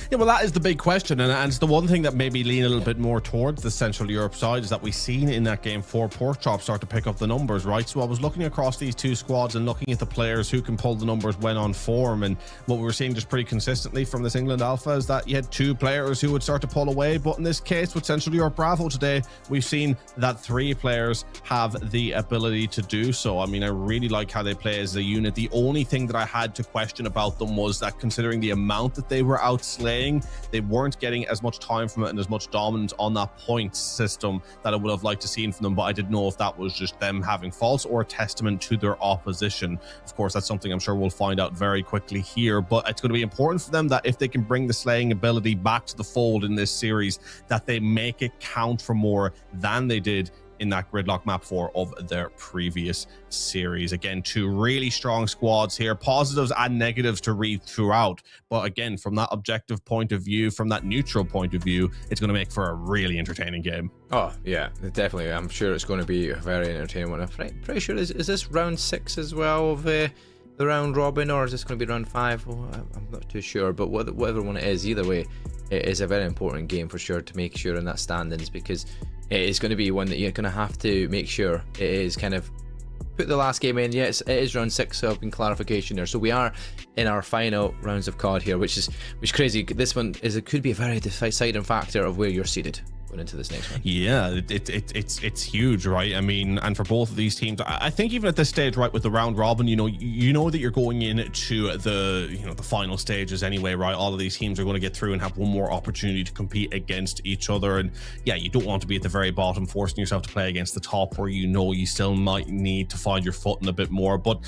Yeah, well, that is the big question, and it's the one thing that maybe lean a little bit more towards the Central Europe side, is that we've seen in that game for Porkchop start to pick up the numbers, right? So I was looking across these two squads and looking at the players who can pull the numbers when on form, and what we were seeing just pretty consistently from this England Alpha is that you had two players who would start to pull away, but in this case with Central Europe Bravo today, we've seen that three players have the ability to do so. I mean, I really like how they play as a unit. The only thing that I had to question about them was that, considering the amount that they were out slaying, they weren't getting as much time from it and as much dominance on that points system that I would have liked to see from them, but I didn't know if that was just them having faults or a testament to their opposition. Of course, that's something I'm sure we'll find out very quickly here, but it's going to be important for them that if they can bring the slaying ability back to the fold in this series, that they make it count for more than they did in that gridlock map 4 of their previous series. Again, two really strong squads here, positives and negatives to read throughout, but again, from that objective point of view, from that neutral point of view, it's going to make for a really entertaining game. Oh yeah, definitely. I'm sure it's going to be a very entertaining one. I'm pretty sure, is this round 6 as well of the round robin, or is this going to be round 5? Well, I'm not too sure, but whatever one it is, either way, it is a very important game for sure to make sure in that standings, because it is going to be one that you're going to have to make sure it is kind of put the last game in. Yes, it is round 6, so in clarification there. So we are in our final rounds of CoD here, which is crazy. This one could be a very deciding factor of where you're seated going into this next one. Yeah, it's huge, right? I mean, and for both of these teams, I think even at this stage, right, with the round robin, you know that you're going into the final stages anyway, right? All of these teams are going to get through and have one more opportunity to compete against each other, and yeah, you don't want to be at the very bottom forcing yourself to play against the top, where you still might need to find your footing a bit more, but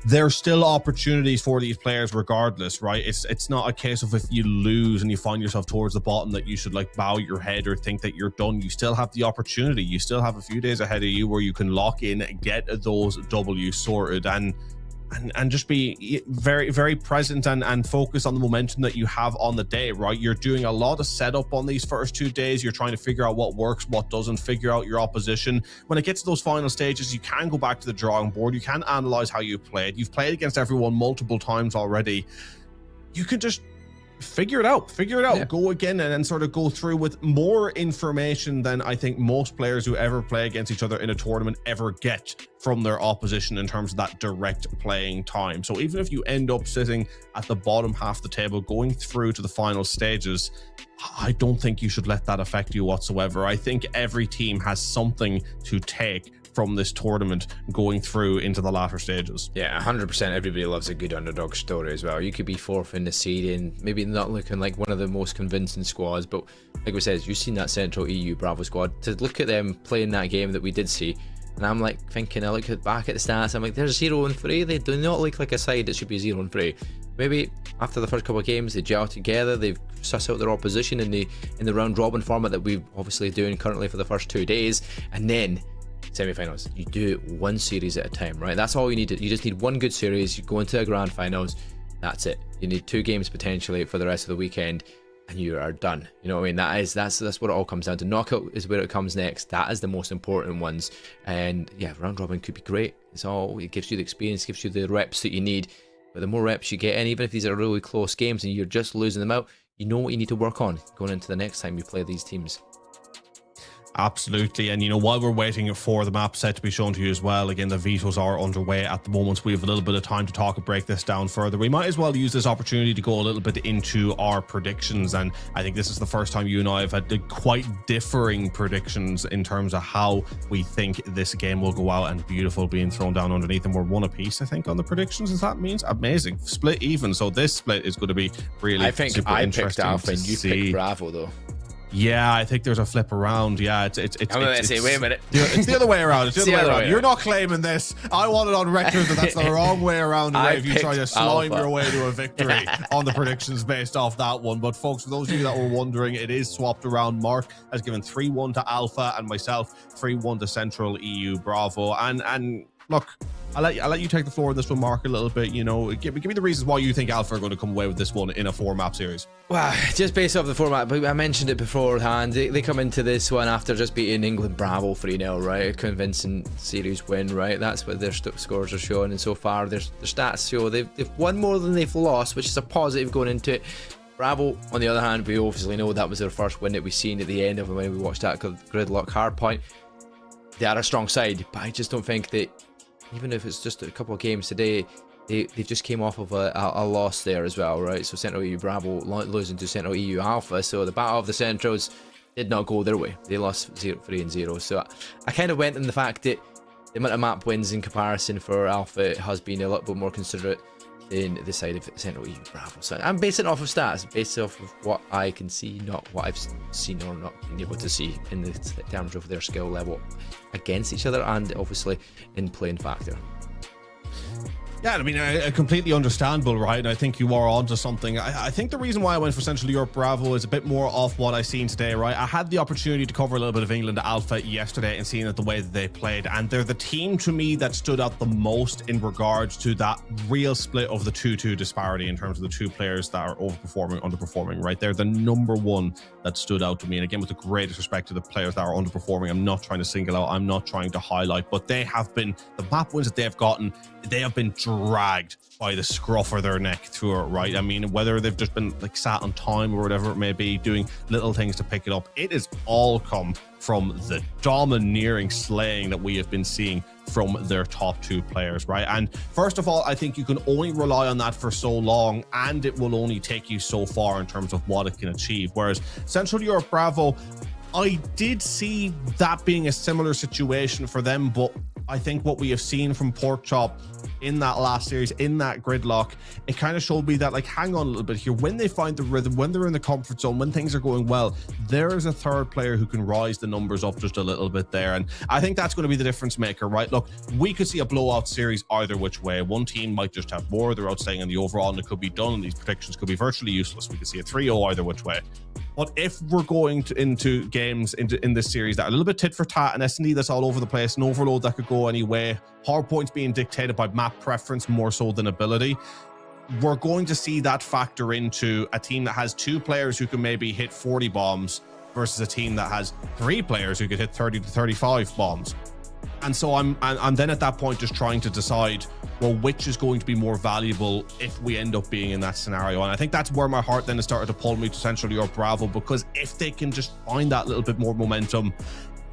there's still opportunities for these players regardless, right? It's not a case of if you lose and you find yourself towards the bottom that you should like bow your head or think that you're done. You still have the opportunity. You still have a few days ahead of you where you can lock in, get those W's sorted, and and just be very, very present and focus on the momentum that you have on the day, right? You're doing a lot of setup on these first 2 days. You're trying to figure out what works, what doesn't, figure out your opposition. When it gets to those final stages, you can go back to the drawing board. You can analyze how you played. You've played against everyone multiple times already. You can just figure it out, go again, and then sort of go through with more information than I think most players who ever play against each other in a tournament ever get from their opposition in terms of that direct playing time. So even if you end up sitting at the bottom half of the table going through to the final stages, I don't think you should let that affect you whatsoever. I think every team has something to take from this tournament going through into the latter stages. Yeah, 100%. Everybody loves a good underdog story as well. You could be fourth in the seed and maybe not looking like one of the most convincing squads, but like we said, you've seen that Central EU Bravo squad. To look at them playing that game that we did see, and I'm like thinking, I look back at the stats, I'm like, they're 0-3. They do not look like a side that should be 0-3. Maybe after the first couple of games, they gel together, they've sussed out their opposition in the round robin format that we're obviously doing currently for the first 2 days, and then semi-finals. You do it one series at a time, right? That's all you need. You just need one good series. You go into a grand finals. That's it. You need 2 games potentially for the rest of the weekend, and you are done. You know what I mean? That's what it all comes down to. Knockout is where it comes next. That is the most important ones. And yeah, round robin could be great. It gives you the experience, gives you the reps that you need. But the more reps you get in, even if these are really close games and you're just losing them out, you know what you need to work on going into the next time you play these teams. Absolutely. And you know, while we're waiting for the map set to be shown to you as well, again, the vetoes are underway at the moment, so we have a little bit of time to talk and break this down further. We might as well use this opportunity to go a little bit into our predictions, and I think this is the first time you and I have had quite differing predictions in terms of how we think this game will go out, and beautiful being thrown down underneath, and we're 1 apiece, I think, on the predictions. As that means amazing split even, so this split is going to be really I think super I interesting picked Alpha and you picked Bravo though. Yeah, I think there's a flip around. Yeah, it's I'm gonna say, wait a minute. It's the other way around. It's the other way around. You're not claiming this. I want it on record that that's the wrong way around. If you try to slime your way to a victory on the predictions based off that one. But folks, for those of you that were wondering, it is swapped around. Mark has given 3-1 to Alpha, and myself 3-1 to Central EU Bravo. And look, I'll let you take the floor in this one, Mark, a little bit. You know, give me the reasons why you think Alpha are going to come away with this one in a 4-map series. Well, just based off the format, but I mentioned it beforehand. They come into this one after just beating England Bravo 3-0, right? A convincing series win, right? That's what their scores are showing, and so far their stats show they've won more than they've lost, which is a positive going into it. Bravo, on the other hand, we obviously know that was their first win that we've seen at the end of when we watched that Gridlock Hardpoint. They are a strong side, but I just don't think that, even if it's just a couple of games today, they just came off of a loss there as well, right? So Central EU Bravo losing to Central EU Alpha, so the battle of the Centrals did not go their way. They lost 3-0. So I kind of went in the fact that the amount of map wins in comparison for Alpha has been a little bit more considerate than the side of Central EU Bravo. So I'm basing it off of stats, based off of what I can see, not what I've seen or not been able to see in the terms of their skill level against each other, and obviously in playing factor. Yeah, I mean, completely understandable, right? And I think you are onto something. I think the reason why I went for Central Europe Bravo is a bit more off what I've seen today, right? I had the opportunity to cover a little bit of England Alpha yesterday and seeing the way that they played, and they're the team to me that stood out the most in regards to that real split of the 2-2 disparity in terms of the 2 players that are overperforming, underperforming, right? They're the number one that stood out to me. And again, with the greatest respect to the players that are underperforming, I'm not trying to single out, I'm not trying to highlight, but they have been, the map wins that they've gotten, they have been dragged by the scruff of their neck through it, right? I mean, whether they've just been like sat on time or whatever it may be, doing little things to pick it up, it has all come from the domineering slaying that we have been seeing from their top 2 players, right? And first of all, I think you can only rely on that for so long, and it will only take you so far in terms of what it can achieve. Whereas Central Europe Bravo, I did see that being a similar situation for them, but I think what we have seen from Porkchop in that last series, in that gridlock, it kind of showed me that, like, hang on a little bit here. When they find the rhythm, when they're in the comfort zone, when things are going well, there is a third player who can rise the numbers up just a little bit there. And I think that's going to be the difference maker, right? Look, we could see a blowout series either which way. One team might just have more, they're outstaying in the overall, and it could be done, and these predictions could be virtually useless. We could see a 3-0 either which way. But if we're going into games in this series that are a little bit tit for tat, an S&D that's all over the place, an overload that could go any way, hard points being dictated by map preference more so than ability, we're going to see that factor into a team that has 2 players who can maybe hit 40 bombs versus a team that has 3 players who could hit 30 to 35 bombs. And so I'm then at that point just trying to decide, well, which is going to be more valuable if we end up being in that scenario. And I think that's where my heart then has started to pull me to Central Europe Bravo, because if they can just find that little bit more momentum,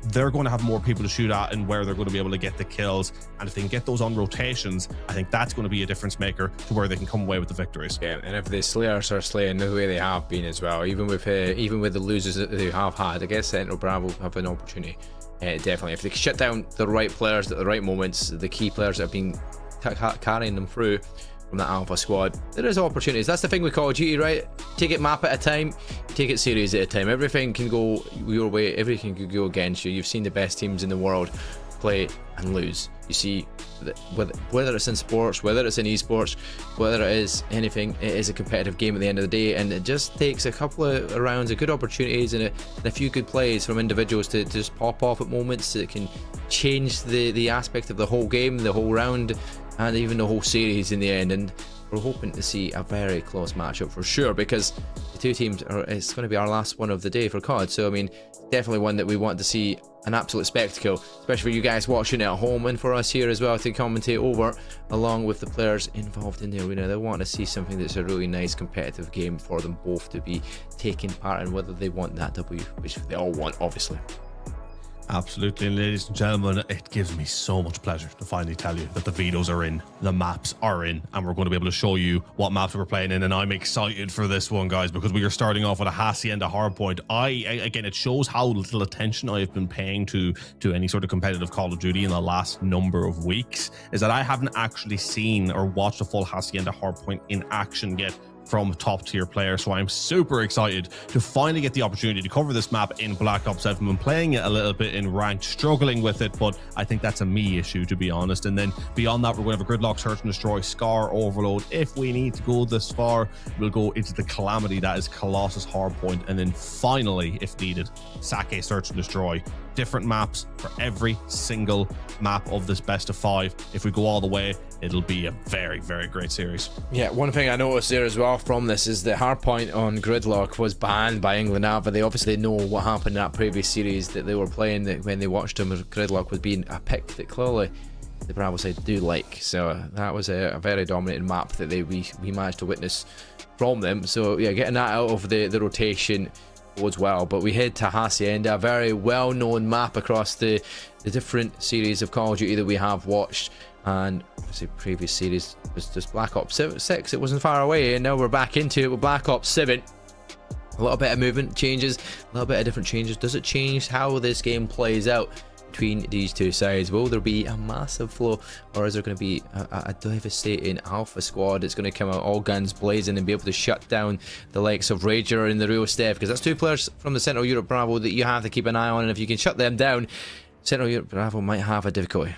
they're going to have more people to shoot at and where they're going to be able to get the kills. And if they can get those on rotations, I think that's going to be a difference maker to where they can come away with the victories. Yeah, and if the Slayers are slaying the way they have been as well, even with the losers that they have had, I guess Central Bravo have an opportunity. Definitely, if they shut down the right players at the right moments, the key players that have been carrying them through from that Alpha squad, there is opportunities. That's the thing with Call of Duty, right? Take it map at a time, take it series at a time. Everything can go your way, everything can go against you. You've seen the best teams in the world play and lose. You see, whether it's in sports, whether it's in esports, whether it is anything, it is a competitive game at the end of the day, and it just takes a couple of rounds of good opportunities and a few good plays from individuals to just pop off at moments that can change the aspect of the whole game, the whole round, and even the whole series in the end. And we're hoping to see a very close matchup for sure, because the 2 teams it's going to be our last one of the day for COD. So I mean, definitely one that we want to see an absolute spectacle, especially for you guys watching it at home, and for us here as well to commentate over along with the players involved in the arena. They want to see something that's a really nice competitive game for them both to be taking part in, whether they want that W, which they all want, obviously. Absolutely, and ladies and gentlemen, it gives me so much pleasure to finally tell you that the vetoes are in, the maps are in, and we're going to be able to show you what maps we're playing in. And I'm excited for this one, guys, because we are starting off with a Hacienda hardpoint. Again, it shows how little attention I have been paying to any sort of competitive Call of Duty in the last number of weeks, is that I haven't actually seen or watched a full Hacienda hardpoint in action yet from top tier players. So I'm super excited to finally get the opportunity to cover this map in Black Ops 7. I've been playing it a little bit in ranked, struggling with it, but I think that's a me issue, to be honest. And then beyond that, we're going to have a Gridlock, Search and Destroy, Scar, Overload. If we need to go this far, we'll go into the Calamity, that is Colossus hardpoint, and then finally, if needed, Sake, Search and Destroy. Different maps for every single map of this best of 5. If we go all the way, it'll be a very, very great series. Yeah, one thing I noticed there as well from this is the hardpoint on Gridlock was banned by England Alpha. They obviously know what happened in that previous series that they were playing, that when they watched them, Gridlock was being a pick that clearly the Bravo side do like. So that was a very dominating map that we managed to witness from them. So yeah, getting that out of the rotation bodes well. But we head to Hacienda, a very well-known map across the different series of Call of Duty that we have watched. And obviously previous series was just Black Ops 6. It wasn't far away, and now we're back into it with Black Ops 7. A little bit of movement changes, a little bit of different changes. Does it change how this game plays out between these two sides? Will there be a massive flow, or is there going to be a devastating Alpha squad that's going to come out all guns blazing and be able to shut down the likes of Rager and the real Steph? Because that's 2 players from the Central Europe Bravo that you have to keep an eye on, and if you can shut them down, Central Europe Bravo might have a difficulty.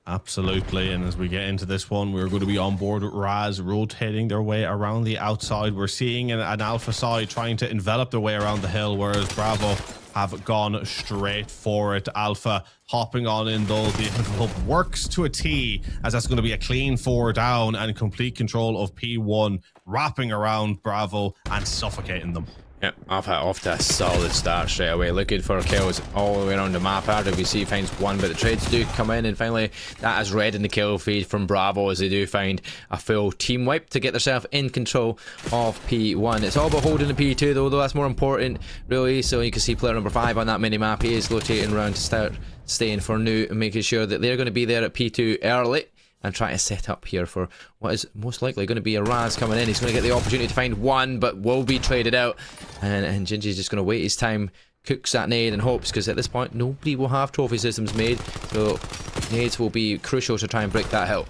Absolutely, and as we get into this one, we're going to be on board with Raz rotating their way around the outside. We're seeing an Alpha side trying to envelop their way around the hill, whereas Bravo have gone straight for it. Alpha hopping on in though. The envelope works to a T, as that's going to be a clean 4 down and complete control of P1, wrapping around Bravo and suffocating them. Yep, Alpha off to a solid start straight away, looking for kills all the way around the map. RWC finds 1, but the trades do come in, and finally that is red in the kill feed from Bravo as they do find a full team wipe to get themselves in control of P1. It's all about holding the P2 though that's more important really. So you can see player number 5 on that mini map. He is rotating around to start staying for new and making sure that they're going to be there at P2 early and try to set up here for what is most likely going to be a Raz coming in. He's going to get the opportunity to find 1, but will be traded out. And Gingy's just going to wait his time, cooks that nade and hopes, because at this point nobody will have trophy systems made. So nades will be crucial to try and break that hill.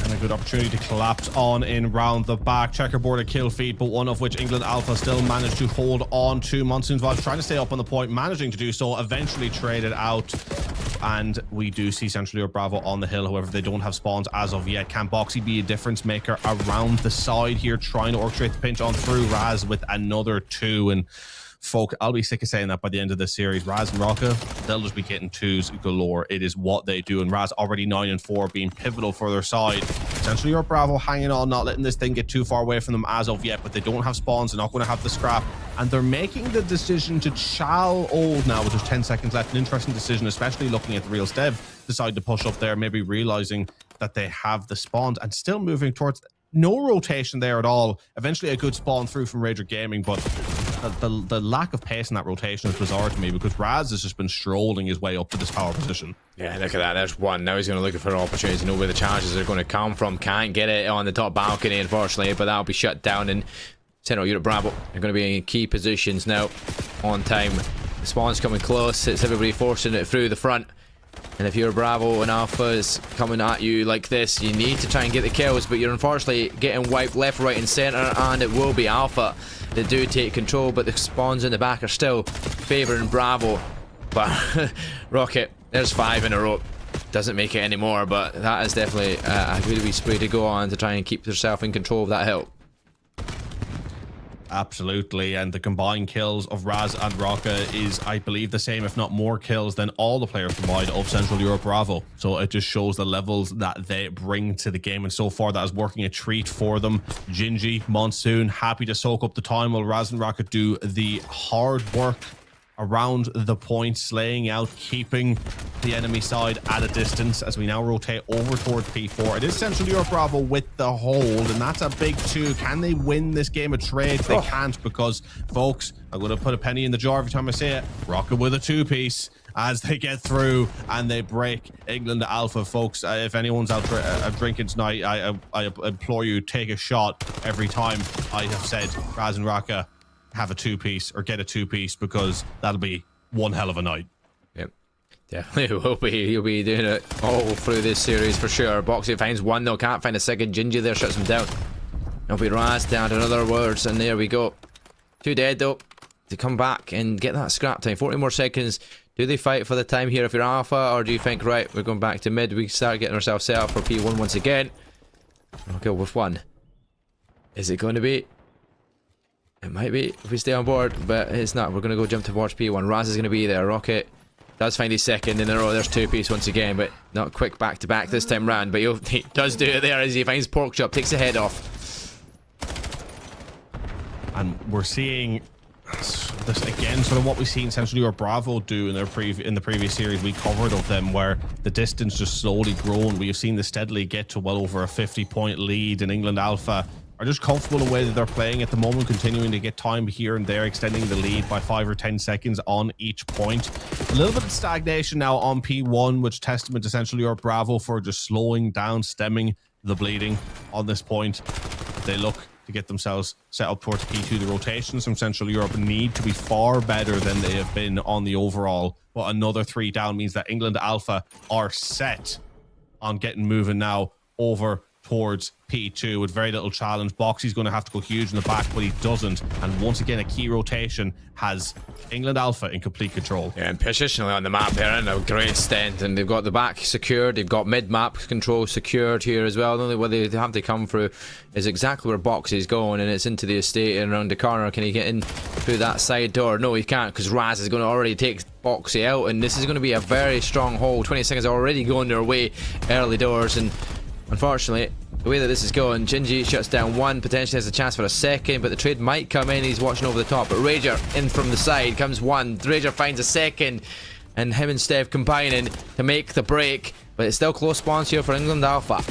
And a good opportunity to collapse on in round the back. Checkerboard a kill feed, but one of which England Alpha still managed to hold on to. Monsoon's Vibes trying to stay up on the point, managing to do so, eventually traded out. and we do see Central Europe Bravo on the hill. However, they don't have spawns as of yet. Can Boxy be a difference maker around the side here, trying to orchestrate the pinch on through? Raz with another 2, and folk, I'll be sick of saying that by the end of this series. Raz and Rocka, they'll just be getting 2s galore. It is what they do, and Raz already 9 and 4, being pivotal for their side. Central Europe Bravo hanging on, not letting this thing get too far away from them as of yet, but they don't have spawns. They're not going to have the scrap, and they're making the decision to chal old now with just 10 seconds left. An interesting decision, especially looking at the real Stev decide to push up there, maybe realizing that they have the spawns and still moving towards no rotation there at all. Eventually a good spawn through from Rager Gaming, but the lack of pace in that rotation is bizarre to me, because Raz has just been strolling his way up to this power position. Yeah, look at that. There's one. Now he's going to look for an opportunity to know where the challenges are going to come from. Can't get it on the top balcony, unfortunately, but that'll be shut down. And Central Europe Bravo are going to be in key positions now on time. The spawn's coming close. It's everybody forcing it through the front. And if you're Bravo and Alpha is coming at you like this, you need to try and get the kills, but you're unfortunately getting wiped left, right and center, and it will be Alpha that do take control, but the spawns in the back are still favouring Bravo. But Rocket, there's 5 in a row. Doesn't make it anymore, but that is definitely a good wee spray to go on to try and keep yourself in control of that hill. Absolutely, and the combined kills of Raz and Rocka is, I believe, the same, if not more kills than all the players combined of Central Europe Bravo. So it just shows the levels that they bring to the game, and so far that is working a treat for them. Gingy, Monsoon, happy to soak up the time while Raz and Rocka do the hard work around the point, slaying out, keeping the enemy side at a distance as we now rotate over towards P4. It is Central Europe Bravo with the hold, and that's a big 2. Can they win this game of trades? They can't, because, folks, I'm going to put a penny in the jar every time I say it. Rocket with a 2-piece as they get through and they break England Alpha. Folks, if anyone's out drinking tonight, I implore you, take a shot every time I have said Raz and Rocka have a 2-piece or get a 2-piece, because that'll be one hell of a night. Yep, definitely will be. He'll be doing it all through this series for sure. Boxy finds one though, can't find a second. Gingy there shuts him down. It'll be Raz down to other words, and there we go. 2 dead though to come back and get that scrap time. 40 more seconds. Do they fight for the time here if you're Alpha, or do you think, right, we're going back to mid, we start getting ourselves set up for P1 once again? I'll go with 1. Is it going to be? It might be if we stay on board, but it's not. We're going to go jump towards P1. Raz is going to be there. Rocket does find his second in a row. There's 2-piece once again, but not quick back-to-back this time round. But he does do it there as he finds Pork Chop, takes the head off. And we're seeing this again, sort of what we've seen Central Europe Bravo do in the previous series we covered of them, where the distance just slowly grown. We have seen this steadily get to well over a 50-point lead, and England Alpha are just comfortable the way that they're playing at the moment, continuing to get time here and there, extending the lead by 5 or 10 seconds on each point. A little bit of stagnation now on P1, which testament to Central Europe Bravo for just slowing down, stemming the bleeding on this point. They look to get themselves set up towards P2. The rotations from Central Europe need to be far better than they have been on the overall, but another 3 down means that England Alpha are set on getting moving now over towards P2 with very little challenge. Boxy's going to have to go huge in the back, but he doesn't. And once again, a key rotation has England Alpha in complete control. Yeah, and positionally on the map here, and a great extent. And they've got the back secured. They've got mid-map control secured here as well. The only way they have to come through is exactly where Boxy's going, and it's into the estate and around the corner. Can he get in through that side door? No, he can't, because Raz is going to already take Boxy out, and this is going to be a very strong hold. 20 seconds already going their way early doors, and unfortunately, the way that this is going, Gingy shuts down 1, potentially has a chance for a second, but the trade might come in. He's watching over the top, but Rager in from the side comes 1. Rager finds a second, and him and Steph combining to make the break, but it's still close spawns here for England Alpha.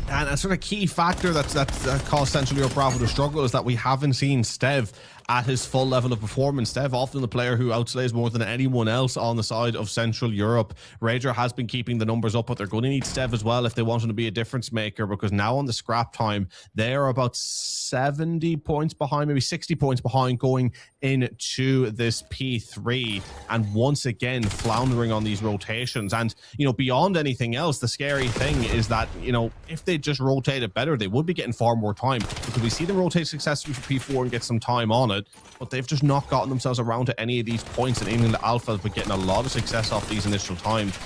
And a sort of key factor that caused Central Europe Bravo to struggle is that we haven't seen Stev at his full level of performance. Stev, often the player who outslays more than anyone else on the side of Central Europe. Rager has been keeping the numbers up, but they're going to need Stev as well if they want him to be a difference maker, because now on the scrap time, they are about 70 points behind, maybe 60 points behind going into this P3, and once again floundering on these rotations. And, you know, beyond anything else, the scary thing is that, you know, if they just rotated better, they would be getting far more time, because we see them rotate successfully for P4 and get some time on it, but they've just not gotten themselves around to any of these points, and England Alpha has been getting a lot of success off these initial times.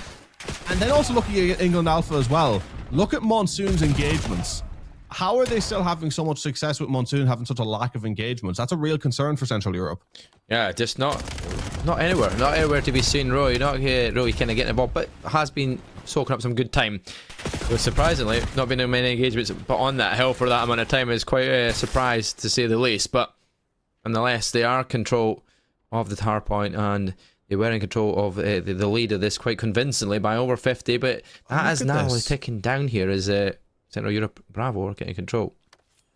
And then also looking at England Alpha as well, look at Monsoon's engagements. How are they still having so much success with Monsoon having such a lack of engagements? That's a real concern for Central Europe. Yeah, just not anywhere to be seen. Roy, not really kind of getting involved, but has been soaking up some good time. But surprisingly, not been in many engagements, but on that hill for that amount of time is quite a surprise to say the least. But nonetheless, they are in control of the tower point, and they were in control of the lead of this quite convincingly by over 50. But that is now ticking down here as Central Europe Bravo are getting control.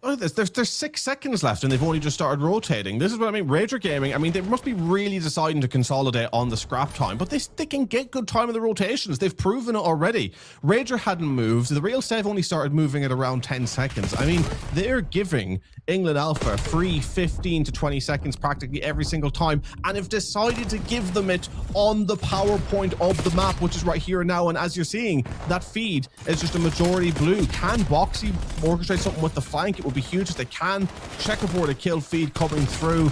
Oh, there's 6 seconds left and they've only just started rotating. This is what I mean. Rager Gaming, I mean, they must be really deciding to consolidate on the scrap time, but they can get good time in the rotations. They've proven it already. Rager hadn't moved. The real Stave only started moving at around 10 seconds. I mean, they're giving England Alpha free 15 to 20 seconds practically every single time, and have decided to give them it on the power point of the map, which is right here now. And as you're seeing, that feed is just a majority blue. Can Boxy orchestrate something with the flank? It would be huge if they can. Checkerboard a kill feed coming through,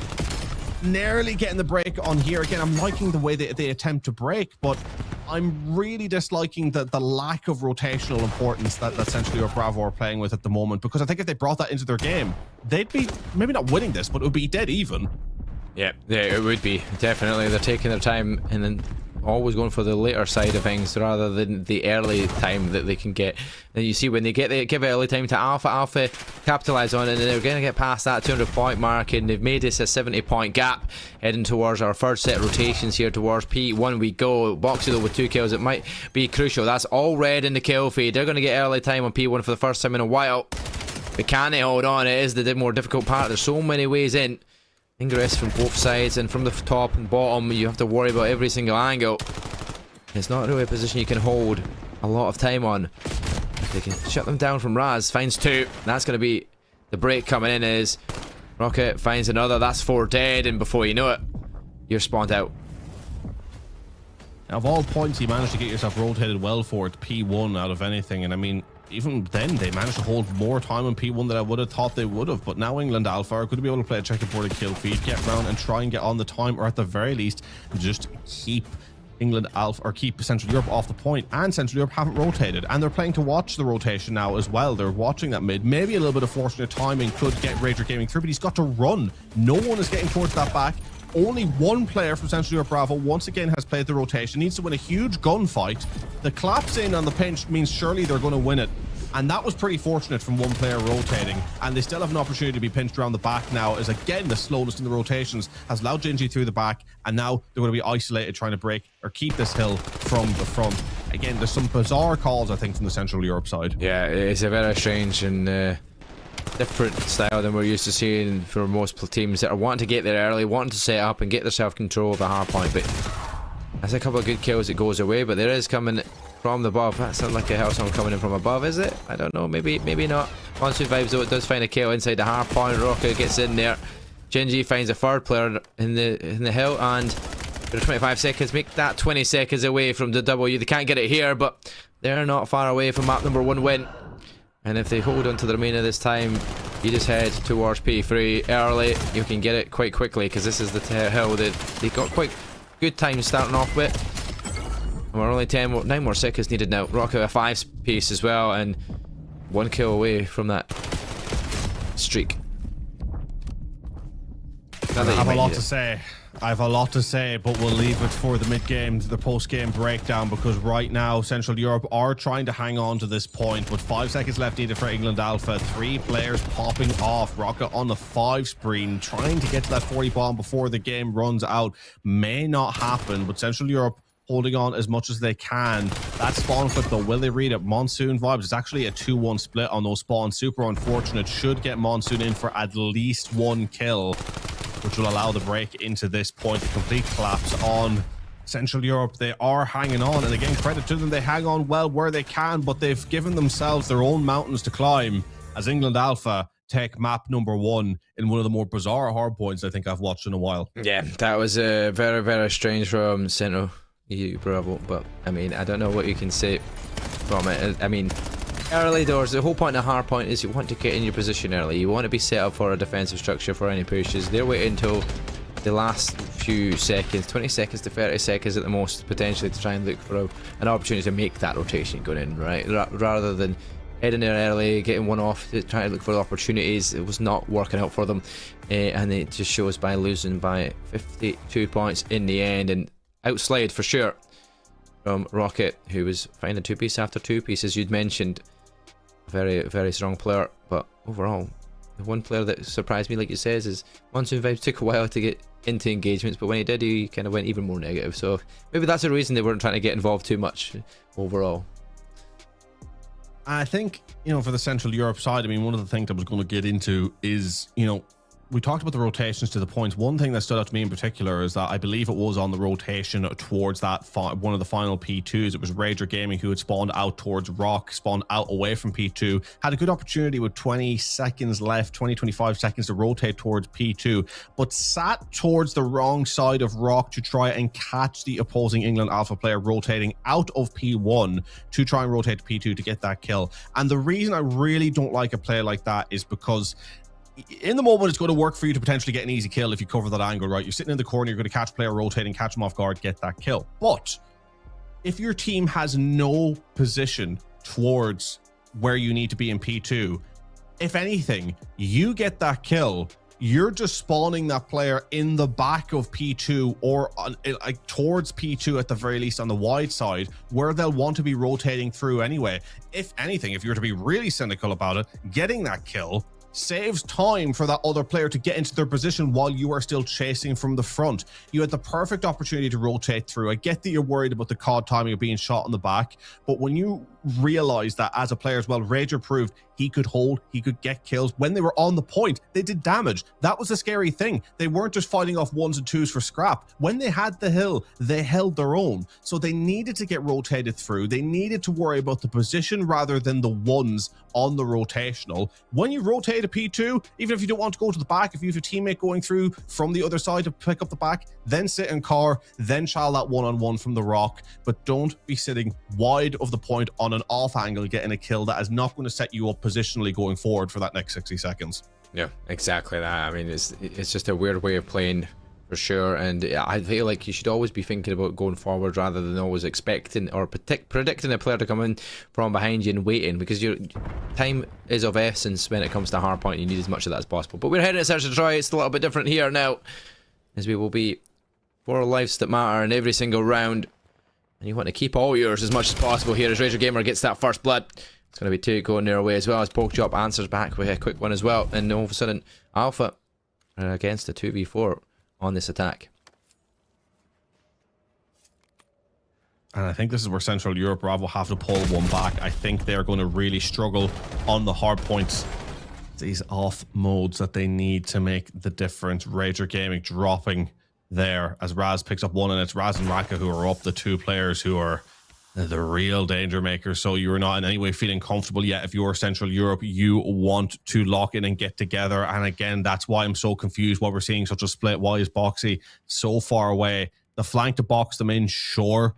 nearly getting the break on here. Again, I'm liking the way they attempt to break, but I'm really disliking the lack of rotational importance that Central Europe Bravo are playing with at the moment, because I think if they brought that into their game, they'd be maybe not winning this, but it would be dead even. Yeah, it would be, definitely. They're taking their time and then always going for the later side of things rather than the early time that they can get. And you see when they give it early time to Alpha capitalize on it, and they're going to get past that 200 point mark, and they've made this a 70 point gap heading towards our third set rotations here towards P1 we go. Boxy though with 2 kills, it might be crucial. That's all red in the kill feed. They're going to get early time on P1 for the first time in a while, but can they hold on? It is the more difficult part. There's so many ways in. Ingress from both sides, and from the top and bottom you have to worry about every single angle. It's not really a position you can hold a lot of time on. They can shut them down from Raz. Finds 2. That's going to be the break coming in as Rocket finds another. That's 4 dead, and before you know it, you're spawned out. Now, of all points, you managed to get yourself rotated well for it, P1 out of anything, and I mean, even then, they managed to hold more time on P1 than I would have thought they would have. But now England Alpha are going to be able to play a checkerboard and kill feed, get around and try and get on the time, or at the very least, just keep England Alpha, or keep Central Europe off the point. And Central Europe haven't rotated, and they're playing to watch the rotation now as well. They're watching that mid. Maybe a little bit of fortunate timing could get Rager Gaming through, but he's got to run. No one is getting towards that back. Only one player from Central Europe Bravo once again has played the rotation. Needs to win a huge gunfight. The collapse in on the pinch means surely they're going to win it. And that was pretty fortunate from one player rotating. And they still have an opportunity to be pinched around the back now, as again the slowness in the rotations has allowed Gingy through the back. And now they're going to be isolated trying to break or keep this hill from the front. Again, there's some bizarre calls, I think, from the Central Europe side. Yeah, it's a very strange and different style than we're used to seeing for most teams that are wanting to get there early, wanting to set up and get their self-control of a hard point. But that's a couple of good kills that goes away, but there is coming from the above. That sounds like a hell someone coming in from above, is it? I don't know, maybe not. Monsoon vibes though, it does find a kill inside the hard point. Rocket gets in there. Gingy finds a third player in the hill, and 25 seconds, make that 20 seconds away from the W. They can't get it here, but they're not far away from map number 1 win. And if they hold on to the remainder of this time, you just head towards P3 early. You can get it quite quickly, because this is the hill that they got quite good time starting off with. And we're only 9 more seconds needed now. Rocket a 5 piece as well, and 1 kill away from that streak. I have a lot to say. I have a lot to say, but we'll leave it for the mid-game, the post-game breakdown, because right now Central Europe are trying to hang on to this point, with 5 seconds left needed for England Alpha. 3 players popping off. Rocket on the 5 screen, trying to get to that 40 bomb before the game runs out. May not happen, but Central Europe holding on as much as they can. That spawn flip though, will they read it? Monsoon vibes. It's actually a 2-1 split on those spawns. Super unfortunate. Should get Monsoon in for at least 1 kill, which will allow the break into this point. The complete collapse on Central Europe. They are hanging on, and again, credit to them. They hang on well where they can, but they've given themselves their own mountains to climb as England Alpha take map number 1 in one of the more bizarre hardpoints I think I've watched in a while. Yeah, that was very, very strange from Central Bravo, but I mean, I don't know what you can say from it. I mean, Early doors, the whole point of hard point is you want to get in your position early. You want to be set up for a defensive structure for any pushes. They're waiting until the last few seconds, 20 seconds to 30 seconds at the most, potentially, to try and look for an opportunity to make that rotation going in, right? Rather than heading there early, getting one off, trying to look for the opportunities. It was not working out for them, and it just shows by losing by 52 points in the end, and outslide for sure from Rocket, who was finding two-piece after two-piece, as you'd mentioned. Very, very strong player, but overall, the one player that surprised me, like you says, is Monsoon Vibes took a while to get into engagements, but when he did, he kind of went even more negative. So maybe that's the reason they weren't trying to get involved too much overall. I think, you know, for the Central Europe side, I mean, one of the things I was going to get into is, you know, we talked about the rotations to the points. One thing that stood out to me in particular is that I believe it was on the rotation towards that one of the final P2s. It was Rager Gaming who had spawned out towards Rock, spawned out away from P2, had a good opportunity with 20 seconds left, 25 seconds to rotate towards P2, but sat towards the wrong side of Rock to try and catch the opposing England Alpha player rotating out of P1 to try and rotate to P2 to get that kill. And the reason I really don't like a play like that is because in the moment, it's going to work for you to potentially get an easy kill if you cover that angle, right? You're sitting in the corner, you're going to catch player rotating, catch him off guard, get that kill. But if your team has no position towards where you need to be in P2, if anything, you get that kill, you're just spawning that player in the back of P2 or like towards P2 at the very least on the wide side, where they'll want to be rotating through anyway. If anything, if you're to be really cynical about it, getting that kill saves time for that other player to get into their position while you are still chasing from the front. You had the perfect opportunity to rotate through. I get that you're worried about the CoD timing of being shot in the back, but when you realize that as a player as well, Rager proved he could hold, he could get kills. When they were on the point, they did damage. That was the scary thing. They weren't just fighting off ones and twos for scrap. When they had the hill, they held their own. So they needed to get rotated through. They needed to worry about the position rather than the ones on the rotational. When you rotate a P2, even if you don't want to go to the back, if you have a teammate going through from the other side to pick up the back, then sit in car, then shall that one-on-one from the rock. But don't be sitting wide of the point on an off angle getting a kill that is not going to set you up positionally going forward for that next 60 seconds. Yeah, exactly that. I mean, it's just a weird way of playing for sure, and I feel like you should always be thinking about going forward rather than always expecting or predicting a player to come in from behind you and waiting, because your time is of essence when it comes to hard point. You need as much of that as possible. But we're heading to Search and Destroy. It's a little bit different here now, as we will be 4 lives that matter in every single round, and you want to keep all yours as much as possible here as Rager Gamer gets that first blood. It's going to be 2 going their way, as well as Pokechop answers back with a quick one as well, and all of a sudden Alpha are against a 2v4 on this attack. And I think this is where Central Europe RAF will have to pull one back. I think they're going to really struggle on the hard points. These off modes that they need to make the difference. Rager Gaming dropping there as Raz picks up one, and it's Raz and Raka who are up, the 2 players who are the real danger makers. So you're not in any way feeling comfortable yet. If you're Central Europe, you want to lock in and get together. And again, that's why I'm so confused why we're seeing such a split. Why is Boxy so far away? The flank to box them in, sure,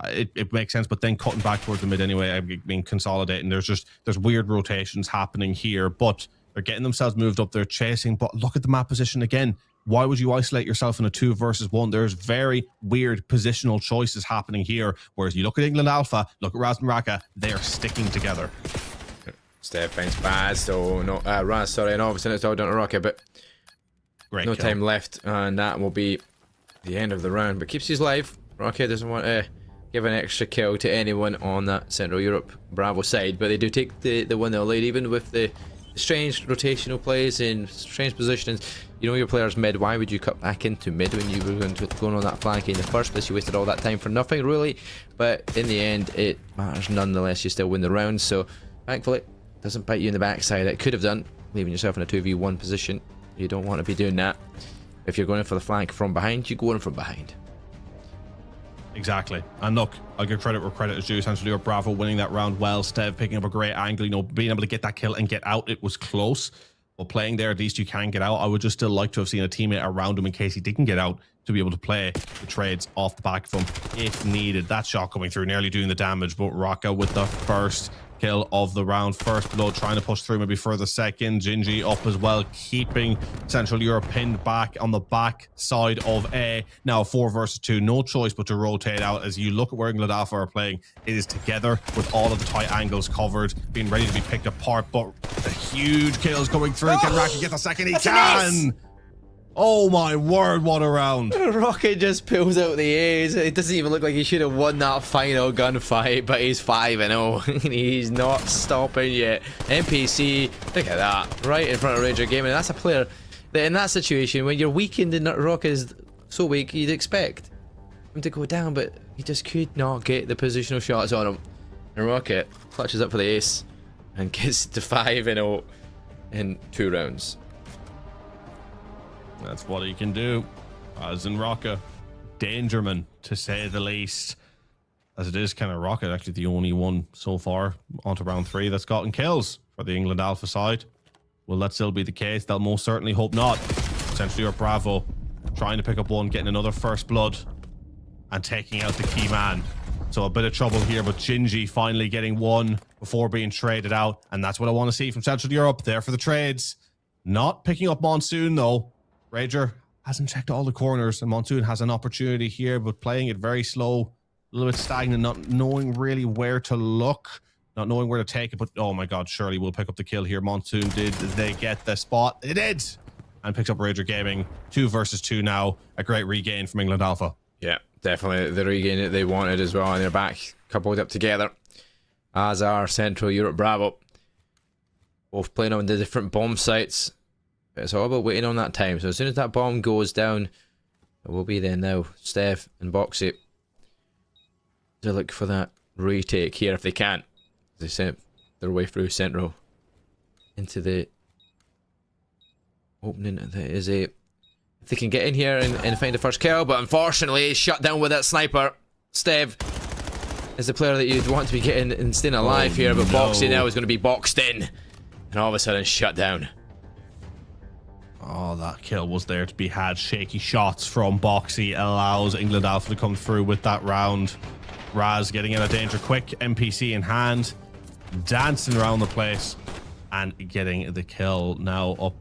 it makes sense, but then cutting back towards the mid anyway, I mean, consolidating. There's weird rotations happening here, but they're getting themselves moved up. They're chasing, but look at the map position again. Why would you isolate yourself in a 2 versus 1? There's very weird positional choices happening here. Whereas you look at England Alpha, look at Raz and Raka, they are sticking together. Step bounce bad, so no, Raz, sorry, and obviously it's all down to Rocket, but great no kill. time left, and that will be the end of the round. But keeps his life. Rocket doesn't want to give an extra kill to anyone on that Central Europe Bravo side, but they do take the 1-0 lead, even with the strange rotational plays in strange positions. You know your player's mid. Why would you cut back into mid when you were going on that flank in the first place? You wasted all that time for nothing, really. But in the end, it matters nonetheless. You still win the round. So thankfully, it doesn't bite you in the backside. It could have done, leaving yourself in a 2v1 position. You don't want to be doing that. If you're going in for the flank from behind, you go in from behind. Exactly. And look, I'll give credit where credit is due. Central Europe Bravo winning that round well. Stev picking up a great angle, you know, being able to get that kill and get out. It was close. But playing there, at least you can get out. I would just still like to have seen a teammate around him in case he didn't get out, to be able to play the trades off the back of him if needed. That shot coming through, nearly doing the damage, but Raka with the first kill of the round. First blood, trying to push through maybe further second. Gingy up as well, keeping Central Europe pinned back on the back side of A. Now 4 versus 2, no choice but to rotate out. As you look at where England Alpha are playing, it is together with all of the tight angles covered, being ready to be picked apart, but the huge kills going through. Can Raki get the second? He can! Oh my word, what a round. Rocket just pulls out the A's. It doesn't even look like he should have won that final gunfight, but he's 5-0. He's not stopping yet. NPC, look at that, right in front of Ranger Gaming. That's a player that in that situation, when you're weakened and Rocket is so weak, you'd expect him to go down, but he just could not get the positional shots on him. And Rocket clutches up for the ace and gets to 5-0 in 2 rounds. That's what he can do. As in Rocket, dangerman to say the least. As it is kind of Rocket actually the only one so far onto round 3 that's gotten kills for the England Alpha side. Will that still be the case? They'll most certainly hope not. Essentially, your Bravo trying to pick up one, getting another first blood and taking out the key man. So a bit of trouble here, but Gingy finally getting one before being traded out. And that's what I want to see from Central Europe. There for the trades. Not picking up Monsoon though. Rager hasn't checked all the corners, and Monsoon has an opportunity here, but playing it very slow, a little bit stagnant, not knowing really where to look, not knowing where to take it. But oh my god, surely we'll pick up the kill here. Monsoon, did they get the spot? They did, and picks up Rager Gaming. 2 versus 2 now. A great regain from England Alpha. Yeah, definitely the regain that they wanted as well, and they're back coupled up together, as are Central Europe Bravo, both playing on the different bomb sites. It's all about waiting on that time. So as soon as that bomb goes down, it will be then now. Steph and Boxy to look for that retake here if they can. They sent their way through Central into the opening. That is a... If they can get in here and find the first kill, but unfortunately shut down with that sniper. Steph is the player that you'd want to be getting and staying alive here, but Boxy now is going to be boxed in and all of a sudden shut down. Oh, that kill was there to be had. Shaky shots from Boxy allows England Alpha to come through with that round. Raz getting out of danger quick. NPC in hand. Dancing around the place. And getting the kill. Now up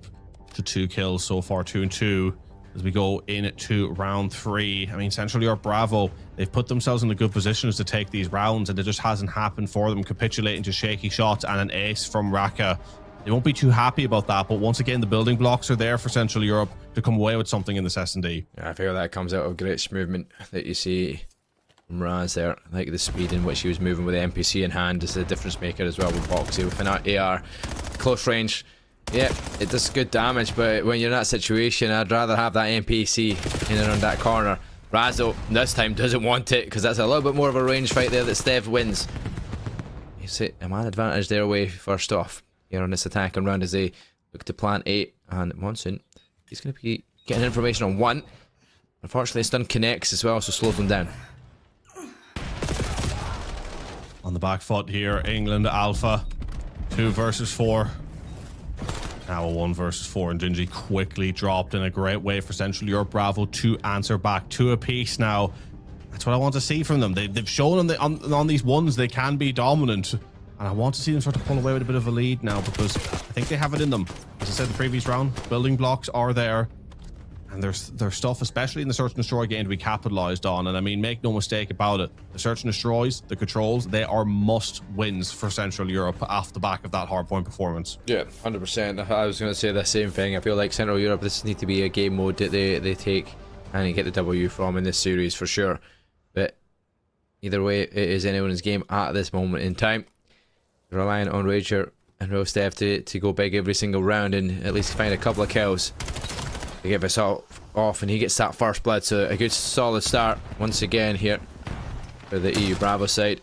to 2 kills so far. 2 and 2. As we go into round 3. I mean, Central Europe Bravo, they've put themselves in a good positions to take these rounds, and it just hasn't happened for them. Capitulating to shaky shots and an ace from Raka. They won't be too happy about that, but once again, the building blocks are there for Central Europe to come away with something in this S&D. Yeah, I feel that comes out of great movement that you see from Raz there. I like the speed in which he was moving with the NPC in hand is a difference maker as well with Boxy. With an AR, close range, yeah, it does good damage, but when you're in that situation, I'd rather have that NPC in and around that corner. Raz, though, this time doesn't want it, because that's a little bit more of a range fight there that Steph wins. You see a man advantage their way first off here on this attack and round as they look to plant 8, and Monsoon, he's going to be getting information on 1. Unfortunately, stun connects as well, so slows them down. On the back foot here, England Alpha, 2 versus 4. Now a 1 versus 4, and Gingy quickly dropped in a great way for Central Europe Bravo to answer back. 2 apiece now. That's what I want to see from them. They've shown on these ones they can be dominant. And I want to see them start to pull away with a bit of a lead now, because I think they have it in them. As I said in the previous round, building blocks are there. And there's stuff, especially in the Search and Destroy game, to be capitalized on. And I mean, make no mistake about it. The Search and Destroys, the controls, they are must wins for Central Europe off the back of that hardpoint performance. Yeah, 100%. I was going to say the same thing. I feel like Central Europe, this needs to be a game mode that they take and get the W from in this series for sure. But either way, it is anyone's game at this moment in time. Relying on Rager and Real Steph to go big every single round and at least find a couple of kills to get this off, and he gets that first blood, so a good solid start once again here for the EU Bravo side.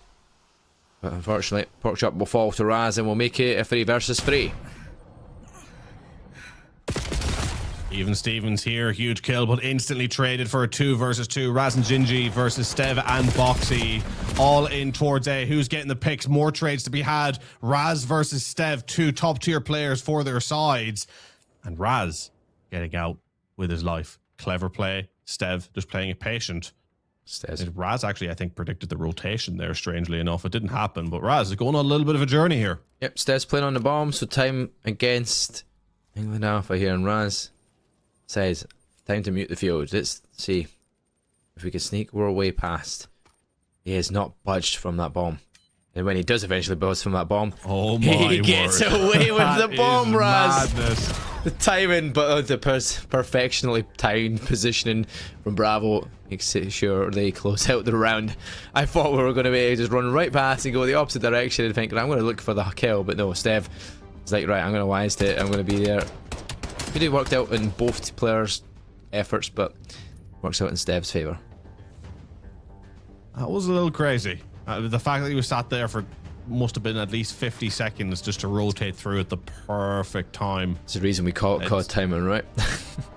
But unfortunately, Porkchop will fall to Raz and will make it a 3 versus 3. Even Stevens here, huge kill, but instantly traded for a 2 versus 2. Raz and Gingy versus Stev and Boxy. All in towards A. Who's getting the picks? More trades to be had. Raz versus Stev, 2 top tier players for their sides. And Raz getting out with his life. Clever play. Stev just playing it patient. Raz actually, I think, predicted the rotation there, strangely enough. It didn't happen, but Raz is going on a little bit of a journey here. Yep, Stev's playing on the bomb, so time against England Alpha here, and Raz says, time to mute the field. Let's see if we can sneak our way past. He has not budged from that bomb. And when he does eventually buzz from that bomb, oh my he gets away with the bomb, Raz. Madness. The timing, but the perfectionally timed positioning from Bravo makes sure they close out the round. I thought we were going to be just run right past and go the opposite direction and think, I'm going to look for the kill, but no, Stev is like, right, I'm going to wise it, I'm going to be there. Could have worked out in both players' efforts, but works out in Stev's favour. That was a little crazy. The fact that he was sat there for must have been at least 50 seconds just to rotate through at the perfect time. It's the reason we call it CoD timing, right?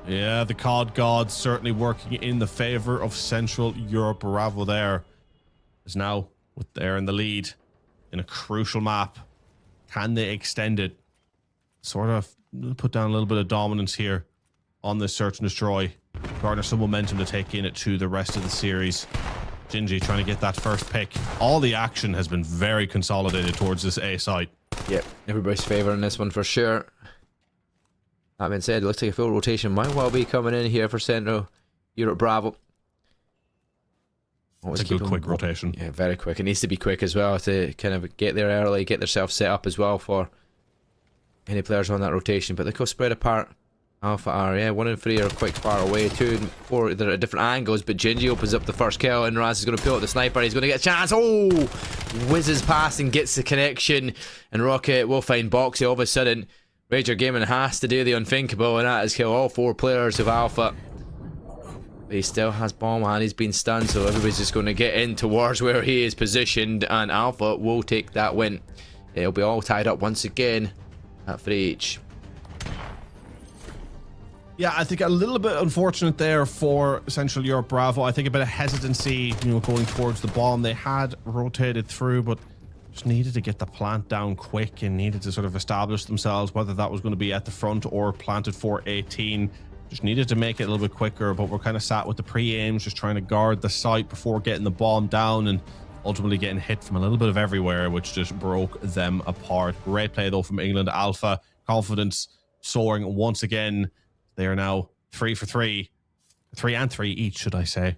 Yeah, the CoD gods certainly working in the favour of Central Europe. Bravo there is now they're in the lead in a crucial map. Can they extend it? Sort of put down a little bit of dominance here on this search and destroy. Garner some momentum to take in it to the rest of the series. Gingy trying to get that first pick. All the action has been very consolidated towards this A site. Yep, everybody's favouring this one for sure. That being said, it looks like a full rotation might well be coming in here for Central Europe Bravo. It's a good quick rotation. Yeah, very quick. It needs to be quick as well to kind of get there early, get themselves set up as well for any players on that rotation. But they go spread apart. Alpha are, yeah, 1 and 3 are quite far away. 2 and 4, they're at different angles, but Gingy opens up the first kill, and Raz is going to pull out the sniper. He's going to get a chance. Oh! Whizzes past and gets the connection, and Rocket will find Boxy all of a sudden. Rager Gaming has to do the unthinkable, and that is kill all 4 players of Alpha. But he still has bomb, and he's been stunned, so everybody's just going to get in towards where he is positioned, and Alpha will take that win. It'll be all tied up once again at 3 each. Yeah, I think a little bit unfortunate there for Central Europe Bravo. I think a bit of hesitancy, going towards the bomb. They had rotated through, but just needed to get the plant down quick and needed to sort of establish themselves, whether that was going to be at the front or planted for 18. Just needed to make it a little bit quicker, but we're kind of sat with the pre-aims, just trying to guard the site before getting the bomb down and ultimately getting hit from a little bit of everywhere, which just broke them apart. Great play, though, from England Alpha. Confidence soaring once again. They are now 3 for 3. 3 and 3 each, should I say.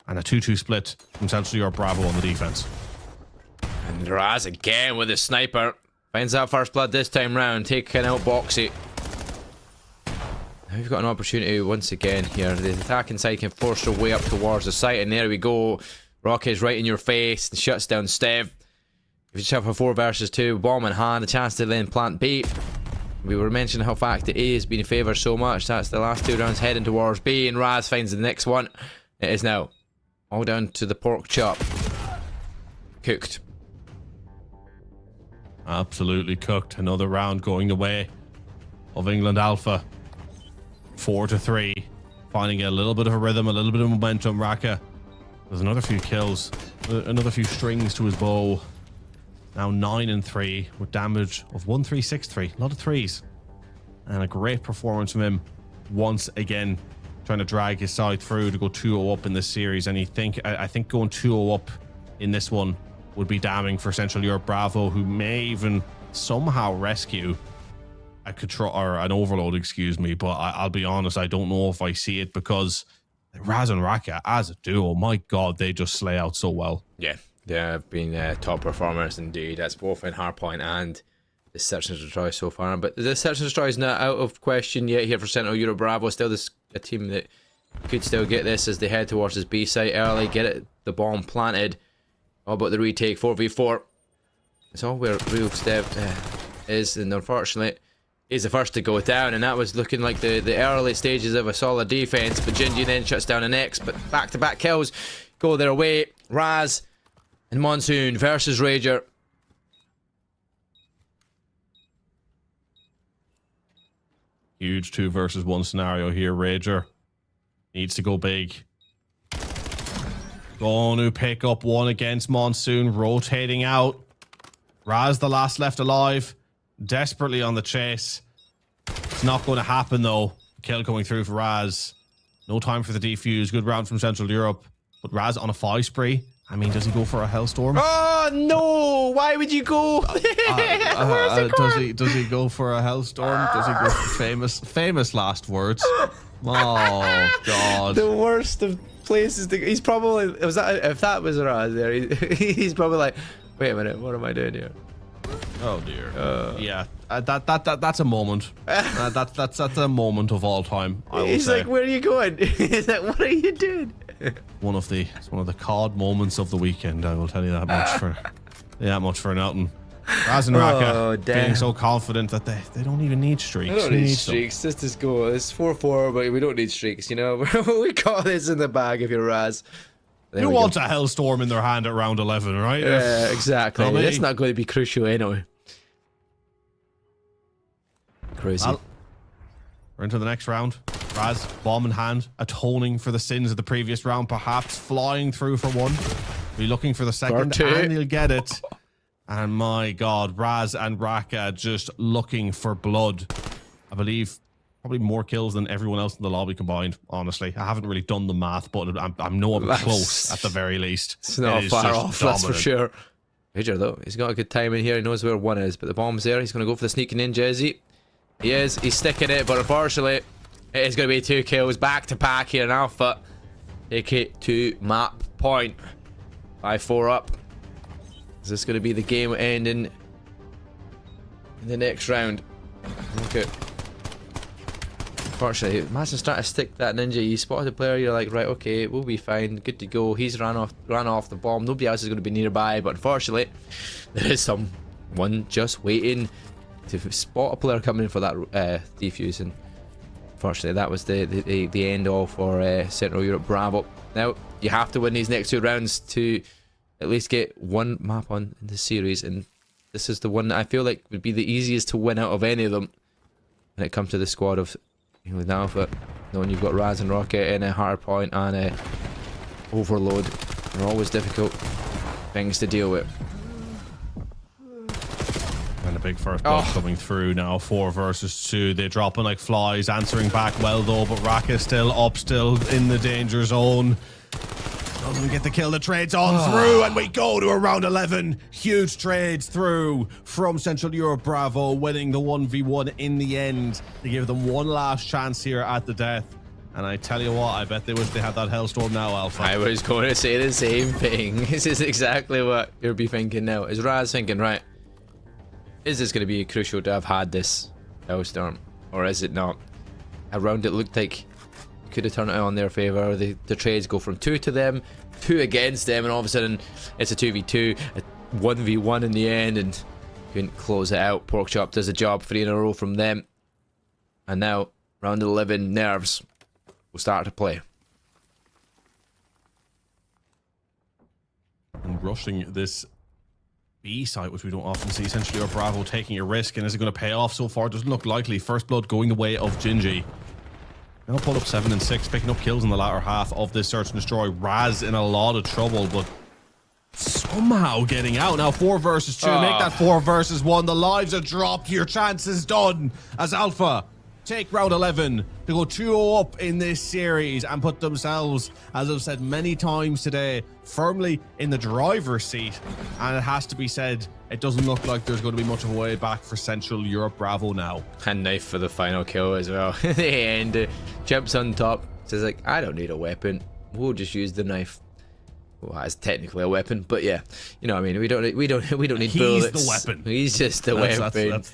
And a 2-2 split from Central Europe Bravo on the defense. And Raz again with a sniper. Finds that first blood this time round, taking out Boxy. Now we've got an opportunity once again here. The attacking side can force their way up towards the site, and there we go. Rocket's right in your face and shuts down Stev. If you just have a 4 versus 2, bomb in hand, a chance to then plant B. We were mentioning how fact that A has been favoured so much. That's the last 2 rounds heading towards B, and Raz finds the next one. It is now all down to the pork chop. Cooked. Absolutely cooked. Another round going the way of England Alpha. 4 to 3. Finding a little bit of a rhythm, a little bit of momentum. Raka. There's another few kills. Another few strings to his bow. Now 9 and 3 with damage of 1363. A lot of 3s. And a great performance from him once again. Trying to drag his side through to go 2-0 up in this series. And I think going 2-0 up in this one would be damning for Central Europe Bravo, who may even somehow rescue a control or an overload, excuse me. But I'll be honest, I don't know if I see it, because Raz and Raka as a duo, my God, they just slay out so well. Yeah. They have been top performers indeed. That's both in Hardpoint and the Search and Destroy so far. But the Search and Destroy is not out of question yet here for Central Europe Bravo. Still a team that could still get this as they head towards this B site early. Get it, the bomb planted. All about the retake, 4v4. It's all where real Stev is, and unfortunately he's the first to go down, and that was looking like the early stages of a solid defense. But Gingy then shuts down the next, but back-to-back kills go their way. Raz and Monsoon versus Rager. Huge 2 versus 1 scenario here. Rager needs to go big. Going to pick up one against Monsoon, rotating out. Raz, the last left alive, desperately on the chase. It's not going to happen though. Kill coming through for Raz. No time for the defuse. Good round from Central Europe. But Raz on a 5 spree. I mean, does he go for a Hellstorm? Oh no! Why would you go? Does he go for a Hellstorm? Does he go for famous last words? Oh God! The worst of places to. He's probably if that was Raz there, he's probably like, wait a minute, what am I doing here? Oh dear. Yeah, that's a moment. That's a moment of all time. He's like, where are you going? He's like, what are you doing? It's one of the COD moments of the weekend. I will tell you that much for nothing. Raz and Raka being so confident that they don't even need streaks. We don't need streaks. Just as go. It's 4-4, but we don't need streaks. You know, we got this in the bag if you're Raz. Who wants a Hellstorm in their hand at round 11, right? Yeah, exactly. It's not going to be crucial anyway. Crazy. Well, we're into the next round. Raz, bomb in hand, atoning for the sins of the previous round, perhaps flying through for one. Be looking for the second, and he'll get it. And my God, Raz and Raka just looking for blood. I believe probably more kills than everyone else in the lobby combined, honestly. I haven't really done the math, but I'm close at the very least. It's not far off, that's for sure. Major though, he's got a good time in here. He knows where one is, but the bomb's there. He's going to go for the sneaking ninja, is he? He is. He's sticking it, but unfortunately, it is going to be 2 kills back to back here in Alpha. Take it to map point. 5-4 up. Is this going to be the game ending in the next round? Okay. Unfortunately, imagine starting to stick that ninja. You spotted the player, you're like, right, okay, we'll be fine, good to go. He's ran off the bomb. Nobody else is going to be nearby, but unfortunately, there is someone just waiting to spot a player coming in for that defuse. And unfortunately, that was the end all for Central Europe Bravo. Now you have to win these next 2 rounds to at least get one map on in the series, and this is the one that I feel like would be the easiest to win out of any of them when it comes to the squad of England Alpha. Knowing you've got Raz and Rocket in a hard point and a overload are always difficult things to deal with. And a big first blood coming through now. 4 versus 2. They're dropping like flies, answering back well though, but Raka still up, still in the danger zone. Doesn't get the kill. The trade's on through, and we go to a round 11. Huge trades through from Central Europe Bravo, winning the 1v1 in the end. They give them one last chance here at the death. And I tell you what, I bet they wish they had that Hellstorm now, Alpha. I was going to say the same thing. This is exactly what you'll be thinking now. Is Raz thinking, right, is this going to be crucial to have had this Hellstorm, or is it not? A round it looked like could have turned it on their favor. The trades go from 2 to them, 2 against them, and all of a sudden it's a 2v2, a 1v1 in the end, and couldn't close it out. Porkchop does a job, 3 in a row from them, and now round 11 nerves will start to play. And rushing this B site, which we don't often see. Essentially, or Bravo taking a risk, and is it going to pay off? So far doesn't look likely. First blood going the way of Gingy. Now pull up 7 and 6, picking up kills in the latter half of this search and destroy. Raz in a lot of trouble, but somehow getting out. Now 4 versus 2, make that 4 versus 1. The lives are dropped. Your chance is done as Alpha take round 11 to go 2-0 up in this series and put themselves, as I've said many times today, firmly in the driver's seat. And it has to be said, it doesn't look like there's going to be much of a way back for Central Europe Bravo now. And knife for the final kill as well. In the end, jumps on top, says like, I don't need a weapon, we'll just use the knife. Well, that's technically a weapon, but yeah, you know what I mean. We don't need bullets. He's the weapon. He's just the weapon. That's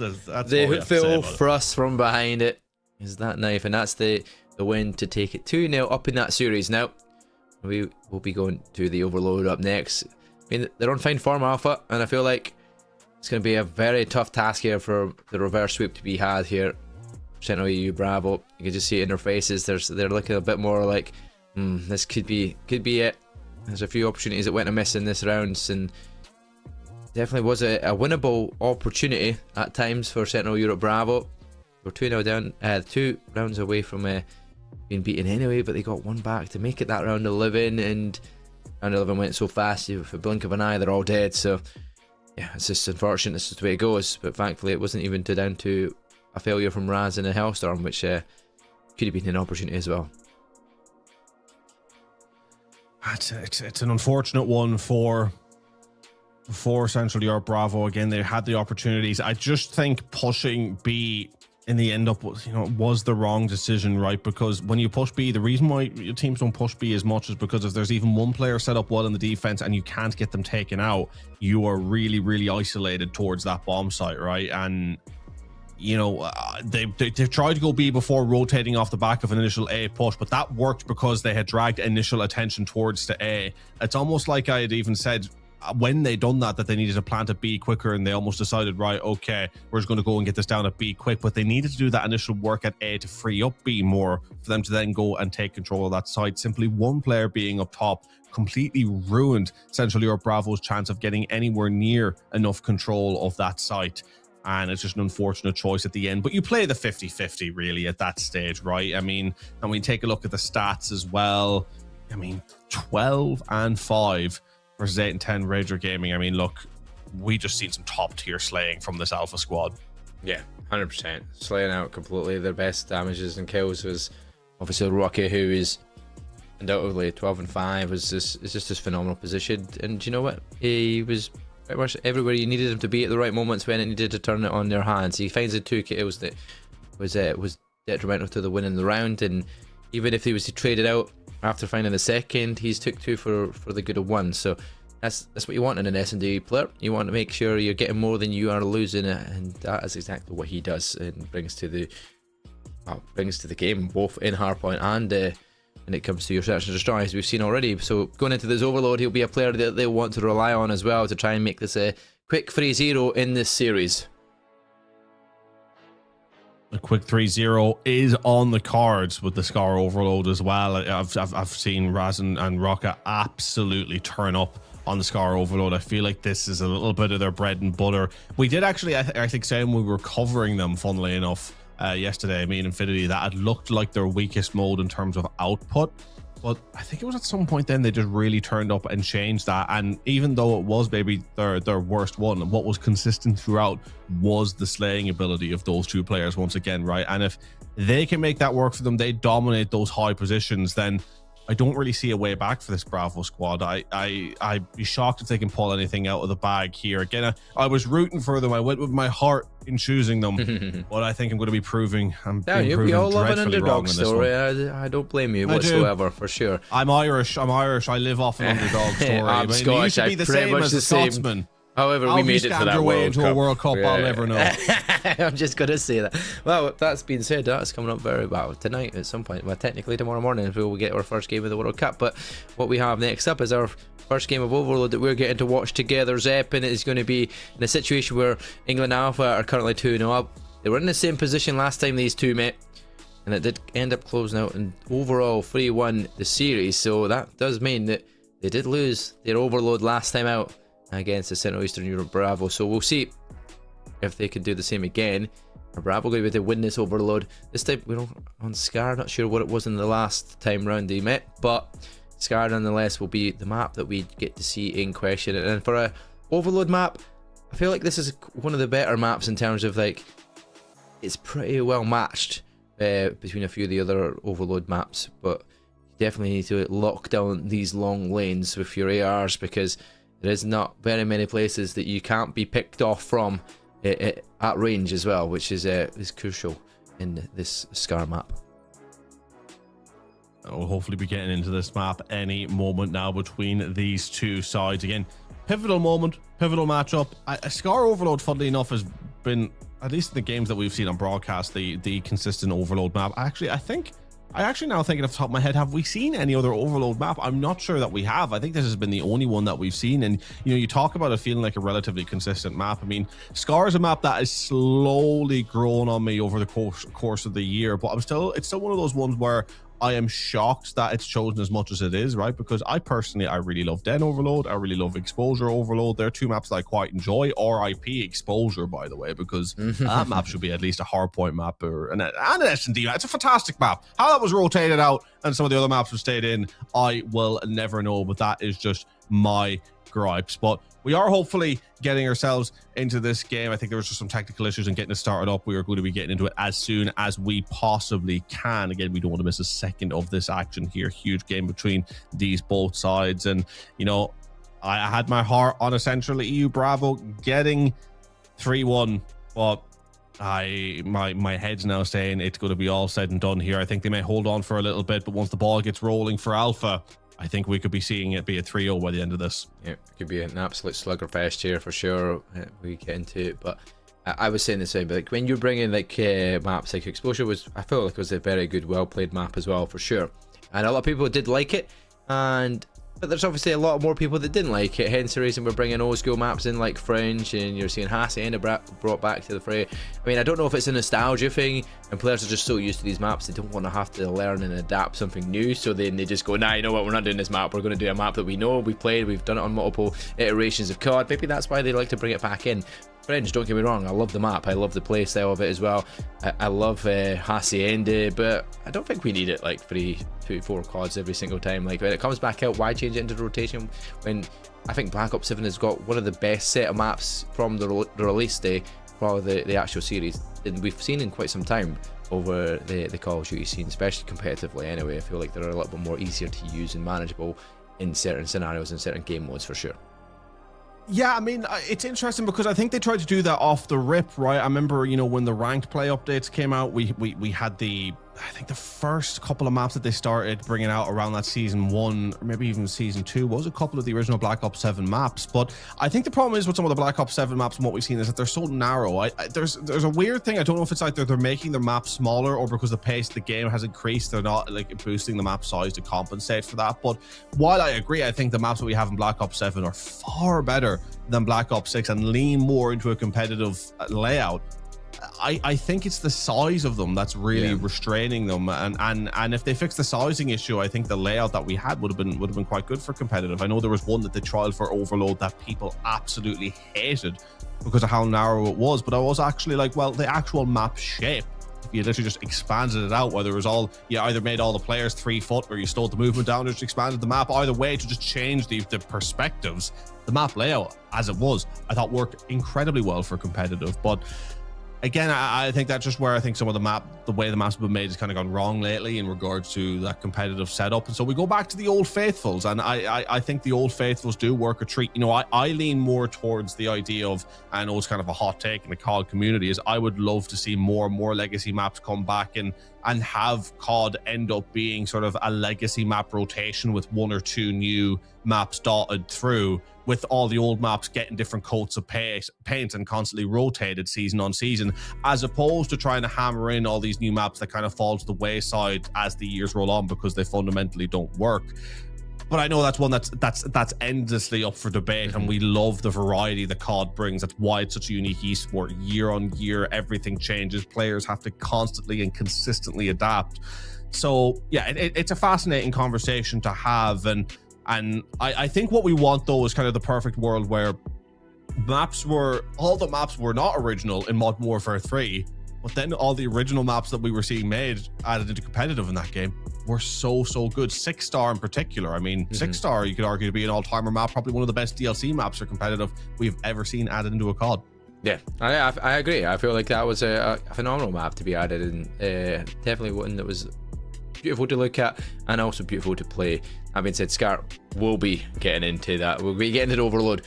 the full thrust from behind it is that knife, and that's the win to take it 2-0 up in that series. Now we will be going to the overload up next. I mean, they're on fine form, Alpha, and I feel like it's going to be a very tough task here for the reverse sweep to be had here. Central EU Bravo, you can just see it in their faces. They're looking a bit more like, this could be it. There's a few opportunities that went amiss in this round, and definitely was a winnable opportunity at times for Central Europe Bravo. We're 2-0 down, 2 rounds away from being beaten anyway, but they got 1 back to make it that round 11, and round 11 went so fast, with a blink of an eye, they're all dead. So yeah, it's just unfortunate. This is the way it goes, but thankfully it wasn't even down to a failure from Raz and a Hellstorm, which could have been an opportunity as well. It's an unfortunate one for Central Europe Bravo. Again, they had the opportunities. I just think pushing B in the end up was the wrong decision, right? Because when you push B, the reason why your teams don't push B as much is because if there's even one player set up well in the defense and you can't get them taken out, you are really, really isolated towards that bomb site, right? And they've tried to go B before rotating off the back of an initial A push, but that worked because they had dragged initial attention towards the A. It's almost like I had even said when they done that they needed to plant at B quicker, and they almost decided, right, okay, we're just going to go and get this down at B quick. But they needed to do that initial work at A to free up B more for them to then go and take control of that site. Simply one player being up top completely ruined Central Europe Bravo's chance of getting anywhere near enough control of that site. And it's just an unfortunate choice at the end. But you play the 50-50 really at that stage, right? I mean, and we take a look at the stats as well. I mean, 12-5 versus 8-10 Rager Gaming. I mean, look, we just seen some top tier slaying from this Alpha squad. Yeah, 100%. Slaying out completely. Their best damages and kills was obviously Rocky, who is undoubtedly 12-5, is just this phenomenal position. And you know what? He was pretty much everywhere you needed him to be at the right moments when it needed to turn it on their hands. He finds the 2 kills that was detrimental to the win in the round, and even if he was traded out after finding the second, he's took 2 for the good of 1. So that's what you want in an S&D player. You want to make sure you're getting more than you are losing, and that is exactly what he does and brings to the game, both in hardpoint and when it comes to your search and destroy, as we've seen already. So going into this overload, he'll be a player that they'll want to rely on as well to try and make this a quick 3-0 in this series. A quick 3-0 is on the cards with the Scar overload as well. I've seen Raz and Rocca absolutely turn up on the Scar overload. I feel like this is a little bit of their bread and butter. We did actually, I think, say when we were covering them, funnily enough, yesterday, me and Infinity, that had looked like their weakest mode in terms of output. But I think it was at some point then they just really turned up and changed that. And even though it was maybe their worst one, what was consistent throughout was the slaying ability of those 2 players once again, right? And if they can make that work for them, they dominate those high positions, then I don't really see a way back for this Bravo squad. I'd be shocked if they can pull anything out of the bag here. Again, I was rooting for them. I went with my heart in choosing them, but I think I'm going to be proving we all love an underdog story. I don't blame you whatsoever, for sure. I'm Irish. I live off an underdog story. I'm Scottish. You should be the same as the Scotsman. However, we made it to that World Cup. A World Cup, I'll never know. I'm just going to say that. Well, that's been said, that's coming up very well tonight at some point. Well, technically tomorrow morning we'll get our first game of the World Cup. But what we have next up is our first game of Overload that we're getting to watch together, Zep, and it is going to be in a situation where England Alpha are currently 2-0 up. They were in the same position last time these two met, and it did end up closing out and overall 3-1 the series. So that does mean that they did lose their Overload last time out against the Central Eastern Europe Bravo. So we'll see if they can do the same again. Are Bravo going to be able to win this Overload? This time we're on Scar, not sure what it was in the last time round they met, but Scar nonetheless will be the map that we get to see in question. And for a Overload map, I feel like this is one of the better maps in terms of, like, it's pretty well matched between a few of the other Overload maps, but you definitely need to lock down these long lanes with your ARs, because there is not very many places that you can't be picked off from at range as well, which is crucial in this Scar map. We'll hopefully be getting into this map any moment now between these two sides. Again, pivotal moment, pivotal matchup. A Scar Overload, funnily enough, has been, at least in the games that we've seen on broadcast, the consistent Overload map. I actually now thinking off the top of my head, have we seen any other Overload map? I'm not sure that we have. I think this has been the only one that we've seen. And, you know, you talk about it feeling like a relatively consistent map. I mean, Scar is a map that has slowly grown on me over the course of the year, but it's still one of those ones where I am shocked that it's chosen as much as it is, right? Because I really love Den Overload. I really love Exposure Overload. They're two maps that I quite enjoy. RIP Exposure, by the way, because that map should be at least a hardpoint map and an S&D map. It's a fantastic map. How that was rotated out and some of the other maps have stayed in, I will never know, but that is just my gripes. But we are hopefully getting ourselves into this game. I think there was just some technical issues in getting it started up. We are going to be getting into it as soon as we possibly can. Again, we don't want to miss a second of this action here. Huge game between these both sides. And, you know, I had my heart on essentially EU Bravo getting 3-1, but my head's now saying it's going to be all said and done here. I think they may hold on for a little bit, but once the ball gets rolling for Alpha, I think we could be seeing it be a 3-0 by the end of this. Yeah, it could be an absolute sluggerfest here for sure. We get into it, but I was saying the same. But like when you're bringing like maps like Exposure was, I felt like it was a very good, well played map as well for sure. And a lot of people did like it, but there's obviously a lot more people that didn't like it. Hence the reason we're bringing old school maps in like Fringe, and you're seeing Hacienda brought back to the fray. I mean, I don't know if it's a nostalgia thing and players are just so used to these maps they don't want to have to learn and adapt something new, so then they just go, nah, you know what, we're not doing this map, we're going to do a map that we know, we've played, we've done it on multiple iterations of CoD. Maybe that's why they like to bring it back in. Fringe, don't get me wrong, I love the map, I love the play style of it as well. I love Hacienda, but I don't think we need it like 3-4 CoDs every single time. Like when it comes back out, why change it into rotation when I think Black Ops 7 has got one of the best set of maps from the release day for the actual series, and we've seen in quite some time over the Call of Duty scene, especially competitively anyway. I feel like they're a little bit more easier to use and manageable in certain scenarios and certain game modes for sure. Yeah, I mean, it's interesting because I think they tried to do that off the rip, right? I remember, you know, when the ranked play updates came out, we had I think the first couple of maps that they started bringing out around that season 1, or maybe even season 2, was a couple of the original Black Ops 7 maps. But I think the problem is with some of the Black Ops 7 maps and what we've seen is that they're so narrow. There's a weird thing. I don't know if it's like they're making their maps smaller or because the pace of the game has increased, they're not like boosting the map size to compensate for that. But while I agree, I think the maps that we have in Black Ops 7 are far better than Black Ops 6 and lean more into a competitive layout. I think it's the size of them that's really restraining them, and if they fix the sizing issue, I think the layout that we had would have been quite good for competitive. I know there was one that they trialed for Overload that people absolutely hated because of how narrow it was, but I was actually like, well, the actual map shape, if you literally just expanded it out, whether it was all, you either made all the players 3 foot or you slowed the movement down or just expanded the map, either way, to just change the perspectives, the map layout as it was, I thought worked incredibly well for competitive. But again, I think that's just where I think some of the way the maps have been made has kind of gone wrong lately in regards to that competitive setup. And so we go back to the old faithfuls, and I think the old faithfuls do work a treat. You know, I lean more towards the idea of, I know it's kind of a hot take in the COD community, is I would love to see more legacy maps come back and have COD end up being sort of a legacy map rotation with 1 or 2 new maps dotted through, with all the old maps getting different coats of paint and constantly rotated season on season, as opposed to trying to hammer in all these new maps that kind of fall to the wayside as the years roll on because they fundamentally don't work. But I know that's one that's endlessly up for debate, and we love the variety that COD brings. That's why it's such a unique esport. Year on year, everything changes. Players have to constantly and consistently adapt. So yeah, it's a fascinating conversation to have, and I think what we want though is kind of the perfect world where all the maps were not original in Modern Warfare 3, but then all the original maps that we were seeing made added into competitive in that game were so good. 6-star in particular. I mean, 6-star, you could argue to be an all-timer map, probably one of the best DLC maps for competitive we've ever seen added into a COD. Yeah, I agree. I feel like that was a phenomenal map to be added, and definitely one that was beautiful to look at and also beautiful to play. That being said, Scar will be getting into that. We'll be getting into Overload.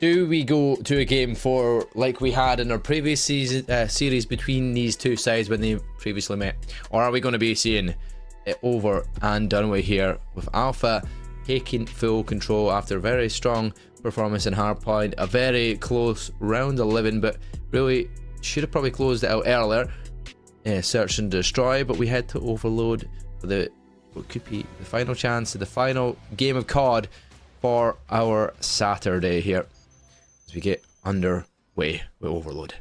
Do we go to a game 4 like we had in our previous series between these two sides when they previously met, or are we going to be seeing it over and done with here with Alpha taking full control after a very strong performance in Hardpoint, a very close round 11, but really should have probably closed it out earlier, search and destroy, but we head to Overload for what could be the final chance, the final game of COD for our Saturday here as we get underway with Overload.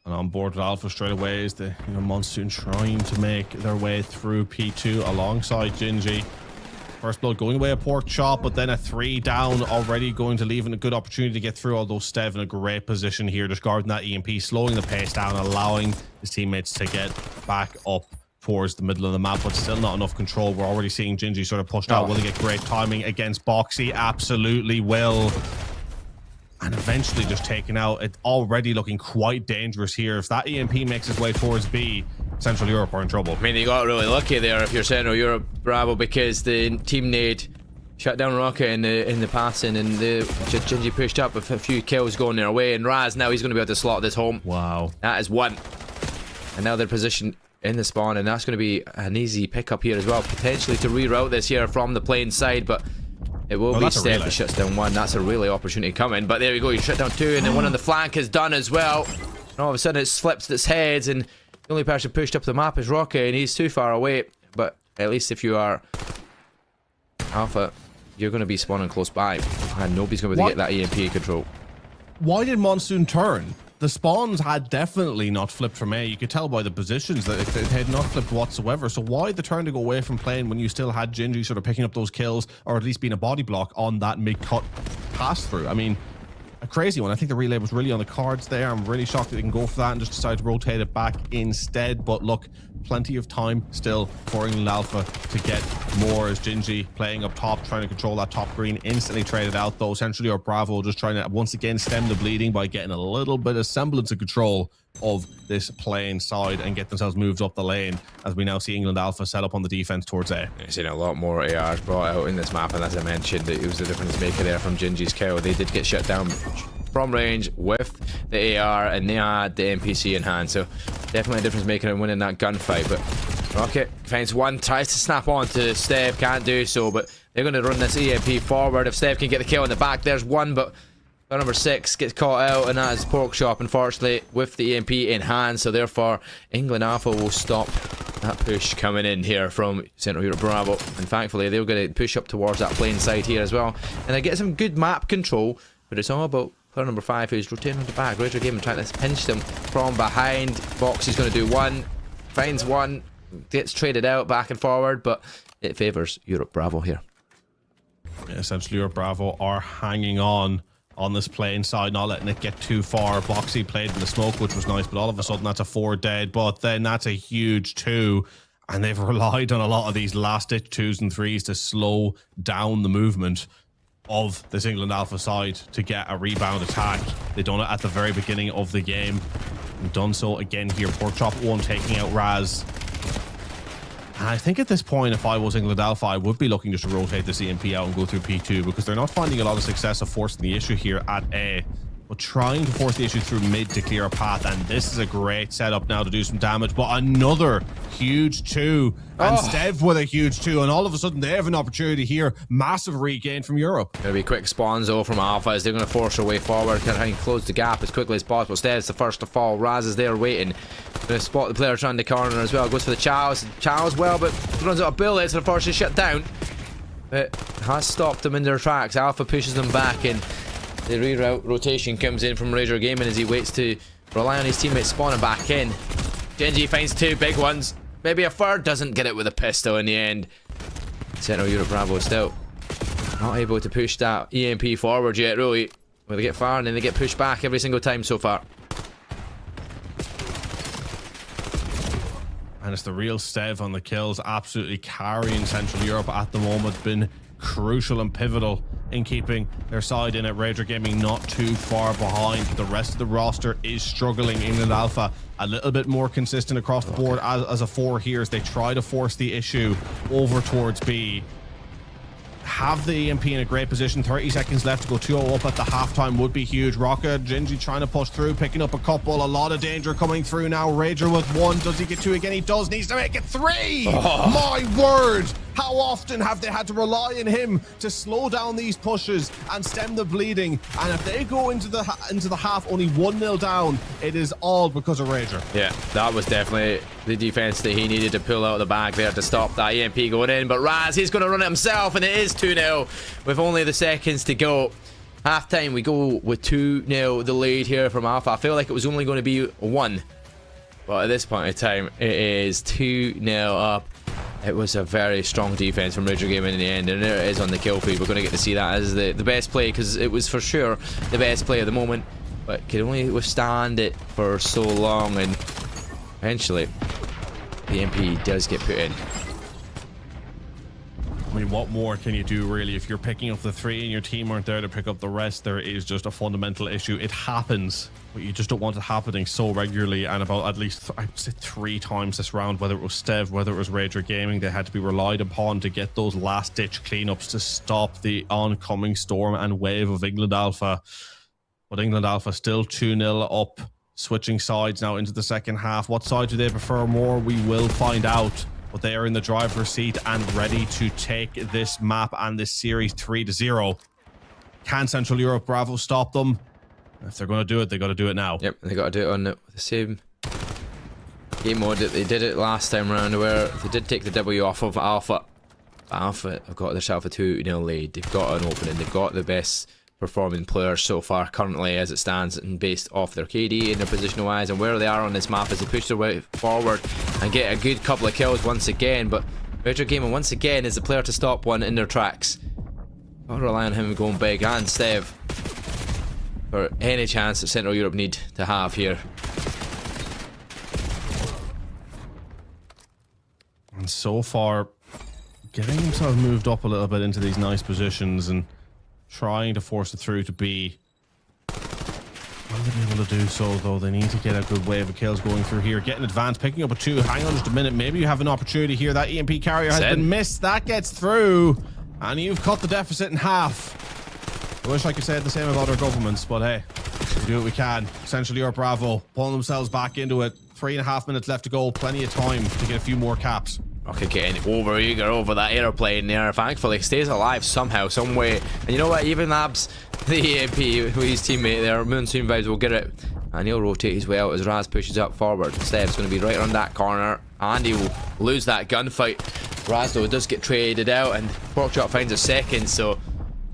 And on board with Alpha straight away is the Monsoon trying to make their way through P2 alongside Gingy. First blood going away a pork chop, but then a 3 down already, going to leave a good opportunity to get through, although Stev in a great position here, just guarding that EMP, slowing the pace down, allowing his teammates to get back up towards the middle of the map, but still not enough control. We're already seeing Gingy sort of pushed out. Will he get great timing against Boxy? Absolutely will. And eventually just taken out. It's already looking quite dangerous here. If that EMP makes its way towards B, Central Europe are in trouble. I mean, they got really lucky there if you're Central Europe, Bravo, because the team nade shut down Rocket in the passing, and the Gingy pushed up with a few kills going their way, and Raz now he's going to be able to slot this home. Wow. That is one. And now they're positioned in the spawn, and that's going to be an easy pickup here as well, potentially to reroute this here from the plane side, but it will be Steph that shuts down one. That's a really opportunity coming, but there we go, you shut down two, and then one on the flank is done as well. And all of a sudden it flips its heads, and the only person pushed up the map is Rocket, and he's too far away. But at least if you are Alpha, you're going to be spawning close by, and nobody's going to be able to get that EMP control. Why did Monsoon turn? The spawns had definitely not flipped from A. You could tell by the positions that it had not flipped whatsoever. So why the turn to go away from plane when you still had Gingy sort of picking up those kills, or at least being a body block on that mid-cut pass through? I mean, a crazy one. I think the relay was really on the cards there. I'm really shocked that they can go for that and just decide to rotate it back instead. But look, plenty of time still for England Alpha to get more, as Gingy playing up top, trying to control that top green. Instantly traded out though. Essentially, or Bravo just trying to once again stem the bleeding by getting a little bit of semblance of control of this playing side and get themselves moved up the lane, as we now see England Alpha set up on the defense towards A. You've seen a lot more ARs brought out in this map, and as I mentioned, it was the difference maker there from Gingy's kill. They did get shut down from range with the AR, and they had the NPC in hand, so definitely a difference maker in winning that gunfight. But Rocket finds one, tries to snap on to Steph, can't do so, but they're going to run this EMP forward. If Steph can get the kill in the back, there's one, but number 6 gets caught out, and that is Porkchop, unfortunately, with the EMP in hand. So therefore, England Alpha will stop that push coming in here from Central Europe Bravo, and thankfully they're going to push up towards that plane side here as well, and they get some good map control. But it's all about player number 5, who's rotating on the back. Raider Game and trying to pinch them from behind. Box is going to do one, finds one, gets traded out back and forward, but it favors Europe Bravo here. Yeah, essentially, Europe Bravo are hanging on this plane side, not letting it get too far. Boxy played in the smoke, which was nice, but all of a sudden that's a 4 dead, but then that's a huge 2, and they've relied on a lot of these last-ditch 2s and 3s to slow down the movement of this England Alpha side to get a rebound attack. They've done it at the very beginning of the game, and done so again here. Porkchop 1 taking out Raz. And I think at this point, if I was England Alpha, I would be looking just to rotate this EMP out and go through P2, because they're not finding a lot of success of forcing the issue here at A, but trying to force the issue through mid to clear a path. And this is a great setup now to do some damage, but another huge 2, and Stev with a huge 2, and all of a sudden they have an opportunity here. Massive regain from Europe. There'll be quick spawns though from Alpha as they're going to force their way forward, trying to close the gap as quickly as possible. Stev's the first to fall. Raz is there waiting. Going to spot the player trying the corner as well. Goes for the Chows. Chows well, but runs out of bullets and unfortunately shut down. But has stopped them in their tracks. Alpha pushes them back, and the reroute rotation comes in from Razor Gaming as he waits to rely on his teammates spawning back in. Genji finds 2 big ones. Maybe a third, doesn't get it with a pistol in the end. Central Europe Bravo still not able to push that EMP forward yet, really. Where they get far and then they get pushed back every single time so far. And it's the real Stev on the kills, absolutely carrying Central Europe at the moment. Been crucial and pivotal in keeping their side in it. Raider Gaming not too far behind. The rest of the roster is struggling. England Alpha a little bit more consistent across the board as a 4 here, as they try to force the issue over towards B. Have the EMP in a great position. 30 seconds left to go. 2-0 up at the halftime would be huge. Rocket, Gingy trying to push through, picking up a couple. A lot of danger coming through now. Rager with 1. Does he get 2 again? He does. Needs to make it 3. My word. How often have they had to rely on him to slow down these pushes and stem the bleeding? And if they go into the half only 1-0 down, it is all because of Rager. Yeah, that was definitely the defense that he needed to pull out of the bag there to stop that EMP going in. But Raz, he's going to run it himself, and it is 2-0 with only the seconds to go. Half time, we go with 2-0 the lead here from Alpha. I feel like it was only going to be 1, but at this point in time, it is 2-0 up. It was a very strong defense from Raider Gaming in the end, and there it is on the kill feed. We're going to get to see that as the best play, because it was for sure the best play at the moment, but could only withstand it for so long, and eventually the MP does get put in. I mean, what more can you do, really? If you're picking up the 3 and your team aren't there to pick up the rest, there is just a fundamental issue. It happens, but you just don't want it happening so regularly. And about at least, I'd say 3 times this round, whether it was Stev, whether it was Rager Gaming, they had to be relied upon to get those last-ditch cleanups to stop the oncoming storm and wave of England Alpha. But England Alpha still 2-0 up, switching sides now into the second half. What side do they prefer more? We will find out. But they are in the driver's seat and ready to take this map and this series 3-0. Can Central Europe Bravo stop them? If they're going to do it, they got to do it now. Yep, they got to do it on the same game mode that they did it last time around, where they did take the W off of Alpha. Alpha have got this Alpha 2-0 lead. They've got an opening. They've got the best performing players so far currently as it stands, and based off their KD and their positional wise and where they are on this map as they push their way forward and get a good couple of kills once again. But Rager Gaming once again is the player to stop one in their tracks. Gotta rely on him going big, and Stev for any chance that Central Europe need to have here. And so far, getting themselves moved up a little bit into these nice positions and trying to force it through to B. Will they be able to do so, though? They need to get a good wave of kills going through here. Getting advanced, picking up a 2. Hang on just a minute. Maybe you have an opportunity here. That EMP carrier has been missed. That gets through. And you've cut the deficit in half. I wish I could say the same about our governments, but hey, we do what we can. Central Europe Bravo pulling themselves back into it. 3.5 minutes left to go. Plenty of time to get a few more caps. Okay, getting over eager over that airplane there. Thankfully, stays alive somehow, some way. And you know what? Even Labs, the AP, his teammate there, Monsoon Vibes, will get it. And he'll rotate his way out as Raz pushes up forward. Stev's going to be right around that corner. And he will lose that gunfight. Raz, though, does get traded out. And Porkchop finds a second, so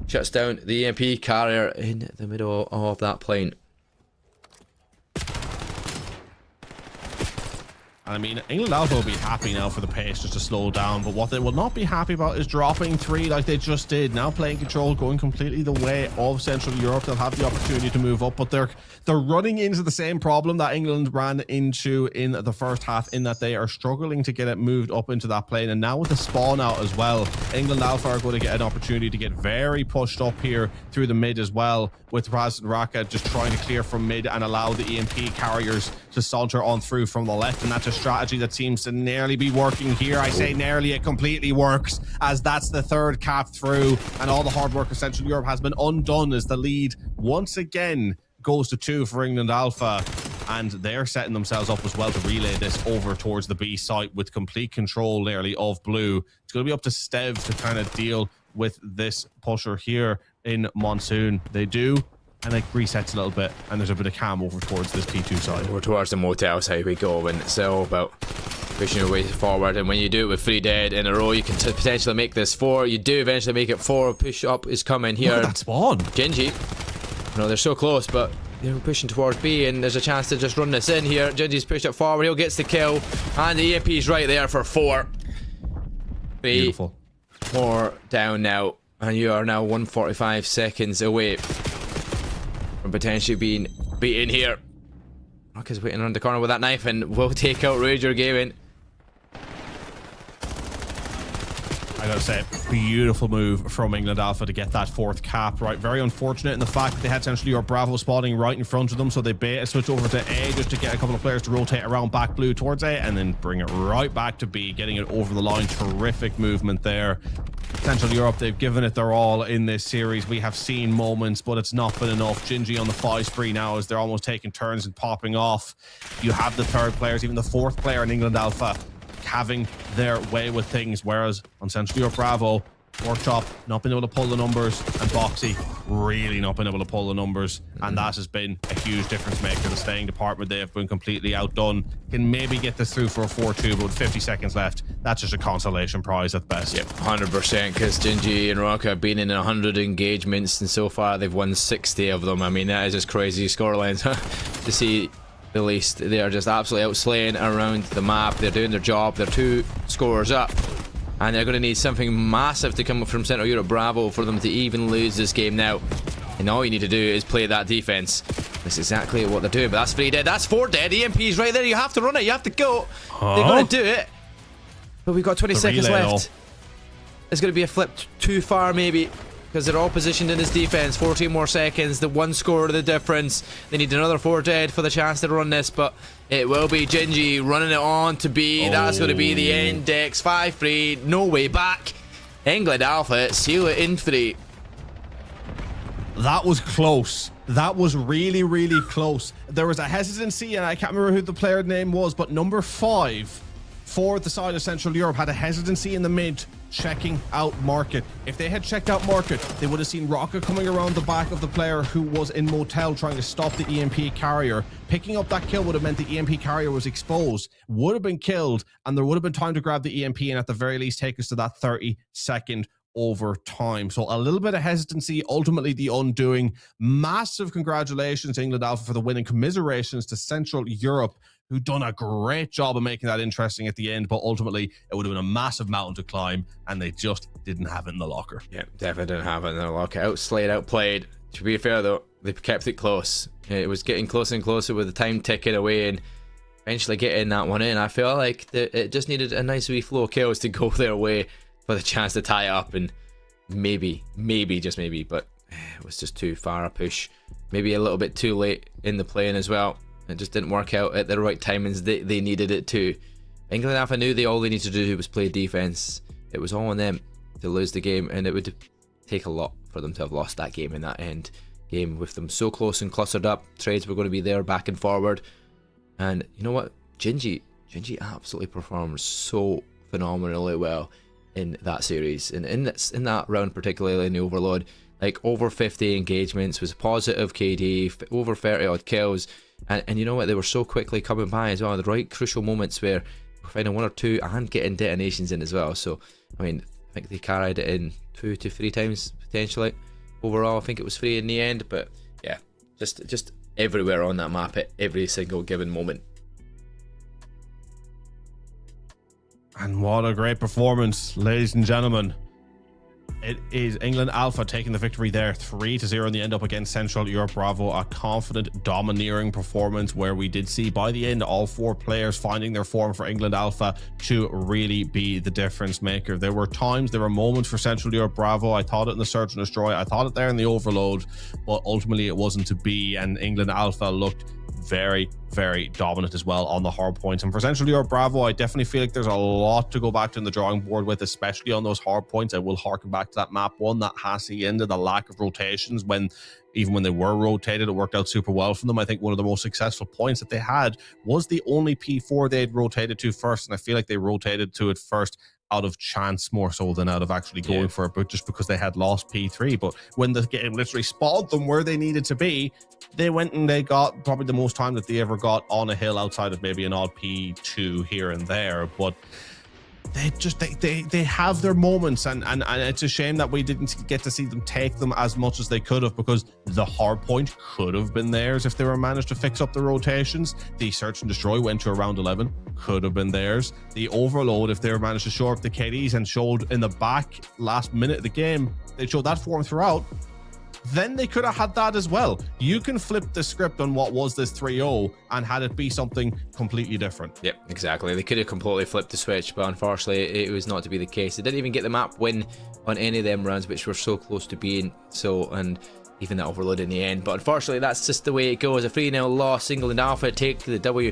shuts down the EMP carrier in the middle of that plane. I mean, England Alpha will be happy now for the pace just to slow down, but what they will not be happy about is dropping 3 like they just did. Now playing control, going completely the way of Central Europe. They'll have the opportunity to move up, but they're running into the same problem that England ran into in the first half, in that they are struggling to get it moved up into that plane. And now with the spawn out as well, England Alpha are going to get an opportunity to get very pushed up here through the mid as well, with Raz and Raka just trying to clear from mid and allow the EMP carriers to saunter on through from the left. And that's a strategy that seems to nearly be working here. I say nearly, it completely works, as that's the 3rd cap through, and all the hard work of Central Europe has been undone as the lead once again goes to 2 for England Alpha. And they're setting themselves up as well to relay this over towards the B site with complete control nearly of blue. It's going to be up to Stev to kind of deal with this pusher here in Monsoon. They do, and it resets a little bit, and there's a bit of cam over towards this P2 side. Over towards the motel side we go, and it's all about pushing your way forward. And when you do it with 3 dead in a row, you can potentially make this 4. You do eventually make it 4. Push up is coming here. Look at that spawn. Gingy. No, they're so close, but they're pushing towards B, and there's a chance to just run this in here. Gingy's pushed it forward. He'll get the kill, and the EMP's right there for 4. Beautiful. 4 down now, and you are now 145 seconds away from potentially being beaten here. Rocka's waiting around the corner with that knife and will take out Rager Gaming. I gotta say, beautiful move from England Alpha to get that 4th cap, right? Very unfortunate in the fact that they had Central Europe Bravo spawning right in front of them, so they bait a switch over to A just to get a couple of players to rotate around back blue towards A, and then bring it right back to B, getting it over the line. Terrific movement there. Central Europe, they've given it their all in this series. We have seen moments, but it's not been enough. Gingy on the 5 spree now as they're almost taking turns and popping off. You have the 3rd players, even the 4th player in England Alpha, having their way with things, whereas on Central Europe Bravo, Workshop not been able to pull the numbers, and Boxy really not been able to pull the numbers, and that has been a huge difference maker. The staying department, they have been completely outdone. Can maybe get this through for a 4-2, but with 50 seconds left, that's just a consolation prize at best. Yep, 100%, because Gingy and Rocka have been in 100 engagements, and so far they've won 60 of them. I mean, that is just crazy scorelines to see. The least, they are just absolutely outslaying around the map. They're doing their job. They're 2 scores up, and they're going to need something massive to come from Central Europe Bravo for them to even lose this game now. And all you need to do is play that defense. That's exactly what they're doing, but that's 3 dead. That's 4 dead. EMP's right there. You have to run it. You have to go. They're going to do it. But we've got 20 seconds left. It's going to be a flip too far, maybe, because they're all positioned in this defense. 14 more seconds. The one score of the difference. They need another 4 dead for the chance to run this, but it will be Gingy running it on to B. That's going to be the end. Dex 5-3. No way back. England Alpha seal it in 3. That was close. That was really, really close. There was a hesitancy, and I can't remember who the player name was, but number 5 for the side of Central Europe had a hesitancy in the mid, checking out Market. If they had checked out Market, they would have seen Rocket coming around the back of the player who was in Motel trying to stop the EMP carrier. Picking up that kill would have meant the EMP carrier was exposed, would have been killed, and there would have been time to grab the EMP and at the very least take us to that 30-second overtime. So a little bit of hesitancy, ultimately the undoing. Massive congratulations to England Alpha for the win, and commiserations to Central Europe, who done a great job of making that interesting at the end, but ultimately it would have been a massive mountain to climb, and they just didn't have it in the locker. Yeah, definitely didn't have it in their locker. Outslayed, outplayed. To be fair though, they kept it close. It was getting closer and closer with the time ticking away, and eventually getting that one in. I feel like it just needed a nice wee flow of kills to go their way for the chance to tie it up, and maybe, just maybe, but it was just too far a push. Maybe a little bit too late in the playing as well. It just didn't work out at the right timings. They needed it to. England Alpha knew all they needed to do was play defense. It was all on them to lose the game, and it would take a lot for them to have lost that game in that end game with them so close and clustered up. Trades were going to be there back and forward, and you know what? Gingy absolutely performed so phenomenally well in that series, and in that round, particularly in the Overload. Like over 50 engagements, was positive KD, over 30 odd kills, and you know what, they were so quickly coming by as well, the right crucial moments where we're finding 1 or 2 and getting detonations in as well. So I mean, I think they carried it in 2 to 3 times potentially. Overall I think it was 3 in the end, but yeah, just everywhere on that map at every single given moment. And what a great performance, ladies and gentlemen. It is England Alpha taking the victory there, 3-0 in the end up against Central Europe Bravo. A confident, domineering performance where we did see by the end all 4 players finding their form for England Alpha to really be the difference maker. There were moments for Central Europe Bravo. I thought it in the Search and Destroy, I thought it there in the Overload, but ultimately it wasn't to be, and England Alpha looked very, very dominant as well on the hard points. And for Central Europe Bravo, I definitely feel like there's a lot to go back to in the drawing board with, especially on those hard points. I will harken back to that map 1, that Hassie end, the lack of rotations. Even when they were rotated, it worked out super well for them. I think one of the most successful points that they had was the only P4 they'd rotated to first, and I feel like they rotated to it first out of chance more so than out of actually going for it, but just because they had lost P3. But when the game literally spotted them where they needed to be, they went and they got probably the most time that they ever got on a hill, outside of maybe an odd P2 here and there. But they have their moments, and it's a shame that we didn't get to see them take them as much as they could have, because the hard point could have been theirs if they were managed to fix up the rotations. The Search and Destroy went to around 11, could have been theirs. The Overload, if they were managed to show up the KDs and showed in the back last minute of the game, they showed that form throughout, then they could have had that as well. You can flip the script on what was this 3-0 and had it be something completely different. Yep, exactly. They could have completely flipped the switch, but unfortunately it was not to be the case. They didn't even get the map win on any of them runs, which were so close to being so, and even that Overload in the end. But unfortunately that's just the way it goes. A 3-0 loss, England Alpha take the W.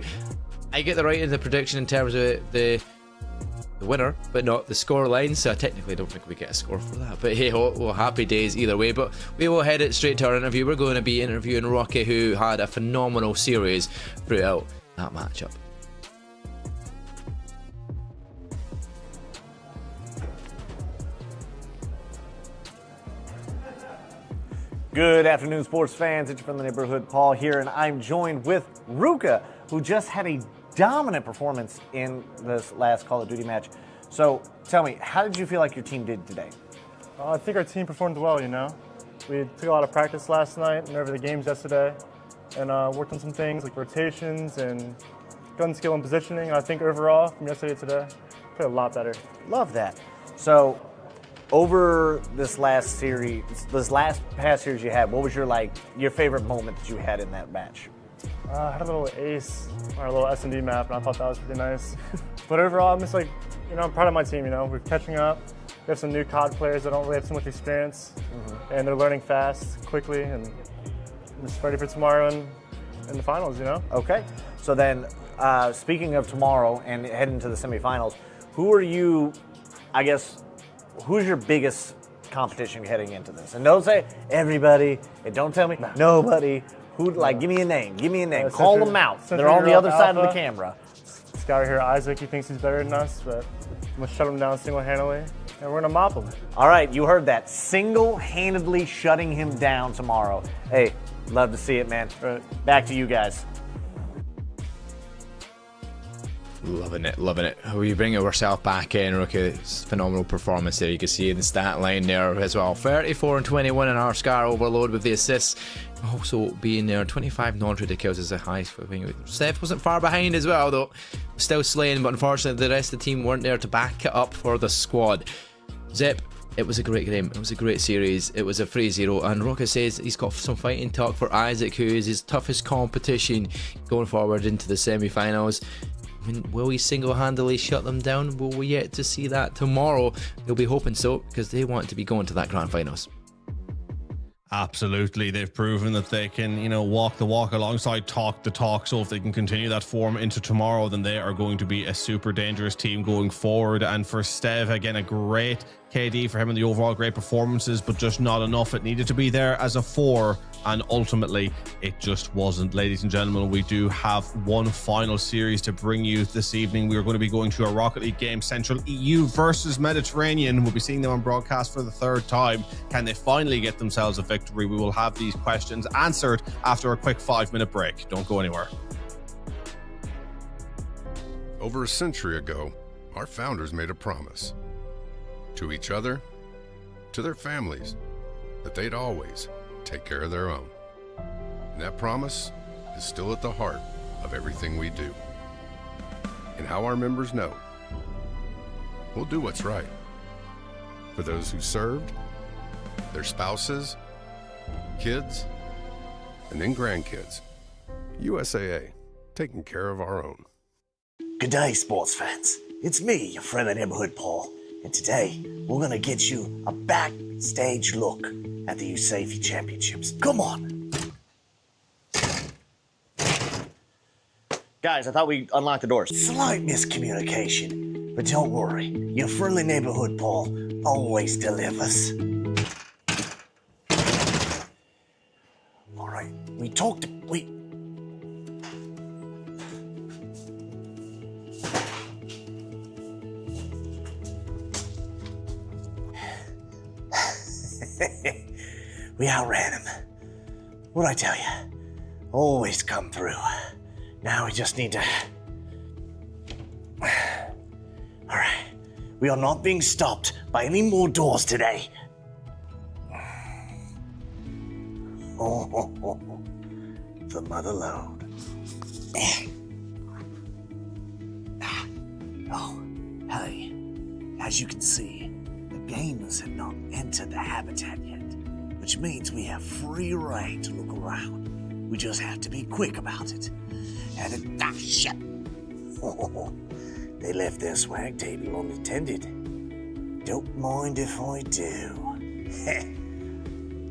I get the right in the prediction in terms of the winner, but not the score line, so I technically don't think we get a score for that. But hey ho, well, happy days either way. But we will head it straight to our interview. We're going to be interviewing Rocky, who had a phenomenal series throughout that matchup. Good afternoon, sports fans. It's from the neighborhood, Paul here, and I'm joined with Ruka, who just had a dominant performance in this last Call of Duty match. So tell me, how did you feel like your team did today? I think our team performed well, you know. We took a lot of practice last night and over the games yesterday, and worked on some things like rotations and gun skill and positioning. And I think overall, from yesterday to today, played a lot better. Love that. So over this last past series you had, what was your favorite moment that you had in that match? I had a little ace on our little S&D map, and I thought that was pretty nice. But overall, I'm just like, I'm proud of my team. We're catching up. We have some new CoD players that don't really have so much experience, and they're learning fast, quickly, and I'm just ready for tomorrow and the finals. Okay. So then, speaking of tomorrow and heading to the semifinals, who are you? I guess who's your biggest competition heading into this? And don't say everybody, and don't tell me nobody. Who, give me a name. Give me a name. Call them out. They're on the other side of the camera. This guy right here, Isaac, he thinks he's better than us, but I'm going to shut him down single-handedly, and we're going to mop him. All right, you heard that. Single-handedly shutting him down tomorrow. Hey, love to see it, man. Back to you guys. Loving it, loving it. We bring ourselves back in, Rookie. Phenomenal performance there. You can see in the stat line there as well. 34 and 21 in our Scar overload with the assists. Also being there, 25 non-traded kills is the highest. Steph wasn't far behind as well, though. Still slaying, but unfortunately the rest of the team weren't there to back it up for the squad. Zip, it was a great game. It was a great series. It was a 3-0, and Rocket says he's got some fighting talk for Isaac, who is his toughest competition going forward into the semi-finals. Will he single-handedly shut them down? Will we yet to see that tomorrow? They'll be hoping so, because they want to be going to that grand finals. Absolutely. They've proven that they can, walk the walk alongside talk the talk. So if they can continue that form into tomorrow, then they are going to be a super dangerous team going forward. And for Stev, again, a great KD for him and the overall great performances, but just not enough. It needed to be there as a 4, and ultimately it just wasn't. Ladies and gentlemen, we do have one final series to bring you this evening. We are going to be going to a Rocket League game, Central EU versus Mediterranean. We'll be seeing them on broadcast for the 3rd time. Can they finally get themselves a victory? We will have these questions answered after a quick 5-minute break. Don't go anywhere. Over a century ago, our founders made a promise to each other, to their families, that they'd always take care of their own. And that promise is still at the heart of everything we do. And how our members know, we'll do what's right for those who served, their spouses, kids, and then grandkids. USAA, taking care of our own. Good day, sports fans. It's me, your friendly neighborhood Paul, and today we're gonna get you a backstage look at the USAFE Championships. Come on. Guys, I thought we unlocked the doors. Slight miscommunication, but don't worry, your friendly neighborhood Paul always delivers. All right, we we outran him. What'd I tell you? Always come through. Now we just need to... Alright. We are not being stopped by any more doors today. Oh, the mother load. Oh, hey. As you can see, the gamers have not entered the habitat yet, which means we have free reign to look around. We just have to be quick about it. And shit. Oh, they left their swag table unattended. Don't mind if I do.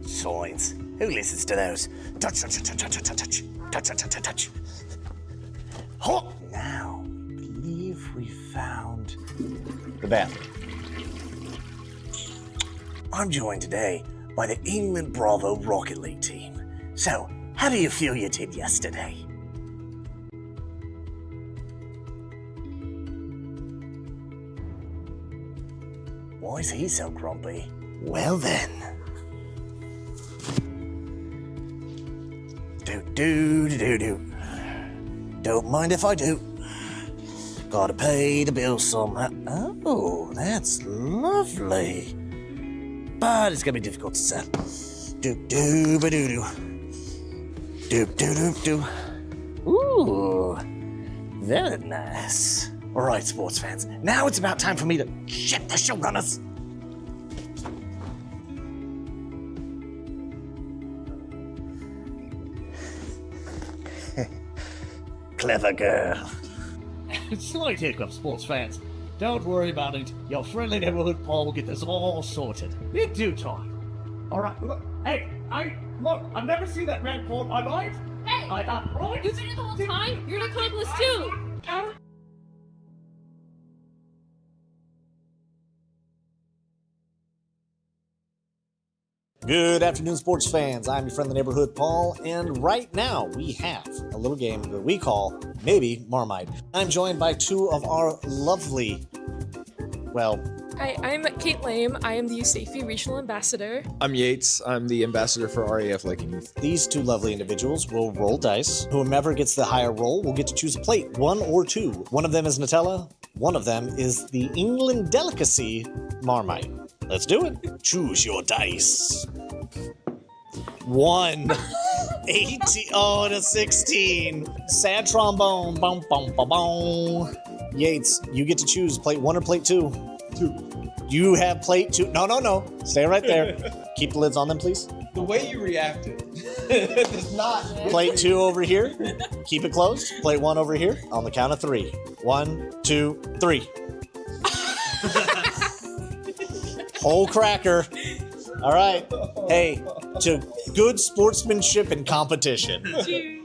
Signs. Who listens to those? Touch, touch, touch, touch, touch, touch, touch, touch, touch, touch. Oh, now, I believe we found the bathroom. I'm joined today by the England Bravo Rocket League team. So, how do you feel you did yesterday? Why is he so grumpy? Well then. Do. Don't mind if I do. Gotta pay the bill somehow. Oh, that's lovely. But it's gonna be difficult to sell. Do. Ooh, very nice. All right, sports fans. Now it's about time for me to ship the showrunners. Clever girl. Slight hiccup, sports fans. Don't worry about it. Your friendly neighborhood Paul will get this all sorted. In due time. Alright, look. Hey, look, I've never seen that red pole in my life. Hey! You've been here the whole time? You're an accomplice too! Good afternoon, sports fans. I'm your friendly neighborhood Paul, and right now we have a little game that we call Maybe Marmite. I'm joined by two of our lovely, well... Hi, I'm Kate Lame. I am the USAFE Regional Ambassador. I'm Yates. I'm the ambassador for RAF Lakenheath. These two lovely individuals will roll dice. Whomever gets the higher roll will get to choose a plate, one or two. One of them is Nutella. One of them is the England delicacy Marmite. Let's do it. Choose your dice. 1. 18. Oh, and a 16. Sad trombone. Boom, boom, boom, boom. Yates, you get to choose plate 1 or plate 2. 2. You have plate 2. No. Stay right there. Keep the lids on them, please. The way you reacted does not. Plate 2 over here. Keep it closed. Plate 1 over here. On the count of 3. 1, 2, 3. Whole cracker. All right. Hey, to good sportsmanship and competition. Cheers.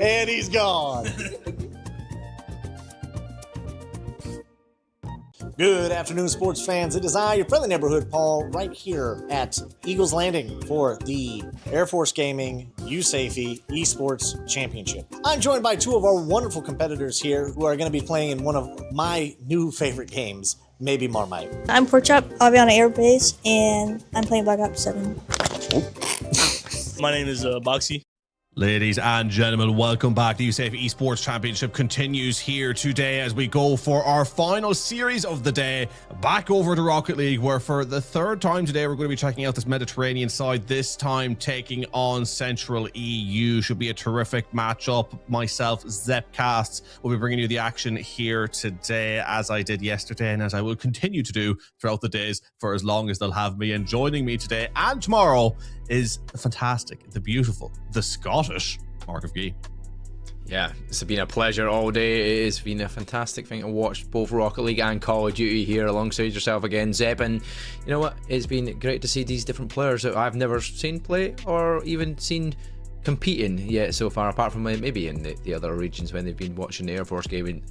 And he's gone. Good afternoon, sports fans. It is I, your friendly neighborhood Paul, right here at Eagles Landing for the Air Force Gaming USAFE Esports Championship. I'm joined by two of our wonderful competitors here who are going to be playing in one of my new favorite games, Maybe Marmite. I'm Porkchop. I'll be on an air base, and I'm playing Black Ops 7. My name is Boxy. Ladies and gentlemen, welcome back. The USAFE Esports Championship continues here today as we go for our final series of the day, back over to Rocket League, where for the third time today we're going to be checking out this Mediterranean side, this time taking on Central EU. Should be a terrific matchup. Myself, Zepcasts, will be bringing you the action here today, as I did yesterday and as I will continue to do throughout the days for as long as they'll have me. And joining me today and tomorrow is the fantastic, the beautiful, the Scottish Mark of Gee. Yeah, it's been a pleasure all day. It has been a fantastic thing to watch both Rocket League and Call of Duty here alongside yourself again, Zeb. And you know what? It's been great to see these different players that I've never seen play or even seen competing yet so far, apart from maybe in the other regions when they've been watching the Air Force Gaming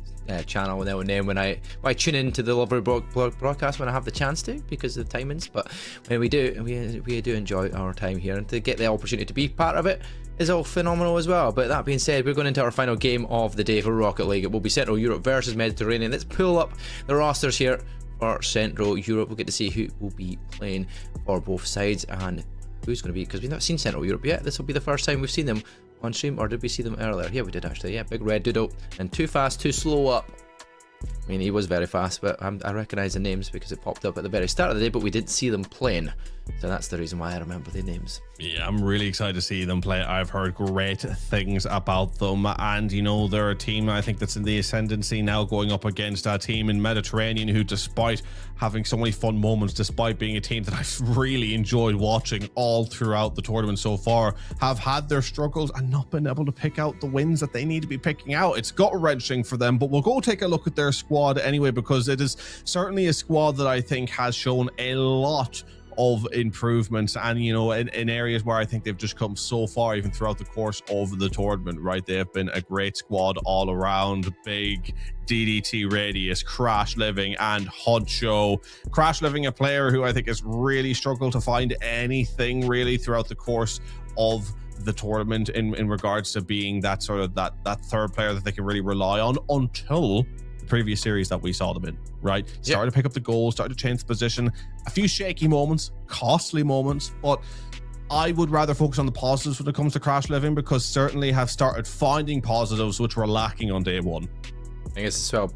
channel now and then when I tune into the lovely broadcast when I have the chance to, because of the timings. But when we do, we do enjoy our time here, and to get the opportunity to be part of it is all phenomenal as well. But that being said, we're going into our final game of the day for Rocket League. It will be Central Europe versus Mediterranean. Let's pull up the rosters here for Central Europe. We'll get to see who will be playing for both sides and who's going to be, because we've not seen Central Europe yet. This will be the first time we've seen them on stream, or did we see them earlier? Yeah, we did actually. Yeah, Big Red Doodle and Too Fast Too Slow Up. I mean, he was very fast, but I recognize the names because it popped up at the very start of the day, but we didn't see them playing, so that's the reason why I remember the names. Yeah, I'm really excited to see them play. I've heard great things about them, and you know, they're a team I think that's in the ascendancy now, going up against a team in Mediterranean who, despite having so many fun moments, despite being a team that I've really enjoyed watching all throughout the tournament so far, have had their struggles and not been able to pick out the wins that they need to be picking out. It's gut-wrenching for them, but we'll go take a look at their squad anyway, because it is certainly a squad that I think has shown a lot of improvements, and you know, in areas where I think they've just come so far even throughout the course of the tournament, right? They have been a great squad all around. Big, DDT Radius, Crash Living, and Huncho. Crash Living, a player who I think has really struggled to find anything really throughout the course of the tournament in regards to being that sort of that third player that they can really rely on, until previous series that we saw them in, right? Started to pick up the goals, started to change the position, a few shaky moments, costly moments, but I would rather focus on the positives when it comes to Crash Living, because certainly have started finding positives which were lacking on day one. I guess as well,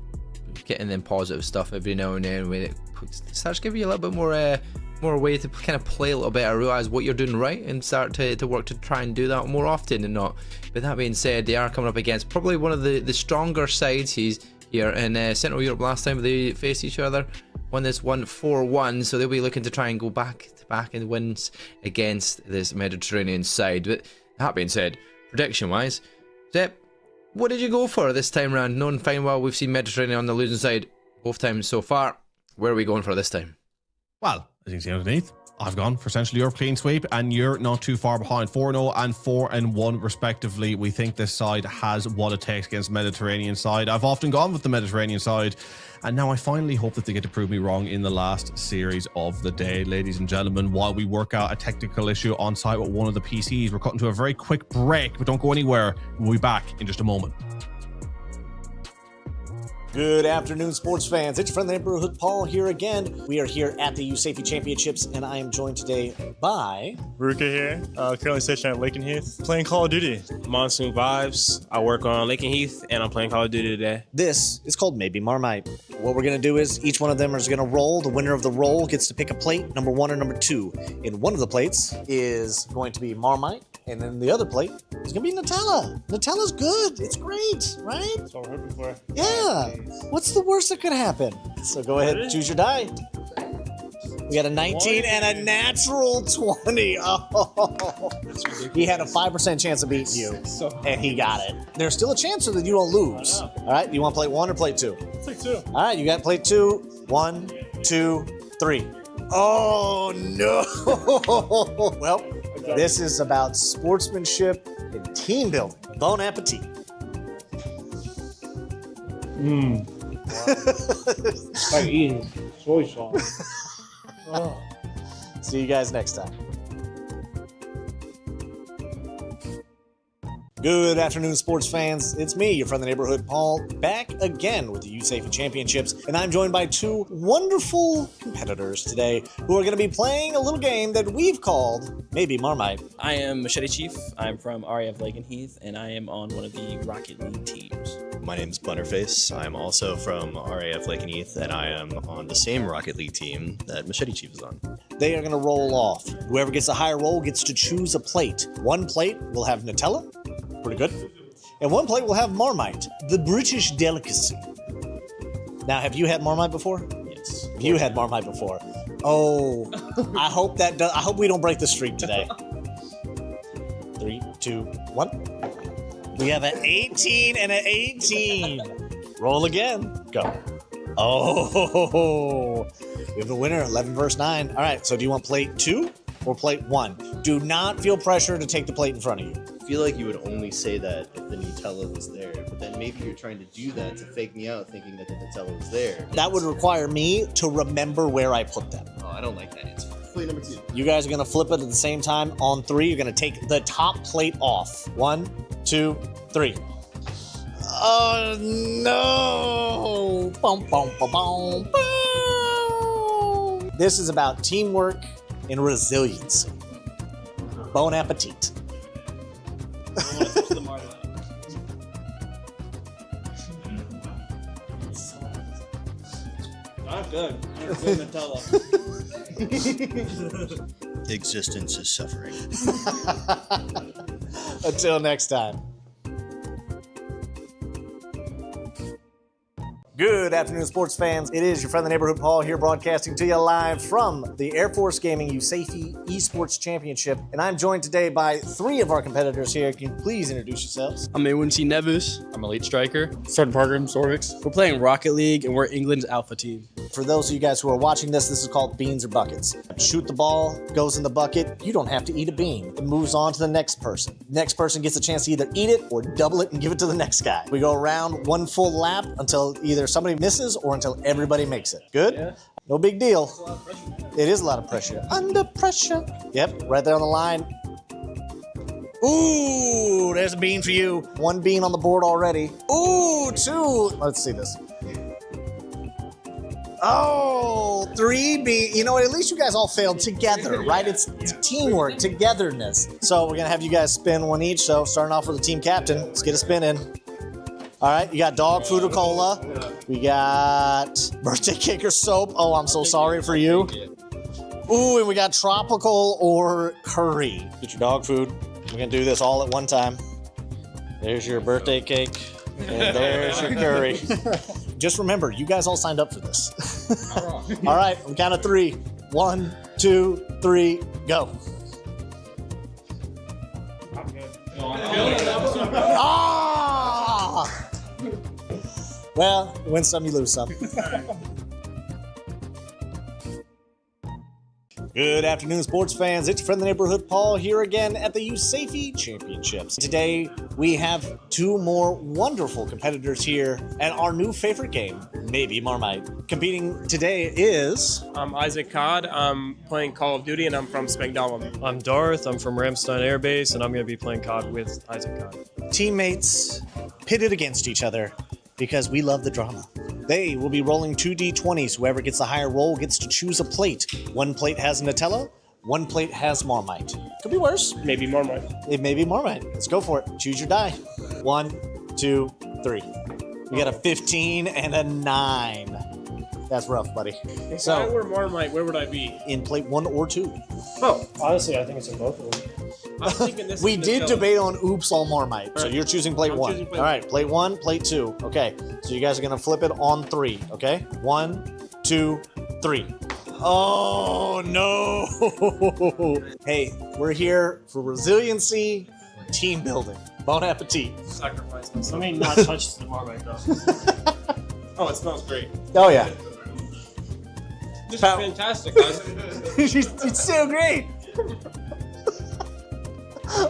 getting them positive stuff every now and then when it starts giving you a little bit more way to kind of play a little bit, realize what you're doing right, and start to work to try and do that more often than not. But that being said, they are coming up against probably one of the stronger sides here in Central Europe. Last time they faced each other, won this one 4-1, so they'll be looking to try and go back back in wins against this Mediterranean side. But that being said, prediction-wise, Zep, what did you go for this time round? Knowing fine well we've seen Mediterranean on the losing side both times so far. Where are we going for this time? Well, as you can see underneath, I've gone for Central Europe clean sweep, and you're not too far behind. 4-0 and 4-1 respectively. We think this side has what it takes against Mediterranean side. I've often gone with the Mediterranean side, and now I finally hope that they get to prove me wrong in the last series of the day, ladies and gentlemen, while we work out a technical issue on site with one of the PCs. We're cutting to a very quick break, but don't go anywhere. We'll be back in just a moment. Good afternoon, sports fans. It's your friend, the neighborhood Paul, here again. We are here at the USAFE Championships, and I am joined today by Ruka here, currently stationed at Lakenheath, playing Call of Duty. Monsoon Vibes. I work on Lakenheath, and I'm playing Call of Duty today. This is called Maybe Marmite. What we're going to do is each one of them is going to roll. The winner of the roll gets to pick a plate, number 1 or number 2. In one of the plates is going to be Marmite, and then the other plate is going to be Nutella. Nutella's good. It's great, right? That's what we're hoping for. Yeah. What's the worst that could happen? So go ahead and choose your die. We got a 19 and a natural 20. Oh, he had a 5% chance of beating you, and he got it. There's still a chance that you don't lose. All right, you want plate 1 or plate 2? Plate 2. All right, you got plate 2. 1, 2, 3. Oh, no. Well, this is about sportsmanship and team building. Bon appetit. It's like eating soy sauce. Oh. See you guys next time. Good afternoon, sports fans. It's me, your friend, the neighborhood Paul, back again with the USAFE Championships, and I'm joined by 2 wonderful competitors today who are going to be playing a little game that we've called Maybe Marmite. I am Machete Chief. I'm from RAF Lakenheath, and I am on one of the Rocket League teams. My name's Butterface. I'm also from RAF Lakenheath, and I am on the same Rocket League team that Machete Chief is on. They are going to roll off. Whoever gets a higher roll gets to choose a plate. One plate will have Nutella. Pretty good. And one plate will have Marmite, the British delicacy. Now, have you had Marmite before? Yes. You had Marmite before. Oh, I hope we don't break the streak today. 3, 2, 1. We have an 18 and an 18. Roll again. Go. Oh, we have the winner, 11 versus 9. All right, so do you want plate 2 or plate 1? Do not feel pressure to take the plate in front of you. I feel like you would only say that if the Nutella was there, but then maybe you're trying to do that to fake me out thinking that the Nutella was there. That would require me to remember where I put them. Oh, I don't like that answer. Plate number 2. You guys are going to flip it at the same time. On 3, you're going to take the top plate off. 1, 2, 3. Oh, no. Boom, boom, boom, boom, boom. This is about teamwork and resiliency. Bon appetit. Not good. Not good Nutella. Existence is suffering. Until next time. Good afternoon, sports fans. It is your friend, the neighborhood Paul, here broadcasting to you live from the Air Force Gaming USAFE Esports Championship. And I'm joined today by 3 of our competitors here. Can you please introduce yourselves? I'm Awincy Nevis. I'm Elite Striker. Certain program, Sorvix. We're playing Rocket League, and we're England's alpha team. For those of you guys who are watching this is called beans or buckets. Shoot the ball, goes in the bucket. You don't have to eat a bean. It moves on to the next person. Next person gets a chance to either eat it or double it and give it to the next guy. We go around 1 full lap until either somebody misses or until everybody makes it. Good? Yeah. No big deal. It is a lot of pressure. Under pressure. Yep, right there on the line. Ooh, there's a bean for you. 1 bean on the board already. Ooh, 2. Let's see this. Oh, 3 beans. You know what? At least you guys all failed together, right? It's teamwork, togetherness. So we're going to have you guys spin 1 each. So starting off with the team captain. Let's get a spin in. All right, you got dog food or cola. We got birthday cake or soap. Oh, I'm so sorry for you. Ooh, and we got tropical or curry. Get your dog food. We're gonna do this all at one time. There's your birthday cake, and there's your curry. Just remember, you guys all signed up for this. All right, on count of 3. 1, 2, 3, go. Ah! Well, win some, you lose some. Good afternoon, sports fans. It's your friend, the neighborhood Paul, here again at the USAFE Championships. Today, we have two more wonderful competitors here at our new favorite game, Maybe Marmite. Competing today is... I'm Isaac CoD. I'm playing Call of Duty, and I'm from Spangdahlem. I'm Darth. I'm from Ramstein Air Base, and I'm going to be playing COD with Isaac CoD. Teammates pitted against each other because we love the drama. They will be rolling 2d20s. Whoever gets the higher roll gets to choose a plate. One plate has Nutella, one plate has Marmite. Could be worse. Maybe Marmite. It may be Marmite. Let's go for it. Choose your die. 1, 2, 3. We got a 15 and a 9. That's rough, buddy. If I were Marmite, where would I be? In plate 1 or 2. Oh, Honestly, I think it's in both of them. I'm thinking this We is did Nutella. debate on oops all Marmite. So Right. you're choosing plate I'm 1. choosing plate All right, plate 1, plate 2. Okay, so you guys are going to flip it on 3. Okay, 1, 2, 3. Oh, no. Hey, we're here for resiliency, team building. Bon appetit. Sacrifice Let myself. me not touch the Marmite though. Oh, it smells great. Oh, yeah. This is fantastic, guys. It's so great.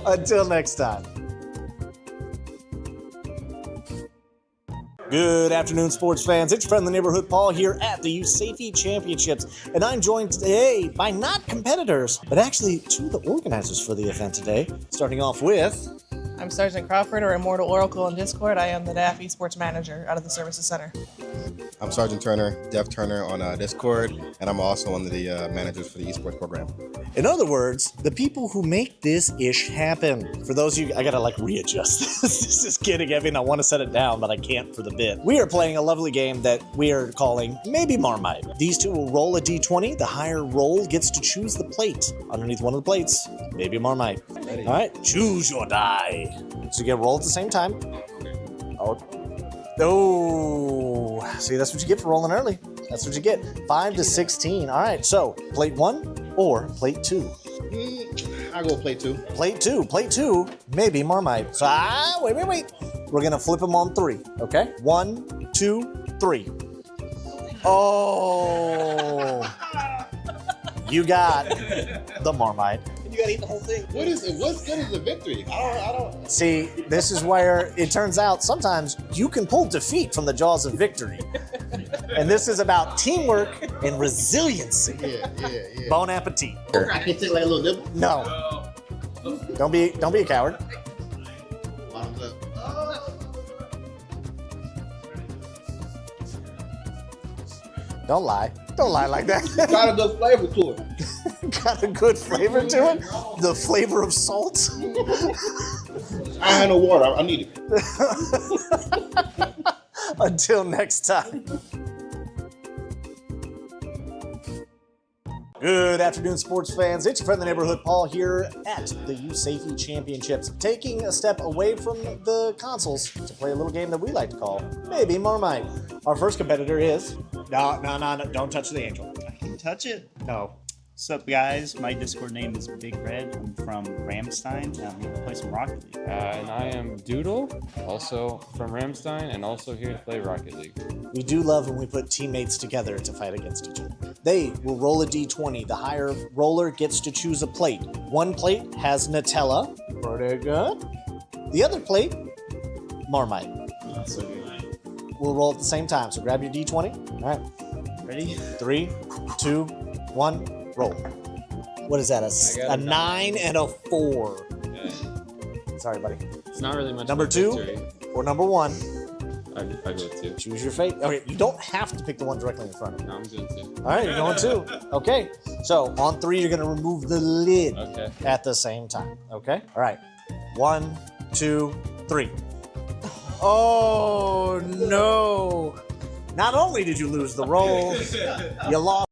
Until next time. Good afternoon, sports fans. It's your friend, the neighborhood Paul, here at the USAFE Championships. And I'm joined today by not competitors, but actually two of the organizers for the event today. Starting off with... I'm Sergeant Crawford, or Immortal Oracle in Discord. I am the RAF Esports Manager out of the Services Center. I'm Sergeant Turner, Dev Turner on Discord, and I'm also one of the managers for the esports program. In other words, the people who make this ish happen. For those of you, I gotta readjust this. This is getting heavy and I want to set it down, but I can't for the bit. We are playing a lovely game that we are calling Maybe Marmite. These two will roll a d20. The higher roll gets to choose the plate. Underneath one of the plates, Maybe Marmite. All right, choose your die. So you get roll at the same time. Oh, see, that's what you get for rolling early. That's what you get. 5 to 16. All right, so plate 1 or plate 2? I'll go plate 2. Plate 2. Plate 2, maybe Marmite. So, wait. We're going to flip them on 3, okay? 1, 2, 3. Oh. You got the Marmite. You gotta eat the whole thing. What's good is the victory? I don't. See, this is where it turns out sometimes you can pull defeat from the jaws of victory. And this is about teamwork and resiliency. Yeah. Bon appetit. I can take like a little nibble. No. Don't be a coward. Bottoms up. Don't lie. Don't lie like that. Got a good flavor to it. Got a good flavor to it? The flavor of salt? I had no water. I need it. Until next time. Good afternoon, sports fans. It's your friend, the neighborhood Paul, here at the USAFE Championships, taking a step away from the consoles to play a little game that we like to call Maybe Marmite. Our first competitor is... No, don't touch the angel. I can touch it. No. What's up, guys? My Discord name is Big Red. I'm from Ramstein. I'm here to play some Rocket League. And I am Doodle, also from Ramstein, and also here to play Rocket League. We do love when we put teammates together to fight against each other. They will roll a d20. The higher roller gets to choose a plate. One plate has Nutella. Pretty good. The other plate, Marmite. That's so good. We'll roll at the same time. So grab your d20. All right. Ready? 3, 2, 1, roll. What is that? A 9 and a 4. Yeah. Sorry, buddy. It's not really much. Number 2 or number 1? I go 2. Choose your fate. Okay, you don't have to pick the one directly in front of you. No, I'm doing 2. All right, you're going 2. Okay, so on 3, you're going to remove the lid at the same time. Okay? All right. 1, 2, 3. Oh, no. Not only did you lose the roll, you lost.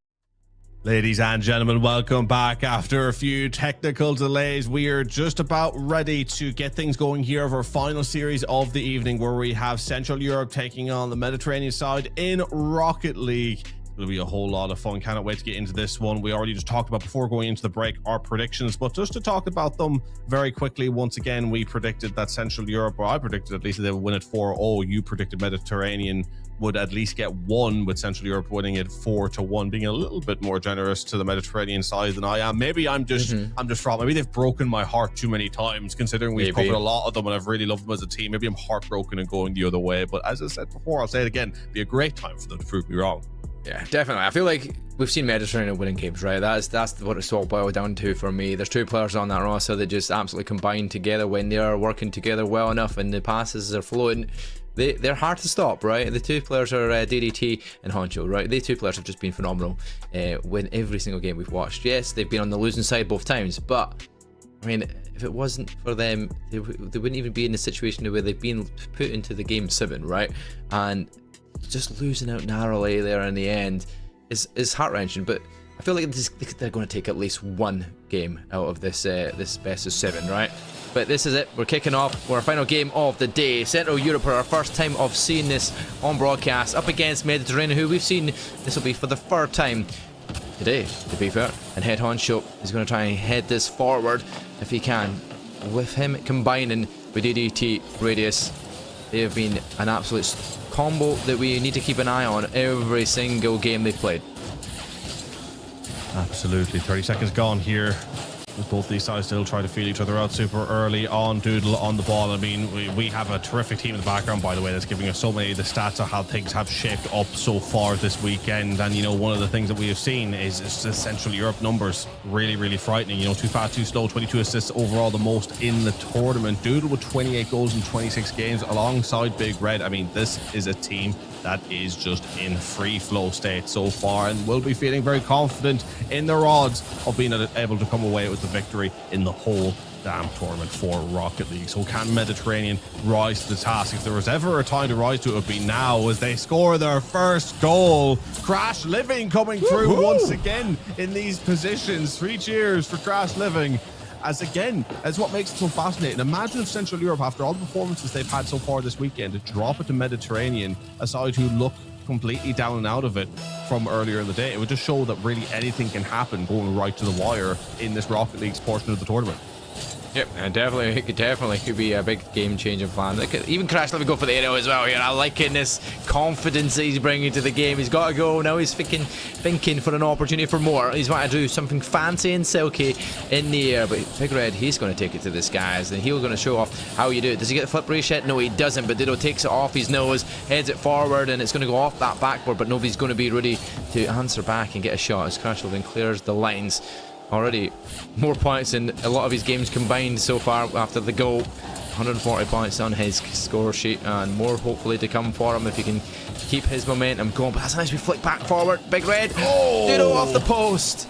Ladies and gentlemen, welcome back. After a few technical delays, we are just about ready to get things going here of our final series of the evening, where we have Central Europe taking on the Mediterranean side in Rocket League. It'll be a whole lot of fun. Cannot wait to get into this one. We already just talked about before going into the break our predictions, but just to talk about them very quickly, once again, we predicted that Central Europe, or I predicted at least that they would win it 4-0. You predicted Mediterranean would at least get one, with Central Europe winning it 4-1, being a little bit more generous to the Mediterranean side than I am. Maybe I'm just wrong. Maybe they've broken my heart too many times, considering we've covered a lot of them and I've really loved them as a team. Maybe I'm heartbroken and going the other way. But as I said before, I'll say it again, it'd be a great time for them to prove me wrong. Yeah, definitely. I feel like we've seen Mediterranean winning games, right? That's what it's all boiled down to for me. There's two players on that roster that just absolutely combine together when they are working together well enough and the passes are flowing. They're hard to stop, right? The two players are DDT and Honcho, right? The two players have just been phenomenal win every single game we've watched. Yes, they've been on the losing side both times, but I mean, if it wasn't for them, they wouldn't even be in the situation where they've been put into the game 7, right? And just losing out narrowly there in the end is heart-wrenching, but I feel like they're going to take at least one game out of this this best of 7, right? But this is it. We're kicking off our final game of the day. Central Europe are our first time of seeing this on broadcast up against Mediterranean, who we've seen this will be for the third time today, to be fair. And Head Honcho is going to try and head this forward if he can. With him combining with DDT Radius, they have been an absolute combo that we need to keep an eye on every single game they've played. Absolutely. 30 seconds gone here. Both these sides still try to feel each other out super early on. Doodle on the ball. I mean, we have a terrific team in the background, by the way, that's giving us so many of the stats of how things have shaped up so far this weekend. And, you know, one of the things that we have seen is the Central Europe numbers really, really frightening. You know, too fast, too slow, 22 assists overall, the most in the tournament. Doodle with 28 goals in 26 games alongside Big Red. I mean, this is a team that is just in free flow state so far and will be feeling very confident in their odds of being able to come away with the victory in the whole damn tournament for Rocket League. So can Mediterranean rise to the task? If there was ever a time to rise to it, would be now, as they score their first goal. Crash Living coming through once again in these positions. 3 cheers for Crash Living. As again, as what makes it so fascinating. Imagine if Central Europe, after all the performances they've had so far this weekend, drop it to Mediterranean, a side who look completely down and out of it from earlier in the day. It would just show that really anything can happen going right to the wire in this Rocket League's portion of the tournament. Yep, and definitely could be a big game-changing plan. Even Crash, let me go for the aerial as well here. I like this confidence that he's bringing to the game. He's got to go. Now he's thinking for an opportunity for more. He's wanting to do something fancy and silky in the air. But Big Red, he's going to take it to the skies, and he's going to show off how you do it. Does he get the flip race yet? No, he doesn't. But Dido takes it off his nose, heads it forward, and it's going to go off that backboard. But nobody's going to be ready to answer back and get a shot as Crash Living clears the lines. Already more points in a lot of his games combined so far after the goal. 140 points on his score sheet, and more hopefully to come for him if he can keep his momentum going. But that's a nice wee flick back forward. Big Red. Doodle off the post.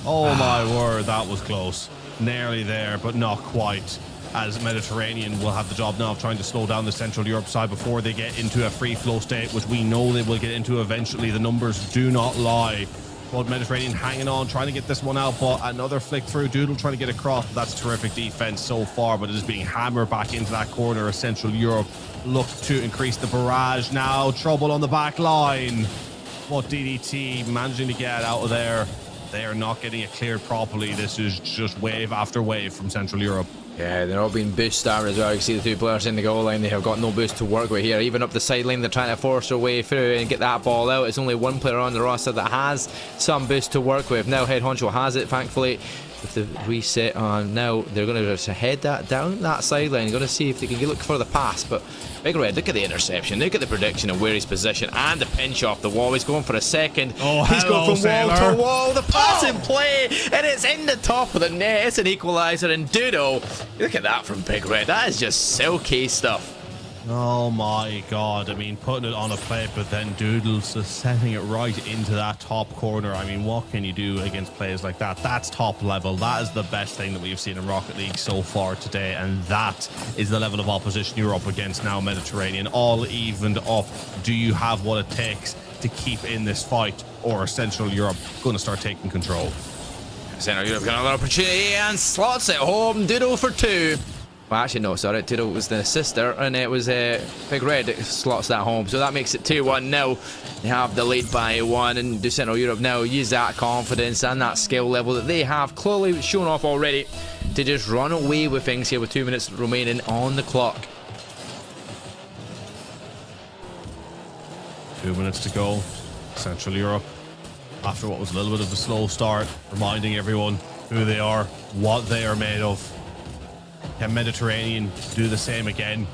Oh my word, that was close. Nearly there, but not quite. As Mediterranean will have the job now of trying to slow down the Central Europe side before they get into a free flow state, which we know they will get into eventually. The numbers do not lie. But Mediterranean hanging on, trying to get this one out, but another flick through. Doodle trying to get across, but that's terrific defense so far, but it is being hammered back into that corner as Central Europe look to increase the barrage now. Trouble on the back line. But DDT managing to get out of there. They are not getting it cleared properly. This is just wave after wave from Central Europe. Yeah, they're all being boost started as well. You can see the two players in the goal line. They have got no boost to work with here. Even up the sideline, they're trying to force their way through and get that ball out. It's only one player on the roster that has some boost to work with. Now Head Honcho has it, thankfully, with the reset on. Now they're going to just head that down that sideline. Going to see if they can look for the pass. But Big Red, look at the interception. Look at the prediction of where he's positioned and the pinch off the wall. He's going for a second. He's going from wall to wall. The pass in play, and it's in the top of the net. It's an equaliser, and Doodle. Look at that from Big Red. That is just silky stuff. Oh my god, I mean, putting it on a plate, but then Doodle's just setting it right into that top corner. I mean, what can you do against players like that? That's top level. That is the best thing that we've seen in Rocket League so far today, and that is the level of opposition you're up against now, Mediterranean. All evened up. Do you have what it takes to keep in this fight, or Central Europe going to start taking control? Central Europe got another opportunity and slots it home. Doodle for 2. Well, actually, no, sorry. Doodle was the sister, and it was Big Red that slots that home. So that makes it 2-1 now. They have the lead by 1, and do Central Europe now use that confidence and that skill level that they have clearly shown off already to just run away with things here with 2 minutes remaining on the clock. 2 minutes to go. Central Europe, after what was a little bit of a slow start, reminding everyone who they are, what they are made of. Can Mediterranean do the same again?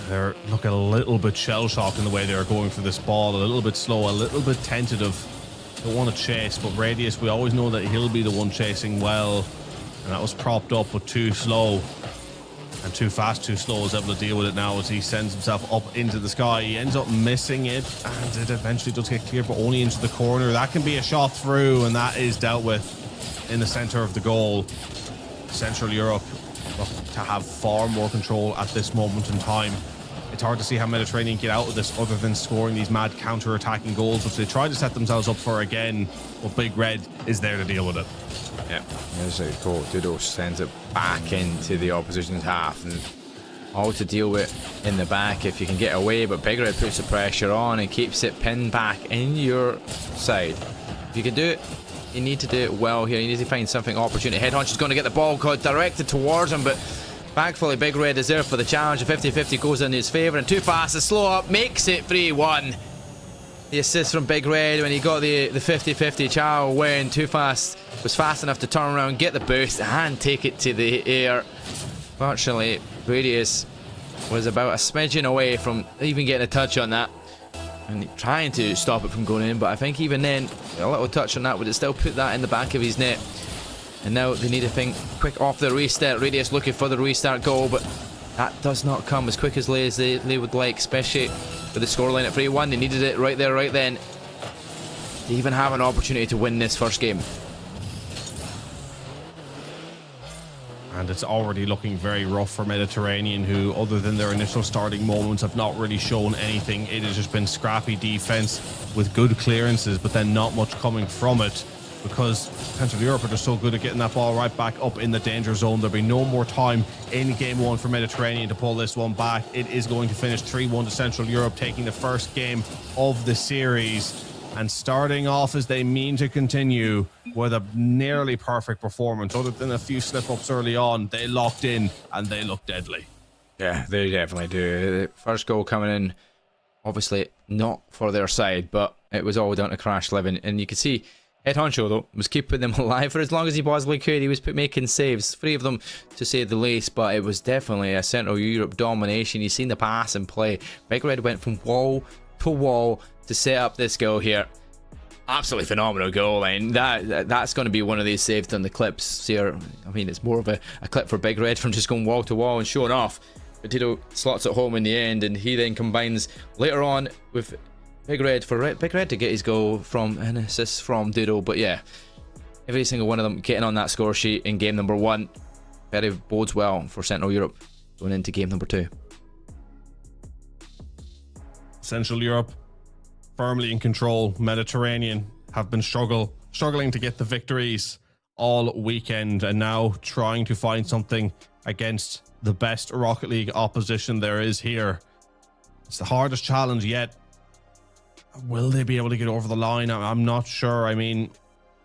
They're looking a little bit shell-shocked in the way they're going for this ball, a little bit slow, a little bit tentative. Don't want to chase, but Radius, we always know that he'll be the one chasing well, and that was propped up, but too slow. And too fast, too slow is able to deal with it now as he sends himself up into the sky. He ends up missing it, and it eventually does get cleared, but only into the corner. That can be a shot through, and that is dealt with in the center of the goal. Central Europe look to have far more control at this moment in time. It's hard to see how Mediterranean get out of this other than scoring these mad counter-attacking goals, which they try to set themselves up for again, but Big Red is there to deal with it. Yeah, there's a goal. Doodle sends it back into the opposition's half, and all to deal with in the back if you can get away, but Big Red puts the pressure on and keeps it pinned back in your side. If you can do it, you need to do it well here. You need to find something opportunity. Headhunch is going to get the ball directed towards him, but thankfully Big Red is there for the challenge. The 50-50 goes in his favour, and Too Fast, the slow up, makes it 3-1. The assist from Big Red when he got the 50-50 challenge win. Too Fast was fast enough to turn around, get the boost, and take it to the air. Fortunately, Radius was about a smidgen away from even getting a touch on that, and trying to stop it from going in, but I think even then a little touch on that would have still put that in the back of his net. And now they need to think quick off the restart. Radius looking for the restart goal, but that does not come as quick as they would like, especially with the scoreline at 3-1. They needed it right there, right then, to even have an opportunity to win this first game. And it's already looking very rough for Mediterranean, who, other than their initial starting moments, have not really shown anything. It has just been scrappy defense with good clearances, but then not much coming from it, because Central Europe are just so good at getting that ball right back up in the danger zone. There'll be no more time in game one for Mediterranean to pull this one back. It is going to finish 3-1 to Central Europe, taking the first game of the series, and starting off as they mean to continue with a nearly perfect performance. Other than a few slip-ups early on, they locked in and they look deadly. Yeah, they definitely do. The first goal coming in, obviously not for their side, but it was all down to Crash Living, and you can see Head Honcho, though, was keeping them alive for as long as he possibly could. He was making saves, 3 of them to say the least, but it was definitely a Central Europe domination. You've seen the pass and play. Big Red went from wall to wall to set up this goal here. Absolutely phenomenal goal, and that's going to be one of these saved on the clips here. I mean, it's more of a clip for Big Red from just going wall to wall and showing off. But Tito slots it home in the end, and he then combines later on with Big Red for Big Red to get his goal from an assist from Doodle. But yeah, every single one of them getting on that score sheet in game number 1 very bodes well for Central Europe going into game number 2. Central Europe firmly in control. Mediterranean have been struggling to get the victories all weekend, and now trying to find something against the best Rocket League opposition there is here. It's the hardest challenge yet. Will they be able to get over the line? I'm not sure. I mean,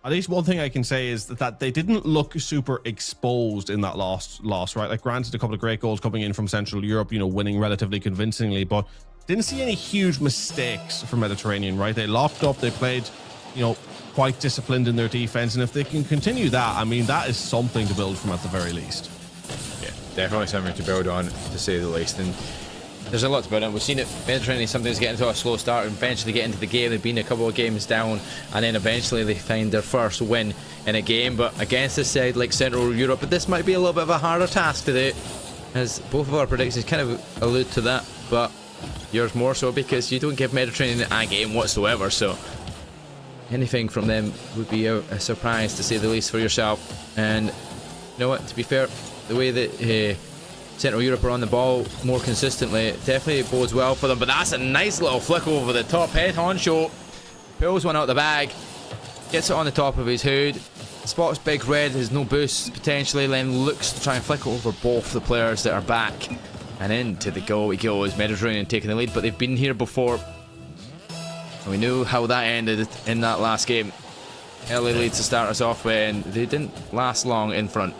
at least one thing I can say is that they didn't look super exposed in that loss, right? Like, granted, a couple of great goals coming in from Central Europe, you know, winning relatively convincingly, but didn't see any huge mistakes for Mediterranean, right? They locked up, they played, you know, quite disciplined in their defense, and if they can continue that, I mean, that is something to build from at the very least. Yeah, definitely something to build on, to say the least. And there's a lot to build on. We've seen it. Mediterranean sometimes get into a slow start and eventually get into the game. They've been a couple of games down, and then eventually they find their first win in a game. But against a side like Central Europe, but this might be a little bit of a harder task today, as both of our predictions kind of allude to that. But yours more so, because you don't give Mediterranean a game whatsoever. So anything from them would be a surprise, to say the least, for yourself. And you know what? To be fair, the way that Central Europe are on the ball more consistently, it definitely bodes well for them. But that's a nice little flick over the top. Head Honcho pulls one out the bag, gets it on the top of his hood, spots Big Red, has no boost potentially, then looks to try and flick over both the players that are back. And into the goal he goes. Mediterranean taking the lead, but they've been here before. And we knew how that ended in that last game. Early lead to start us off with, and they didn't last long in front.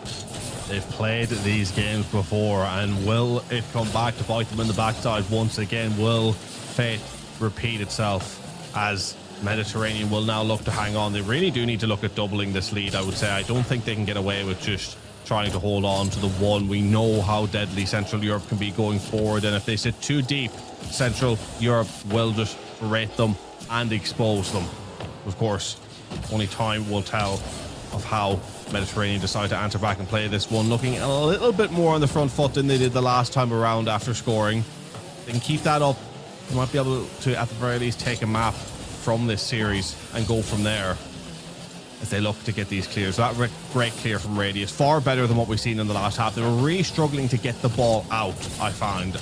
They've played these games before, and will it come back to bite them in the backside once again? Will fate repeat itself as Mediterranean will now look to hang on? They really do need to look at doubling this lead, I would say. I don't think they can get away with just trying to hold on to the one. We know how deadly Central Europe can be going forward, and if they sit too deep, Central Europe will just berate them and expose them. Of course, only time will tell of how Mediterranean decide to answer back and play this one, looking a little bit more on the front foot than they did the last time around after scoring. They can keep that up. They might be able to, at the very least, take a map from this series and go from there as they look to get these clears. So that great clear from Radius, far better than what we've seen in the last half. They were really struggling to get the ball out, I found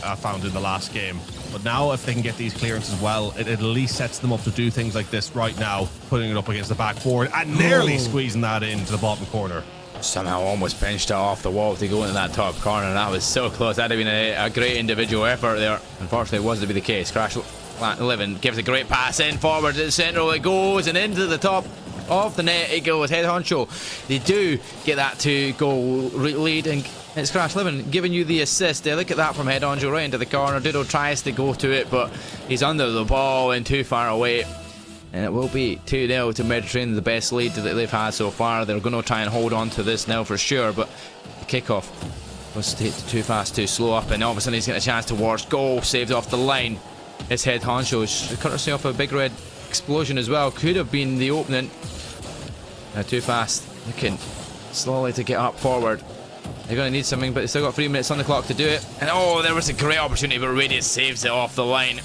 in the last game. But now if they can get these clearances well, it at least sets them up to do things like this right now, putting it up against the backboard and nearly squeezing that into the bottom corner. Somehow almost pinched it off the wall to go into that top corner. That was so close. That'd have been a great individual effort there. Unfortunately, it wasn't to be the case. Crash 11 gives a great pass in forward to the centre. It goes and into the top of the net it goes. Head honcho, they do get that 2-goal lead, and it's Crash 11 giving you the assist there. Look at that from Head honcho right into the corner. Doodle tries to go to it, but he's under the ball and too far away, and it will be 2-0 to Mediterranean, the best lead that they've had so far. They're going to try and hold on to this now for sure, but the kickoff was too fast, too slow up, and all of a sudden he's getting a chance towards goal, saved off the line. It's Head honcho, courtesy off a Big Red explosion as well. Could have been the opening. Too fast, looking slowly to get up forward. They're going to need something, but they still got 3 minutes on the clock to do it. And oh, there was a great opportunity, but Radius saves it off the line.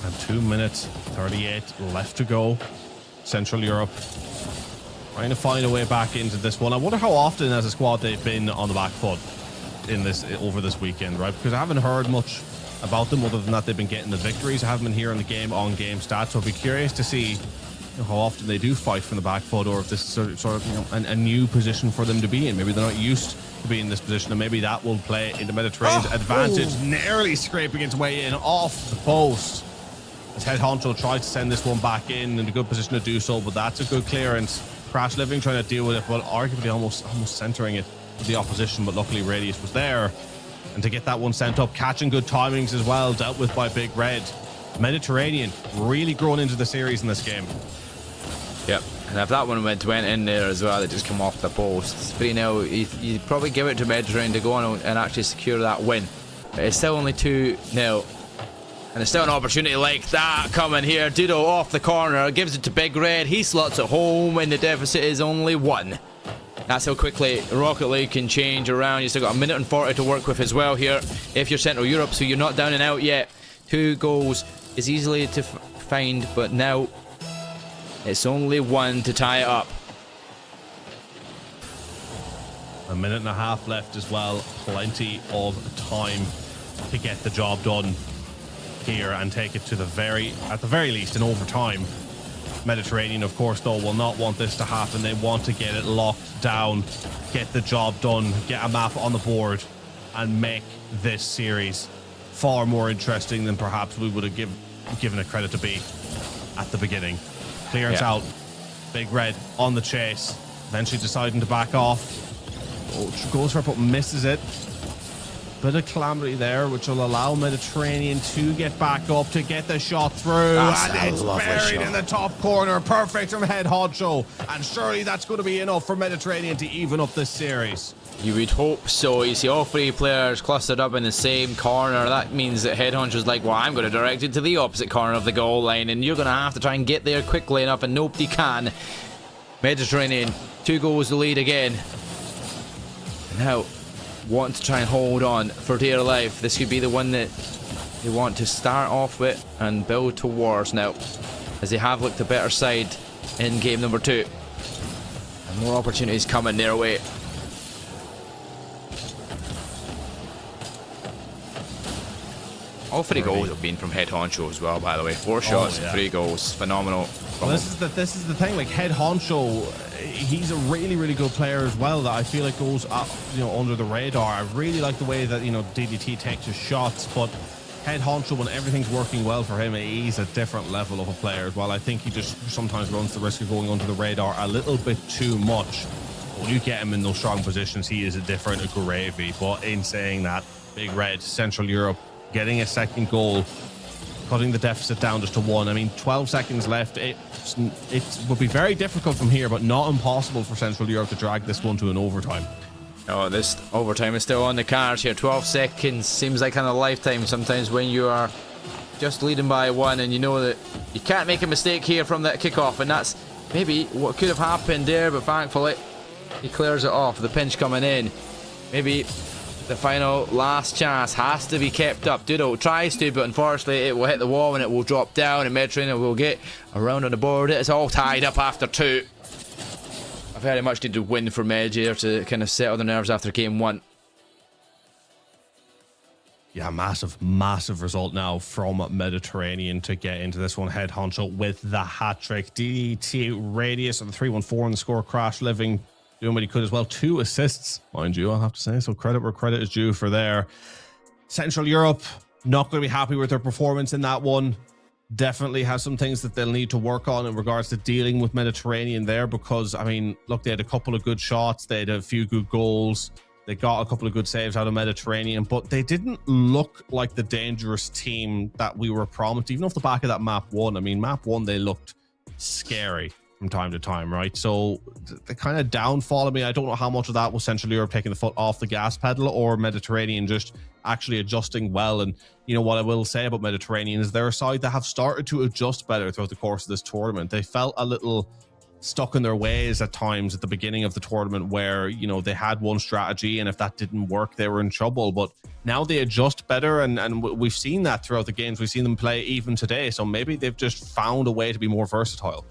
And 2 minutes 38 left to go. Central Europe trying to find a way back into this one. I wonder how often as a squad they've been on the back foot in this over this weekend, right? Because I haven't heard much about them other than that they've been getting the victories. I haven't been hearing the game stats, so I'd be curious to see how often they do fight from the back foot, or if this is sort of a new position for them to be in. Maybe they're not used to being in this position, and maybe that will play into Mediterranean's advantage. Nearly scraping its way in off the post as Head honcho tried to send this one back in a good position to do so, but that's a good clearance. Crash Living trying to deal with it, but arguably almost centering it with the opposition, but luckily Radius was there. And to get that one sent up, catching good timings as well, dealt with by Big Red. Mediterranean really grown into the series in this game. Yep, and if that one went in there as well, it just come off the post. 3-0, you'd probably give it to Mediterranean to go on and actually secure that win. But it's still only 2-0. And there's still an opportunity like that coming here. Doodle off the corner, gives it to Big Red. He slots it home, and the deficit is only 1. That's how quickly Rocket League can change around. You still got 1 minute and 40 to work with as well here if you're Central Europe, so you're not down and out yet. 2 goals is easily to find, but now it's only 1 to tie it up. 1.5 minutes left as well. Plenty of time to get the job done here and take it to at the very least, in overtime. Mediterranean, of course, though, will not want this to happen. They want to get it locked down, get the job done, get a map on the board, and make this series far more interesting than perhaps we would have given it credit to be at the beginning. Clearance out. Big Red on the chase, eventually deciding to back off. Goes for it, but misses it. Bit of calamity there, which will allow Mediterranean to get back up to get the shot through. And it's buried in the top corner. Perfect from Head honcho. And surely that's going to be enough for Mediterranean to even up this series. You would hope so. You see all 3 players clustered up in the same corner. That means that Head honcho's like, well, I'm going to direct it to the opposite corner of the goal line, and you're going to have to try and get there quickly enough, and nobody can. Mediterranean, 2 goals to lead again. Now, want to try and hold on for dear life. This could be the one that they want to start off with and build towards now, as they have looked a better side in game number 2. And more opportunities coming their way. All 3 goals have been from head honcho as well, by the way. 4 shots, 3 goals. Phenomenal. Well, this is the thing. Like, head honcho, he's a really good player as well. That I feel like goes up, under the radar. I really like the way that DDT takes his shots, but head honcho, when everything's working well for him, he's a different level of a player as well. I think he just sometimes runs the risk of going under the radar a little bit too much. When you get him in those strong positions, he is a different gravy. But in saying that, Big Red, Central Europe, getting a second goal, cutting the deficit down just to 1. I mean, 12 seconds left. It would be very difficult from here, but not impossible for Central Europe to drag this one to an overtime. Oh, this overtime is still on the cards here. 12 seconds seems like kind of a lifetime sometimes when you are just leading by 1 and you know that you can't make a mistake here from that kickoff, and that's maybe what could have happened there, but thankfully he clears it off. The pinch coming in. Maybe the final last chance has to be kept up. Doodle tries to, but unfortunately it will hit the wall and it will drop down, and Mediterranean will get around on the board. It's all tied up after 2. I very much need to win for Med here to kind of settle the nerves after game 1. Yeah, massive result now from Mediterranean to get into this one. Head honcho with the hat-trick. DDT Radius on the 3-1-4 on the score. Crash Living doing what he could as well. 2 assists, mind you, I'll have to say. So credit where credit is due for there. Central Europe, not going to be happy with their performance in that one. Definitely has some things that they'll need to work on in regards to dealing with Mediterranean there, because, I mean, look, they had a couple of good shots. They had a few good goals. They got a couple of good saves out of Mediterranean, but they didn't look like the dangerous team that we were promised, even off the back of that map 1. I mean, map 1, they looked scary from time to time, right? So the kind of downfall of me, I don't know how much of that was Central Europe taking the foot off the gas pedal or Mediterranean just actually adjusting well. And what I will say about Mediterranean is they're a side that have started to adjust better throughout the course of this tournament. They felt a little stuck in their ways at times at the beginning of the tournament where, they had one strategy, and if that didn't work, they were in trouble. But now they adjust better, and we've seen that throughout the games. We've seen them play even today. So maybe they've just found a way to be more versatile.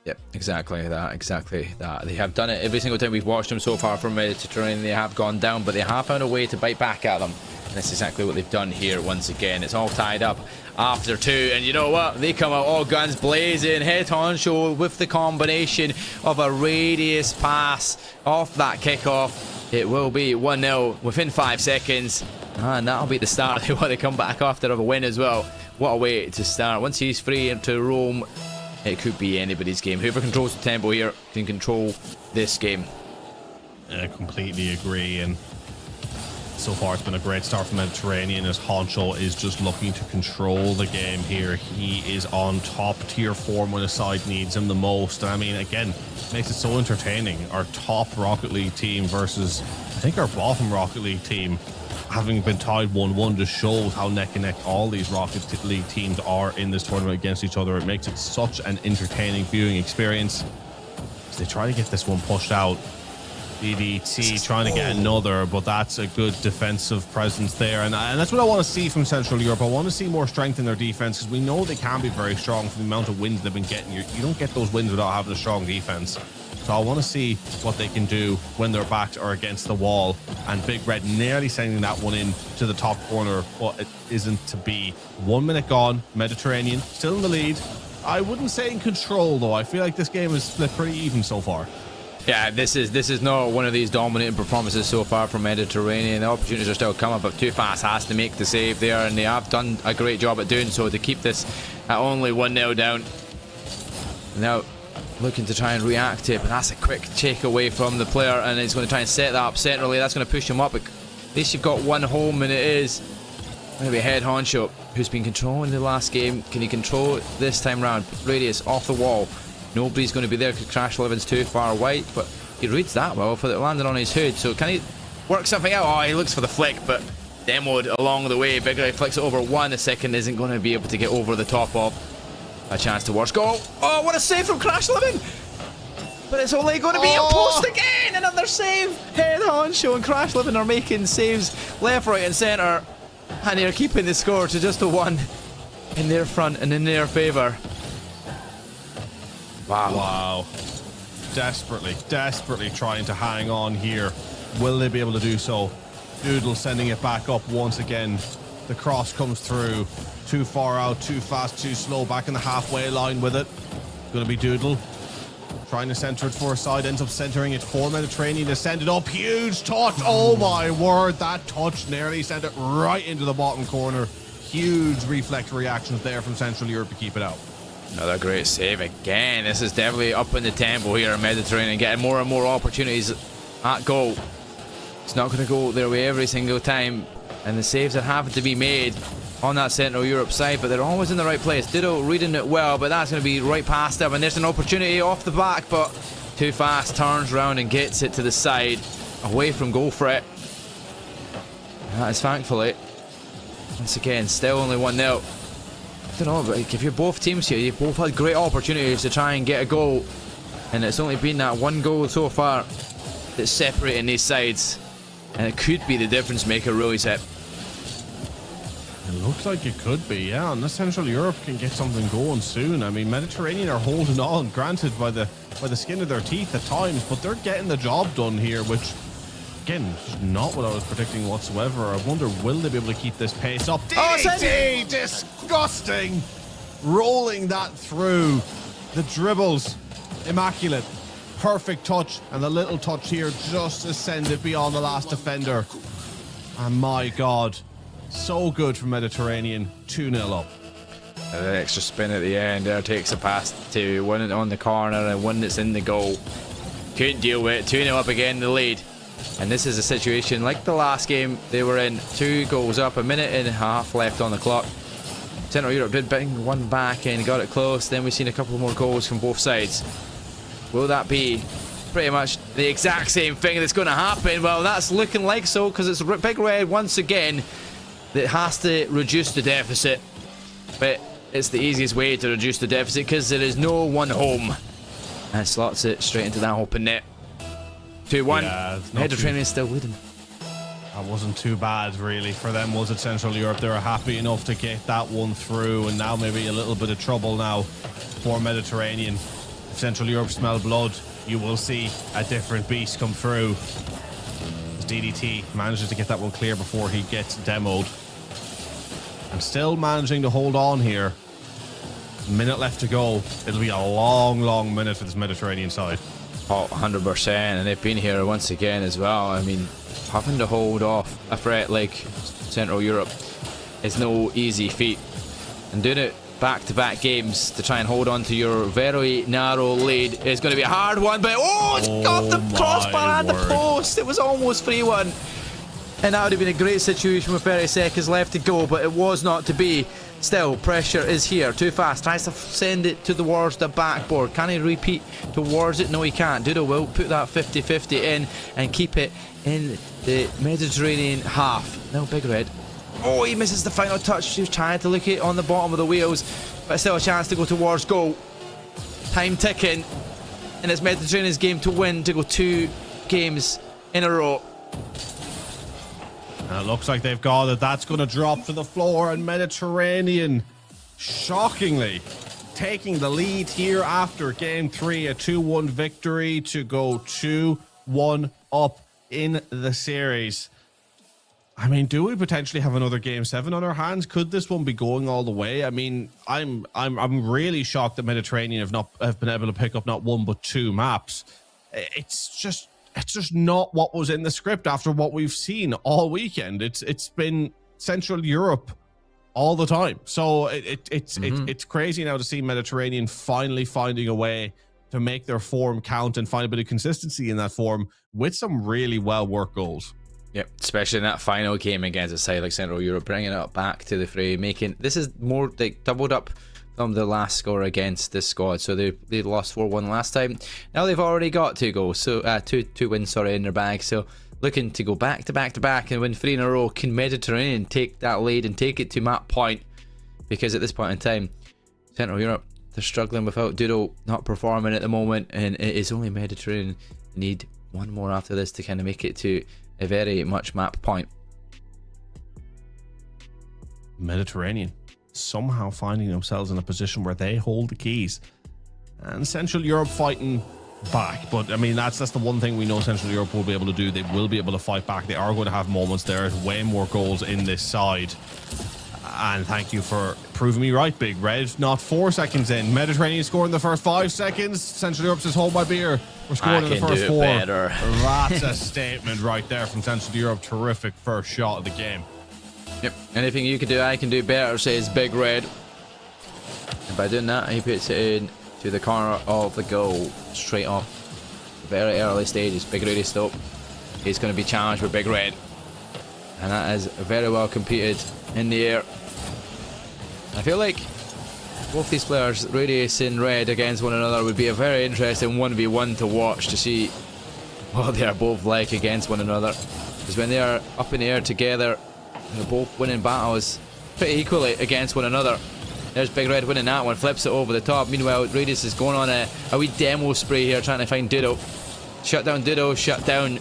Yep, exactly that. They have done it every single time we've watched them so far from Mediterranean. They have gone down, but they have found a way to bite back at them. And that's exactly what they've done here once again. It's all tied up after 2. And you know what? They come out all guns blazing. Head honcho with the combination of a radius pass off that kickoff. It will be 1-0 within 5 seconds. And that'll be the start. They want to come back after a win as well. What a way to start. Once he's free to roam, it could be anybody's game. Whoever controls the tempo here can control this game. I completely agree. And so far it's been a great start for Mediterranean as honcho is just looking to control the game here. He is on top tier form when his side needs him the most. And I mean, again, makes it so entertaining. Our top Rocket League team versus, I think, our bottom Rocket League team, having been tied 1-1, just shows how neck and neck all these Rocket League teams are in this tournament against each other. It makes it such an entertaining viewing experience. As they try to get this one pushed out. DDT trying to get another, but that's a good defensive presence there. And that's what I want to see from Central Europe. I want to see more strength in their defense, because we know they can be very strong for the amount of wins they've been getting. You don't get those wins without having a strong defense. So I want to see what they can do when their backs are against the wall. And Big Red nearly sending that one in to the top corner, but it isn't to be. 1 minute gone. Mediterranean still in the lead. I wouldn't say in control, though. I feel like this game is split pretty even so far. Yeah, this is not one of these dominating performances so far from Mediterranean. The opportunities are still coming, but Too Fast has to make the save there, and they have done a great job at doing so to keep this at only 1-0 down. Now looking to try and react to it, but that's a quick takeaway from the player, and he's going to try and set that up centrally. That's going to push him up. At least you've got one home, and it is maybe Head honcho, who's been controlling the last game. Can he control it this time round? Radius off the wall. Nobody's going to be there because Crash 11's too far wide, but he reads that well for it landing on his hood. So can he work something out? Oh, he looks for the flick, but demoed along the way. Big Red flicks it over 1. The second isn't going to be able to get over the top of. A chance to watch goal. Oh, what a save from Crash 11! But it's only going to be a post again. Another save. Head honcho and Crash 11 are making saves left, right, and centre, and they're keeping the score to just a 1 in their front and in their favour. Wow. Desperately trying to hang on here. Will they be able to do so? Doodle sending it back up once again. The cross comes through. Too far out, too fast, too slow. Back in the halfway line with it. Going to be Doodle. Trying to center it for a side. Ends up centering it for Mediterranean to send it up. Huge touch. Oh my word. That touch nearly sent it right into the bottom corner. Huge reflex reactions there from Central Europe to keep it out. Another great save again. This is definitely up in the tempo here in Mediterranean, getting more and more opportunities at goal. It's not going to go their way every single time, and the saves are having to be made on that Central Europe side, but they're always in the right place. Ditto reading it well, but that's going to be right past them, and there's an opportunity off the back, but too fast, turns around and gets it to the side, away from goal threat. And that is thankfully, once again, still only 1-0. I don't know, but if you're both teams here, you've both had great opportunities to try and get a goal, and it's only been that one goal so far that's separating these sides, and it could be the difference maker, really, Sep. It looks like it could be, yeah. Unless Central Europe can get something going soon. I mean, Mediterranean are holding on, granted by the skin of their teeth at times, but they're getting the job done here, which, again, is not what I was predicting whatsoever. I wonder, will they be able to keep this pace up? DDT! Disgusting! Rolling that through. The dribbles, immaculate. Perfect touch, and the little touch here just to send it beyond the last defender. And my God, so good for Mediterranean. 2-0 up. And the extra spin at the end there takes a pass to one on the corner and one that's in the goal. Couldn't deal with it. 2-0 up again, the lead. And this is a situation like the last game they were in. 2 goals up, 1.5 minutes left on the clock. Central Europe did bring one back and got it close. Then we've seen a couple more goals from both sides. Will that be pretty much the exact same thing that's going to happen? Well, that's looking like so, because it's Big Red once again that has to reduce the deficit. But it's the easiest way to reduce the deficit because there is no one home. And slots it straight into that open net. 2-1. Yeah, Mediterranean is still leading. That wasn't too bad, really, for them, was it? Central Europe, they were happy enough to get that one through, and now maybe a little bit of trouble now for Mediterranean. If Central Europe smell blood, you will see a different beast come through. As DDT manages to get that one clear before he gets demoed. And still managing to hold on here. Minute left to go. It'll be a long, long minute for this Mediterranean side. Oh, 100%, and they've been here once again as well. I mean, having to hold off a threat like Central Europe is no easy feat. And doing it back-to-back games to try and hold on to your very narrow lead is going to be a hard one, but it's got the crossbar and the post. It was almost 3-1. And that would have been a great situation with 30 seconds left to go, but it was not to be. Still, pressure is here. Too fast. Tries to send it towards the backboard. Can he repeat towards it? No, he can't. Doodle will put that 50-50 in and keep it in the Mediterranean half. Now Big Red. Oh, he misses the final touch. He was trying to look it on the bottom of the wheels, but still a chance to go towards goal. Time ticking. And it's Mediterranean's game to win, to go 2 games in a row. And it looks like they've got it. That's going to drop to the floor, and Mediterranean, shockingly, taking the lead here after game 3, a 2-1 victory to go 2-1 up in the series. I mean, do we potentially have another game 7 on our hands? Could this one be going all the way? I mean, I'm really shocked that Mediterranean have been able to pick up not 1 but 2 maps. It's just not what was in the script after what we've seen all weekend. It's been Central Europe all the time. So it's crazy now to see Mediterranean finally finding a way to make their form count and find a bit of consistency in that form with some really well worked goals. Yep, especially in that final game against a side like Central Europe, bringing it back to the fray, making this is more like doubled up from the last score against this squad. So they lost 4-1 last time. Now they've already got 2 goals, so two wins in their bag. So looking to go back to back and win 3 in a row. Can Mediterranean take that lead and take it to map point? Because at this point in time, Central Europe, they're struggling without Doodle not performing at the moment, and it is only Mediterranean need 1 more after this to kind of make it to a very much map point. Mediterranean somehow finding themselves in a position where they hold the keys, and Central Europe fighting back. But I mean, that's the one thing we know Central Europe will be able to do. They will be able to fight back. They are going to have moments. There is way more goals in this side. And thank you for proving me right, Big Red. Not 4 seconds in. Mediterranean scored in the first 5 seconds. Central Europe says, hold my beer. We're scoring in the first 4. Better. That's a statement right there from Central Europe. Terrific first shot of the game. Yep. Anything you can do, I can do better, says Big Red. And by doing that, he puts it in to the corner of the goal. Straight off. Very early stages. Big Red is still. He's going to be challenged with Big Red. And that is very well competed in the air. I feel like both these players, Radius and Red, against one another would be a very interesting 1v1 to watch, to see what they are both like against one another. Because when they are up in the air together, they're both winning battles pretty equally against one another. There's Big Red winning that one, flips it over the top. Meanwhile, Radius is going on a wee demo spree here, trying to find Dudo. Shut down Dudo, shut down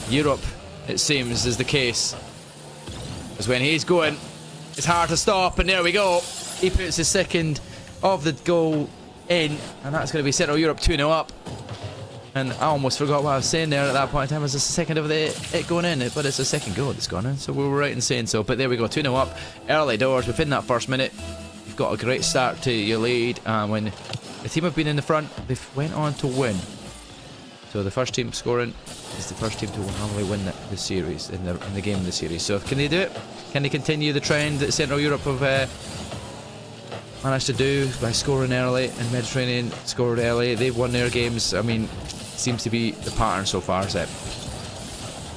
Europe, it seems, is the case. Because when he's going, it's hard to stop, and there we go. He puts the second of the goal in, and that's going to be Central Europe 2-0 up. And I almost forgot what I was saying there at that point in time. It was the second of it going in, but it's the second goal that's gone in, so we were right in saying so. But there we go, 2-0 up, early doors within that first minute. You've got a great start to your lead, and when the team have been in the front, they've went on to win. So the first team scoring is the first team to normally win the series, in the game of the series. So can they do it? Can they continue the trend that Central Europe have managed to do by scoring early, and Mediterranean scored early? They've won their games. I mean, seems to be the pattern so far, Seb.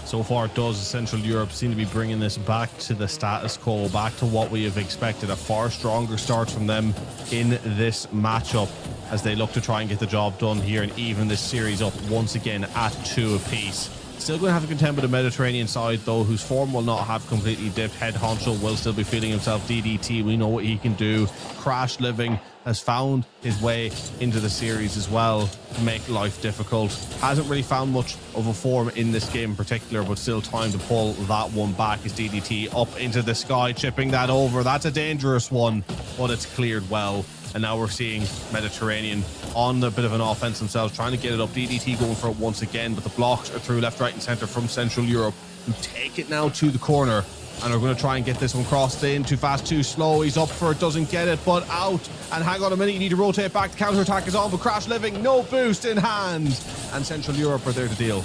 So far it does. Central Europe seem to be bringing this back to the status quo, back to what we have expected. A far stronger start from them in this matchup as they look to try and get the job done here and even this series up once again at 2 apiece. Still going to have to contend with the Mediterranean side, though, whose form will not have completely dipped. Head honcho will still be feeling himself. DDT, we know what he can do. Crash Living has found his way into the series as well to make life difficult. Hasn't really found much of a form in this game in particular, but still time to pull that one back as DDT up into the sky, chipping that over. That's a dangerous one, but it's cleared well. And now we're seeing Mediterranean on a bit of an offense themselves, trying to get it up. DDT going for it once again, but the blocks are through left, right, and centre from Central Europe, who take it now to the corner and are going to try and get this one crossed in. Too fast, too slow. He's up for it, doesn't get it, but out. And hang on a minute, you need to rotate back. The counter attack is on, but Crash Living, no boost in hand. And Central Europe are there to deal.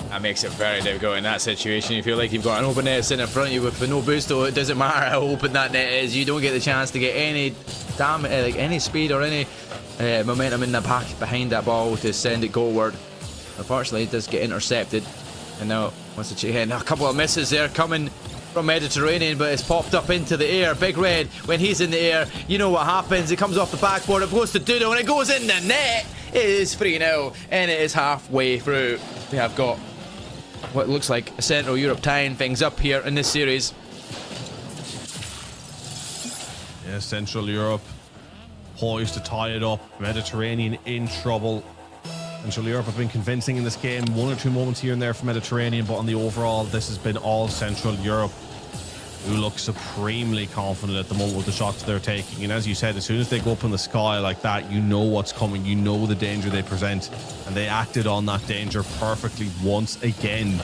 That makes it very difficult in that situation. You feel like you've got an open net sitting in front of you with no boost, though. It doesn't matter how open that net is. You don't get the chance to get any damage, like any speed or any momentum in the back behind that ball to send it goalward. Unfortunately, it does get intercepted. And now, once it's a couple of misses there coming from Mediterranean, but it's popped up into the air. Big Red, when he's in the air, you know what happens. It comes off the backboard, it goes to Dudo, and it goes in the net. It is 3-0, and it is halfway through. We have got what looks like Central Europe tying things up here in this series. Yeah, Central Europe poised to tie it up. Mediterranean in trouble. Central Europe have been convincing in this game. 1 or 2 moments here and there for Mediterranean, but on the overall, this has been all Central Europe, who look supremely confident at the moment with the shots they're taking. And as you said, as soon as they go up in the sky like that, you know what's coming. You know the danger they present. And they acted on that danger perfectly once again.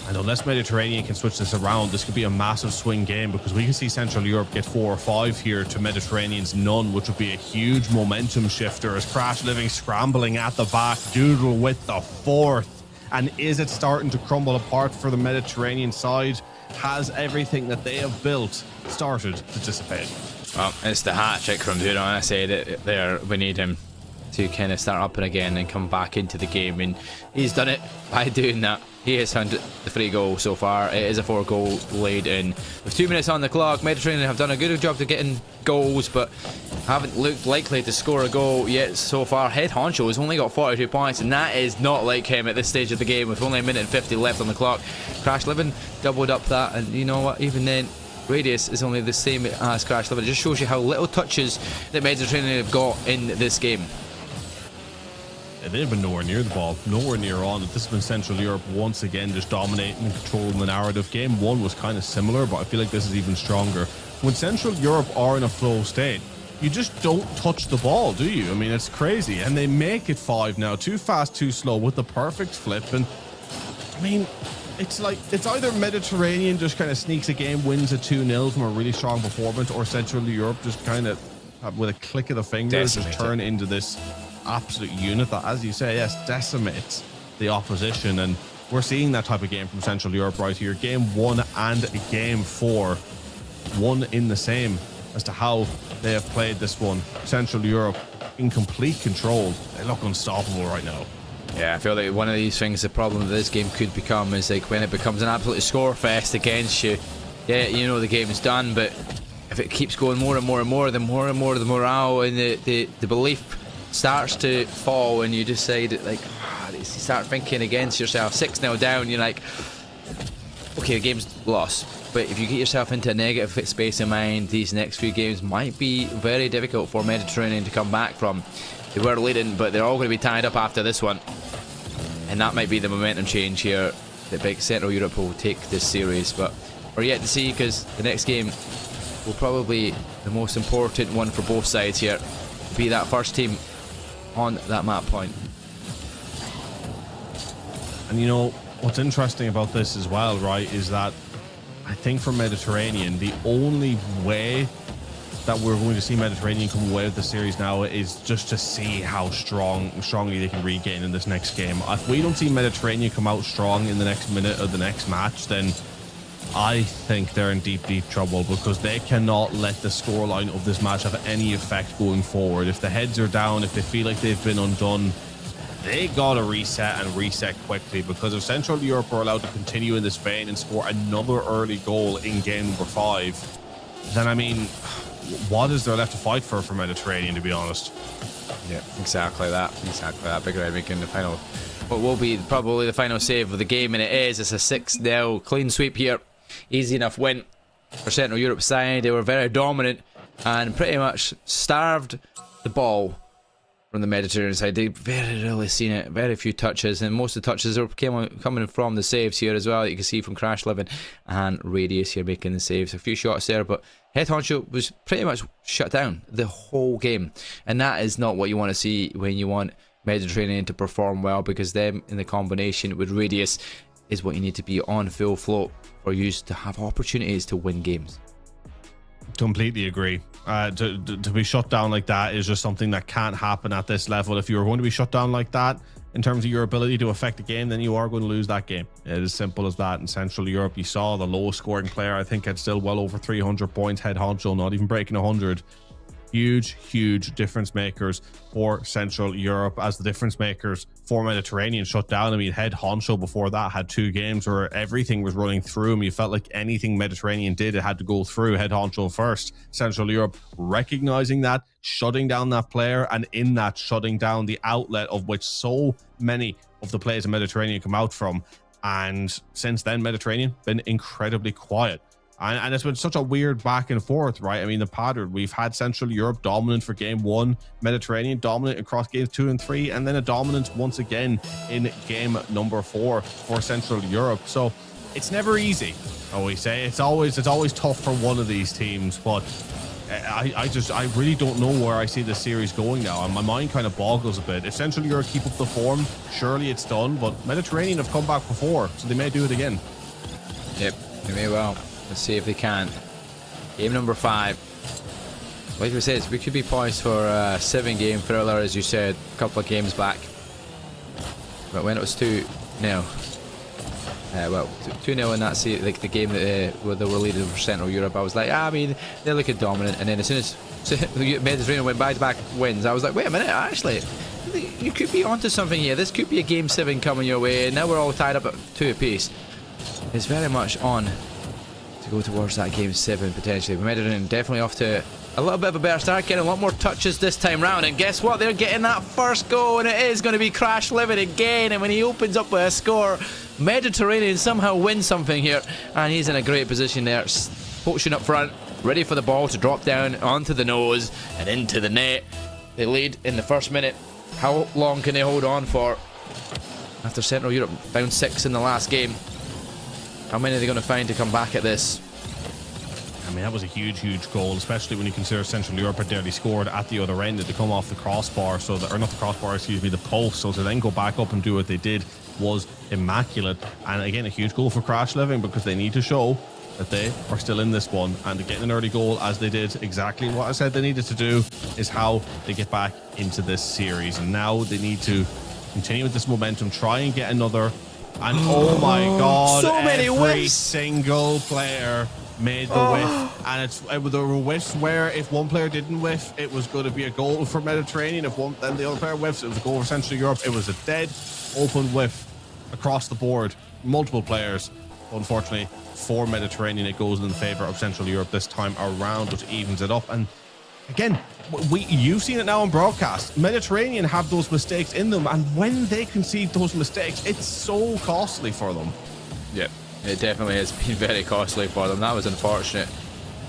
And unless Mediterranean can switch this around, this could be a massive swing game, because we can see Central Europe get 4 or 5 here to Mediterranean's none, which would be a huge momentum shifter as Crash Living scrambling at the back. Doodle with the 4th. And is it starting to crumble apart for the Mediterranean side? Has everything that they have built started to dissipate? Well, it's the hat trick from Dudo. I said it there. We need him to kind of start up and again and come back into the game, and he's done it by doing that. He has found the 3 goals so far. It is a 4-goal lead in with 2 minutes on the clock. Mediterranean have done a good job to getting goals, but haven't looked likely to score a goal yet so far. Head honcho has only got 42 points, and that is not like him at this stage of the game with only 1:50 left on the clock. Crash Living doubled up that, and you know what, even then Radius is only the same as Crash Living. It just shows you how little touches that Mediterranean have got in this game. They've been nowhere near the ball, nowhere near on it. This has been Central Europe once again just dominating and controlling the narrative. Game 1 was kind of similar, but I feel like this is even stronger. When Central Europe are in a flow state, you just don't touch the ball, do you? I mean, it's crazy. And they make it 5 now. Too fast, too slow with the perfect flip. And I mean, it's like, it's either Mediterranean just kind of sneaks a game, wins a 2-0 from a really strong performance, or Central Europe just kind of, with a click of the fingers, just turn into this absolute unit that, as you say, yes, decimates the opposition. And we're seeing that type of game from Central Europe right here. Game 1 and game 4, one in the same as to how they have played this one. Central Europe in complete control. They look unstoppable right now. Yeah, I feel like one of these things, the problem that this game could become is like when it becomes an absolute score fest against you. Yeah, you know the game is done, but if it keeps going more and more and more, the more and more the morale and the belief starts to fall, and you decide like, you start thinking against yourself. 6-0 down, you're like, okay, the game's lost. But if you get yourself into a negative space of mind, these next few games might be very difficult for Mediterranean to come back from. They were leading, but they're all going to be tied up after this one. And that might be the momentum change here that big Central Europe will take this series. But we're yet to see, because the next game will probably be the most important one for both sides here. Be that first team on that map point. And you know, what's interesting about this as well, right, is that I think for Mediterranean, the only way that we're going to see Mediterranean come away with the series now is just to see how strongly they can regain in this next game. If we don't see Mediterranean come out strong in the next minute of the next match, then I think they're in deep, deep trouble, because they cannot let the scoreline of this match have any effect going forward. If the heads are down, if they feel like they've been undone, they gotta reset, and reset quickly, because if Central Europe are allowed to continue in this vein and score another early goal in game number 5, then I mean, what is there left to fight for Mediterranean, to be honest? Yeah, exactly that. Big Red making the final, what will be probably the final save of the game, and it is. It's a 6-0 clean sweep here. Easy enough win for Central Europe's side. They were very dominant and pretty much starved the ball from the Mediterranean side. They very rarely seen it, very few touches, and most of the touches are coming from the saves here as well. You can see from Crash Living and Radius here making the saves. A few shots there, but Head Honcho was pretty much shut down the whole game, and that is not what you want to see when you want Mediterranean to perform well, because them in the combination with Radius is what you need to be on full float for you to have opportunities to win games. Completely agree. To be shut down like that is just something that can't happen at this level. If you are going to be shut down like that in terms of your ability to affect the game, then you are going to lose that game. It is as simple as that. In Central Europe, you saw the lowest scoring player, I think, had still well over 300 points. Head Honcho not even breaking 100. Huge difference makers for Central Europe, as the difference makers for Mediterranean shut down. I mean, Head Honcho before that had 2 games where everything was running through him. You felt like anything Mediterranean did, it had to go through Head Honcho first. Central Europe recognizing that, shutting down that player, and in that shutting down the outlet of which so many of the players in Mediterranean come out from. And since then, Mediterranean been incredibly quiet. And it's been such a weird back and forth, right? I mean, the pattern, we've had Central Europe dominant for game 1, Mediterranean dominant across games 2 and 3, and then a dominance once again in game number 4 for Central Europe. So it's never easy, always say. It's always tough for one of these teams, but I really don't know where I see this series going now, and my mind kind of boggles a bit. If Central Europe keep up the form, surely it's done, but Mediterranean have come back before, so they may do it again. Yep, they may well. Let's see if they can. Game number 5. Like we said, we could be poised for a 7-game thriller, as you said, a couple of games back. But when it was 2-0, well, 2-0 in that like the game that where they were leading for Central Europe, I was like, I mean, they're looking dominant. And then as soon as Mediterranean went back-to-back wins, I was like, wait a minute, actually, you could be onto something here. This could be a game 7 coming your way. And now we're all tied up at 2 apiece. It's very much on to go towards that game 7 potentially. Mediterranean definitely off to a little bit of a better start, getting a lot more touches this time round, and guess what, they're getting that first goal, and it is going to be Crash Living again. And when he opens up with a score, Mediterranean somehow wins something here, and he's in a great position there, poaching up front, ready for the ball to drop down onto the nose and into the net. They lead in the first minute. How long can they hold on for after Central Europe down 6 in the last game? How many are they going to find to come back at this? I mean, that was a huge goal, especially when you consider Central Europe had nearly scored at the other end to come off the crossbar, so that, or not the crossbar, excuse me, the post. So to then go back up and do what they did was immaculate. And again, a huge goal for Crash Living, because they need to show that they are still in this one, and getting an early goal as they did, exactly what I said they needed to do, is how they get back into this series. And now they need to continue with this momentum, try and get another. And oh my god, so many every whiffs. single player made the whiff, and there were whiffs where if one player didn't whiff, it was going to be a goal for Mediterranean. If one, then the other player whiffs, it was a goal for Central Europe. It was a dead open whiff across the board, multiple players. Unfortunately for Mediterranean, it goes in favor of Central Europe this time around, which evens it up. And again, you've seen it now on broadcast. Mediterranean have those mistakes in them, and when they concede those mistakes, it's so costly for them. Yep, it definitely has been very costly for them. That was unfortunate.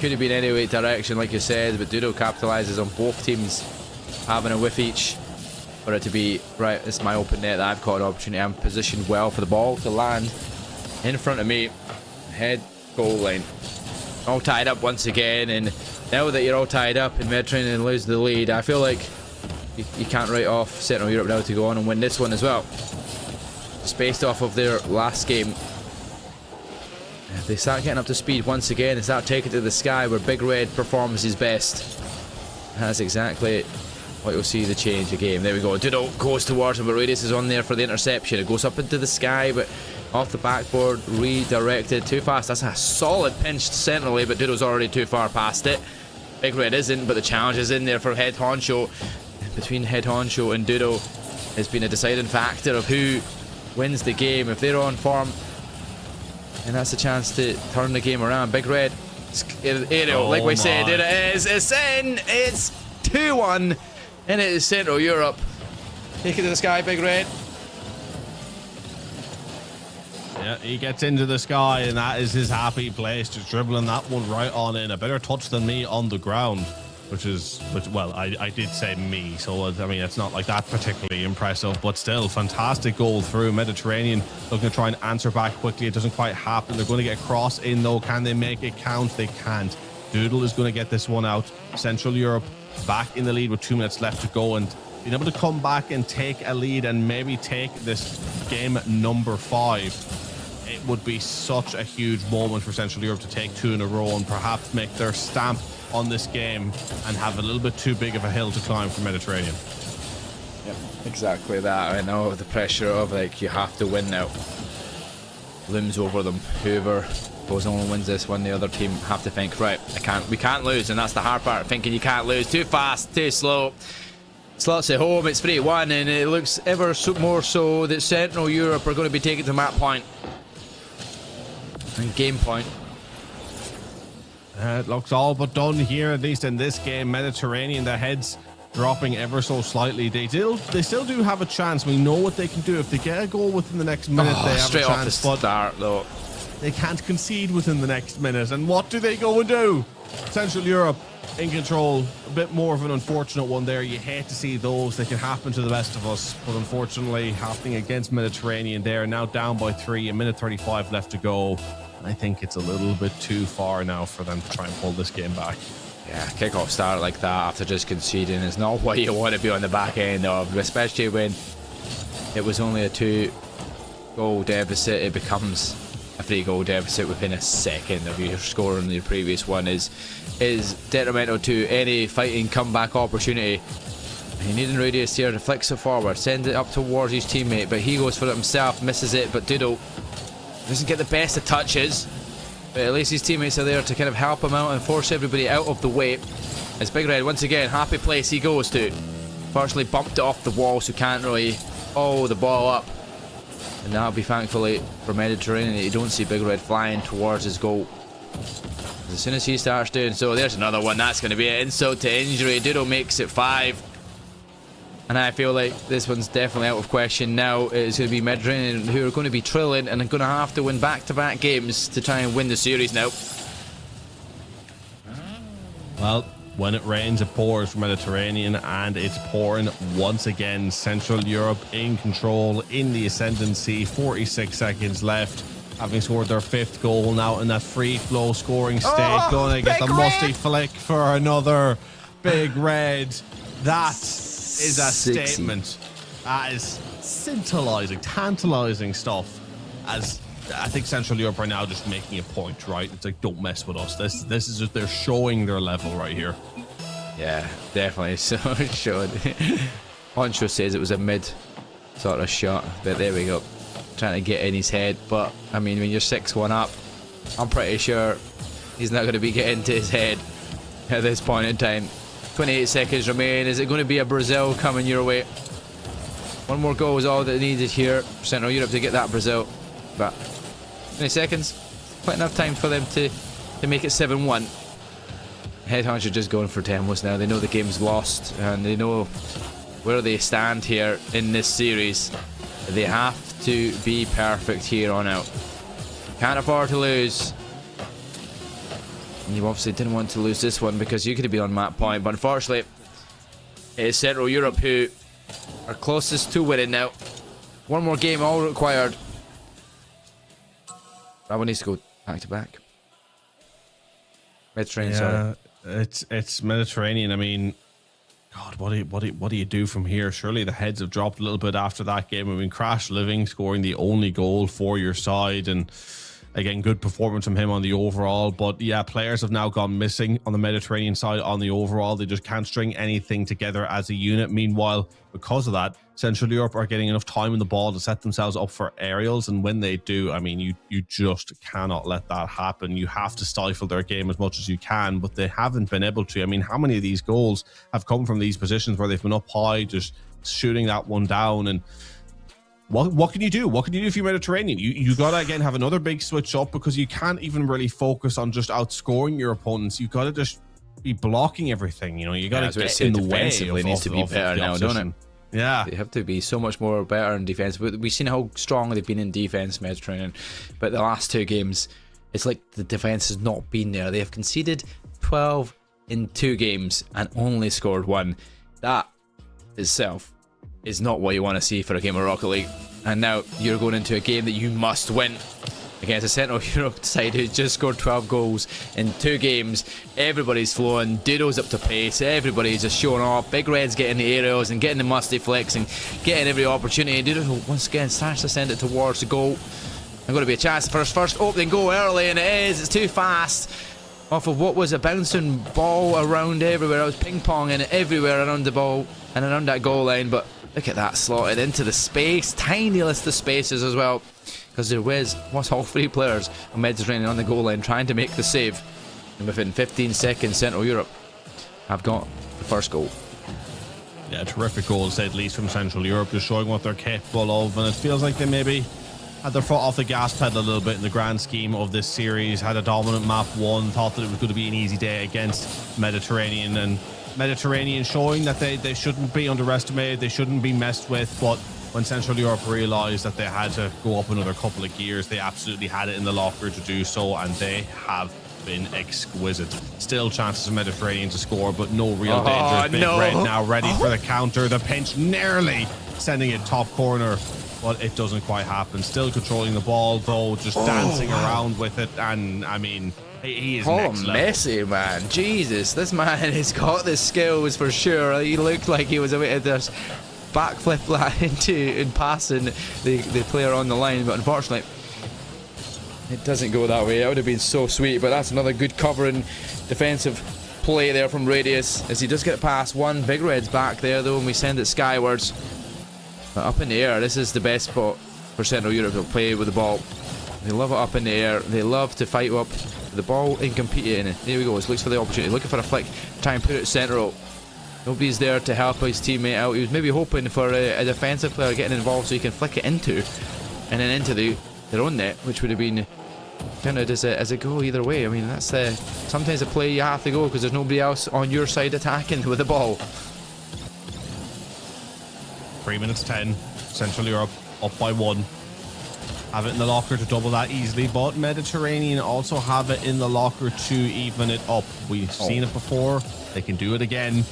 Could have been any way direction, like you said, but Doodle capitalises on both teams having a whiff each for it to be, right, it's my open net that I've caught an opportunity. I'm positioned well for the ball to land in front of me, head goal line. All tied up once again, and now that you're all tied up and Mediterranean lose the lead, I feel like you can't write off Central Europe now to go on and win this one as well. Just based off of their last game, if they start getting up to speed once again and start taking it to the sky where Big Red performs his best, that's exactly what you'll see the change of game. There we go. Doodle goes towards him, but Radius is on there for the interception. It goes up into the sky, but off the backboard, redirected too fast. That's a solid pinch centrally, but Doodle's already too far past it. Big Red isn't, but the challenge is in there for Head Honcho. Between Head Honcho and Doodle has been a deciding factor of who wins the game. If they're on form, and that's a chance to turn the game around. Big Red, like we said, it is. It's in. It's 2-1, and it is Central Europe. Take it to the sky, Big Red. Yeah, he gets into the sky, and that is his happy place, just dribbling that one right on in. A better touch than me on the ground, which well, I did say me, so I mean, it's not like that particularly impressive, but still, fantastic goal through. Mediterranean looking to try and answer back quickly. It doesn't quite happen. They're going to get cross in, though. Can they make it count? They can't. Doodle is going to get this one out. Central Europe back in the lead with 2 minutes left to go, and being able to come back and take a lead and maybe take this game number 5. It would be such a huge moment for Central Europe to take 2 in a row and perhaps make their stamp on this game and have a little bit too big of a hill to climb for Mediterranean. Yep, exactly that. I know the pressure of, like, you have to win now looms over them. Whoever goes on and wins this one, the other team have to think, right, we can't lose, and that's the hard part, thinking you can't lose. Too fast, too slow. Slots it home, it's 3-1, and it looks ever more so that Central Europe are going to be taken to map point and game point. It looks all but done here, at least in this game. Mediterranean, the heads dropping ever so slightly. They still do have a chance. We know what they can do. If they get a goal within the next minute, they have straight a chance. Straight off the start, though. They can't concede within the next minute. And what do they go and do? Central Europe in control. A bit more of an unfortunate one there. You hate to see those. They can happen to the best of us. But unfortunately, happening against Mediterranean, they are now down by 3. A minute 35 left to go. I think it's a little bit too far now for them to try and pull this game back. Yeah, kick-off start like that after just conceding is not what you want to be on the back end of, especially when it was only a 2-goal deficit. It becomes a 3-goal deficit within a second of your score in the previous one is detrimental to any fighting comeback opportunity. You need a Radius here to flex it forward, send it up towards his teammate, but he goes for it himself, misses it, but Doodle doesn't get the best of touches, but at least his teammates are there to kind of help him out and force everybody out of the way. As Big Red, once again, happy place he goes to. Fortunately bumped it off the wall, so can't really the ball up. And that'll be thankfully for Mediterranean that you don't see Big Red flying towards his goal. As soon as he starts doing so, there's another one. That's going to be an insult to injury. Doodle makes it 5. And I feel like this one's definitely out of question now. It's going to be Mediterranean who are going to be trilling and are going to have to win back-to-back games to try and win the series now. Well, when it rains, it pours for Mediterranean, and it's pouring once again. Central Europe in control, in the ascendancy. 46 seconds left. having scored their 5th goal now in that free flow scoring state. Gonna get the musty flick for another Big Red. That is a statement. That is scintillating, tantalizing stuff. As I think Central Europe are now just making a point, right? It's like, don't mess with us. This is just, they're showing their level right here. Yeah, definitely. So it showed. Honcho says it was a mid sort of shot, but there we go. Trying to get in his head, but I mean, when you're 6-1 up, I'm pretty sure he's not going to be getting to his head at this point in time. 28 seconds remain. Is it going to be a Brazil coming your way? One more goal is all that needed here for Central Europe to get that Brazil. But 20 seconds, quite enough time for them to make it 7-1. Headhunters just going for Temos now. They know the game's lost, and they know where they stand here in this series. They have to be perfect here on out. Can't afford to lose. And you obviously didn't want to lose this one because you could have been on map point, but unfortunately, it is Central Europe who are closest to winning now. One more game all required. That one needs to go back to back. Mediterranean, sorry. It's Mediterranean. I mean, God, what do you do from here? Surely the heads have dropped a little bit after that game. I mean, Crash Living scoring the only goal for your side, and again, good performance from him on the overall. But yeah, players have now gone missing on the Mediterranean side on the overall. They just can't string anything together as a unit. Meanwhile, because of that, Central Europe are getting enough time in the ball to set themselves up for aerials, and when they do, I mean, you just cannot let that happen. You have to stifle their game as much as you can, but they haven't been able to. I mean, how many of these goals have come from these positions where they've been up high, just shooting that one down? And what can you do? What can you do if you're Mediterranean? You gotta again have another big switch up, because you can't even really focus on just outscoring your opponents. You gotta just be blocking everything. You know, you gotta get in the way. Defensively needs to be better now, don't it? Yeah, they have to be so much more better in defense. We've seen how strong they've been in defense, Mediterranean, but the last 2 games, it's like the defense has not been there. They have conceded 12 in 2 games and only scored 1. That itself is not what you want to see for a game of Rocket League. And now you're going into a game that you must win against a Central Europe side who just scored 12 goals in 2 games. Everybody's flowing, Dudo's up to pace, everybody's just showing off. Big Red's getting the aerials and getting the musty flicks and getting every opportunity. Dudo once again starts to send it towards the goal. There's going to be a chance for his first opening goal early, and it is. It's too fast. Off of what was a bouncing ball around everywhere. I was ping-ponging everywhere around the ball and around that goal line, but look at that, slotted into the space. Tiny list of spaces as well, because there was all 3 players of Mediterranean on the goal line trying to make the save. And within 15 seconds, Central Europe have got the first goal. Yeah, terrific goal, to say the least, from Central Europe, just showing what they're capable of. And it feels like they maybe had their foot off the gas pedal a little bit in the grand scheme of this series. Had a dominant map 1, thought that it was going to be an easy day against Mediterranean, and Mediterranean showing that they shouldn't be underestimated, they shouldn't be messed with. But when Central Europe realised that they had to go up another couple of gears, they absolutely had it in the locker to do so, and they have been exquisite. Still chances of Mediterranean to score, but no real danger. Big Red now ready for the counter. The pinch nearly sending it top corner, but it doesn't quite happen. Still controlling the ball, though, just dancing around with it. And I mean, he is next level. Messi, man. Jesus, this man has got the skills for sure. He looked like he was a bit of this backflip into and passing the player on the line, but unfortunately it doesn't go that way. It would have been so sweet, but that's another good covering defensive play there from Radius, as he does get past one. Big Red's back there though, and we send it skywards. But up in the air, this is the best spot for Central Europe to play with the ball. They love it up in the air. They love to fight up the ball and compete in it. There we go. He looks for the opportunity, looking for a flick, try and put it central. Nobody's there to help his teammate out. He was maybe hoping for a defensive player getting involved so he can flick it into, and then into their own net, which would have been counted as a goal either way. I mean, that's sometimes a play you have to go because there's nobody else on your side attacking with the ball. 3 minutes 10. Central Europe up by 1. Have it in the locker to double that easily, but Mediterranean also have it in the locker to even it up. We've seen it before. They can do it again.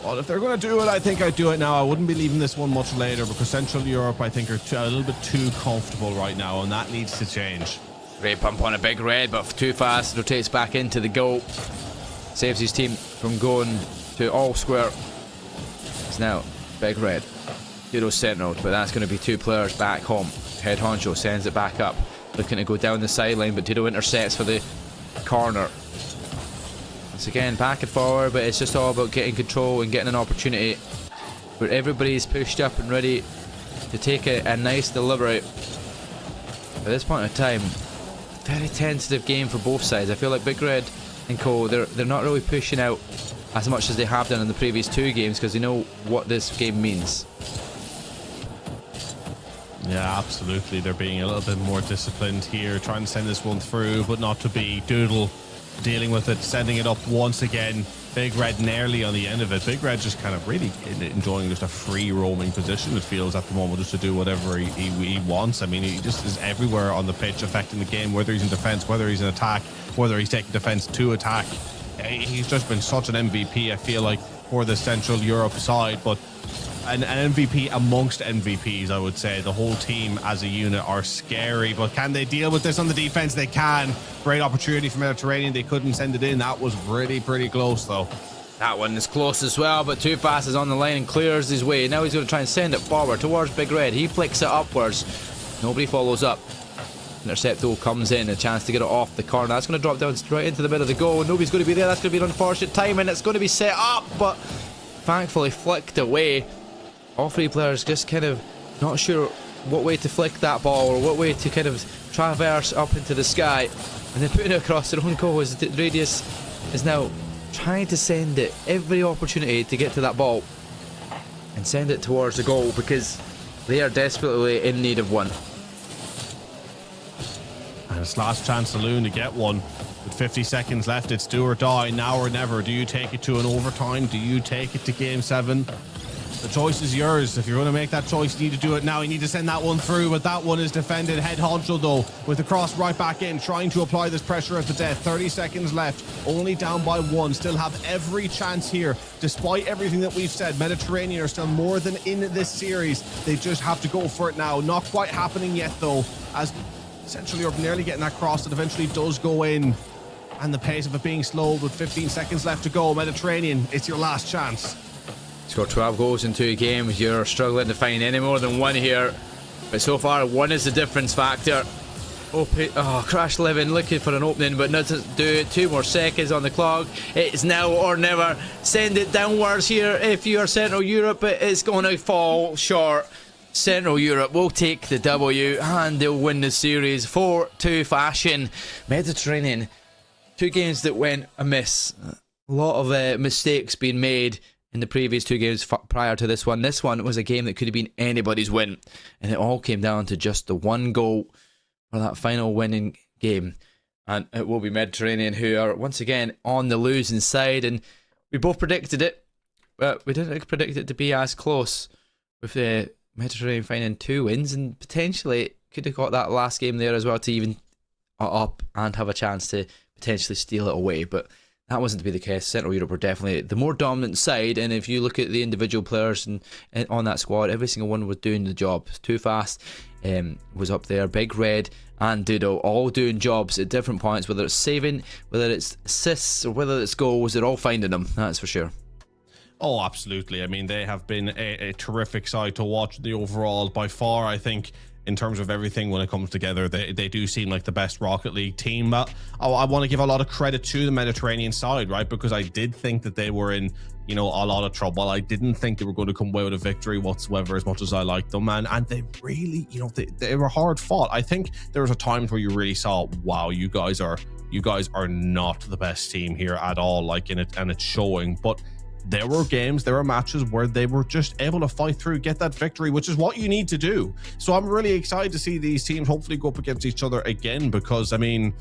Well, if they're going to do it, I think I'd do it now. I wouldn't be leaving this one much later because Central Europe, I think, are a little bit too comfortable right now, and that needs to change. Great pump on a Big Red, but too fast. Rotates back into the goal. Saves his team from going to all square. It's now Big Red. Judo Sentinel, but that's going to be 2 players back home. Head honcho sends it back up. Looking to go down the sideline, but Judo intercepts for the corner. Once again, back and forward, but it's just all about getting control and getting an opportunity where everybody's pushed up and ready to take a nice delivery. At this point in time, very tentative game for both sides. I feel like Big Red and Co, they're not really pushing out as much as they have done in the previous 2 games because they know what this game means. Yeah, absolutely. They're being a little bit more disciplined here, trying to send this one through, but not to be. Doodle dealing with it, sending it up once again. Big Red nearly on the end of it. Big Red just kind of really enjoying just a free roaming position, it feels, at the moment, just to do whatever he wants. I mean, he just is everywhere on the pitch, affecting the game, whether he's in defense, whether he's in attack, whether he's taking defense to attack. He's just been such an MVP, I feel like, for the Central Europe side, but an MVP amongst MVPs, I would say. The whole team as a unit are scary, but can they deal with this on the defense? They can. Great opportunity for Mediterranean. They couldn't send it in. That was really pretty close, though. That one is close as well, but Too Fast is on the line and clears his way. Now he's going to try and send it forward towards Big Red. He flicks it upwards. Nobody follows up. Intercepto comes in, a chance to get it off the corner. That's going to drop down right into the middle of the goal. Nobody's going to be there. That's going to be an unfortunate time, and it's going to be set up, but thankfully flicked away. All 3 players just kind of not sure what way to flick that ball or what way to kind of traverse up into the sky, and then putting it across their own goal as Radius is now trying to send it every opportunity to get to that ball and send it towards the goal because they are desperately in need of one. And it's last chance saloon to get one. With 50 seconds left, it's do or die, now or never. Do you take it to an overtime? Do you take it to game 7? The choice is yours. If you're going to make that choice, you need to do it now. You need to send that one through, but that one is defended. Head honcho, though, with the cross right back in, trying to apply this pressure at the death. 30 seconds left, only down by 1. Still have every chance here, despite everything that we've said. Mediterranean are still more than in this series. They just have to go for it now. Not quite happening yet, though, as Central Europe nearly getting that cross that eventually does go in. And the pace of it being slowed with 15 seconds left to go. Mediterranean, it's your last chance. Scored 12 goals in 2 games. You're struggling to find any more than 1 here, but so far 1 is the difference factor. Crash Living looking for an opening, but doesn't do it. 2 more seconds on the clock. It's now or never. Send it downwards here if you are Central Europe, but it's going to fall short. Central Europe will take the W and they'll win the series 4-2 fashion. Mediterranean, 2 games that went amiss. A lot of mistakes being made in the previous 2 games prior to this one. This one was a game that could have been anybody's win, and it all came down to just the 1 goal for that final winning game. And it will be Mediterranean who are once again on the losing side, and we both predicted it, but we didn't predict it to be as close, with the Mediterranean finding 2 wins, and potentially could have got that last game there as well to even up and have a chance to potentially steal it away, but that wasn't to be the case. Central Europe were definitely the more dominant side, and if you look at the individual players and on that squad, every single one was doing the job. Too Fast was up there, Big Red and Dudo all doing jobs at different points, whether it's saving, whether it's assists, or whether it's goals. They're all finding them, that's for sure. Oh, absolutely. I mean, they have been a terrific side to watch. The overall, by far, I think, in terms of everything when it comes together, they do seem like the best Rocket League team. But I want to give a lot of credit to the Mediterranean side, right? Because I did think that they were in, a lot of trouble. I didn't think they were going to come away with a victory whatsoever, as much as I liked them. And they really, they were hard fought. I think there was a time where you really saw, wow, you guys are not the best team here at all, and it's showing. But there were games, there were matches where they were just able to fight through, get that victory, which is what you need to do. So I'm really excited to see these teams hopefully go up against each other again, because I mean,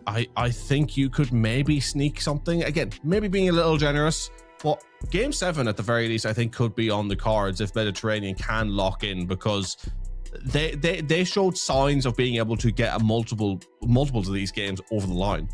I think you could maybe sneak something again, maybe being a little generous, but game 7 at the very least I think could be on the cards if Mediterranean can lock in, because they showed signs of being able to get a multiples of these games over the line.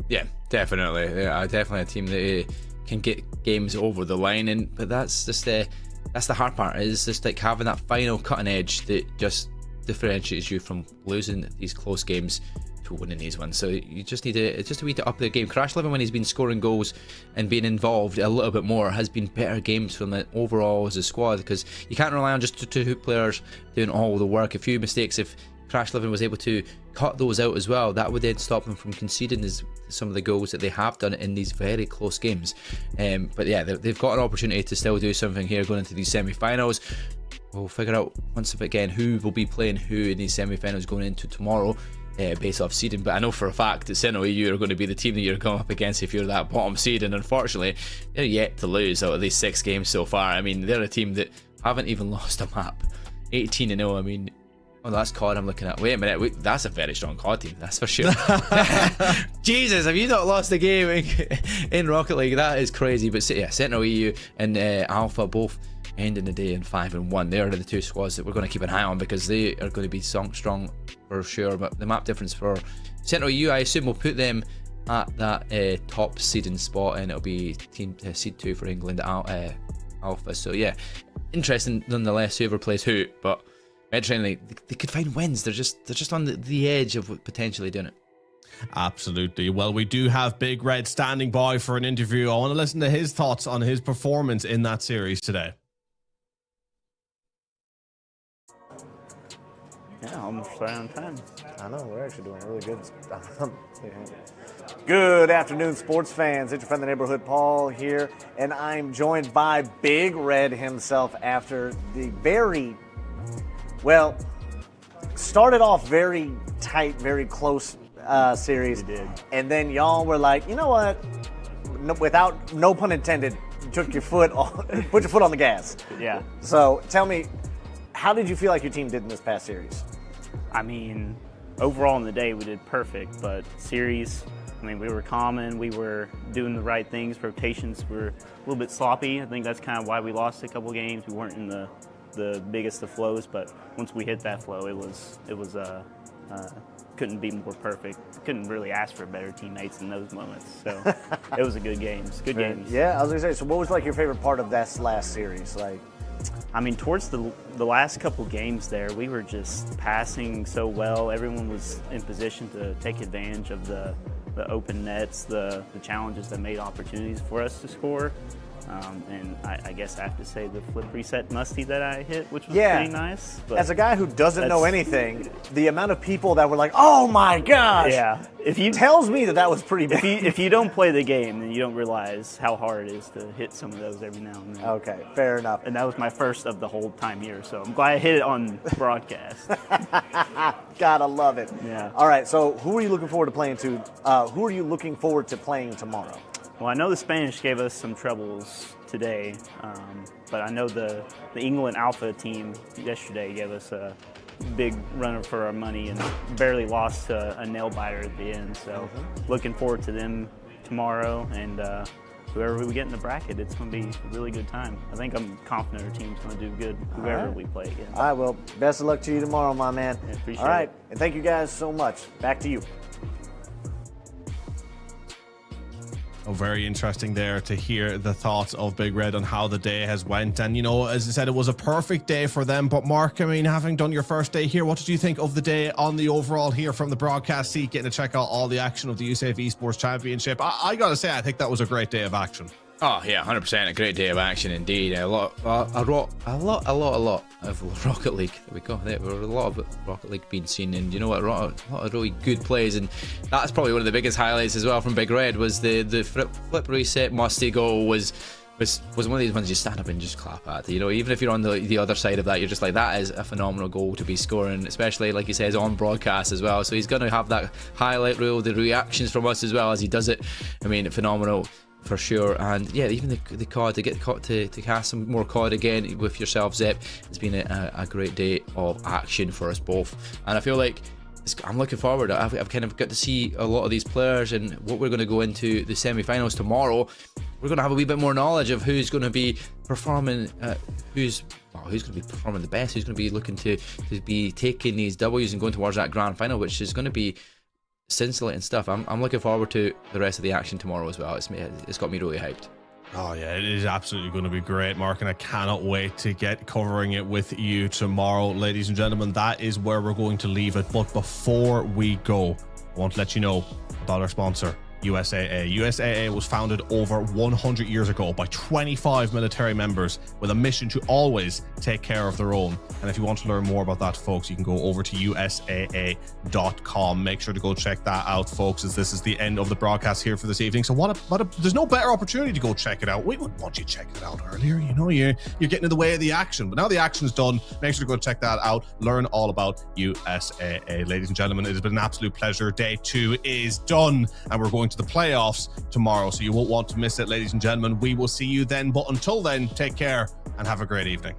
Yeah, definitely. Yeah, definitely a team that can get games over the line. And but that's just that's the hard part, is just like having that final cutting edge that just differentiates you from losing these close games to winning these ones. So you just need to up the game. Crash Living, when he's been scoring goals and being involved a little bit more, has been better games from it overall as a squad, because you can't rely on just two players doing all the work. A few mistakes, if Crash Living was able to cut those out as well, that would then stop them from conceding some of the goals that they have done in these very close games. But yeah, they've got an opportunity to still do something here going into these semi-finals. We'll figure out once again who will be playing who in these semi-finals going into tomorrow, based off seeding. But I know for a fact that Sentinel EU are going to be the team that you're going up against if you're that bottom seed, and unfortunately they're yet to lose out of these 6 games so far. I mean, they're a team that haven't even lost a map. 18-0. I mean, oh, that's CoD I'm looking at. Wait a minute, that's a very strong CoD team, that's for sure. Jesus, have you not lost a game in Rocket League? That is crazy. But yeah, Sentinel EU and Alpha both ending the day in 5-1. They are the 2 squads that we're going to keep an eye on, because they are going to be strong for sure. But the map difference for Sentinel EU, I assume we'll put them at that top seeding spot, and it'll be team seed 2 for England Alpha. So yeah, interesting nonetheless whoever plays who. But Mediterranean, they could find wins. They're just on the edge of potentially doing it. Absolutely. Well, we do have Big Red standing by for an interview. I want to listen to his thoughts on his performance in that series today. Yeah, almost right on time. I know, we're actually doing really good. Good afternoon, sports fans. It's your friend, the neighborhood Paul here, and I'm joined by Big Red himself after the started off very tight, very close series. We did. And then y'all were like, you know what? No pun intended, put your foot on the gas. Yeah. So tell me, how did you feel like your team did in this past series? I mean, overall in the day we did perfect, but series, I mean, we were common, we were doing the right things. Rotations were a little bit sloppy. I think that's kind of why we lost a couple games. We weren't in the biggest of flows, but once we hit that flow, it was couldn't be more perfect. Couldn't really ask for better teammates in those moments. So it was a good games. Good games. Yeah, I was gonna say. So, what was like your favorite part of that last series? Like, I mean, towards the last couple games there, we were just passing so well. Everyone was in position to take advantage of the open nets, the challenges that made opportunities for us to score. And I guess I have to say the flip reset musty that I hit, which was pretty nice. But as a guy who doesn't know anything, the amount of people that were like, "Oh my gosh!" Yeah, tells me that was pretty big. If you don't play the game, then you don't realize how hard it is to hit some of those every now and then. Okay, fair enough. And that was my first of the whole time here, so I'm glad I hit it on broadcast. Gotta love it. Yeah. All right, so who are you looking forward to playing tomorrow? Well, I know the Spanish gave us some troubles today, but I know the England Alpha team yesterday gave us a big runner for our money and barely lost to a nail biter at the end. So looking forward to them tomorrow, and whoever we get in the bracket, it's going to be a really good time. I think I'm confident our team's going to do good, whoever we play against. All right, well, best of luck to you tomorrow, my man. Yeah, appreciate All right, it. and thank you guys so much. Back to you. Oh, very interesting there to hear the thoughts of Big Red on how the day has went. And, you know, as I said, it was a perfect day for them. But Mark, I mean, having done your first day here, what did you think of the day on the overall here from the broadcast seat, getting to check out all the action of the USAFE Esports Championship? I got to say, I think that was a great day of action. Oh yeah, 100%, a great day of action indeed. A lot of Rocket League. There we go. There were a lot of Rocket League being seen, and you know what, a lot of really good plays, and that's probably one of the biggest highlights as well from Big Red. Was the flip reset musty goal was one of these ones you stand up and just clap at. You know, even if you're on the other side of that, you're just like, that is a phenomenal goal to be scoring, especially like he says on broadcast as well. So he's going to have that highlight reel, the reactions from us as well as he does it. I mean, phenomenal for sure. And yeah, even the CoD, to get to cast some more CoD again with yourself, Zep, it's been a great day of action for us both, and I feel like I'm looking forward. I've kind of got to see a lot of these players, and what we're going to go into the semi-finals tomorrow. We're going to have a wee bit more knowledge of who's going to be performing, who's going to be performing the best, who's going to be looking to be taking these W's and going towards that grand final, which is going to be scintillating stuff. I'm looking forward to the rest of the action tomorrow as well. It's got me really hyped. Oh yeah, it is absolutely going to be great, Mark, and I cannot wait to get covering it with you tomorrow. Ladies and gentlemen, that is where we're going to leave it. But before we go, I want to let you know about our sponsor, USAA. USAA was founded over 100 years ago by 25 military members with a mission to always take care of their own. And if you want to learn more about that, folks, you can go over to usaa.com. Make sure to go check that out, folks, as this is the end of the broadcast here for this evening. So there's no better opportunity to go check it out. We wouldn't want you checking it out earlier. You know, you're getting in the way of the action. But now the action's done, make sure to go check that out. Learn all about USAA. Ladies and gentlemen, it has been an absolute pleasure. Day 2 is done, and we're going to the playoffs tomorrow, so you won't want to miss it, ladies and gentlemen. We will see you then, but until then, take care and have a great evening.